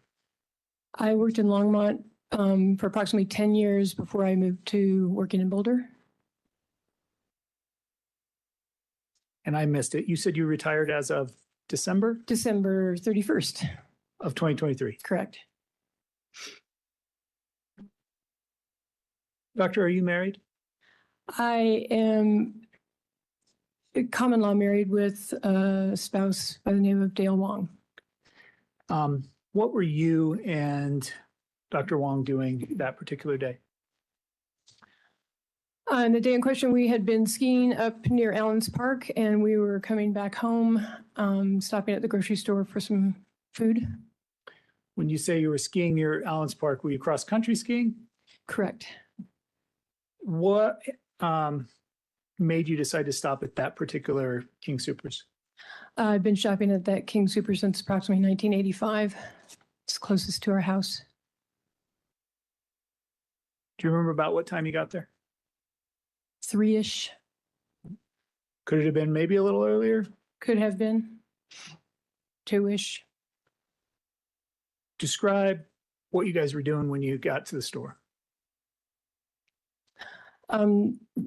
I worked in Longmont for approximately 10 years before I moved to working in Boulder. And I missed it. You said you retired as of December? December 31st. Of 2023. Correct. Doctor, are you married? I am common law married with a spouse by the name of Dale Wong. What were you and Dr. Wong doing that particular day? On the day in question, we had been skiing up near Allen's Park and we were coming back home, stopping at the grocery store for some food. When you say you were skiing near Allen's Park, were you cross-country skiing? Correct. What made you decide to stop at that particular King Soopers? I've been shopping at that King Super since approximately 1985. It's closest to our house. Do you remember about what time you got there? 3-ish. Could it have been maybe a little earlier? Could have been. 2-ish. Describe what you guys were doing when you got to the store.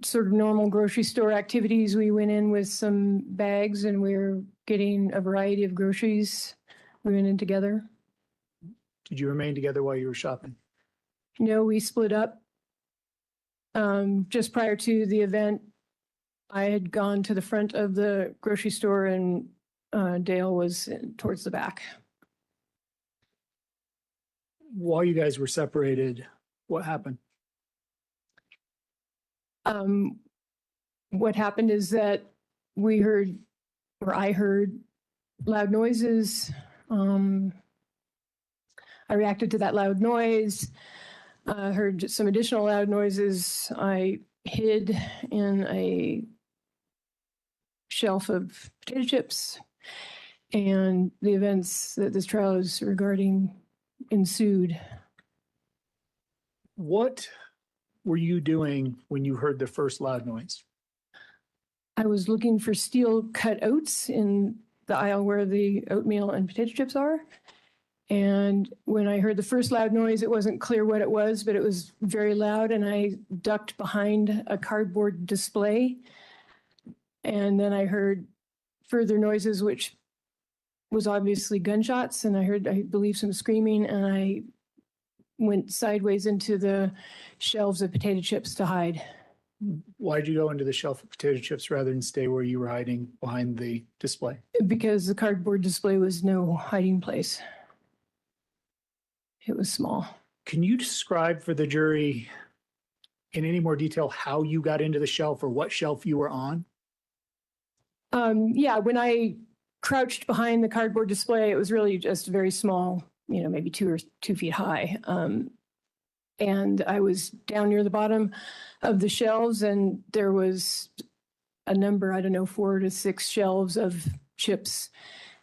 Sort of normal grocery store activities. We went in with some bags and we were getting a variety of groceries. We went in together. Did you remain together while you were shopping? No, we split up. Just prior to the event, I had gone to the front of the grocery store and Dale was towards the back. While you guys were separated, what happened? What happened is that we heard, or I heard, loud noises. I reacted to that loud noise. Heard some additional loud noises. I hid in a shelf of potato chips, and the events that this trial is regarding ensued. What were you doing when you heard the first loud noise? I was looking for steel cut oats in the aisle where the oatmeal and potato chips are. And when I heard the first loud noise, it wasn't clear what it was, but it was very loud. And I ducked behind a cardboard display. And then I heard further noises, which was obviously gunshots. And I heard, I believe, some screaming. And I went sideways into the shelves of potato chips to hide. Why'd you go into the shelf of potato chips rather than stay where you were hiding behind the display? Because the cardboard display was no hiding place. It was small. Can you describe for the jury in any more detail how you got into the shelf or what shelf you were on? Yeah, when I crouched behind the cardboard display, it was really just very small, maybe 2 feet high. And I was down near the bottom of the shelves, and there was a number, 4 to 6 shelves of chips.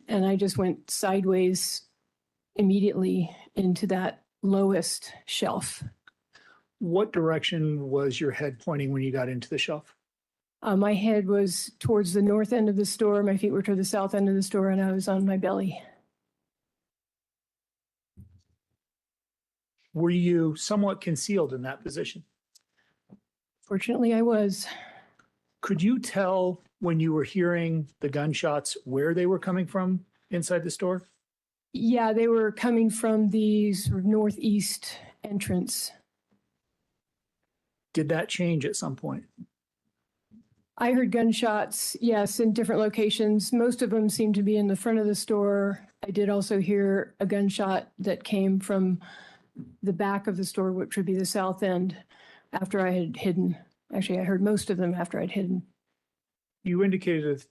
And I just went sideways immediately into that lowest shelf. What direction was your head pointing when you got into the shelf? My head was towards the north end of the store. My feet were toward the south end of the store, and I was on my belly. Were you somewhat concealed in that position? Fortunately, I was. Could you tell when you were hearing the gunshots where they were coming from inside the store? Yeah, they were coming from the sort of northeast entrance. Did that change at some point? I heard gunshots, yes, in different locations. Most of them seemed to be in the front of the store. I did also hear a gunshot that came from the back of the store, which would be the south end, after I had hidden. Actually, I heard most of them after I'd hidden. You indicated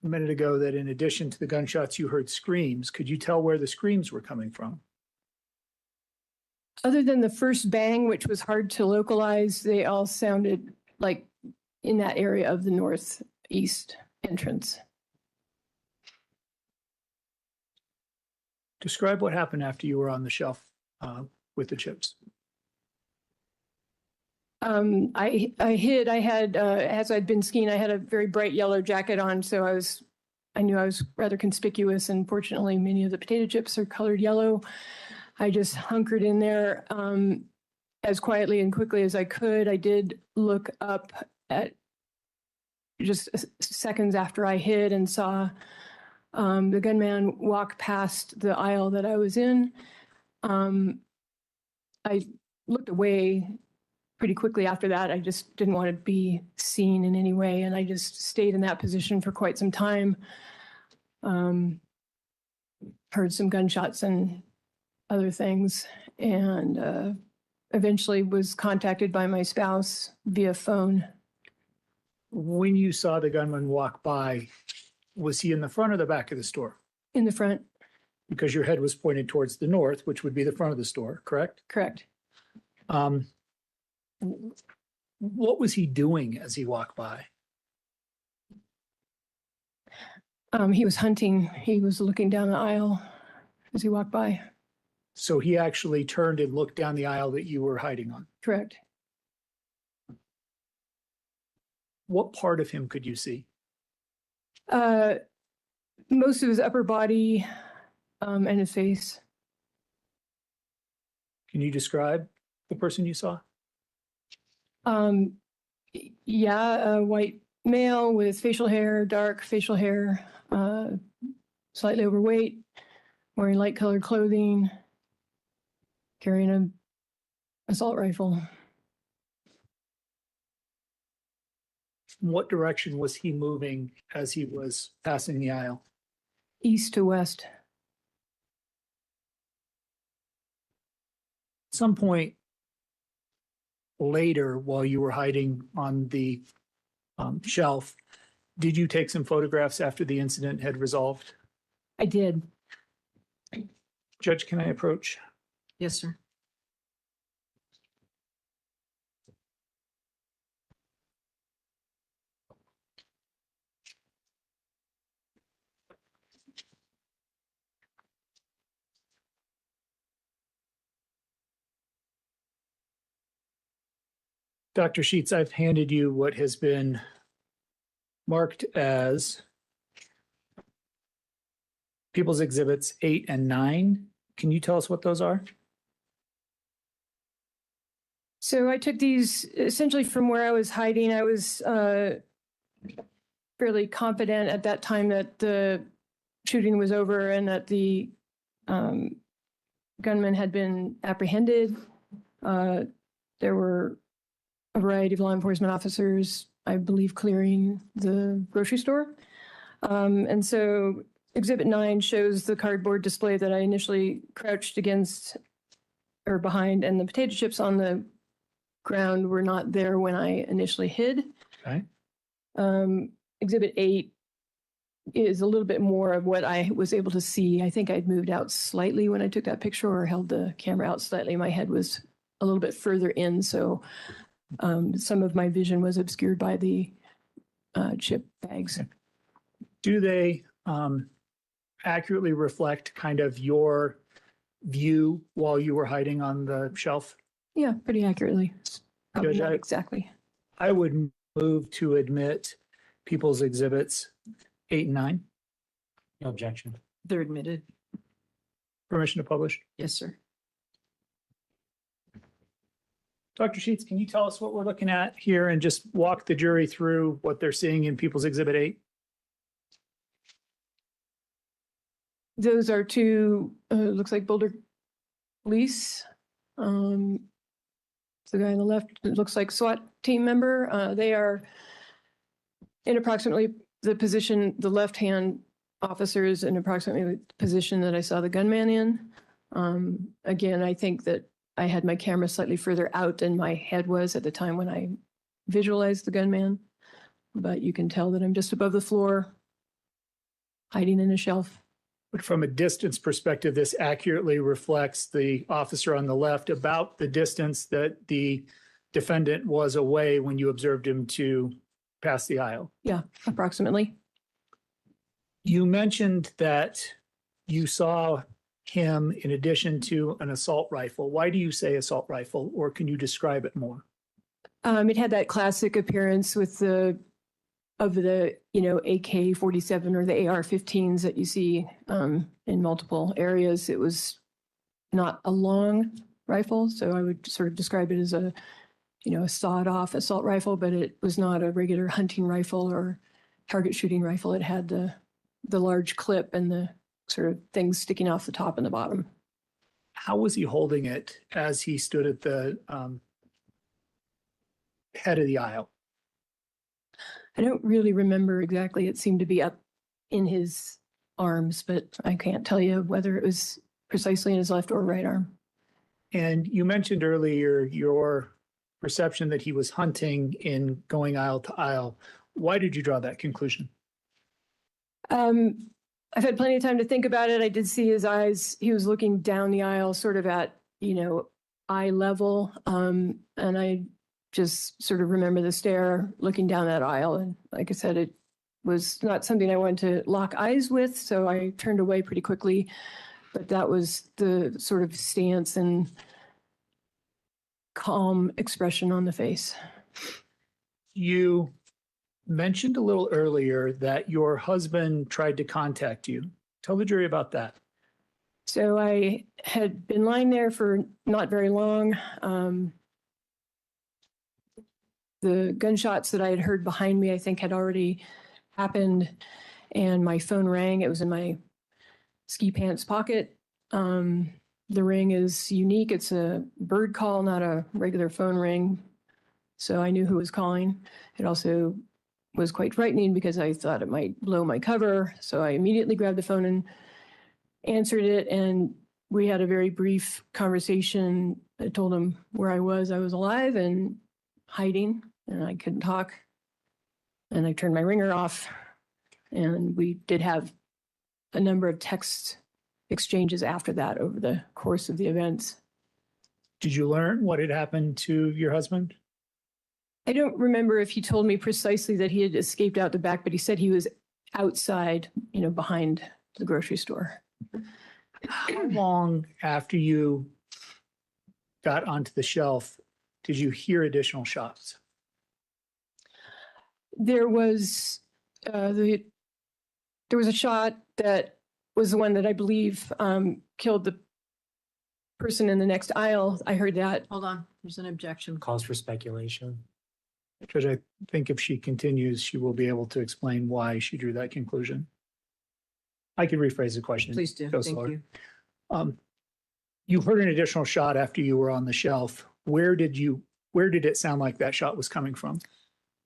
a minute ago that in addition to the gunshots, you heard screams. Could you tell where the screams were coming from? Other than the first bang, which was hard to localize, they all sounded like in that area of the northeast entrance. Describe what happened after you were on the shelf with the chips. I hid. I had, as I'd been skiing, I had a very bright yellow jacket on, so I knew I was rather conspicuous, and fortunately, many of the potato chips are colored yellow. I just hunkered in there as quietly and quickly as I could. I did look up at just seconds after I hid and saw the gunman walk past the aisle that I was in. I looked away pretty quickly after that. I just didn't want to be seen in any way, and I just stayed in that position for quite some time. Heard some gunshots and other things, and eventually was contacted by my spouse via phone. When you saw the gunman walk by, was he in the front or the back of the store? In the front. Because your head was pointed towards the north, which would be the front of the store, correct? Correct. What was he doing as he walked by? He was hunting. He was looking down the aisle as he walked by. So he actually turned and looked down the aisle that you were hiding on? Correct. What part of him could you see? Most of his upper body and his face. Can you describe the person you saw? Yeah, a white male with facial hair, dark facial hair, slightly overweight, wearing light colored clothing, carrying an assault rifle. What direction was he moving as he was passing the aisle? East to west. At some point later, while you were hiding on the shelf, did you take some photographs after the incident had resolved? I did. Judge, can I approach? Yes, sir. Dr. Sheets, I've handed you what has been marked as People's Exhibits 8 and 9. Can you tell us what those are? So I took these essentially from where I was hiding. I was fairly confident at that time that the shooting was over and that the gunman had been apprehended. There were a variety of law enforcement officers, I believe, clearing the grocery store. And so Exhibit 9 shows the cardboard display that I initially crouched against or behind, and the potato chips on the ground were not there when I initially hid. Okay. Exhibit 8 is a little bit more of what I was able to see. I think I'd moved out slightly when I took that picture, or held the camera out slightly. My head was a little bit further in, so some of my vision was obscured by the chip bags. Do they accurately reflect kind of your view while you were hiding on the shelf? Yeah, pretty accurately. Probably Judge, not exactly. I would move to admit People's Exhibits 8 and 9. No objection. They're admitted. Permission to publish? Yes, sir. Dr. Sheets, can you tell us what we're looking at here and just walk the jury through what they're seeing in People's Exhibit 8? Those are two, looks like Boulder police. The guy on the left, it looks like SWAT team member. They are in approximately the position, the left-hand officer is in approximately the position that I saw the gunman in. Again, I think that I had my camera slightly further out than my head was at the time when I visualized the gunman. But you can tell that I'm just above the floor, hiding in a shelf. But from a distance perspective, this accurately reflects the officer on the left about the distance that the defendant was away when you observed him to pass the aisle. Yeah, approximately. You mentioned that you saw him in addition to an assault rifle. Why do you say assault rifle, or can you describe it more? It had that classic appearance with the AK-47 or the AR-15s that you see in multiple areas. It was not a long rifle, so I would sort of describe it as a sawed-off assault rifle, but it was not a regular hunting rifle or target shooting rifle. It had the large clip and the sort of things sticking off the top and the bottom. How was he holding it as he stood at the head of the aisle? I don't really remember exactly. It seemed to be up in his arms, but I can't tell you whether it was precisely in his left or right arm. And you mentioned earlier your perception that he was hunting in going aisle to aisle. Why did you draw that conclusion? I've had plenty of time to think about it. I did see his eyes. He was looking down the aisle, sort of at, eye level. And I just sort of remember the stare looking down that aisle. And like I said, it was not something I wanted to lock eyes with. So I turned away pretty quickly. But that was the sort of stance and calm expression on the face. You mentioned a little earlier that your husband tried to contact you. Tell the jury about that. So I had been lying there for not very long. The gunshots that I had heard behind me, I think, had already happened, and my phone rang. It was in my ski pants pocket. The ring is unique. It's a bird call, not a regular phone ring. So I knew who was calling. It also was quite frightening because I thought it might blow my cover. So I immediately grabbed the phone and answered it. And we had a very brief conversation. I told him where I was alive and hiding, and I couldn't talk. And I turned my ringer off. And we did have a number of text exchanges after that over the course of the events. Did you learn what had happened to your husband? I don't remember if he told me precisely that he had escaped out the back, but he said he was outside, behind the grocery store. How long after you got onto the shelf did you hear additional shots? There was there was a shot that was the one that I believe killed the person in the next aisle. I heard that. Hold on, there's an objection. Calls for speculation. Judge, I think if she continues, she will be able to explain why she drew that conclusion. I could rephrase the question. Please do. Go Thank slower. you. You heard an additional shot after you were on the shelf. Where did it sound like that shot was coming from?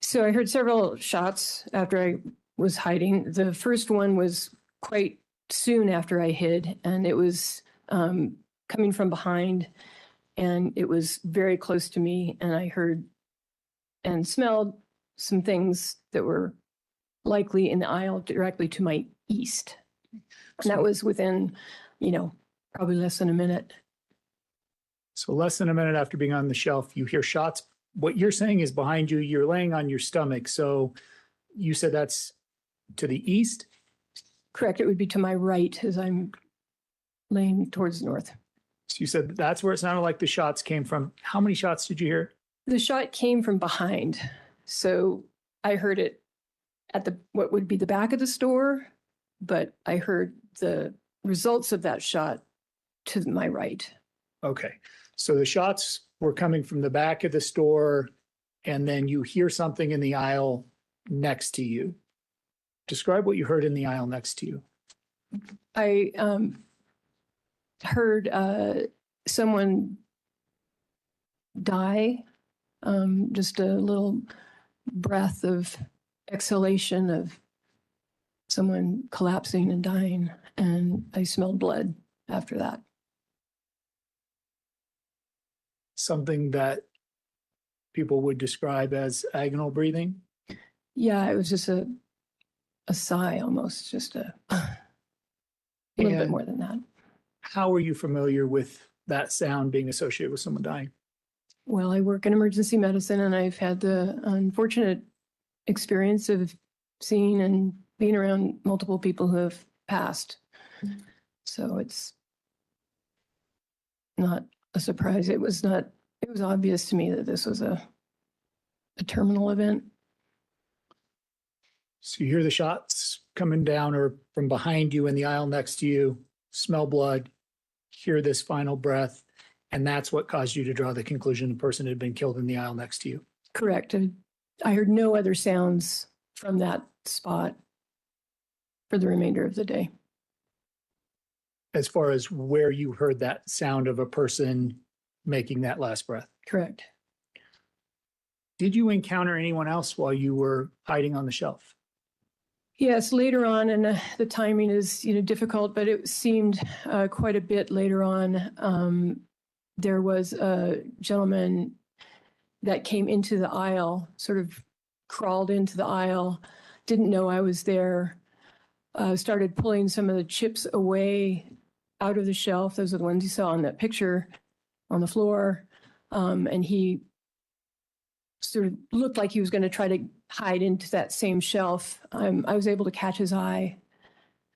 So I heard several shots after I was hiding. The first one was quite soon after I hid, and it was coming from behind, and it was very close to me, and I heard and smelled some things that were likely in the aisle directly to my east. And that was within, probably less than a minute. So less than a minute after being on the shelf, you hear shots. What you're saying is behind you, you're laying on your stomach. So you said that's to the east? Correct. It would be to my right as I'm laying towards the north. So you said that's where it sounded like the shots came from. How many shots did you hear? The shot came from behind. So I heard it at what would be the back of the store, but I heard the results of that shot to my right. Okay. So the shots were coming from the back of the store, and then you hear something in the aisle next to you. Describe what you heard in the aisle next to you. I heard someone die, just a little breath of exhalation of someone collapsing and dying, and I smelled blood after that. Something that people would describe as agonal breathing? Yeah, it was just a sigh almost, just a little bit more than that. How are you familiar with that sound being associated with someone dying? Well, I work in emergency medicine, and I've had the unfortunate experience of seeing and being around multiple people who have passed. So it's not a surprise. It was obvious to me that this was a terminal event. So you hear the shots coming down or from behind you in the aisle next to you, smell blood, hear this final breath, and that's what caused you to draw the conclusion the person had been killed in the aisle next to you. Correct. And I heard no other sounds from that spot for the remainder of the day. As far as where you heard that sound of a person making that last breath. Correct. Did you encounter anyone else while you were hiding on the shelf? Yes, later on, and the timing is difficult, but it seemed quite a bit later on. There was a gentleman that came into the aisle, sort of crawled into the aisle, didn't know I was there, started pulling some of the chips away out of the shelf. Those are the ones you saw in that picture on the floor. And he sort of looked like he was going to try to hide into that same shelf. I was able to catch his eye,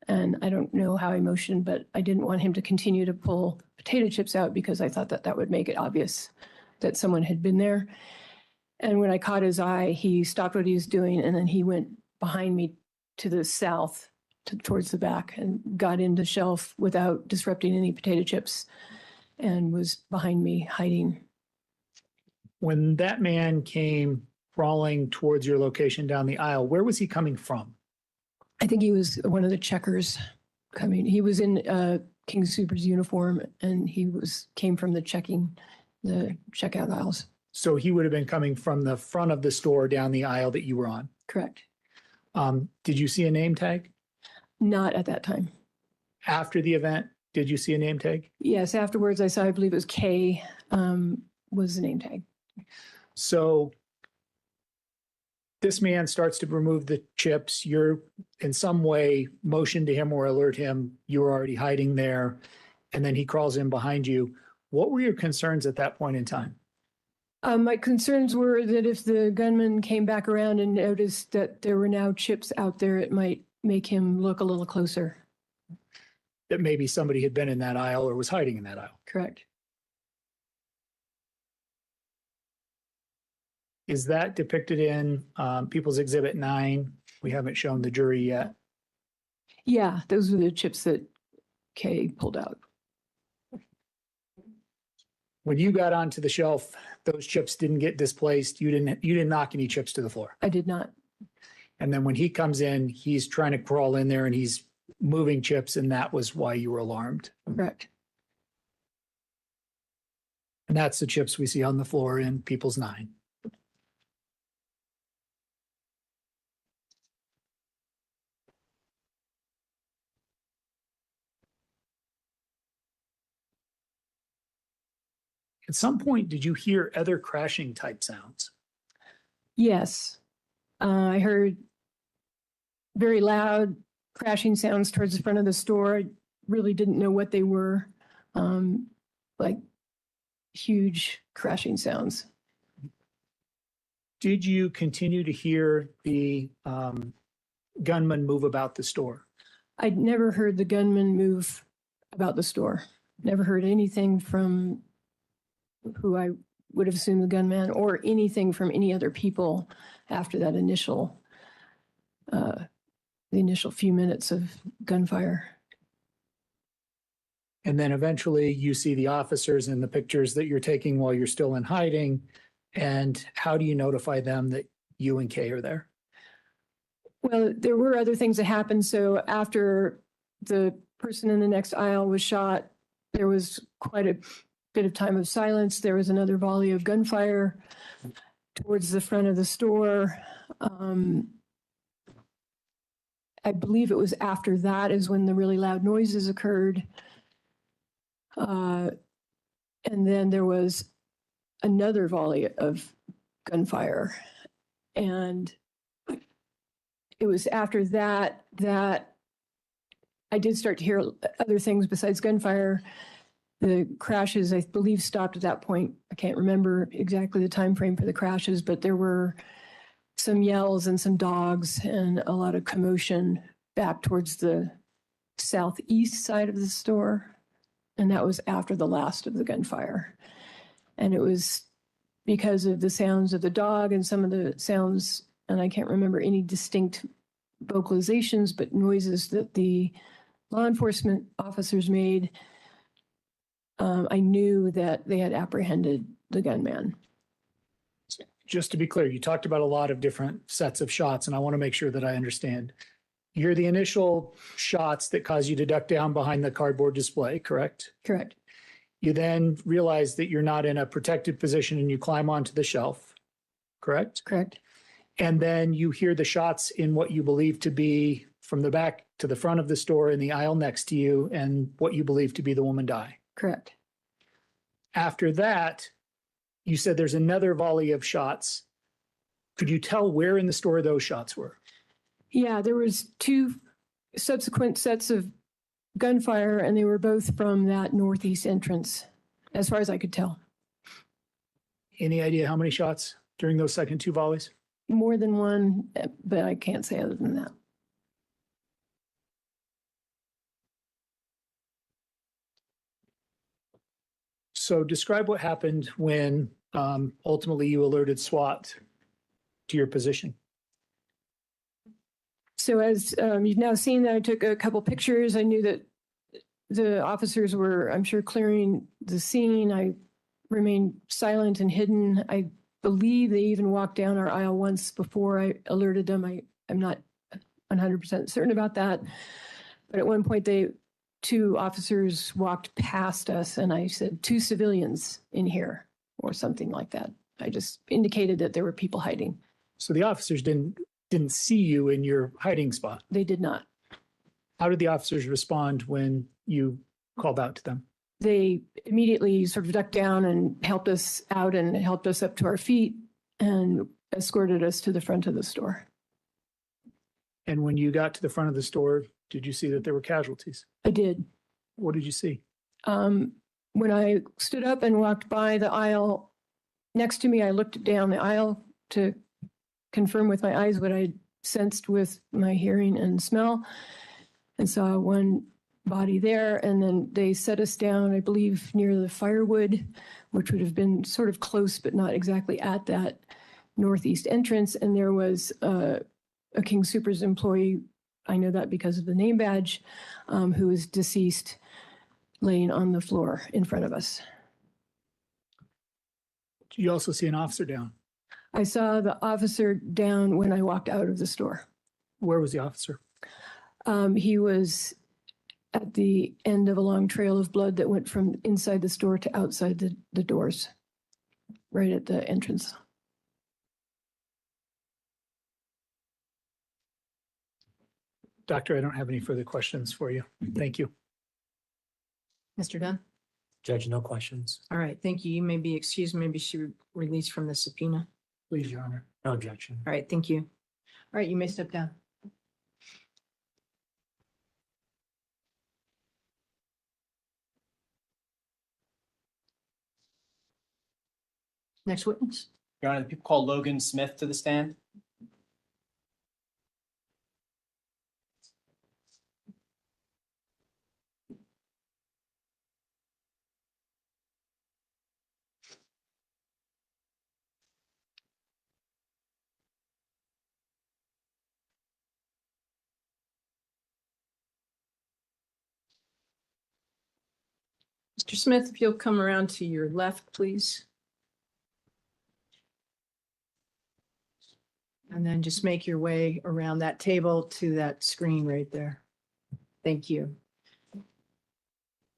and I don't know how he motioned, but I didn't want him to continue to pull potato chips out because I thought that would make it obvious that someone had been there. And when I caught his eye, he stopped what he was doing, and then he went behind me to the south, towards the back, and got into the shelf without disrupting any potato chips, and was behind me hiding. When that man came crawling towards your location down the aisle, where was he coming from? I think he was one of the checkers coming. He was in King Super's uniform, and he came from the checkout aisles. So he would have been coming from the front of the store down the aisle that you were on. Correct. Did you see a name tag? Not at that time. After the event, did you see a name tag? Yes, afterwards I saw, I believe it was K, was the name tag. So this man starts to remove the chips. You're in some way motion to him or alert him. You were already hiding there. And then he crawls in behind you. What were your concerns at that point in time? My concerns were that if the gunman came back around and noticed that there were now chips out there, it might make him look a little closer. That maybe somebody had been in that aisle or was hiding in that aisle. Correct. Is that depicted in People's Exhibit 9? We haven't shown the jury yet. Yeah, those were the chips that Kay pulled out. When you got onto the shelf, those chips didn't get displaced. You didn't knock any chips to the floor. I did not. And then when he comes in, he's trying to crawl in there and he's moving chips, and that was why you were alarmed. Correct. And that's the chips we see on the floor in People's 9. At some point, did you hear other crashing type sounds? Yes. I heard very loud crashing sounds towards the front of the store. I really didn't know what they were, like huge crashing sounds. Did you continue to hear the gunman move about the store? I'd never heard the gunman move about the store. Never heard anything from who I would have assumed the gunman or anything from any other people after that initial, the initial few minutes of gunfire. And then eventually you see the officers in the pictures that you're taking while you're still in hiding. And how do you notify them that you and Kay are there? Well, there were other things that happened. So after the person in the next aisle was shot, there was quite a bit of time of silence. There was another volley of gunfire towards the front of the store. I believe it was after that is when the really loud noises occurred. And then there was another volley of gunfire. And it was after that that I did start to hear other things besides gunfire. The crashes, I believe, stopped at that point. I can't remember exactly the time frame for the crashes, but there were some yells and some dogs and a lot of commotion back towards the southeast side of the store. And that was after the last of the gunfire. And it was because of the sounds of the dog and some of the sounds, and I can't remember any distinct vocalizations, but noises that the law enforcement officers made. I knew that they had apprehended the gunman. Just to be clear, you talked about a lot of different sets of shots, and I want to make sure that I understand. You hear the initial shots that cause you to duck down behind the cardboard display, correct? Correct. You then realize that you're not in a protected position and you climb onto the shelf, correct? Correct. And then you hear the shots in what you believe to be from the back to the front of the store in the aisle next to you and what you believe to be the woman die. Correct. After that, you said there's another volley of shots. Could you tell where in the store those shots were? Yeah, there was two subsequent sets of gunfire, and they were both from that northeast entrance, as far as I could tell. Any idea how many shots during those second two volleys? More than one, but I can't say other than that. So describe what happened when ultimately you alerted SWAT to your position. So as you've now seen that I took a couple pictures, I knew that the officers were, I'm sure, clearing the scene. I remained silent and hidden. I believe they even walked down our aisle once before I alerted them. I'm not 100% certain about that. But at one point, two officers walked past us and I said, 2 civilians in here or something like that. I just indicated that there were people hiding. So the officers didn't see you in your hiding spot. They did not. How did the officers respond when you called out to them? They immediately sort of ducked down and helped us out and helped us up to our feet and escorted us to the front of the store. And when you got to the front of the store, did you see that there were casualties? I did. What did you see? When I stood up and walked by the aisle next to me, I looked down the aisle to confirm with my eyes what I sensed with my hearing and smell, and saw one body there. And then they set us down, I believe, near the firewood, which would have been sort of close, but not exactly at that northeast entrance. And there was a King Soopers employee, I know that because of the name badge, who was deceased, laying on the floor in front of us. Did you also see an officer down? I saw the officer down when I walked out of the store. Where was the officer? He was at the end of a long trail of blood that went from inside the store to outside the doors, right at the entrance. Doctor, I don't have any further questions for you. Thank you. Mr. Dunn? Judge, no questions. All right, thank you. You may be excused. Maybe she released from the subpoena. Please, Your Honor. No objection. All right, thank you. All right, you may step down. Next witness. Your Honor, the people call Logan Smith to the stand. Mr. Smith, if you'll come around to your left, please. And then just make your way around that table to that screen right there. Thank you.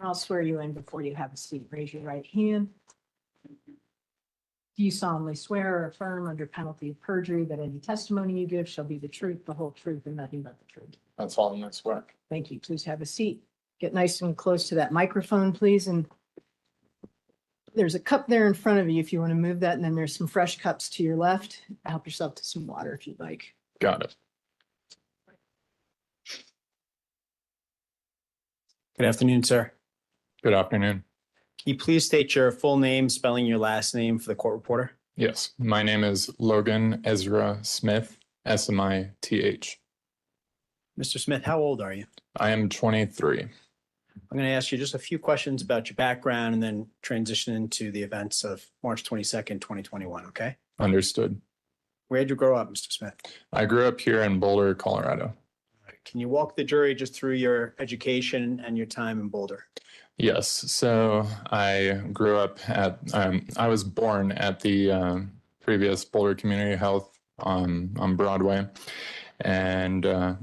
I'll swear you in before you have a seat. Raise your right hand. Do you solemnly swear or affirm under penalty of perjury that any testimony you give shall be the truth, the whole truth, and nothing but the truth? That's all in this work. Thank you. Please have a seat. Get nice and close to that microphone, please. And there's a cup there in front of you if you want to move that. And then there's some fresh cups to your left. Help yourself to some water if you'd like. Got it. Good afternoon, sir. Good afternoon. Can you please state your full name, spelling your last name for the court reporter? Yes, my name is Logan Ezra Smith, S-M-I-T-H. Mr. Smith, how old are you? I am 23. I'm going to ask you just a few questions about your background and then transition into the events of March 22nd, 2021, okay? Understood. Where did you grow up, Mr. Smith? I grew up here in Boulder, Colorado. Can you walk the jury just through your education and your time in Boulder? Yes, so I grew up at, I was born at the previous Boulder Community Health on Broadway, and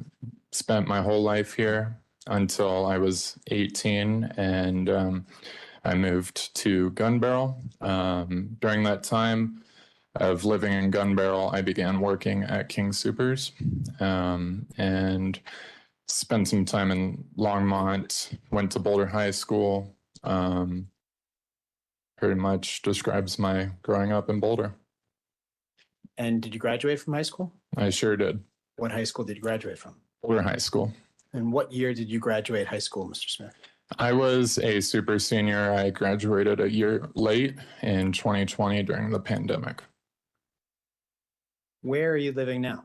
spent my whole life here until I was 18, and I moved to Gun Barrel. During that time of living in Gun Barrel, I began working at King Soopers, and spent some time in Longmont, went to Boulder High School. Pretty much describes my growing up in Boulder. And did you graduate from high school? I sure did. What high school did you graduate from? Boulder High School. And what year did you graduate high school, Mr. Smith? I was a super senior. I graduated a year late in 2020 during the pandemic. Where are you living now?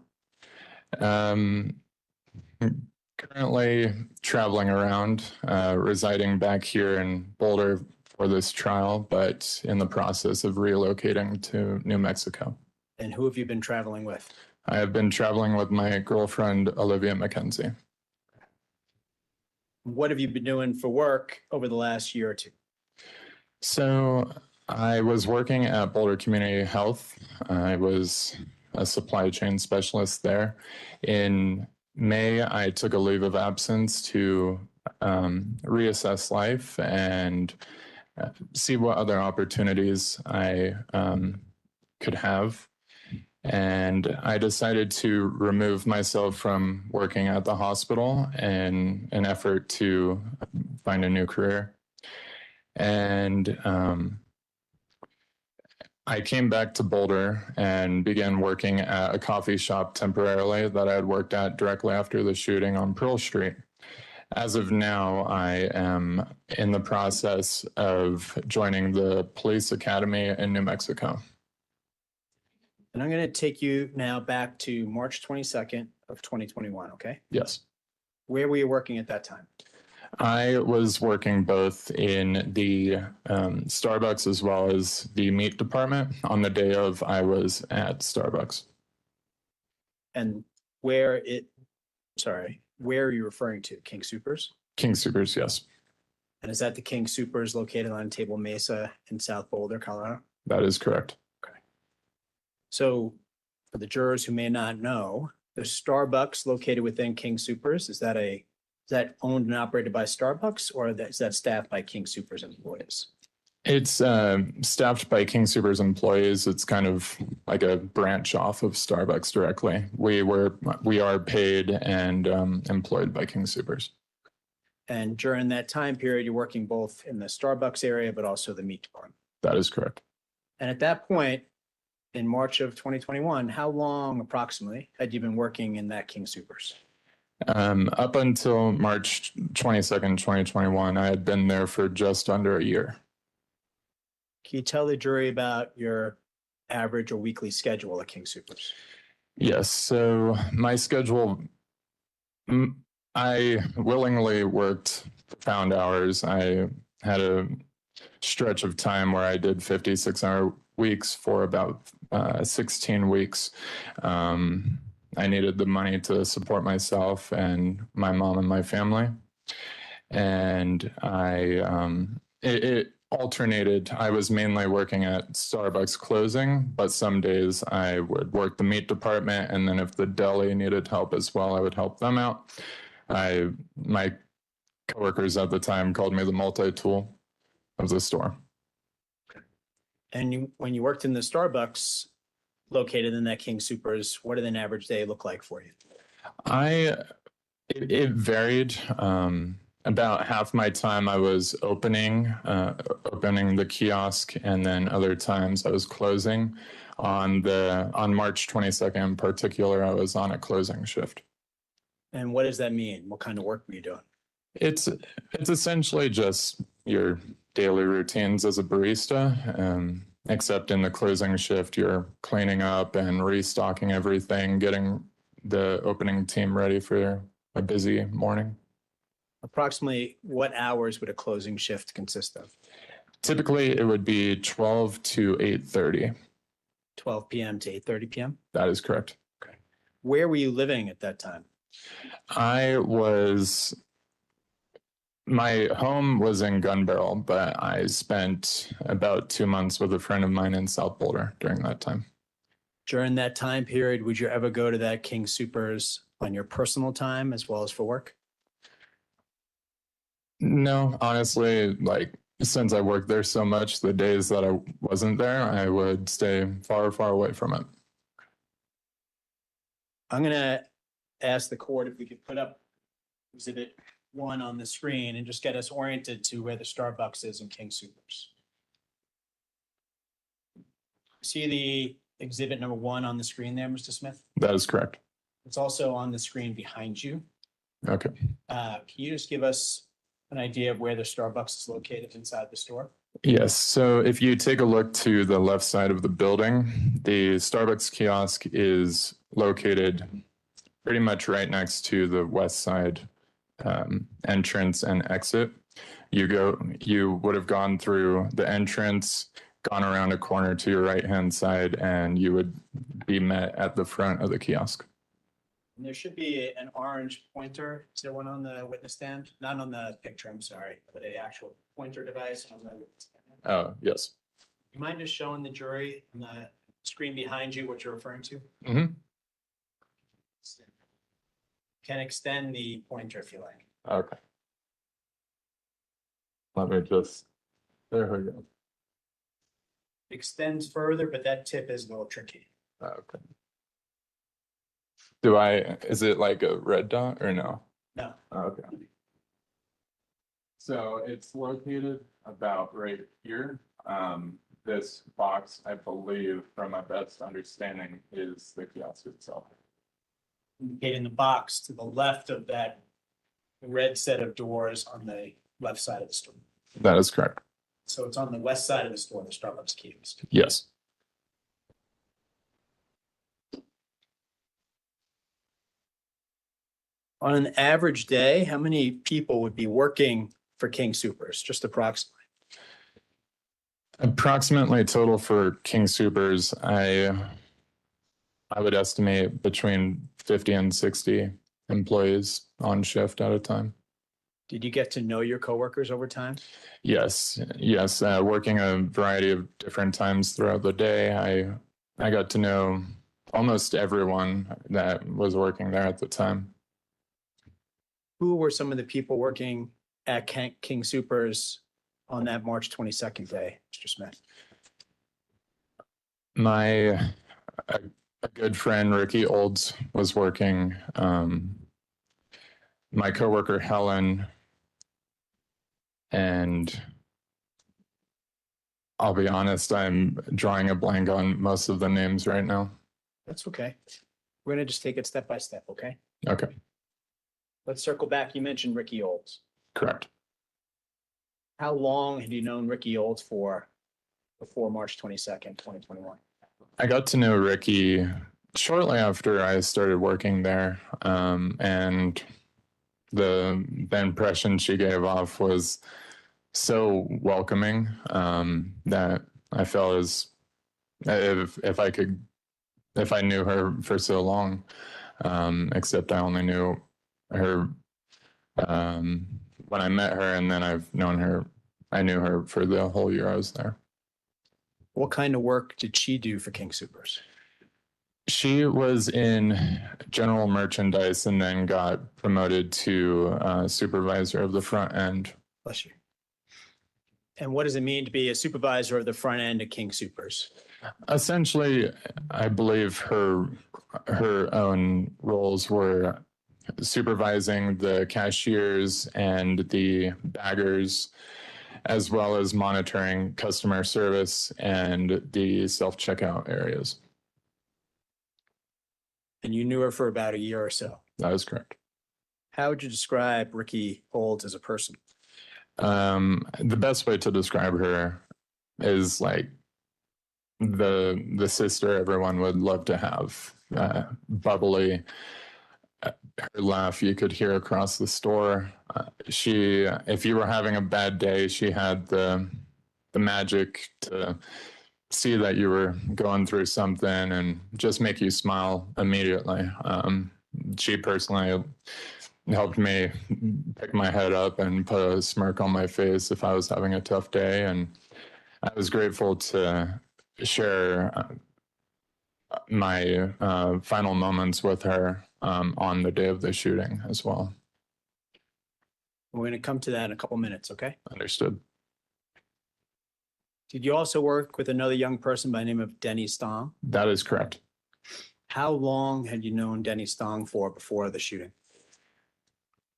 Currently traveling around, residing back here in Boulder for this trial, but in the process of relocating to New Mexico. And who have you been traveling with? I have been traveling with my girlfriend, Olivia McKenzie. What have you been doing for work over the last year or two? So I was working at Boulder Community Health. I was a supply chain specialist there. In May, I took a leave of absence to reassess life and see what other opportunities I could have. And I decided to remove myself from working at the hospital in an effort to find a new career. And I came back to Boulder and began working at a coffee shop temporarily that I had worked at directly after the shooting on Pearl Street. As of now, I am in the process of joining the police academy in New Mexico. And I'm going to take you now back to March 22nd of 2021, okay? Yes. Where were you working at that time? I was working both in the Starbucks as well as the meat department on the day of I was at Starbucks. And where are you referring to? King Supers? King Supers, yes. And is that the King Supers located on Table Mesa in South Boulder, Colorado? That is correct. So for the jurors who may not know, the Starbucks located within King Supers, is that owned and operated by Starbucks, or is that staffed by King Supers employees? It's staffed by King Supers employees. It's kind of like a branch off of Starbucks directly. We are paid and employed by King Supers. And during that time period, you're working both in the Starbucks area, but also the meat department. That is correct. And at that point, in March of 2021, how long approximately had you been working in that King Supers? Up until March 22nd, 2021, I had been there for just under a year. Can you tell the jury about your average or weekly schedule at King Supers? Yes. So my schedule, I willingly worked pound hours. I had a stretch of time where I did 56-hour weeks for about 16 weeks. I needed the money to support myself and my mom and my family. And it alternated. I was mainly working at Starbucks closing, but some days I would work the meat department. And then if the deli needed help as well, I would help them out. My coworkers at the time called me the multi-tool of the store. And when you worked in the Starbucks located in that King Supers, what did an average day look like for you? It varied. About half my time I was opening the kiosk, and then other times I was closing. On March 22nd in particular, I was on a closing shift. And what does that mean? What kind of work were you doing? It's essentially just your daily routines as a barista, except in the closing shift, you're cleaning up and restocking everything, getting the opening team ready for a busy morning. Approximately what hours would a closing shift consist of? Typically, it would be 12 to 8:30. 12 p.m. to 8:30 p.m.? That is correct. Okay. Where were you living at that time? My home was in Gun Barrel, but I spent about 2 months with a friend of mine in South Boulder during that time. During that time period, would you ever go to that King Supers on your personal time as well as for work? No, honestly, since I worked there so much, the days that I wasn't there, I would stay far, far away from it. I'm going to ask the court if we could put up Exhibit 1 on the screen and just get us oriented to where the Starbucks is in King Supers. See the exhibit number 1 on the screen there, Mr. Smith? That is correct. It's also on the screen behind you. Okay. Can you just give us an idea of where the Starbucks is located inside the store? Yes. So if you take a look to the left side of the building, the Starbucks kiosk is located pretty much right next to the west side entrance and exit. You would have gone through the entrance, gone around a corner to your right-hand side, and you would be met at the front of the kiosk. And there should be an orange pointer. Is there one on the witness stand? Not on the picture, I'm sorry, but an actual pointer device on the witness stand. Oh, yes. You mind just showing the jury on the screen behind you what you're referring to? Mm-hmm. Can extend the pointer if you like. Okay. Let me just, there we go. extends further, but that tip is a little tricky. Okay. Is it like a red dot or no? No. Okay. So it's located about right here. This box, I believe, from my best understanding, is the kiosk itself. Indicating the box to the left of that red set of doors on the left side of the store. That is correct. So it's on the west side of the store, the Starbucks kiosk. Yes. On an average day, how many people would be working for King Soopers, just approximately? Approximately total for King Soopers, I would estimate between 50 and 60 employees on shift at a time. Did you get to know your coworkers over time? Yes. Working a variety of different times throughout the day, I got to know almost everyone that was working there at the time. Who were some of the people working at King Soopers on that March 22nd day, Mr. Smith? A good friend, Ricky Olds, was working. My coworker, Helen, and I'll be honest, I'm drawing a blank on most of the names right now. That's okay. We're going to just take it step by step, okay? Okay. Let's circle back. You mentioned Ricky Olds. Correct. How long had you known Ricky Olds for before March 22nd, 2021? I got to know Ricky shortly after I started working there, and the impression she gave off was so welcoming that I felt as if I knew her for so long, except I only knew her when I met her, and then I knew her for the whole year I was there. What kind of work did she do for King Soopers? She was in general merchandise and then got promoted to supervisor of the front end. Bless you. And what does it mean to be a supervisor of the front end at King Soopers? Essentially, I believe her own roles were supervising the cashiers and the baggers, as well as monitoring customer service and the self-checkout areas. And you knew her for about a year or so. That is correct. How would you describe Ricky Olds as a person? The best way to describe her is like the sister everyone would love to have. Bubbly. Her laugh you could hear across the store. If you were having a bad day, she had the magic to see that you were going through something and just make you smile immediately. She personally helped me pick my head up and put a smirk on my face if I was having a tough day. And I was grateful to share my final moments with her on the day of the shooting as well. We're going to come to that in a couple minutes, okay? Understood. Did you also work with another young person by the name of Denny Stong? That is correct. How long had you known Denny Stong for before the shooting?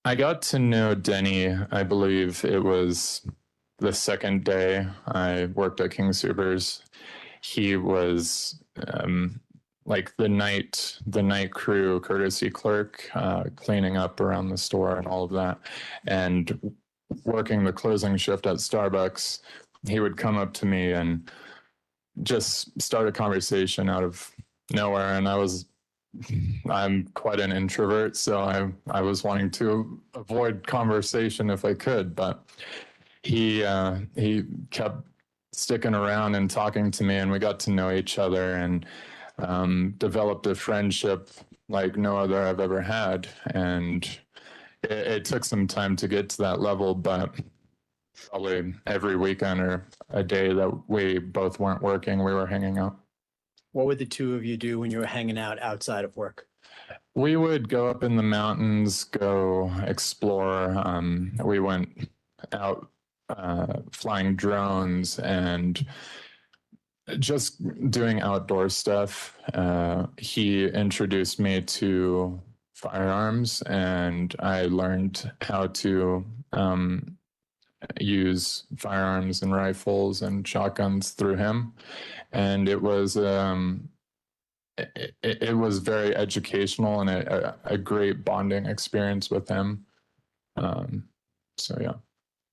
I got to know Denny, I believe it was the second day I worked at King Soopers. He was like the night crew courtesy clerk, cleaning up around the store and all of that. And working the closing shift at Starbucks, he would come up to me and just start a conversation out of nowhere. And I'm quite an introvert, so I was wanting to avoid conversation if I could, but he kept sticking around and talking to me, and we got to know each other and developed a friendship like no other I've ever had. And it took some time to get to that level, but probably every weekend or a day that we both weren't working, we were hanging out. What would the two of you do when you were hanging out outside of work? We would go up in the mountains, go explore. We went out flying drones and just doing outdoor stuff. He introduced me to firearms, and I learned how to use firearms and rifles and shotguns through him. And it was it was very educational and a great bonding experience with him. So yeah.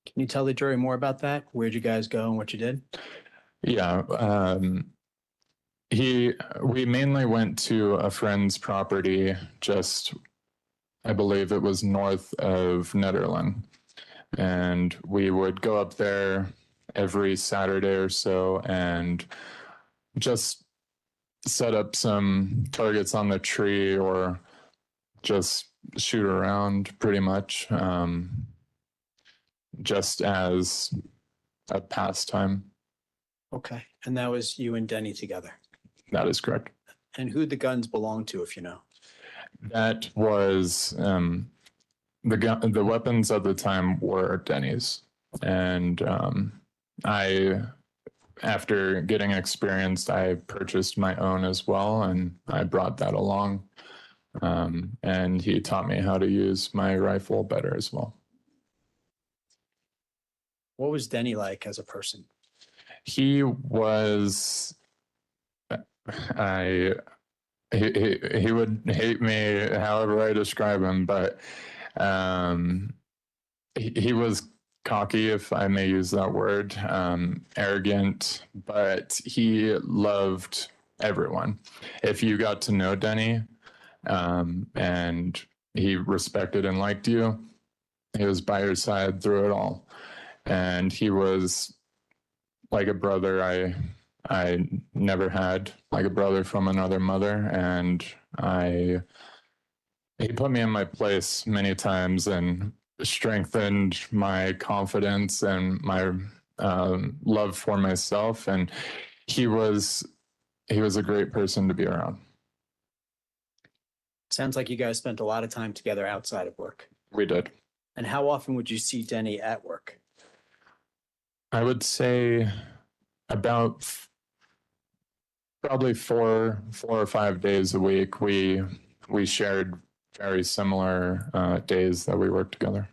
Can you tell the jury more about that? Where'd you guys go and what you did? Yeah. We mainly went to a friend's property, just, I believe it was north of Nederland. And we would go up there every Saturday or so and just set up some targets on the tree or just shoot around pretty much, just as a pastime. Okay. And that was you and Denny together? That is correct. And who'd the guns belong to, if you know? That was the weapons at the time were Denny's. And after getting experienced, I purchased my own as well, and I brought that along. And he taught me how to use my rifle better as well. What was Denny like as a person? He was, he would hate me however I describe him, but he was cocky, if I may use that word, arrogant, but he loved everyone. If you got to know Denny, and he respected and liked you, he was by your side through it all. And he was like a brother I never had, like a brother from another mother. And he put me in my place many times and strengthened my confidence and my love for myself. And he was a great person to be around. Sounds like you guys spent a lot of time together outside of work. We did. And how often would you see Denny at work? I would say about probably four or 5 days a week. We shared very similar days that we worked together.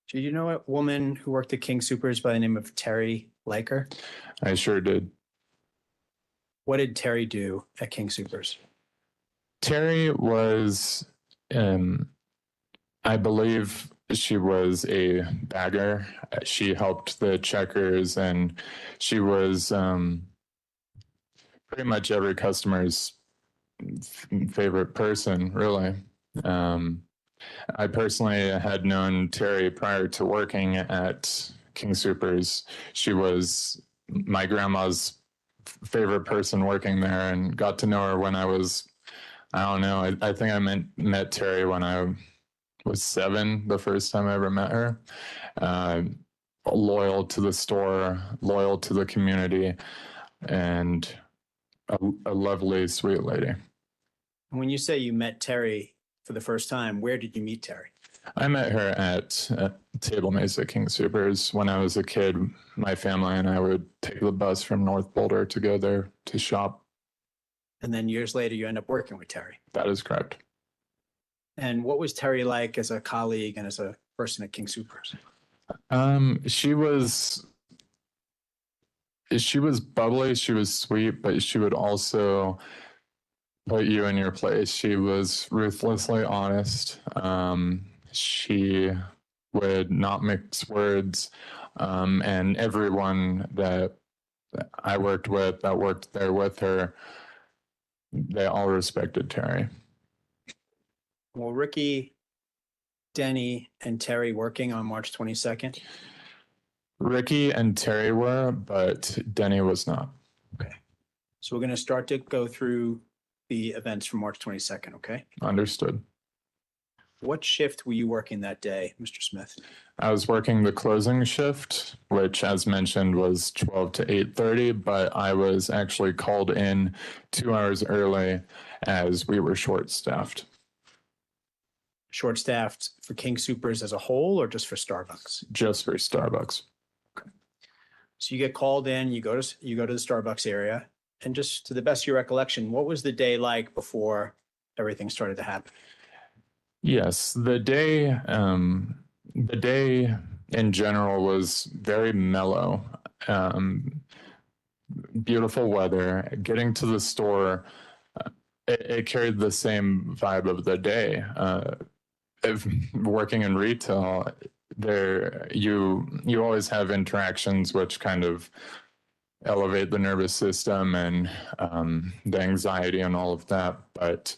Did you know a woman who worked at King Soopers by the name of Terry Liker? I sure did. What did Terry do at King Soopers? Terry was, I believe she was a bagger. She helped the checkers, and she was pretty much every customer's favorite person, really. I personally had known Terry prior to working at King Soopers. She was my grandma's favorite person working there, and got to know her when I was, I don't know, I think I met Terry when I was 7, the first time I ever met her. Loyal to the store, loyal to the community, and a lovely, sweet lady. When you say you met Terry for the first time, where did you meet Terry? I met her at Table Mesa King Soopers. When I was a kid, my family and I would take the bus from North Boulder to go there to shop. And then years later, you end up working with Terry. That is correct. And what was Terry like as a colleague and as a person at King Soopers? She was bubbly, she was sweet, but she would also put you in your place. She was ruthlessly honest. She would not mix words. And everyone that I worked with, that worked there with her, they all respected Terry. Well, Ricky, Denny, and Terry working on March 22nd? Ricky and Terry were, but Denny was not. Okay. So we're going to start to go through the events from March 22nd, okay? Understood. What shift were you working that day, Mr. Smith? I was working the closing shift, which, as mentioned, was 12 to 8:30, but I was actually called in 2 hours early as we were short-staffed. Short-staffed for King Soopers as a whole, or just for Starbucks? Just for Starbucks. Okay. So you get called in, you go to the Starbucks area, and just to the best of your recollection, what was the day like before everything started to happen? Yes, the day in general was very mellow. Beautiful weather. Getting to the store, it carried the same vibe of the day. If working in retail, you always have interactions which kind of elevate the nervous system and the anxiety and all of that, but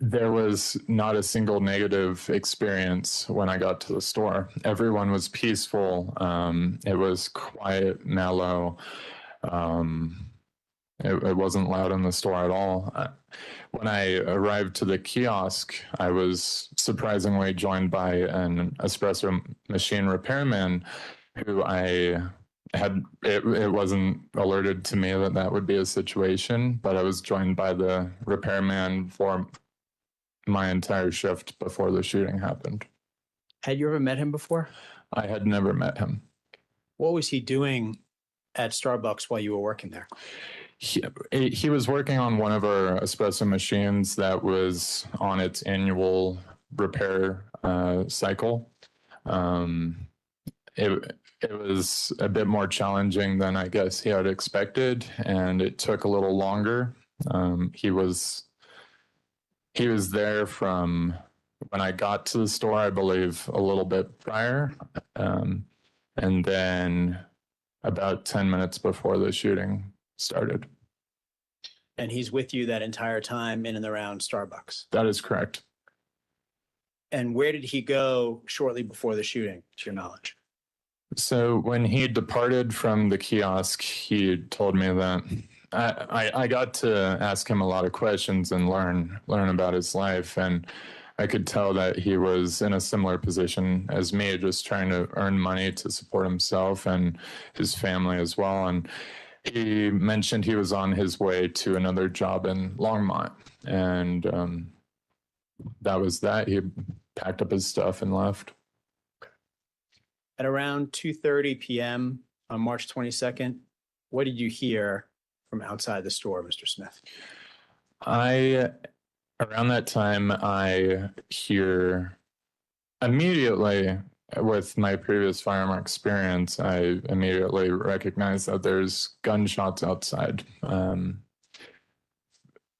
there was not a single negative experience when I got to the store. Everyone was peaceful. It was quiet, mellow. It wasn't loud in the store at all. When I arrived to the kiosk, I was surprisingly joined by an espresso machine repairman who it wasn't alerted to me that that would be a situation, but I was joined by the repairman for my entire shift before the shooting happened. Had you ever met him before? I had never met him. What was he doing at Starbucks while you were working there? He was working on one of our espresso machines that was on its annual repair cycle. It was a bit more challenging than I guess he had expected, and it took a little longer. He was there from when I got to the store, I believe, a little bit prior, and then about 10 minutes before the shooting started. And he's with you that entire time in and around Starbucks? That is correct. And where did he go shortly before the shooting, to your knowledge? So when he departed from the kiosk, he told me that I got to ask him a lot of questions and learn about his life. And I could tell that he was in a similar position as me, just trying to earn money to support himself and his family as well. And he mentioned he was on his way to another job in Longmont. And that was that. He packed up his stuff and left. At around 2:30 p.m. on March 22nd, what did you hear from outside the store, Mr. Smith? Around that time, I hear immediately, with my previous firearm experience, I immediately recognize that there's gunshots outside.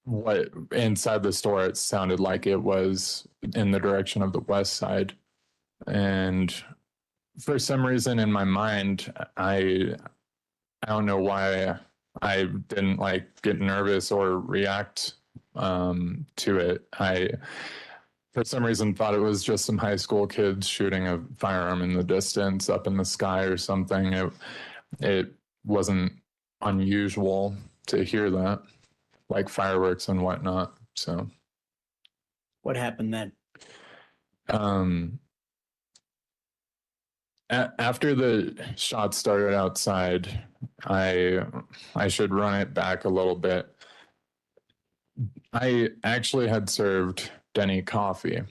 What inside the store, it sounded like it was in the direction of the west side. And for some reason in my mind, I don't know why I didn't get nervous or react to it. I, for some reason, thought it was just some high school kids shooting a firearm in the distance up in the sky or something. It wasn't unusual to hear that, like fireworks and whatnot. So, what happened then? After the shots started outside, I should run it back a little bit. I actually had served Denny coffee,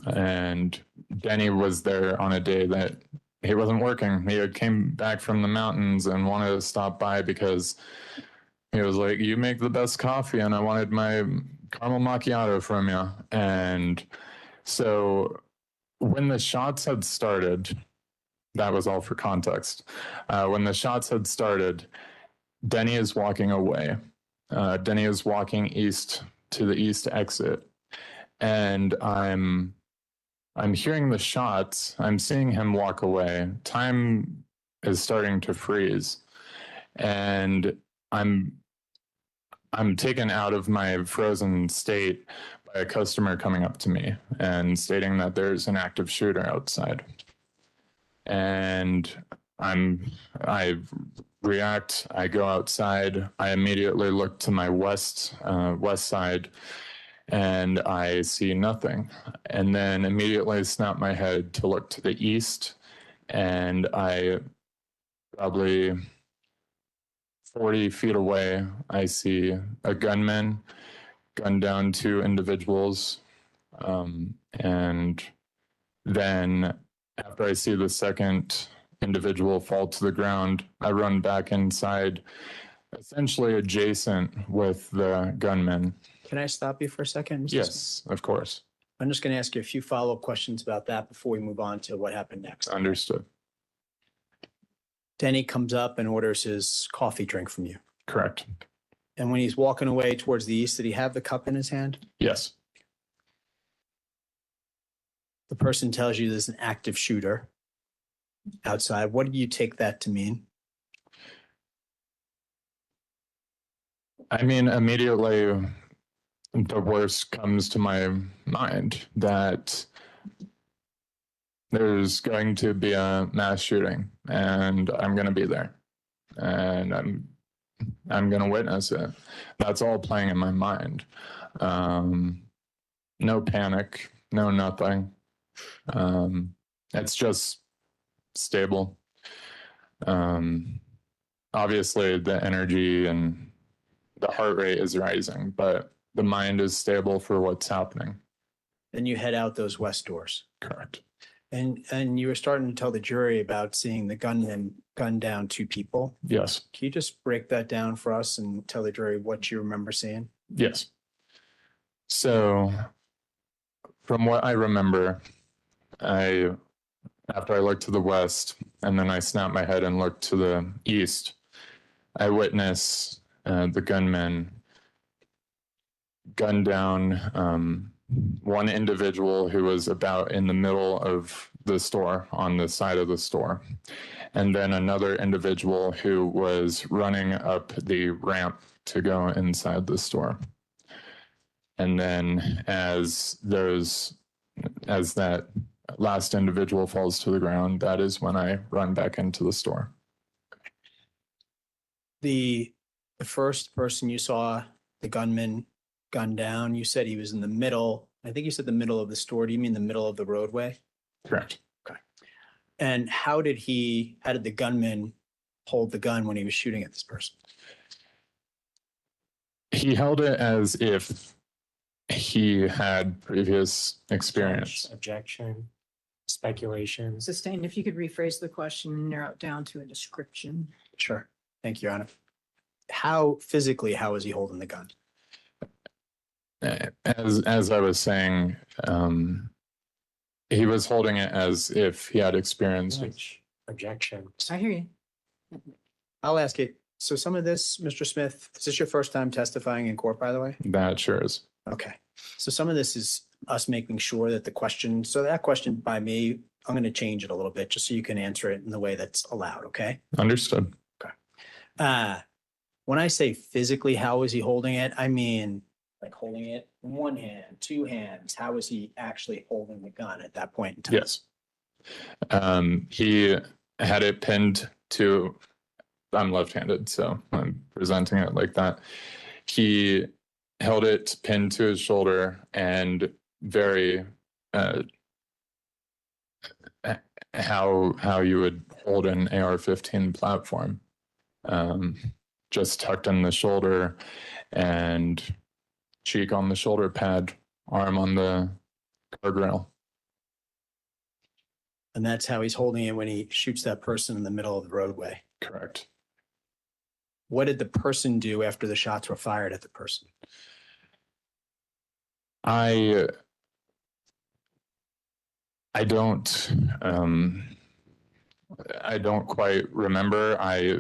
and Denny was there on a day that he wasn't working. He had came back from the mountains and wanted to stop by because he was like, "You make the best coffee, and I wanted my caramel macchiato from you." And so when the shots had started, that was all for context. When the shots had started, Denny is walking away. Denny is walking east to the east exit. And I'm hearing the shots. I'm seeing him walk away. Time is starting to freeze. And I'm taken out of my frozen state by a customer coming up to me and stating that there's an active shooter outside. And I react, I go outside, I immediately look to my west side, and I see nothing. And then immediately snap my head to look to the east, and I probably 40 feet away, I see a gunman gun down two individuals. And then after I see the second individual fall to the ground. I run back inside, essentially adjacent with the gunman. Can I stop you for a second, Mr. Yes, Smith? of course. I'm just going to ask you a few follow-up questions about that before we move on to what happened next. Understood. Denny comes up and orders his coffee drink from you. Correct. And when he's walking away towards the east, did he have the cup in his hand? Yes. The person tells you there's an active shooter outside. What do you take that to mean? I mean, immediately the worst comes to my mind, that there's going to be a mass shooting and I'm going to be there and I'm going to witness it. That's all playing in my mind. No panic, no nothing. It's just stable. Obviously the energy and the heart rate is rising, but the mind is stable for what's happening. Then you head out those west doors. Correct. And you were starting to tell the jury about seeing the gunman gun down 2 people. Yes. Can you just break that down for us and tell the jury what you remember seeing? Yes. So from what I remember, after I looked to the west and then I snapped my head and looked to the east, I witnessed the gunman gun down one individual who was about in the middle of the store, on the side of the store, and then another individual who was running up the ramp to go inside the store. And then as that last individual falls to the ground, that is when I run back into the store. The first person you saw, the gunman gun down, you said he was in the middle. I think you said the middle of the store. Do you mean the middle of the roadway? Correct. Okay. And how did the gunman hold the gun when he was shooting at this person? He held it as if he had previous experience. Objection, speculation. Sustained, if you could rephrase the question and narrow it down to a description. Sure. Thank you, Your Honor. How is he holding the gun? As I was saying, he was holding it as if he had experience. Objection. I hear you. I'll ask it. So some of this, Mr. Smith, is this your first time testifying in court, by the way? That sure is. Okay. So some of this is us making sure that that question by me, I'm going to change it a little bit just so you can answer it in the way that's allowed. Okay. Understood. Okay. When I say physically, how is he holding it? I mean, like holding it in one hand, 2 hands. How is he actually holding the gun at that point in time? Yes. He had it pinned to, I'm left-handed, so I'm presenting it like that. He held it pinned to his shoulder and very how you would hold an AR-15 platform, just tucked in the shoulder and cheek on the shoulder pad, arm on the guardrail. And that's how he's holding it when he shoots that person in the middle of the roadway. Correct. What did the person do after the shots were fired at the person? I don't quite remember. I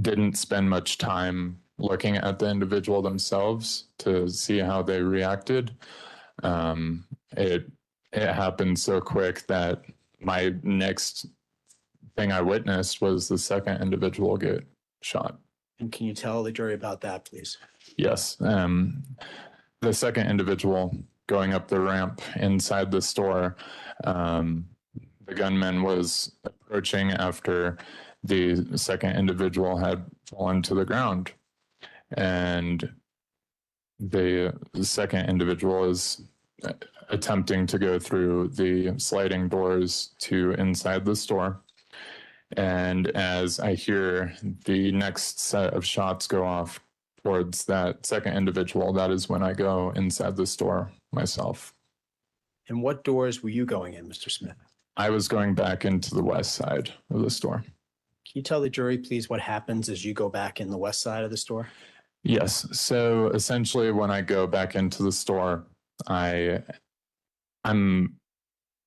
didn't spend much time looking at the individual themselves to see how they reacted. It happened so quick that my next thing I witnessed was the second individual get shot. And can you tell the jury about that, please? Yes. The second individual going up the ramp inside the store, the gunman was approaching after the second individual had fallen to the ground. And the second individual is attempting to go through the sliding doors to inside the store. And as I hear the next set of shots go off towards that second individual, that is when I go inside the store myself. And what doors were you going in, Mr. Smith? I was going back into the west side of the store. Can you tell the jury, please, what happens as you go back in the west side of the store? Yes. So essentially, when I go back into the store, I'm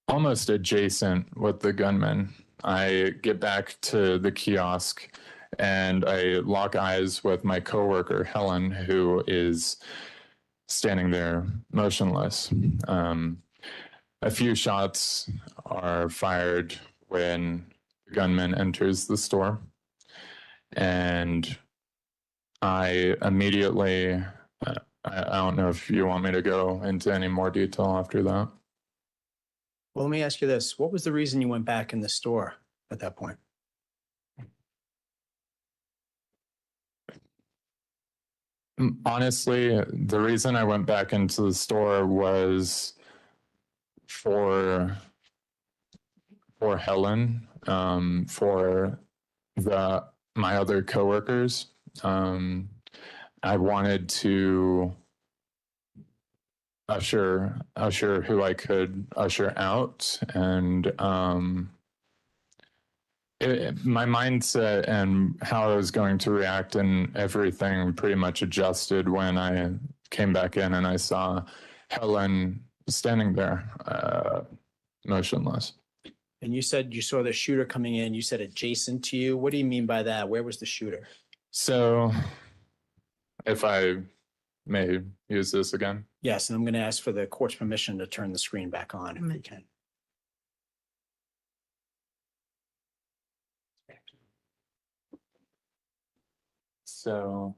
almost adjacent with the gunman. I get back to the kiosk and I lock eyes with my coworker, Helen, who is standing there motionless. A few shots are fired when the gunman enters the store. And I immediately, I don't know if you want me to go into any more detail after that. Well, let me ask you this. What was the reason you went back in the store at that point? Honestly, the reason I went back into the store was for Helen, for my other coworkers. I wanted to usher who I could usher out, and my mindset and how I was going to react and everything pretty much adjusted when I came back in and I saw Helen standing there, motionless. And you said you saw the shooter coming in. You said adjacent to you. What do you mean by that? Where was the shooter? So, if I may use this again. Yes, and I'm going to ask for the court's permission to turn the screen back on if we can. So,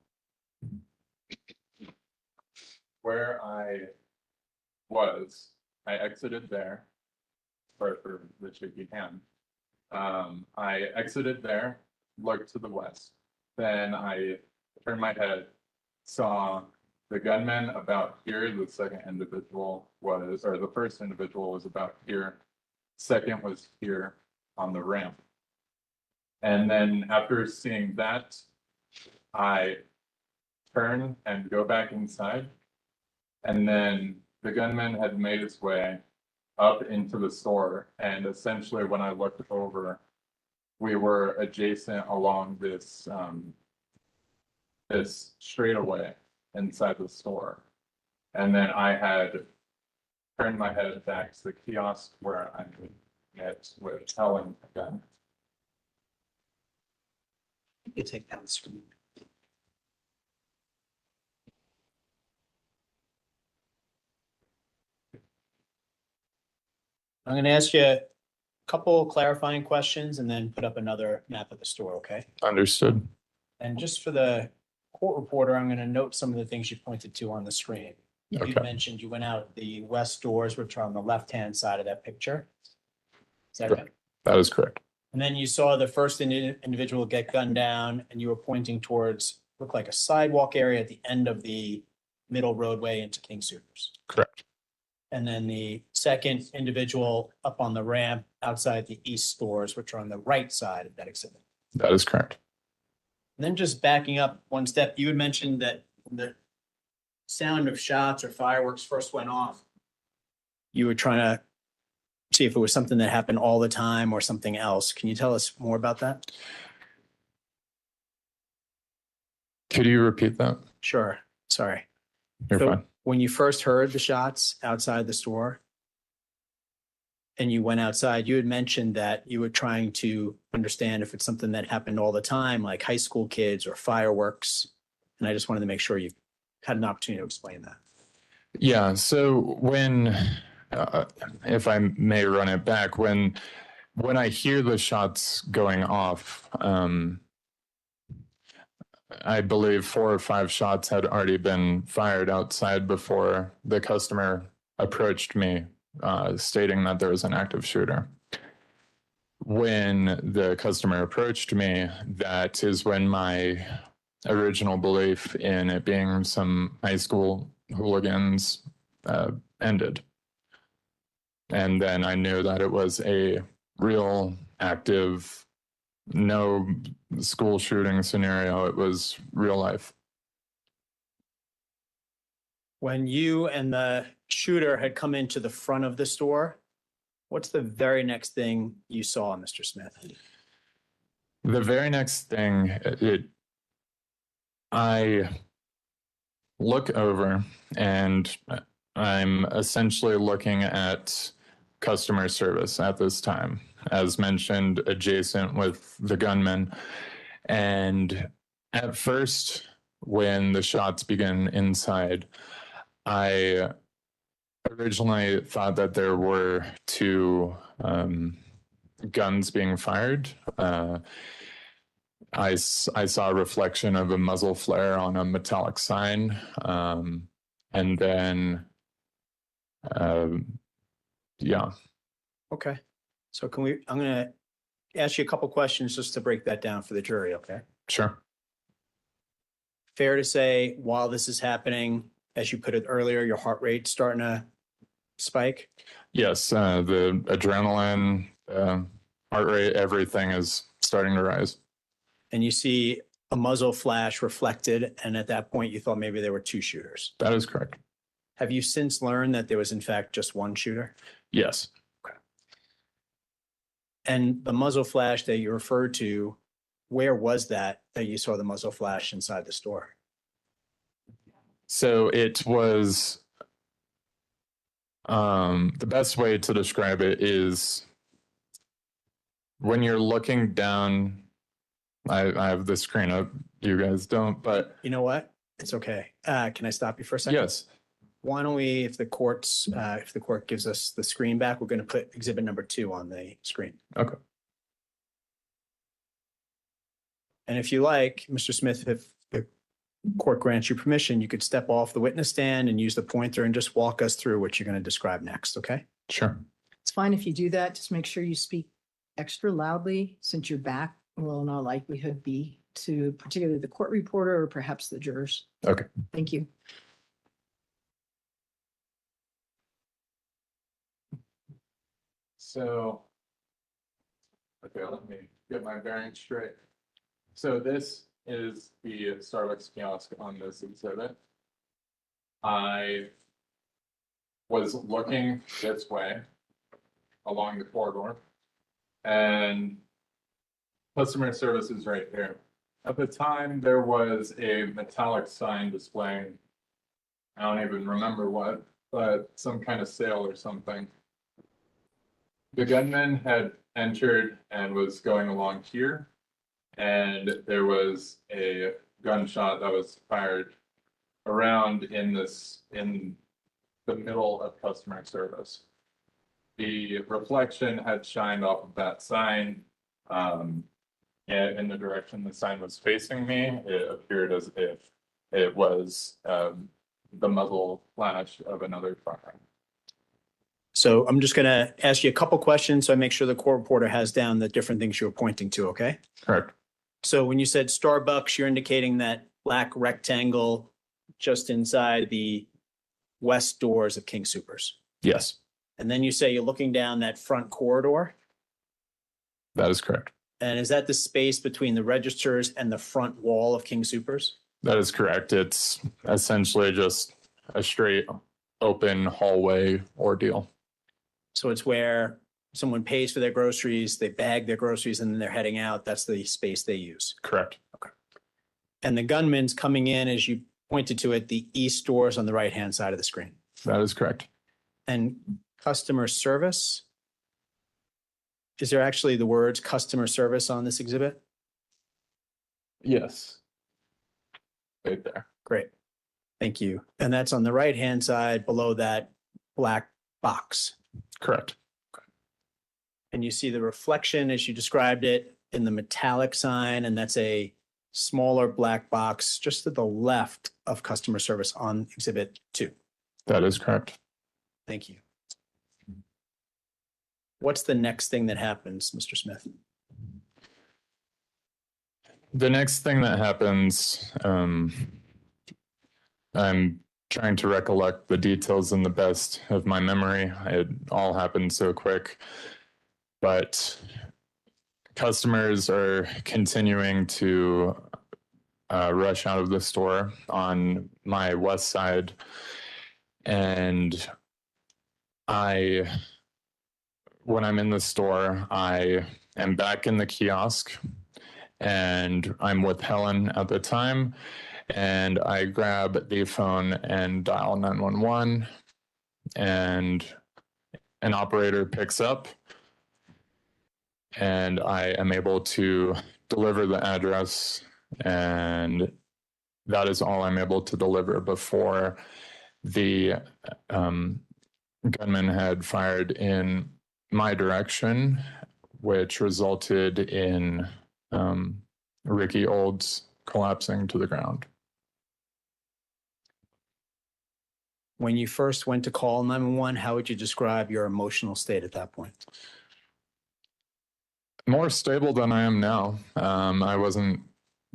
where I was, I exited there. Sorry for the shaky hand. I exited there, looked to the west. Then I turned my head, saw the gunman about here. The second individual was, or the first individual was about here. Second was here on the ramp. And then after seeing that, I turn and go back inside. And then the gunman had made his way up into the store. And essentially when I looked over, we were adjacent along this this straightaway inside the store. And then I had turned my head back to the kiosk where I met with Helen again. You take down the screen. I'm going to ask you a couple clarifying questions and then put up another map of the store, okay? Understood. And just for the court reporter, I'm going to note some of the things you pointed to on the screen. Okay. You mentioned you went out the west doors, which are on the left-hand side of that picture. Is that right? That is correct. And then you saw the first individual get gunned down and you were pointing towards, looked like a sidewalk area at the end of the middle roadway into King Soopers. Correct. And then the second individual up on the ramp outside the east stores, which are on the right side of that exhibit. That is correct. And then just backing up one step, you had mentioned that the sound of shots or fireworks first went off. You were trying to see if it was something that happened all the time or something else. Can you tell us more about that? Could you repeat that? Sure. Sorry. You're fine. When you first heard the shots outside the store and you went outside, you had mentioned that you were trying to understand if it's something that happened all the time, like high school kids or fireworks. And I just wanted to make sure you had an opportunity to explain that. Yeah. So when, if I may run it back, when I hear the shots going off, I believe 4 or 5 shots had already been fired outside before the customer approached me, stating that there was an active shooter. When the customer approached me, that is when my original belief in it being some high school hooligans ended. And then I knew that it was a real active, no school shooting scenario. It was real life. When you and the shooter had come into the front of the store, What's the very next thing you saw, Mr. Smith? The very next thing, I look over and I'm essentially looking at customer service at this time, as mentioned, adjacent with the gunman. And at first, when the shots begin inside, I originally thought that there were two guns being fired. I saw a reflection of a muzzle flare on a metallic sign. And then, yeah. Okay. So I'm going to ask you a couple questions just to break that down for the jury, okay? Sure. Fair to say, while this is happening, as you put it earlier, your heart rate's starting to spike? Yes, the adrenaline, heart rate, everything is starting to rise. And you see a muzzle flash reflected, and at that point, you thought maybe there were two shooters. That is correct. Have you since learned that there was, in fact, just one shooter? Yes. Okay. And the muzzle flash that you referred to, where was that you saw the muzzle flash inside the store? So it was, the best way to describe it is when you're looking down, I have the screen up, you guys don't, but. You know what? It's okay. Can I stop you for a second? Yes. Why don't we, if the court gives us the screen back, we're going to put exhibit number 2 on the screen. Okay. And if you like, Mr. Smith, if the court grants you permission, you could step off the witness stand and use the pointer and just walk us through what you're going to describe next, okay? Sure. It's fine if you do that. Just make sure you speak extra loudly, since your back will in all likelihood be to particularly the court reporter or perhaps the jurors. Okay. Thank you. So, okay, let me get my bearings straight. So this is the Starbucks kiosk on this exhibit. I was looking this way along the corridor, and customer service is right here. At the time, there was a metallic sign displaying, I don't even remember what, but some kind of sale or something. The gunman had entered and was going along here, and there was a gunshot that was fired around in the middle of customer service. The reflection had shined off of that sign in the direction the sign was facing me. It appeared as if it was the muzzle flash of another firearm. So I'm just going to ask you a couple questions so I make sure the court reporter has down the different things you were pointing to, okay? Correct. So when you said Starbucks, you're indicating that black rectangle just inside the west doors of King Supers. Yes. And then you say you're looking down that front corridor. That is correct. And is that the space between the registers and the front wall of King Supers? That is correct. It's essentially just a straight open hallway ordeal. So it's where someone pays for their groceries, they bag their groceries, and then they're heading out. That's the space they use. Correct. Okay. And the gunman's coming in, as you pointed to it, the east doors on the right-hand side of the screen. That is correct. And customer service, is there actually the words customer service on this exhibit? Yes. Right there. Great. Thank you. And that's on the right-hand side below that black box. Correct. And you see the reflection as you described it in the metallic sign, and that's a smaller black box just to the left of customer service on exhibit 2. That is correct. Thank you. What's the next thing that happens, Mr. Smith? The next thing that happens, I'm trying to recollect the details in the best of my memory. It all happened so quick, but customers are continuing to rush out of the store on my west side, and I when I'm in the store, I am back in the kiosk and I'm with Helen at the time. And I grab the phone and dial 911, and an operator picks up, and I am able to deliver the address, and that is all I'm able to deliver before the gunman had fired in my direction, which resulted in Ricky Olds collapsing to the ground. When you first went to call 911, how would you describe your emotional state at that point? More stable than I am now. I wasn't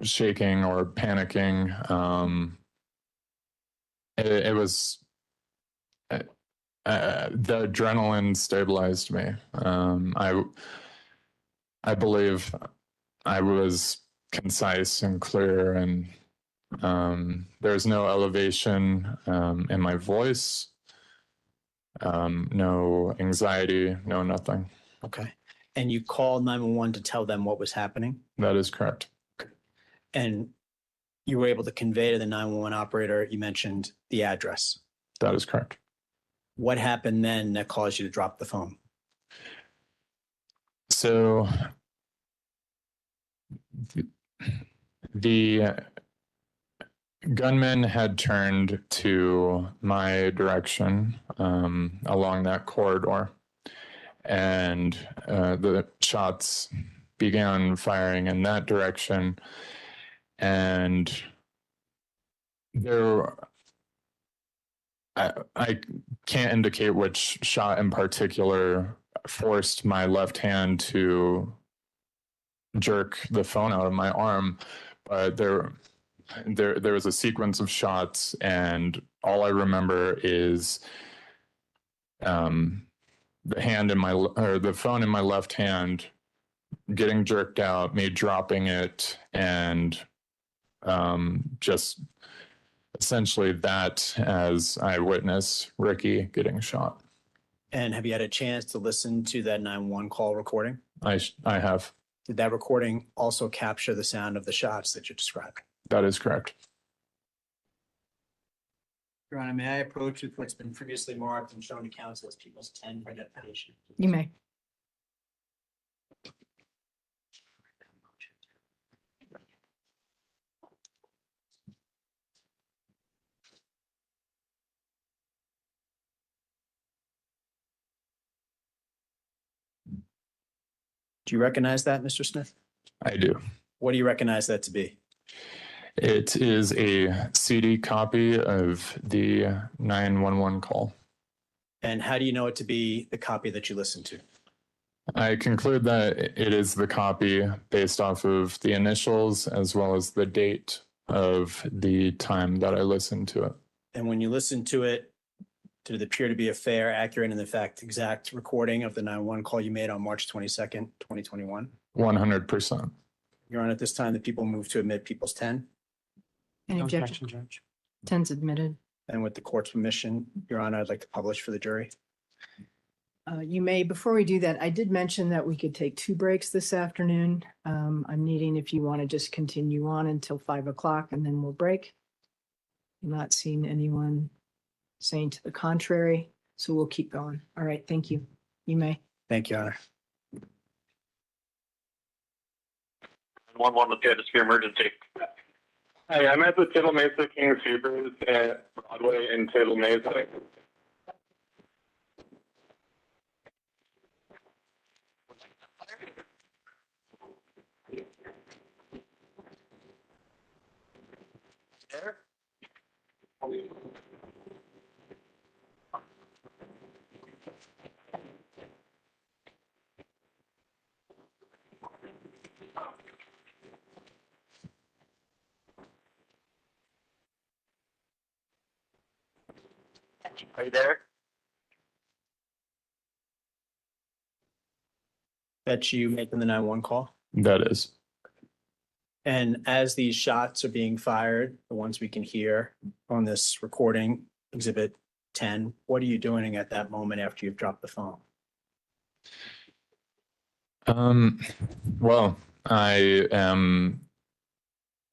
shaking or panicking. It was the adrenaline stabilized me. I believe I was concise and clear, and there's no elevation in my voice, no anxiety, no nothing. Okay. And you called 911 to tell them what was happening? That is correct. And you were able to convey to the 911 operator, you mentioned the address. That is correct. What happened then that caused you to drop the phone? So the gunman had turned to my direction along that corridor, and the shots began firing in that direction. And there, I can't indicate which shot in particular forced my left hand to jerk the phone out of my arm, but there was a sequence of shots, and all I remember is the phone in my left hand getting jerked out, me dropping it, and just essentially that as I witness Ricky getting shot. And have you had a chance to listen to that 911 call recording? I have. Did that recording also capture the sound of the shots that you described? That is correct. Your Honor, may I approach with what's been previously marked and shown to counsel as People's 10 for identification? You may. Do you recognize that, Mr. Smith? I do. What do you recognize that to be? It is a CD copy of the 911 call. And how do you know it to be the copy that you listened to? I conclude that it is the copy based off of the initials as well as the date of the time that I listened to it. And when you listened to it, did it appear to be a fair, accurate, and in fact exact recording of the 911 call you made on March 22nd, 2021? 100%. Your Honor, at this time, the people move to admit People's 10. Any objection? Judge. 10's admitted. And with the court's permission, Your Honor, I'd like to publish for the jury. You may, before we do that, I did mention that we could take 2 breaks this afternoon. I'm needing if you want to just continue on until 5 o'clock and then we'll break. I'm not seeing anyone saying to the contrary, so we'll keep going. All right, thank you. You may. Thank you, Your Honor. 1-1 with the atmosphere emergency. Hi, I'm at the Tittle Mesa King Supers at Broadway in Tittle Mesa. There? Are you there? That's you making the 911 call? That is. And as these shots are being fired, the ones we can hear on this recording, Exhibit 10, what are you doing at that moment after you've dropped the phone? Well, I am,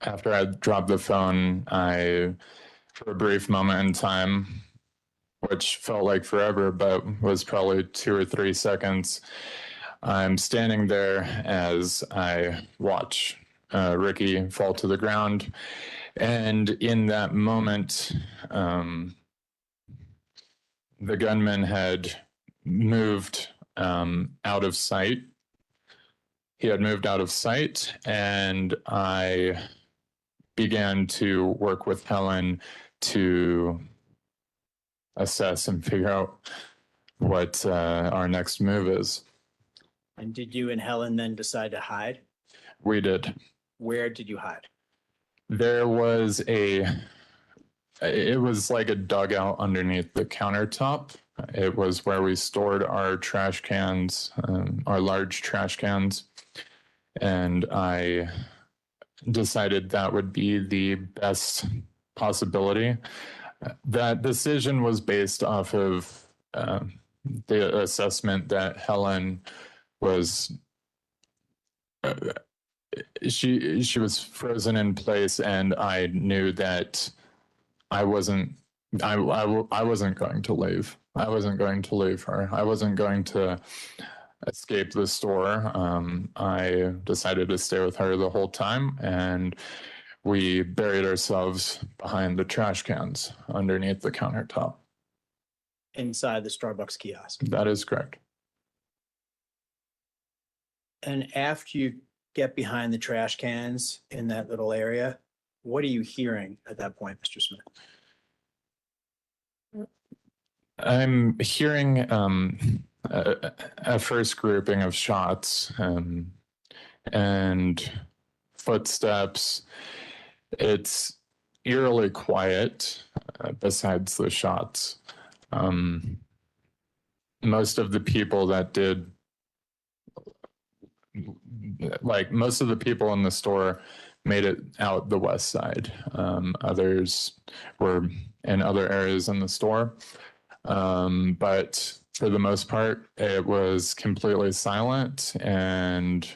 after I dropped the phone, for a brief moment in time, which felt like forever, but was probably 2 or 3 seconds, I'm standing there as I watch Ricky fall to the ground. And in that moment, the gunman had moved out of sight. He had moved out of sight, and I began to work with Helen to assess and figure out what our next move is. And did you and Helen then decide to hide? We did. Where did you hide? There was it was like a dugout underneath the countertop. It was where we stored our trash cans, our large trash cans. And I decided that would be the best possibility. That decision was based off of the assessment that Helen was she was frozen in place, and I knew that I wasn't going to leave. I wasn't going to leave her. I wasn't going to escape the store. I decided to stay with her the whole time, and we buried ourselves behind the trash cans underneath the countertop. Inside the Starbucks kiosk. That is correct. And after you get behind the trash cans in that little area, what are you hearing at that point, Mr. Smith? I'm hearing a first grouping of shots and footsteps. It's eerily quiet besides the shots. Most of the people that did, most of the people in the store made it out the west side. Others were in other areas in the store. But for the most part, it was completely silent, and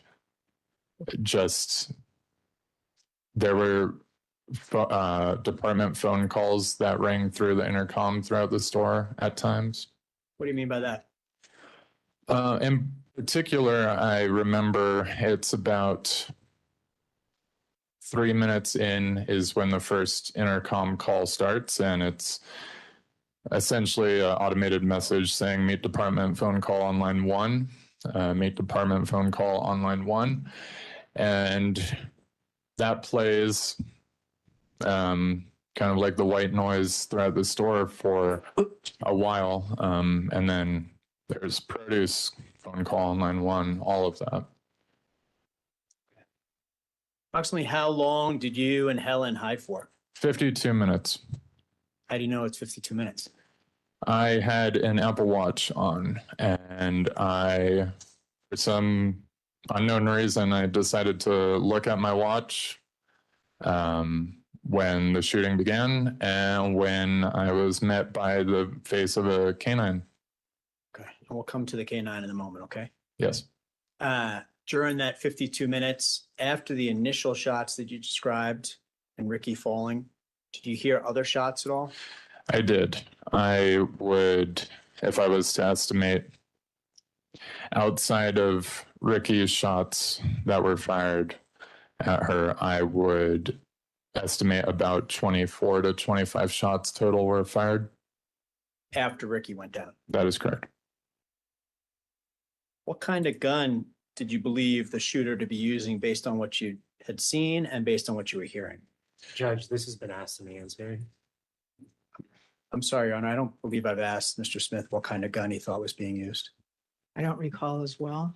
just there were department phone calls that rang through the intercom throughout the store at times. What do you mean by that? In particular, I remember it's about 3 minutes in is when the first intercom call starts, and it's essentially an automated message saying meet department phone call on line 1, meet department phone call on line 1. And that plays kind of like the white noise throughout the store for a while. And then there's produce phone call on line 1, all of that. Approximately how long did you and Helen hide for? 52 minutes. How do you know it's 52 minutes? I had an Apple Watch on, and for some unknown reason, I decided to look at my watch when the shooting began and when I was met by the face of a canine. Okay, and we'll come to the canine in a moment, okay? Yes. During that 52 minutes, after the initial shots that you described and Ricky falling, did you hear other shots at all? I did. I would, if I was to estimate, outside of Ricky's shots that were fired at her, I would estimate about 24 to 25 shots total were fired. After Ricky went down? That is correct. What kind of gun did you believe the shooter to be using based on what you had seen and based on what you were hearing? Judge, this has been asked and answered. I'm sorry, Your Honor, I don't believe I've asked Mr. Smith what kind of gun he thought was being used. I don't recall as well.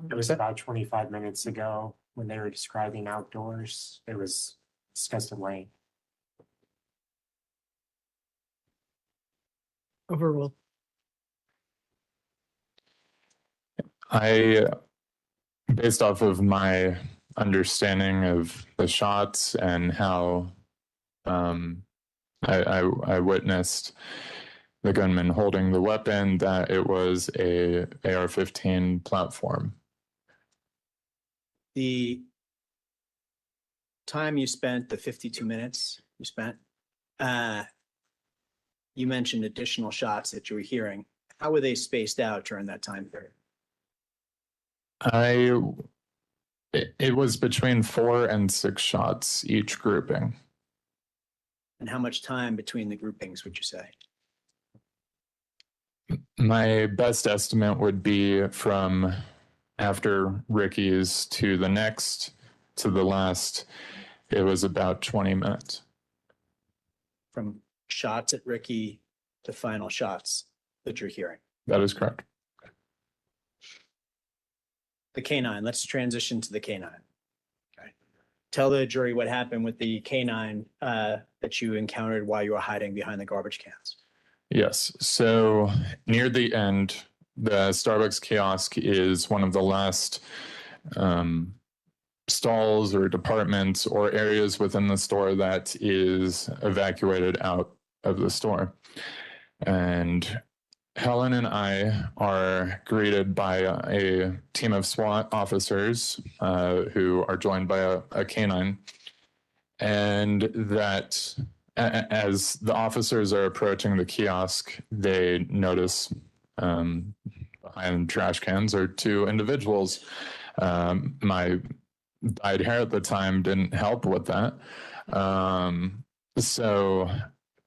It was about 25 minutes ago when they were describing outdoors. It was discussed at length. Overruled. Based off of my understanding of the shots and how I witnessed the gunman holding the weapon, that it was a AR-15 platform. The time you spent, the 52 minutes you spent, you mentioned additional shots that you were hearing. How were they spaced out during that time period? It was between 4 and 6 shots each grouping. And how much time between the groupings would you say? My best estimate would be from after Ricky's to the next to the last, it was about 20 minutes. From shots at Ricky to final shots that you're hearing? That is correct. The canine, let's transition to the canine. Okay. Tell the jury what happened with the canine that you encountered while you were hiding behind the garbage cans. Yes. So near the end, the Starbucks kiosk is one of the last stalls or departments or areas within the store that is evacuated out of the store. And Helen and I are greeted by a team of SWAT officers who are joined by a canine. And that as the officers are approaching the kiosk, they notice behind trash cans are 2 individuals. My dyed hair at the time didn't help with that. So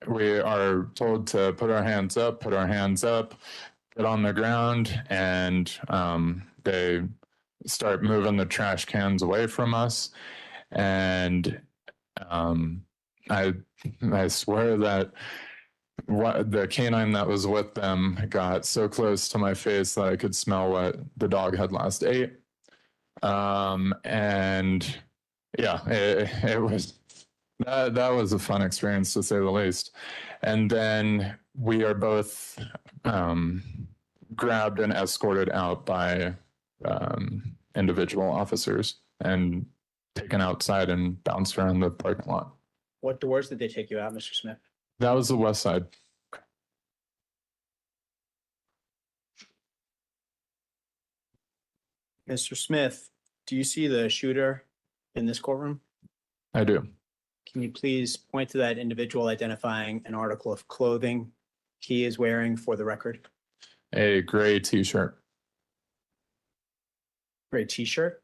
we are told to put our hands up, get on the ground, and they start moving the trash cans away from us. And I swear that the canine that was with them got so close to my face that I could smell what the dog had last ate. And yeah, it was that was a fun experience to say the least. And then we are both grabbed and escorted out by individual officers and taken outside and bounced around the parking lot. What doors did they take you out, Mr. Smith? That was the west side. Mr. Smith, do you see the shooter in this courtroom? I do. Can you please point to that individual identifying an article of clothing he is wearing for the record? A gray t-shirt. Gray t-shirt?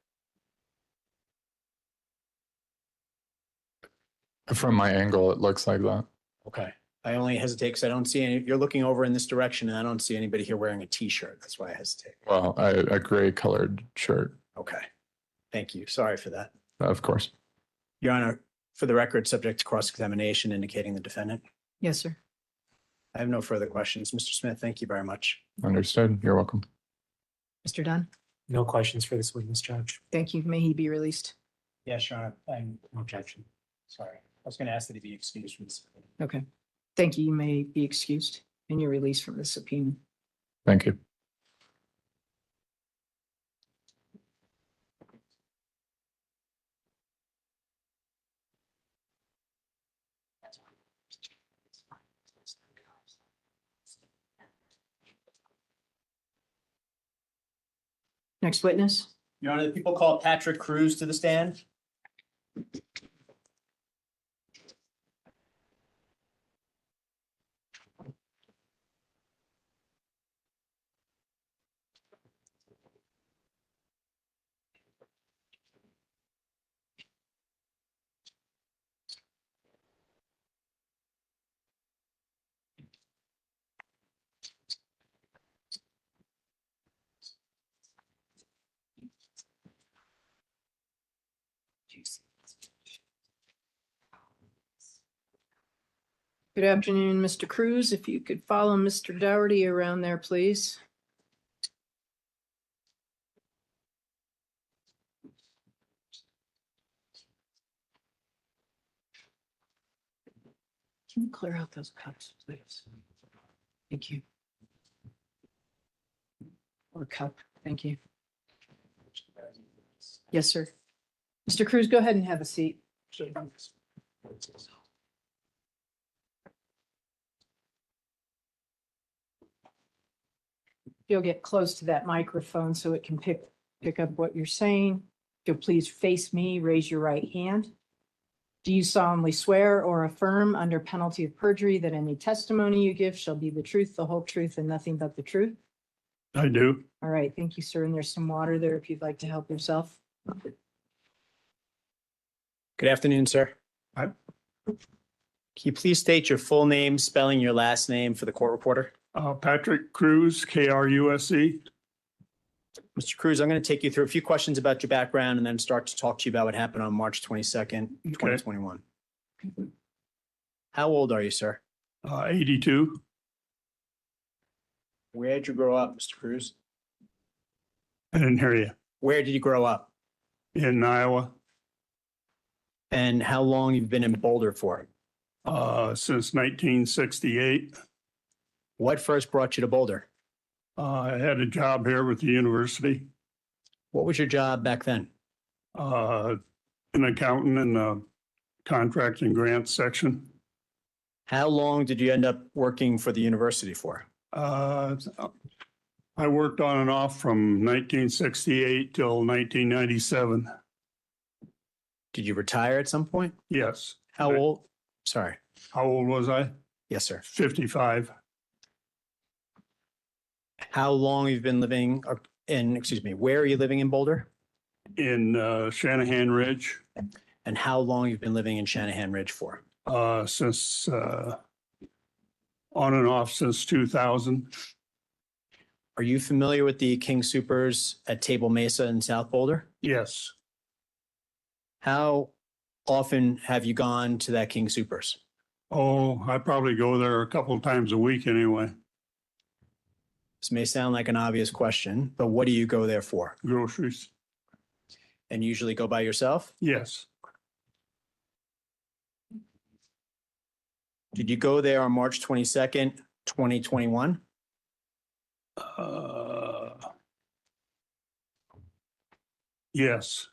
From my angle, it looks like that. Okay. I only hesitate because I don't see any, you're looking over in this direction and I don't see anybody here wearing a t-shirt. That's why I hesitate. Well, a gray colored shirt. Okay. Thank you. Sorry for that. Of course. Your Honor, for the record, subject to cross-examination indicating the defendant. Yes, sir. I have no further questions. Mr. Smith, thank you very much. Understood. You're welcome. Mr. Dunn, No questions for this witness, Judge. thank you. May he be released? Yes, Your Honor. I'm objection. Sorry. I was going to ask that he be excused from this. Okay. Thank you. You may be excused and you're released from the subpoena. Thank you. Next witness. Your Honor, the people call Patrick Cruz to the stand. Good afternoon, Mr. Cruz. If you could follow Mr. Dougherty around there, please. Can you clear out those cups, please? Thank you. Or cup, thank you. Yes, sir. Mr. Cruz, go ahead and have a seat. If you'll get close to that microphone so it can pick up what you're saying. If you'll please face me, raise your right hand. Do you solemnly swear or affirm under penalty of perjury that any testimony you give shall be the truth, the whole truth, and nothing but the truth? I do. All right, thank you, sir. And there's some water there if you'd like to help yourself. Good afternoon, sir. Hi. Can you please state your full name, spelling your last name for the court reporter? Patrick Cruz, Kruse. Mr. Cruz, I'm going to take you through a few questions about your background and then start to talk to you about what happened on March 22nd, 2021. How old are you, sir? 82. Where did you grow up, Mr. Cruz? I didn't hear you. Where did you grow up? In Iowa. And how long you've been in Boulder for? Since 1968. What first brought you to Boulder? I had a job here with the university. What was your job back then? An accountant in the contract and grants section. How long did you end up working for the university for? I worked on and off from 1968 till 1997. Did you retire at some point? Yes. How old? Sorry. How old was I? Yes, sir. 55. How long you've been living where are you living in Boulder? In Shanahan Ridge. And how long you've been living in Shanahan Ridge for? Since on and off since 2000. Are you familiar with the King Supers at Table Mesa in South Boulder? Yes. How often have you gone to that King Supers? Oh, I probably go there a couple of times a week anyway. This may sound like an obvious question, but what do you go there for? Groceries. And usually go by yourself? Yes. Did you go there on March 22nd, 2021? Yes.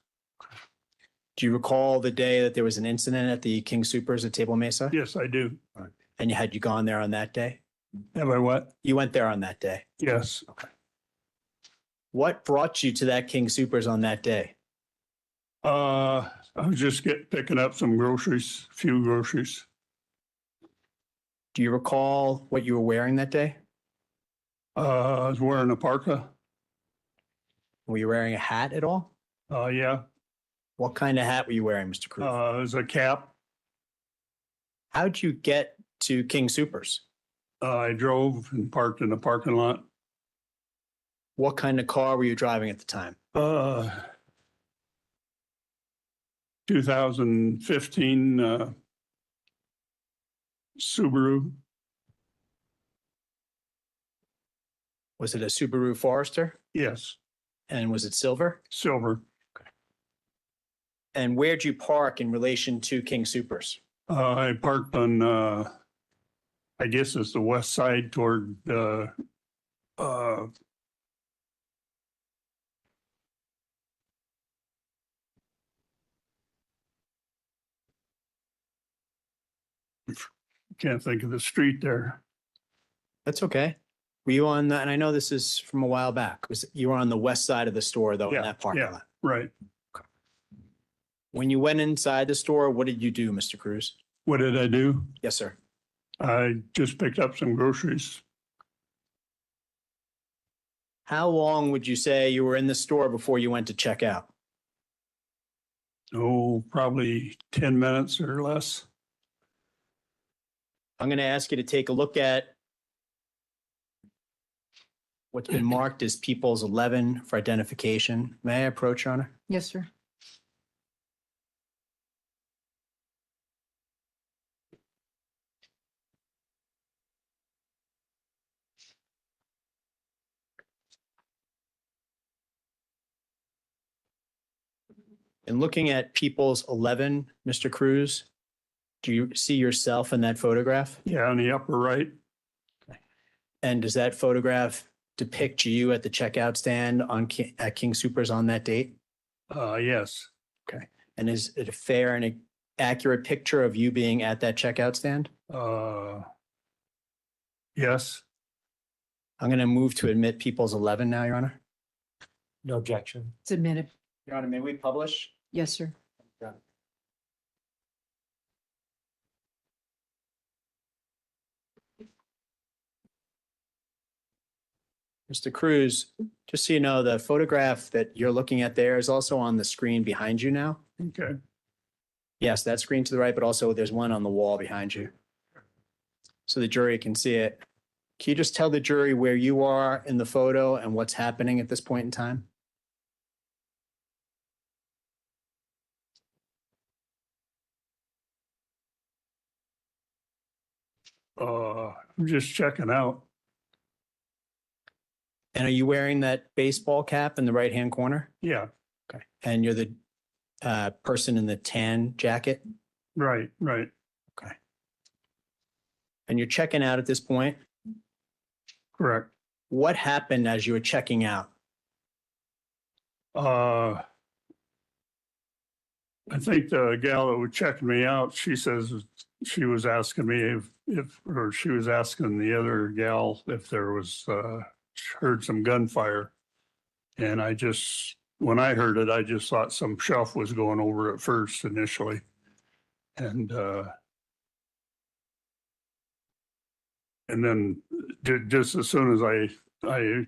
Do you recall the day that there was an incident at the King Supers at Table Mesa? Yes, I do. And had you gone there on that day? Have I what? You went there on that day? Yes. Okay. What brought you to that King Supers on that day? I was just picking up some groceries, a few groceries. Do you recall what you were wearing that day? I was wearing a parka. Were you wearing a hat at all? Yeah. What kind of hat were you wearing, Mr. Cruz? It was a cap. How'd you get to King Supers? I drove and parked in the parking lot. What kind of car were you driving at the time? 2015 Subaru. Was it a Subaru Forester? Yes. And was it silver? Silver. Okay. And where'd you park in relation to King Supers? I parked on, I guess it's the west side toward can't think of the street there. That's okay. Were you on that? And I know this is from a while back. You were on the west side of the store, though, in that parking lot. Right. Okay. When you went inside the store, what did you do, Mr. Cruz? What did I do? Yes, sir. I just picked up some groceries. How long would you say you were in the store before you went to check out? Oh, probably 10 minutes or less. I'm going to ask you to take a look at what's been marked as People's 11 for identification. May I approach, Your Honor? Yes, sir. In looking at People's 11, Mr. Cruz, do you see yourself in that photograph? Yeah, on the upper right. And does that photograph depict you at the checkout stand at King Supers on that date? Yes. Okay. And is it a fair and accurate picture of you being at that checkout stand? Yes. I'm going to move to admit Peoples 11 now, Your Honor. No objection. It's admitted. Your Honor, may we publish? Yes, sir. Mr. Cruz, just so you know, the photograph that you're looking at there is also on the screen behind you now. Okay. Yes, that screen to the right, but also there's one on the wall behind you. So the jury can see it. Can you just tell the jury where you are in the photo and what's happening at this point in time? I'm just checking out. And are you wearing that baseball cap in the right-hand corner? Yeah. Okay. And you're the person in the tan jacket? Right, right. Okay. And you're checking out at this point? Correct. What happened as you were checking out? I think the gal that was checking me out, she says she was asking me or she was asking the other gal if there was, heard some gunfire. And when I heard it, I just thought some shelf was going over at first initially. And then just as soon as I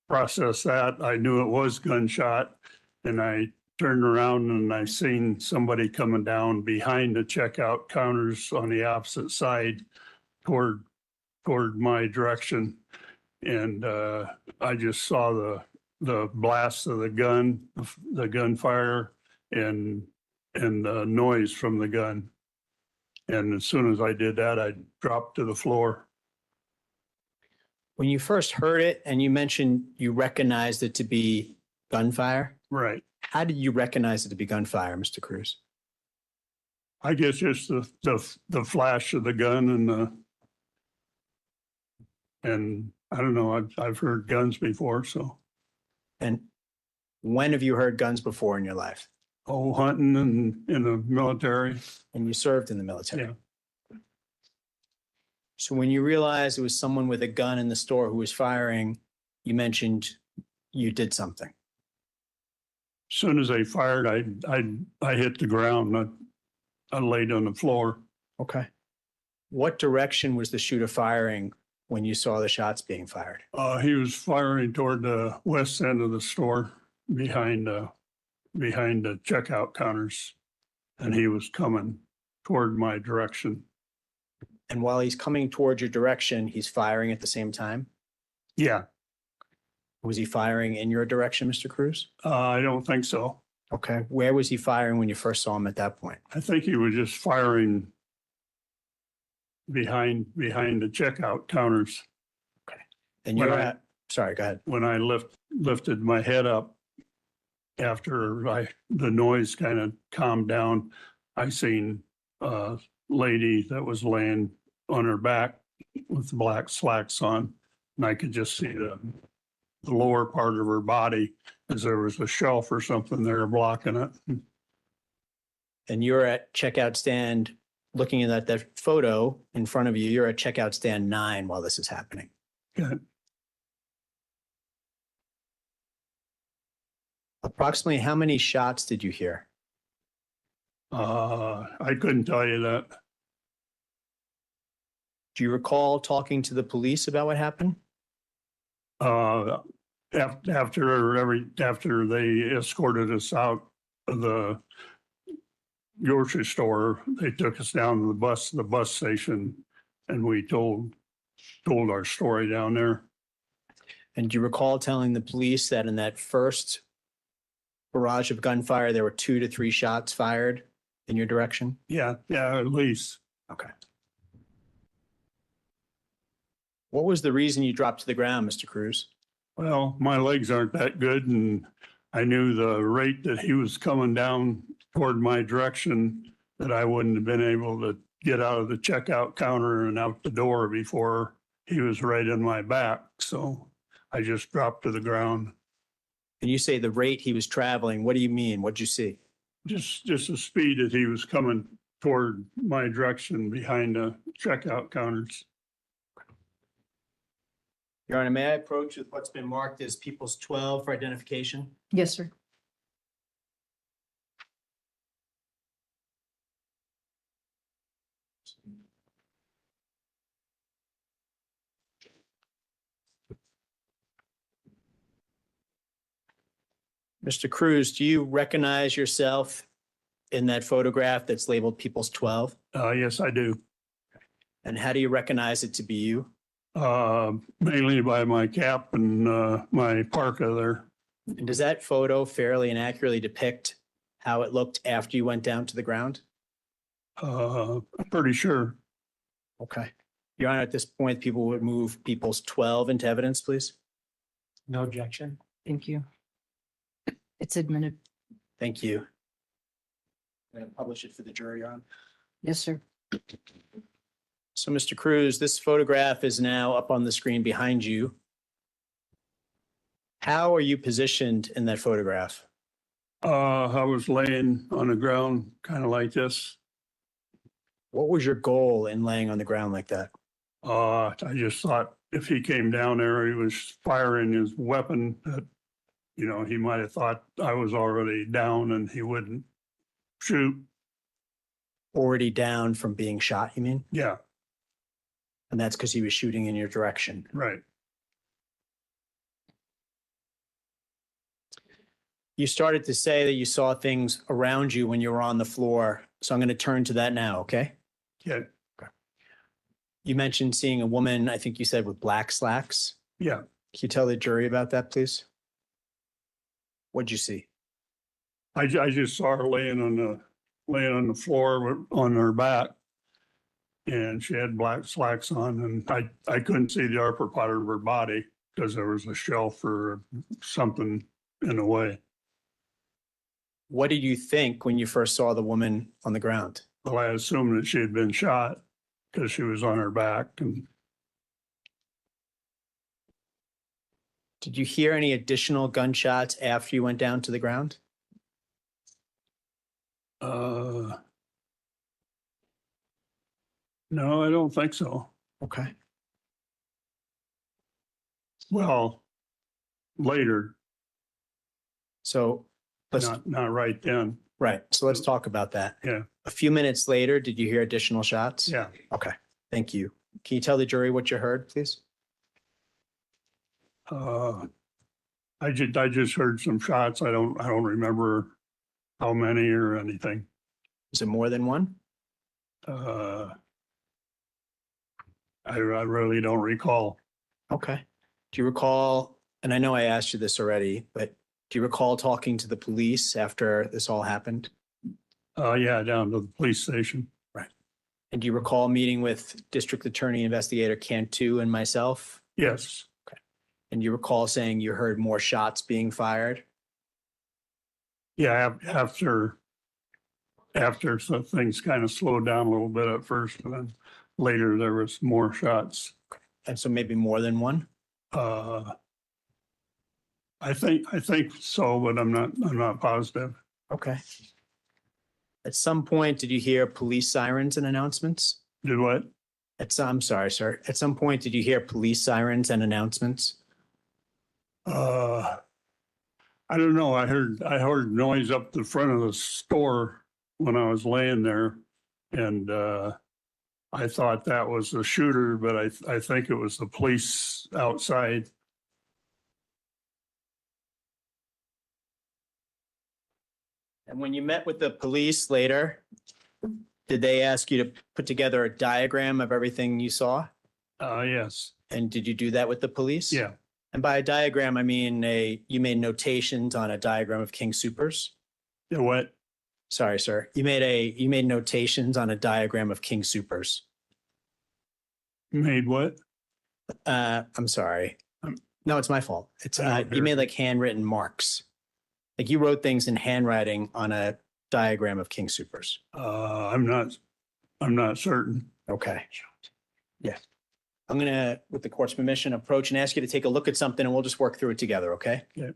processed that, I knew it was gunshot, and I turned around and I seen somebody coming down behind the checkout counters on the opposite side toward my direction. And I just saw the blast of the gun, the gunfire, and the noise from the gun. And as soon as I did that, I dropped to the floor. When you first heard it and you mentioned you recognized it to be gunfire. Right. How did you recognize it to be gunfire, Mr. Cruz? I guess just the flash of the gun and I don't know, I've heard guns before, so. And when have you heard guns before in your life? Oh, hunting and in the military. And you served in the military? Yeah. So when you realized it was someone with a gun in the store who was firing, you mentioned you did something. As soon as they fired, I hit the ground. I laid on the floor. Okay. What direction was the shooter firing when you saw the shots being fired? He was firing toward the west end of the store behind the checkout counters, and he was coming toward my direction. And while he's coming towards your direction, he's firing at the same time? Yeah. Was he firing in your direction, Mr. Cruz? I don't think so. Okay. Where was he firing when you first saw him at that point? I think he was just firing behind the checkout counters. Okay. And you're sorry, go ahead. When I lifted my head up after the noise kind of calmed down, I seen a lady that was laying on her back with black slacks on, and I could just see the lower part of her body as there was a shelf or something there blocking it. And you're at checkout stand looking at that photo in front of you. You're at checkout stand 9 while this is happening. Good. Approximately how many shots did you hear? I couldn't tell you that. Do you recall talking to the police about what happened? After they escorted us out of the grocery store, they took us down to the bus station, and we told our story down there. And do you recall telling the police that in that first barrage of gunfire, there were 2 to 3 shots fired in your direction? Yeah, at least. Okay. What was the reason you dropped to the ground, Mr. Cruz? Well, my legs aren't that good, and I knew the rate that he was coming down toward my direction, that I wouldn't have been able to get out of the checkout counter and out the door before he was right in my back. So I just dropped to the ground. And you say the rate he was traveling, what do you mean? What'd you see? Just the speed that he was coming toward my direction behind the checkout counters. Your Honor, may I approach with what's been marked as People's 12 for identification? Yes, sir. Mr. Cruz, do you recognize yourself in that photograph that's labeled People's 12? Yes, I do. And how do you recognize it to be you? Mainly by my cap and my parka there. And does that photo fairly and accurately depict how it looked after you went down to the ground? I'm pretty sure. Okay. Your Honor, at this point, people would move People's 12 into evidence, please. No objection. Thank you. It's admitted. Thank you. I'm going to publish it for the jury, Your Honor. Yes, sir. So, Mr. Cruz, this photograph is now up on the screen behind you. How are you positioned in that photograph? I was laying on the ground, kind of like this. What was your goal in laying on the ground like that? I just thought if he came down there, he was firing his weapon, that, you know, he might have thought I was already down and he wouldn't shoot. Already down from being shot, you mean? Yeah, And that's because he was shooting in your direction. right. You started to say that you saw things around you when you were on the floor. So I'm going to turn to that now, okay? Yeah, You mentioned seeing a woman, I think you said with black slacks. yeah. Can you tell the jury about that, please? What'd you see? I just saw her laying on the floor on her back. And she had black slacks on, and I couldn't see the upper part of her body because there was a shelf or something in the way. What did you think when you first saw the woman on the ground? Well, I assumed that she had been shot because she was on her back. And Did you hear any additional gunshots after you went down to the ground? no, I don't think so. Okay. Well, later, So let's, not right then. right. So let's talk about that. Yeah, A few minutes later, did you hear additional shots? yeah. Okay. Thank you. Can you tell the jury what you heard, please? I just heard some shots. I don't remember how many or anything. Is it more than one? I really don't recall. Okay. Do you recall, and I know I asked you this already, but do you recall talking to the police after this all happened? Yeah, down to the police station. Right. And do you recall meeting with District Attorney Investigator Cantu and myself? Yes. Okay. And you recall saying you heard more shots being fired? Yeah, after some things kind of slowed down a little bit at first, and then later there was more shots. And so maybe more than one? I think so, but I'm not positive. Okay. At some point, did you hear police sirens and announcements? Did what? I'm sorry, sir. At some point, did you hear police sirens and announcements? I don't know. I heard noise up the front of the store when I was laying there, and I thought that was the shooter, but I think it was the police outside. And when you met with the police later, did they ask you to put together a diagram of everything you saw? Yes. And did you do that with the police? Yeah. And by a diagram, I mean you made notations on a diagram of King Supers? Yeah, what? Sorry, sir. You made notations on a diagram of King Supers. Made what? I'm sorry. No, it's my fault. It's you made like handwritten marks. Like you wrote things in handwriting on a diagram of King Supers. I'm not certain. Okay. Yeah. I'm gonna, with the court's permission, approach and ask you to take a look at something and we'll just work through it together, okay? Yeah.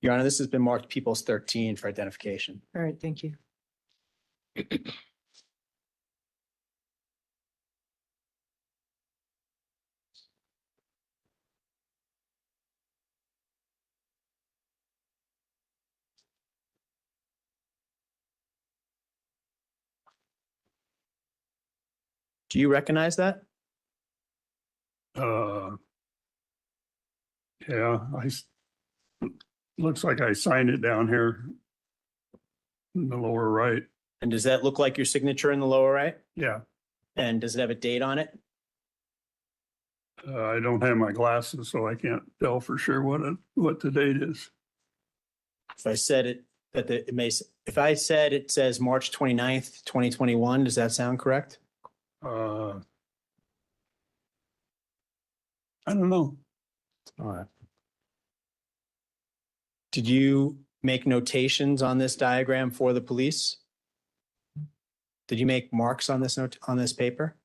Your Honor, this has been marked People's 13 for identification. All right, thank you. Do you recognize that? Yeah, looks like I signed it down here in the lower right. And does that look like your signature in the lower right? Yeah, And does it have a date on it? I don't have my glasses, so I can't tell for sure what the date is. If I said it, if I said it says March 29th, 2021, does that sound correct? I don't know. All right. Did you make notations on this diagram for the police? Did you make marks on this note on this paper?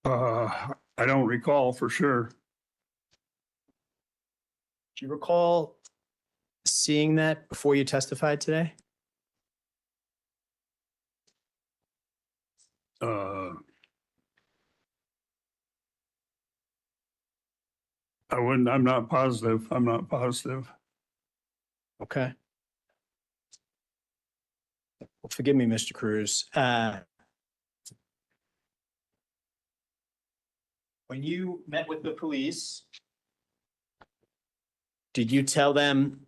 I don't recall for sure. Do you recall seeing that before you testified today? I'm not positive. I'm not positive. Okay. Well, forgive me, Mr. Cruz. When you met with the police, did you tell them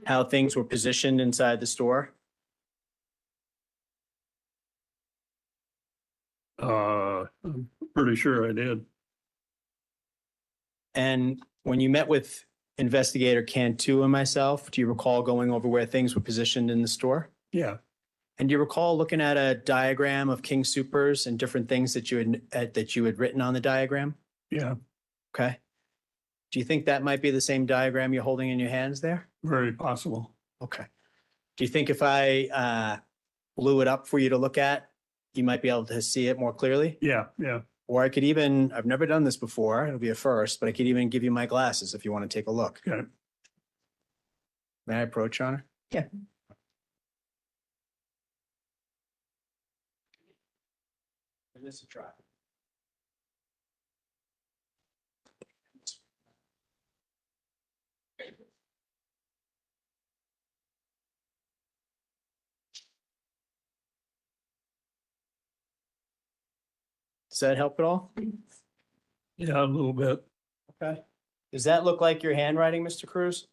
how things were positioned inside the store? I'm pretty sure I did. And when you met with Investigator Cantu and myself, do you recall going over where things were positioned in the store? Yeah. And do you recall looking at a diagram of King Soopers and different things that you had written on the diagram? Yeah. Okay. Do you think that might be the same diagram you're holding in your hands there? Very possible. Okay. Do you think if I blew it up for you to look at, you might be able to see it more clearly? Yeah, yeah. Or I could even, I've never done this before, it'll be a first, but I could even give you my glasses if you want to take a look. Okay. May I approach, Your Honor? Yeah. Give this a try. Does that help at all? Yeah, a little bit. Okay. Does that look like your handwriting, Mr. Cruz?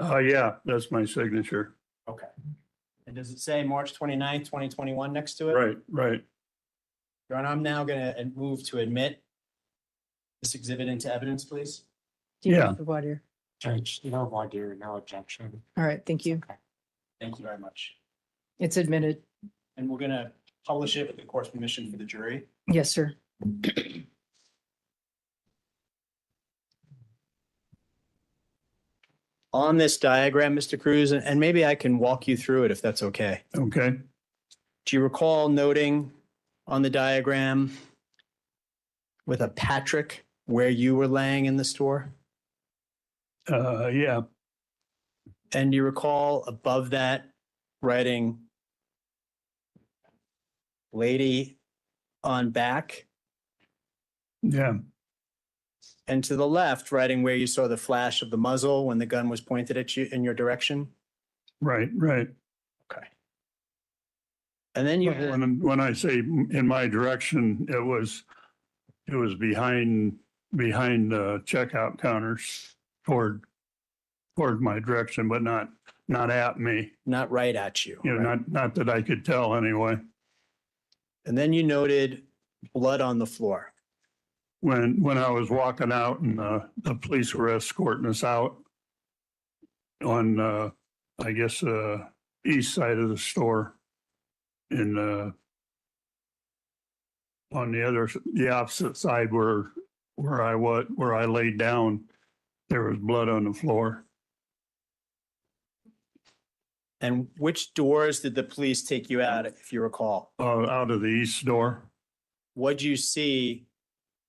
Yeah, that's my signature. Okay. And does it say March 29th, 2021 next to it? Right, right. Your Honor, I'm now going to move to admit this exhibit into evidence, please. Do you Yeah. have the water? Judge, no voir dire, no objection. All right, thank you. Thank you very much. It's admitted. And we're going to publish it with the court's permission for the jury. Yes, sir. On this diagram, Mr. Cruz, and maybe I can walk you through it if that's okay. Okay. Do you recall noting on the diagram with a Patrick where you were laying in the store? Yeah. And do you recall above that writing lady on back? Yeah. And to the left, writing where you saw the flash of the muzzle when the gun was pointed at you in your direction? Right, right. Okay. And then you had, When I say in my direction, it was behind the checkout counters toward my direction, but not at me. not right at you. You know, right? not that I could tell anyway. And then you noted blood on the floor. When I was walking out and the police were escorting us out on I guess east side of the store in on the opposite side where I laid down, there was blood on the floor. And which doors did the police take you out, if you recall? Out of the east door. What'd you see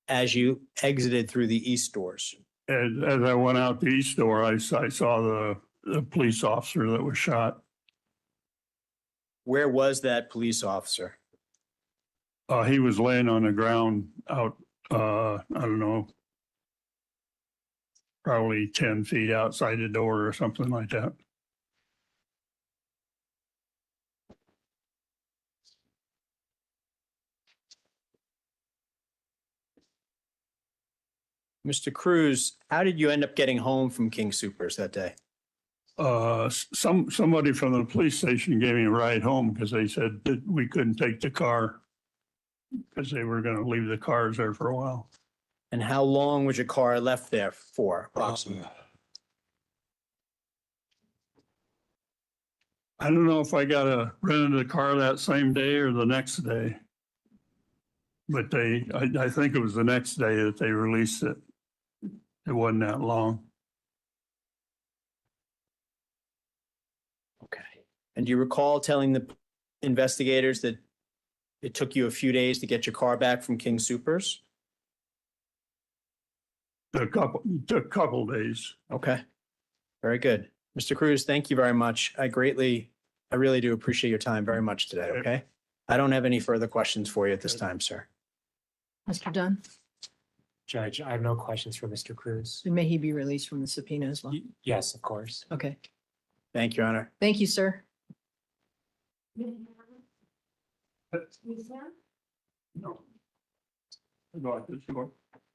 as you exited through the east doors? And as I went out the east door, I saw the police officer that was shot. Where was that police officer? He was laying on the ground out, I don't know, probably 10 feet outside the door or something like that. Mr. Cruz, how did you end up getting home from King Supers that day? Somebody from the police station gave me a ride home because they said that we couldn't take the car because they were going to leave the cars there for a while. And how long was your car left there for approximately? I don't know if I rented a car that same day or the next day. But I think it was the next day that they released it. It wasn't that long. Okay. And do you recall telling the investigators that it took you a few days to get your car back from King Supers? It took a couple days. Okay. Very good. Mr. Cruz, thank you very much. I really do appreciate your time very much today, okay? I don't have any further questions for you at this time, sir. Mr. Dunn, Judge, I have no questions for Mr. Cruz. may he be released from the subpoena as well? Yes, of course. Okay. Thank you, Your Honor. Thank you, sir.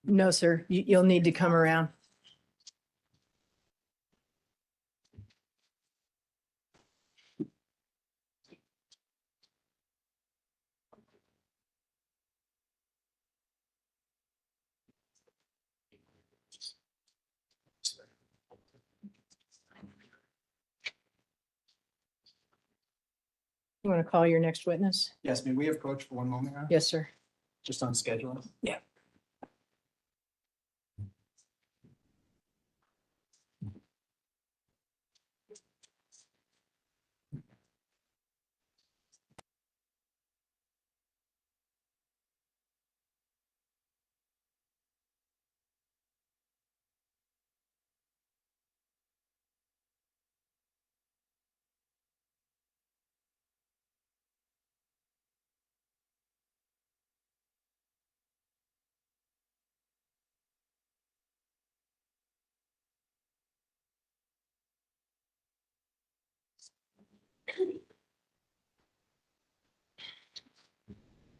No, sir. You'll need to come around. You want to call your next witness? Yes, may we approach for one moment? Huh? Yes, sir. Just on schedule. Yeah.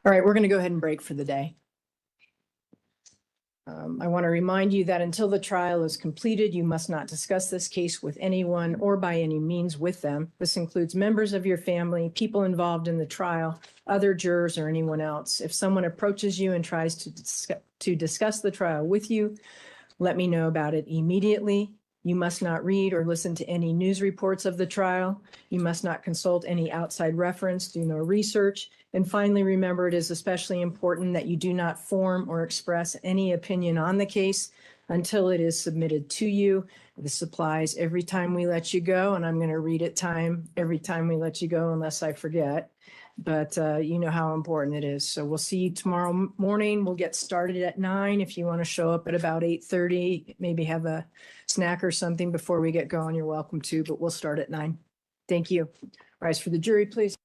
All right, we're going to go ahead and break for the day. I want to remind you that until the trial is completed, you must not discuss this case with anyone or by any means with them. This includes members of your family, people involved in the trial, other jurors, or anyone else. If someone approaches you and tries to discuss the trial with you, let me know about it immediately. You must not read or listen to any news reports of the trial. You must not consult any outside reference, do no research. And finally, remember, it is especially important that you do not form or express any opinion on the case until it is submitted to you. This applies every time we let you go, and I'm going to read it every time we let you go unless I forget. But you know how important it is. So we'll see you tomorrow morning. We'll get started at 9. If you want to show up at about 8:30, maybe have a snack or something before we get going, you're welcome to, but we'll start at 9. Thank you. Rise for the jury, please.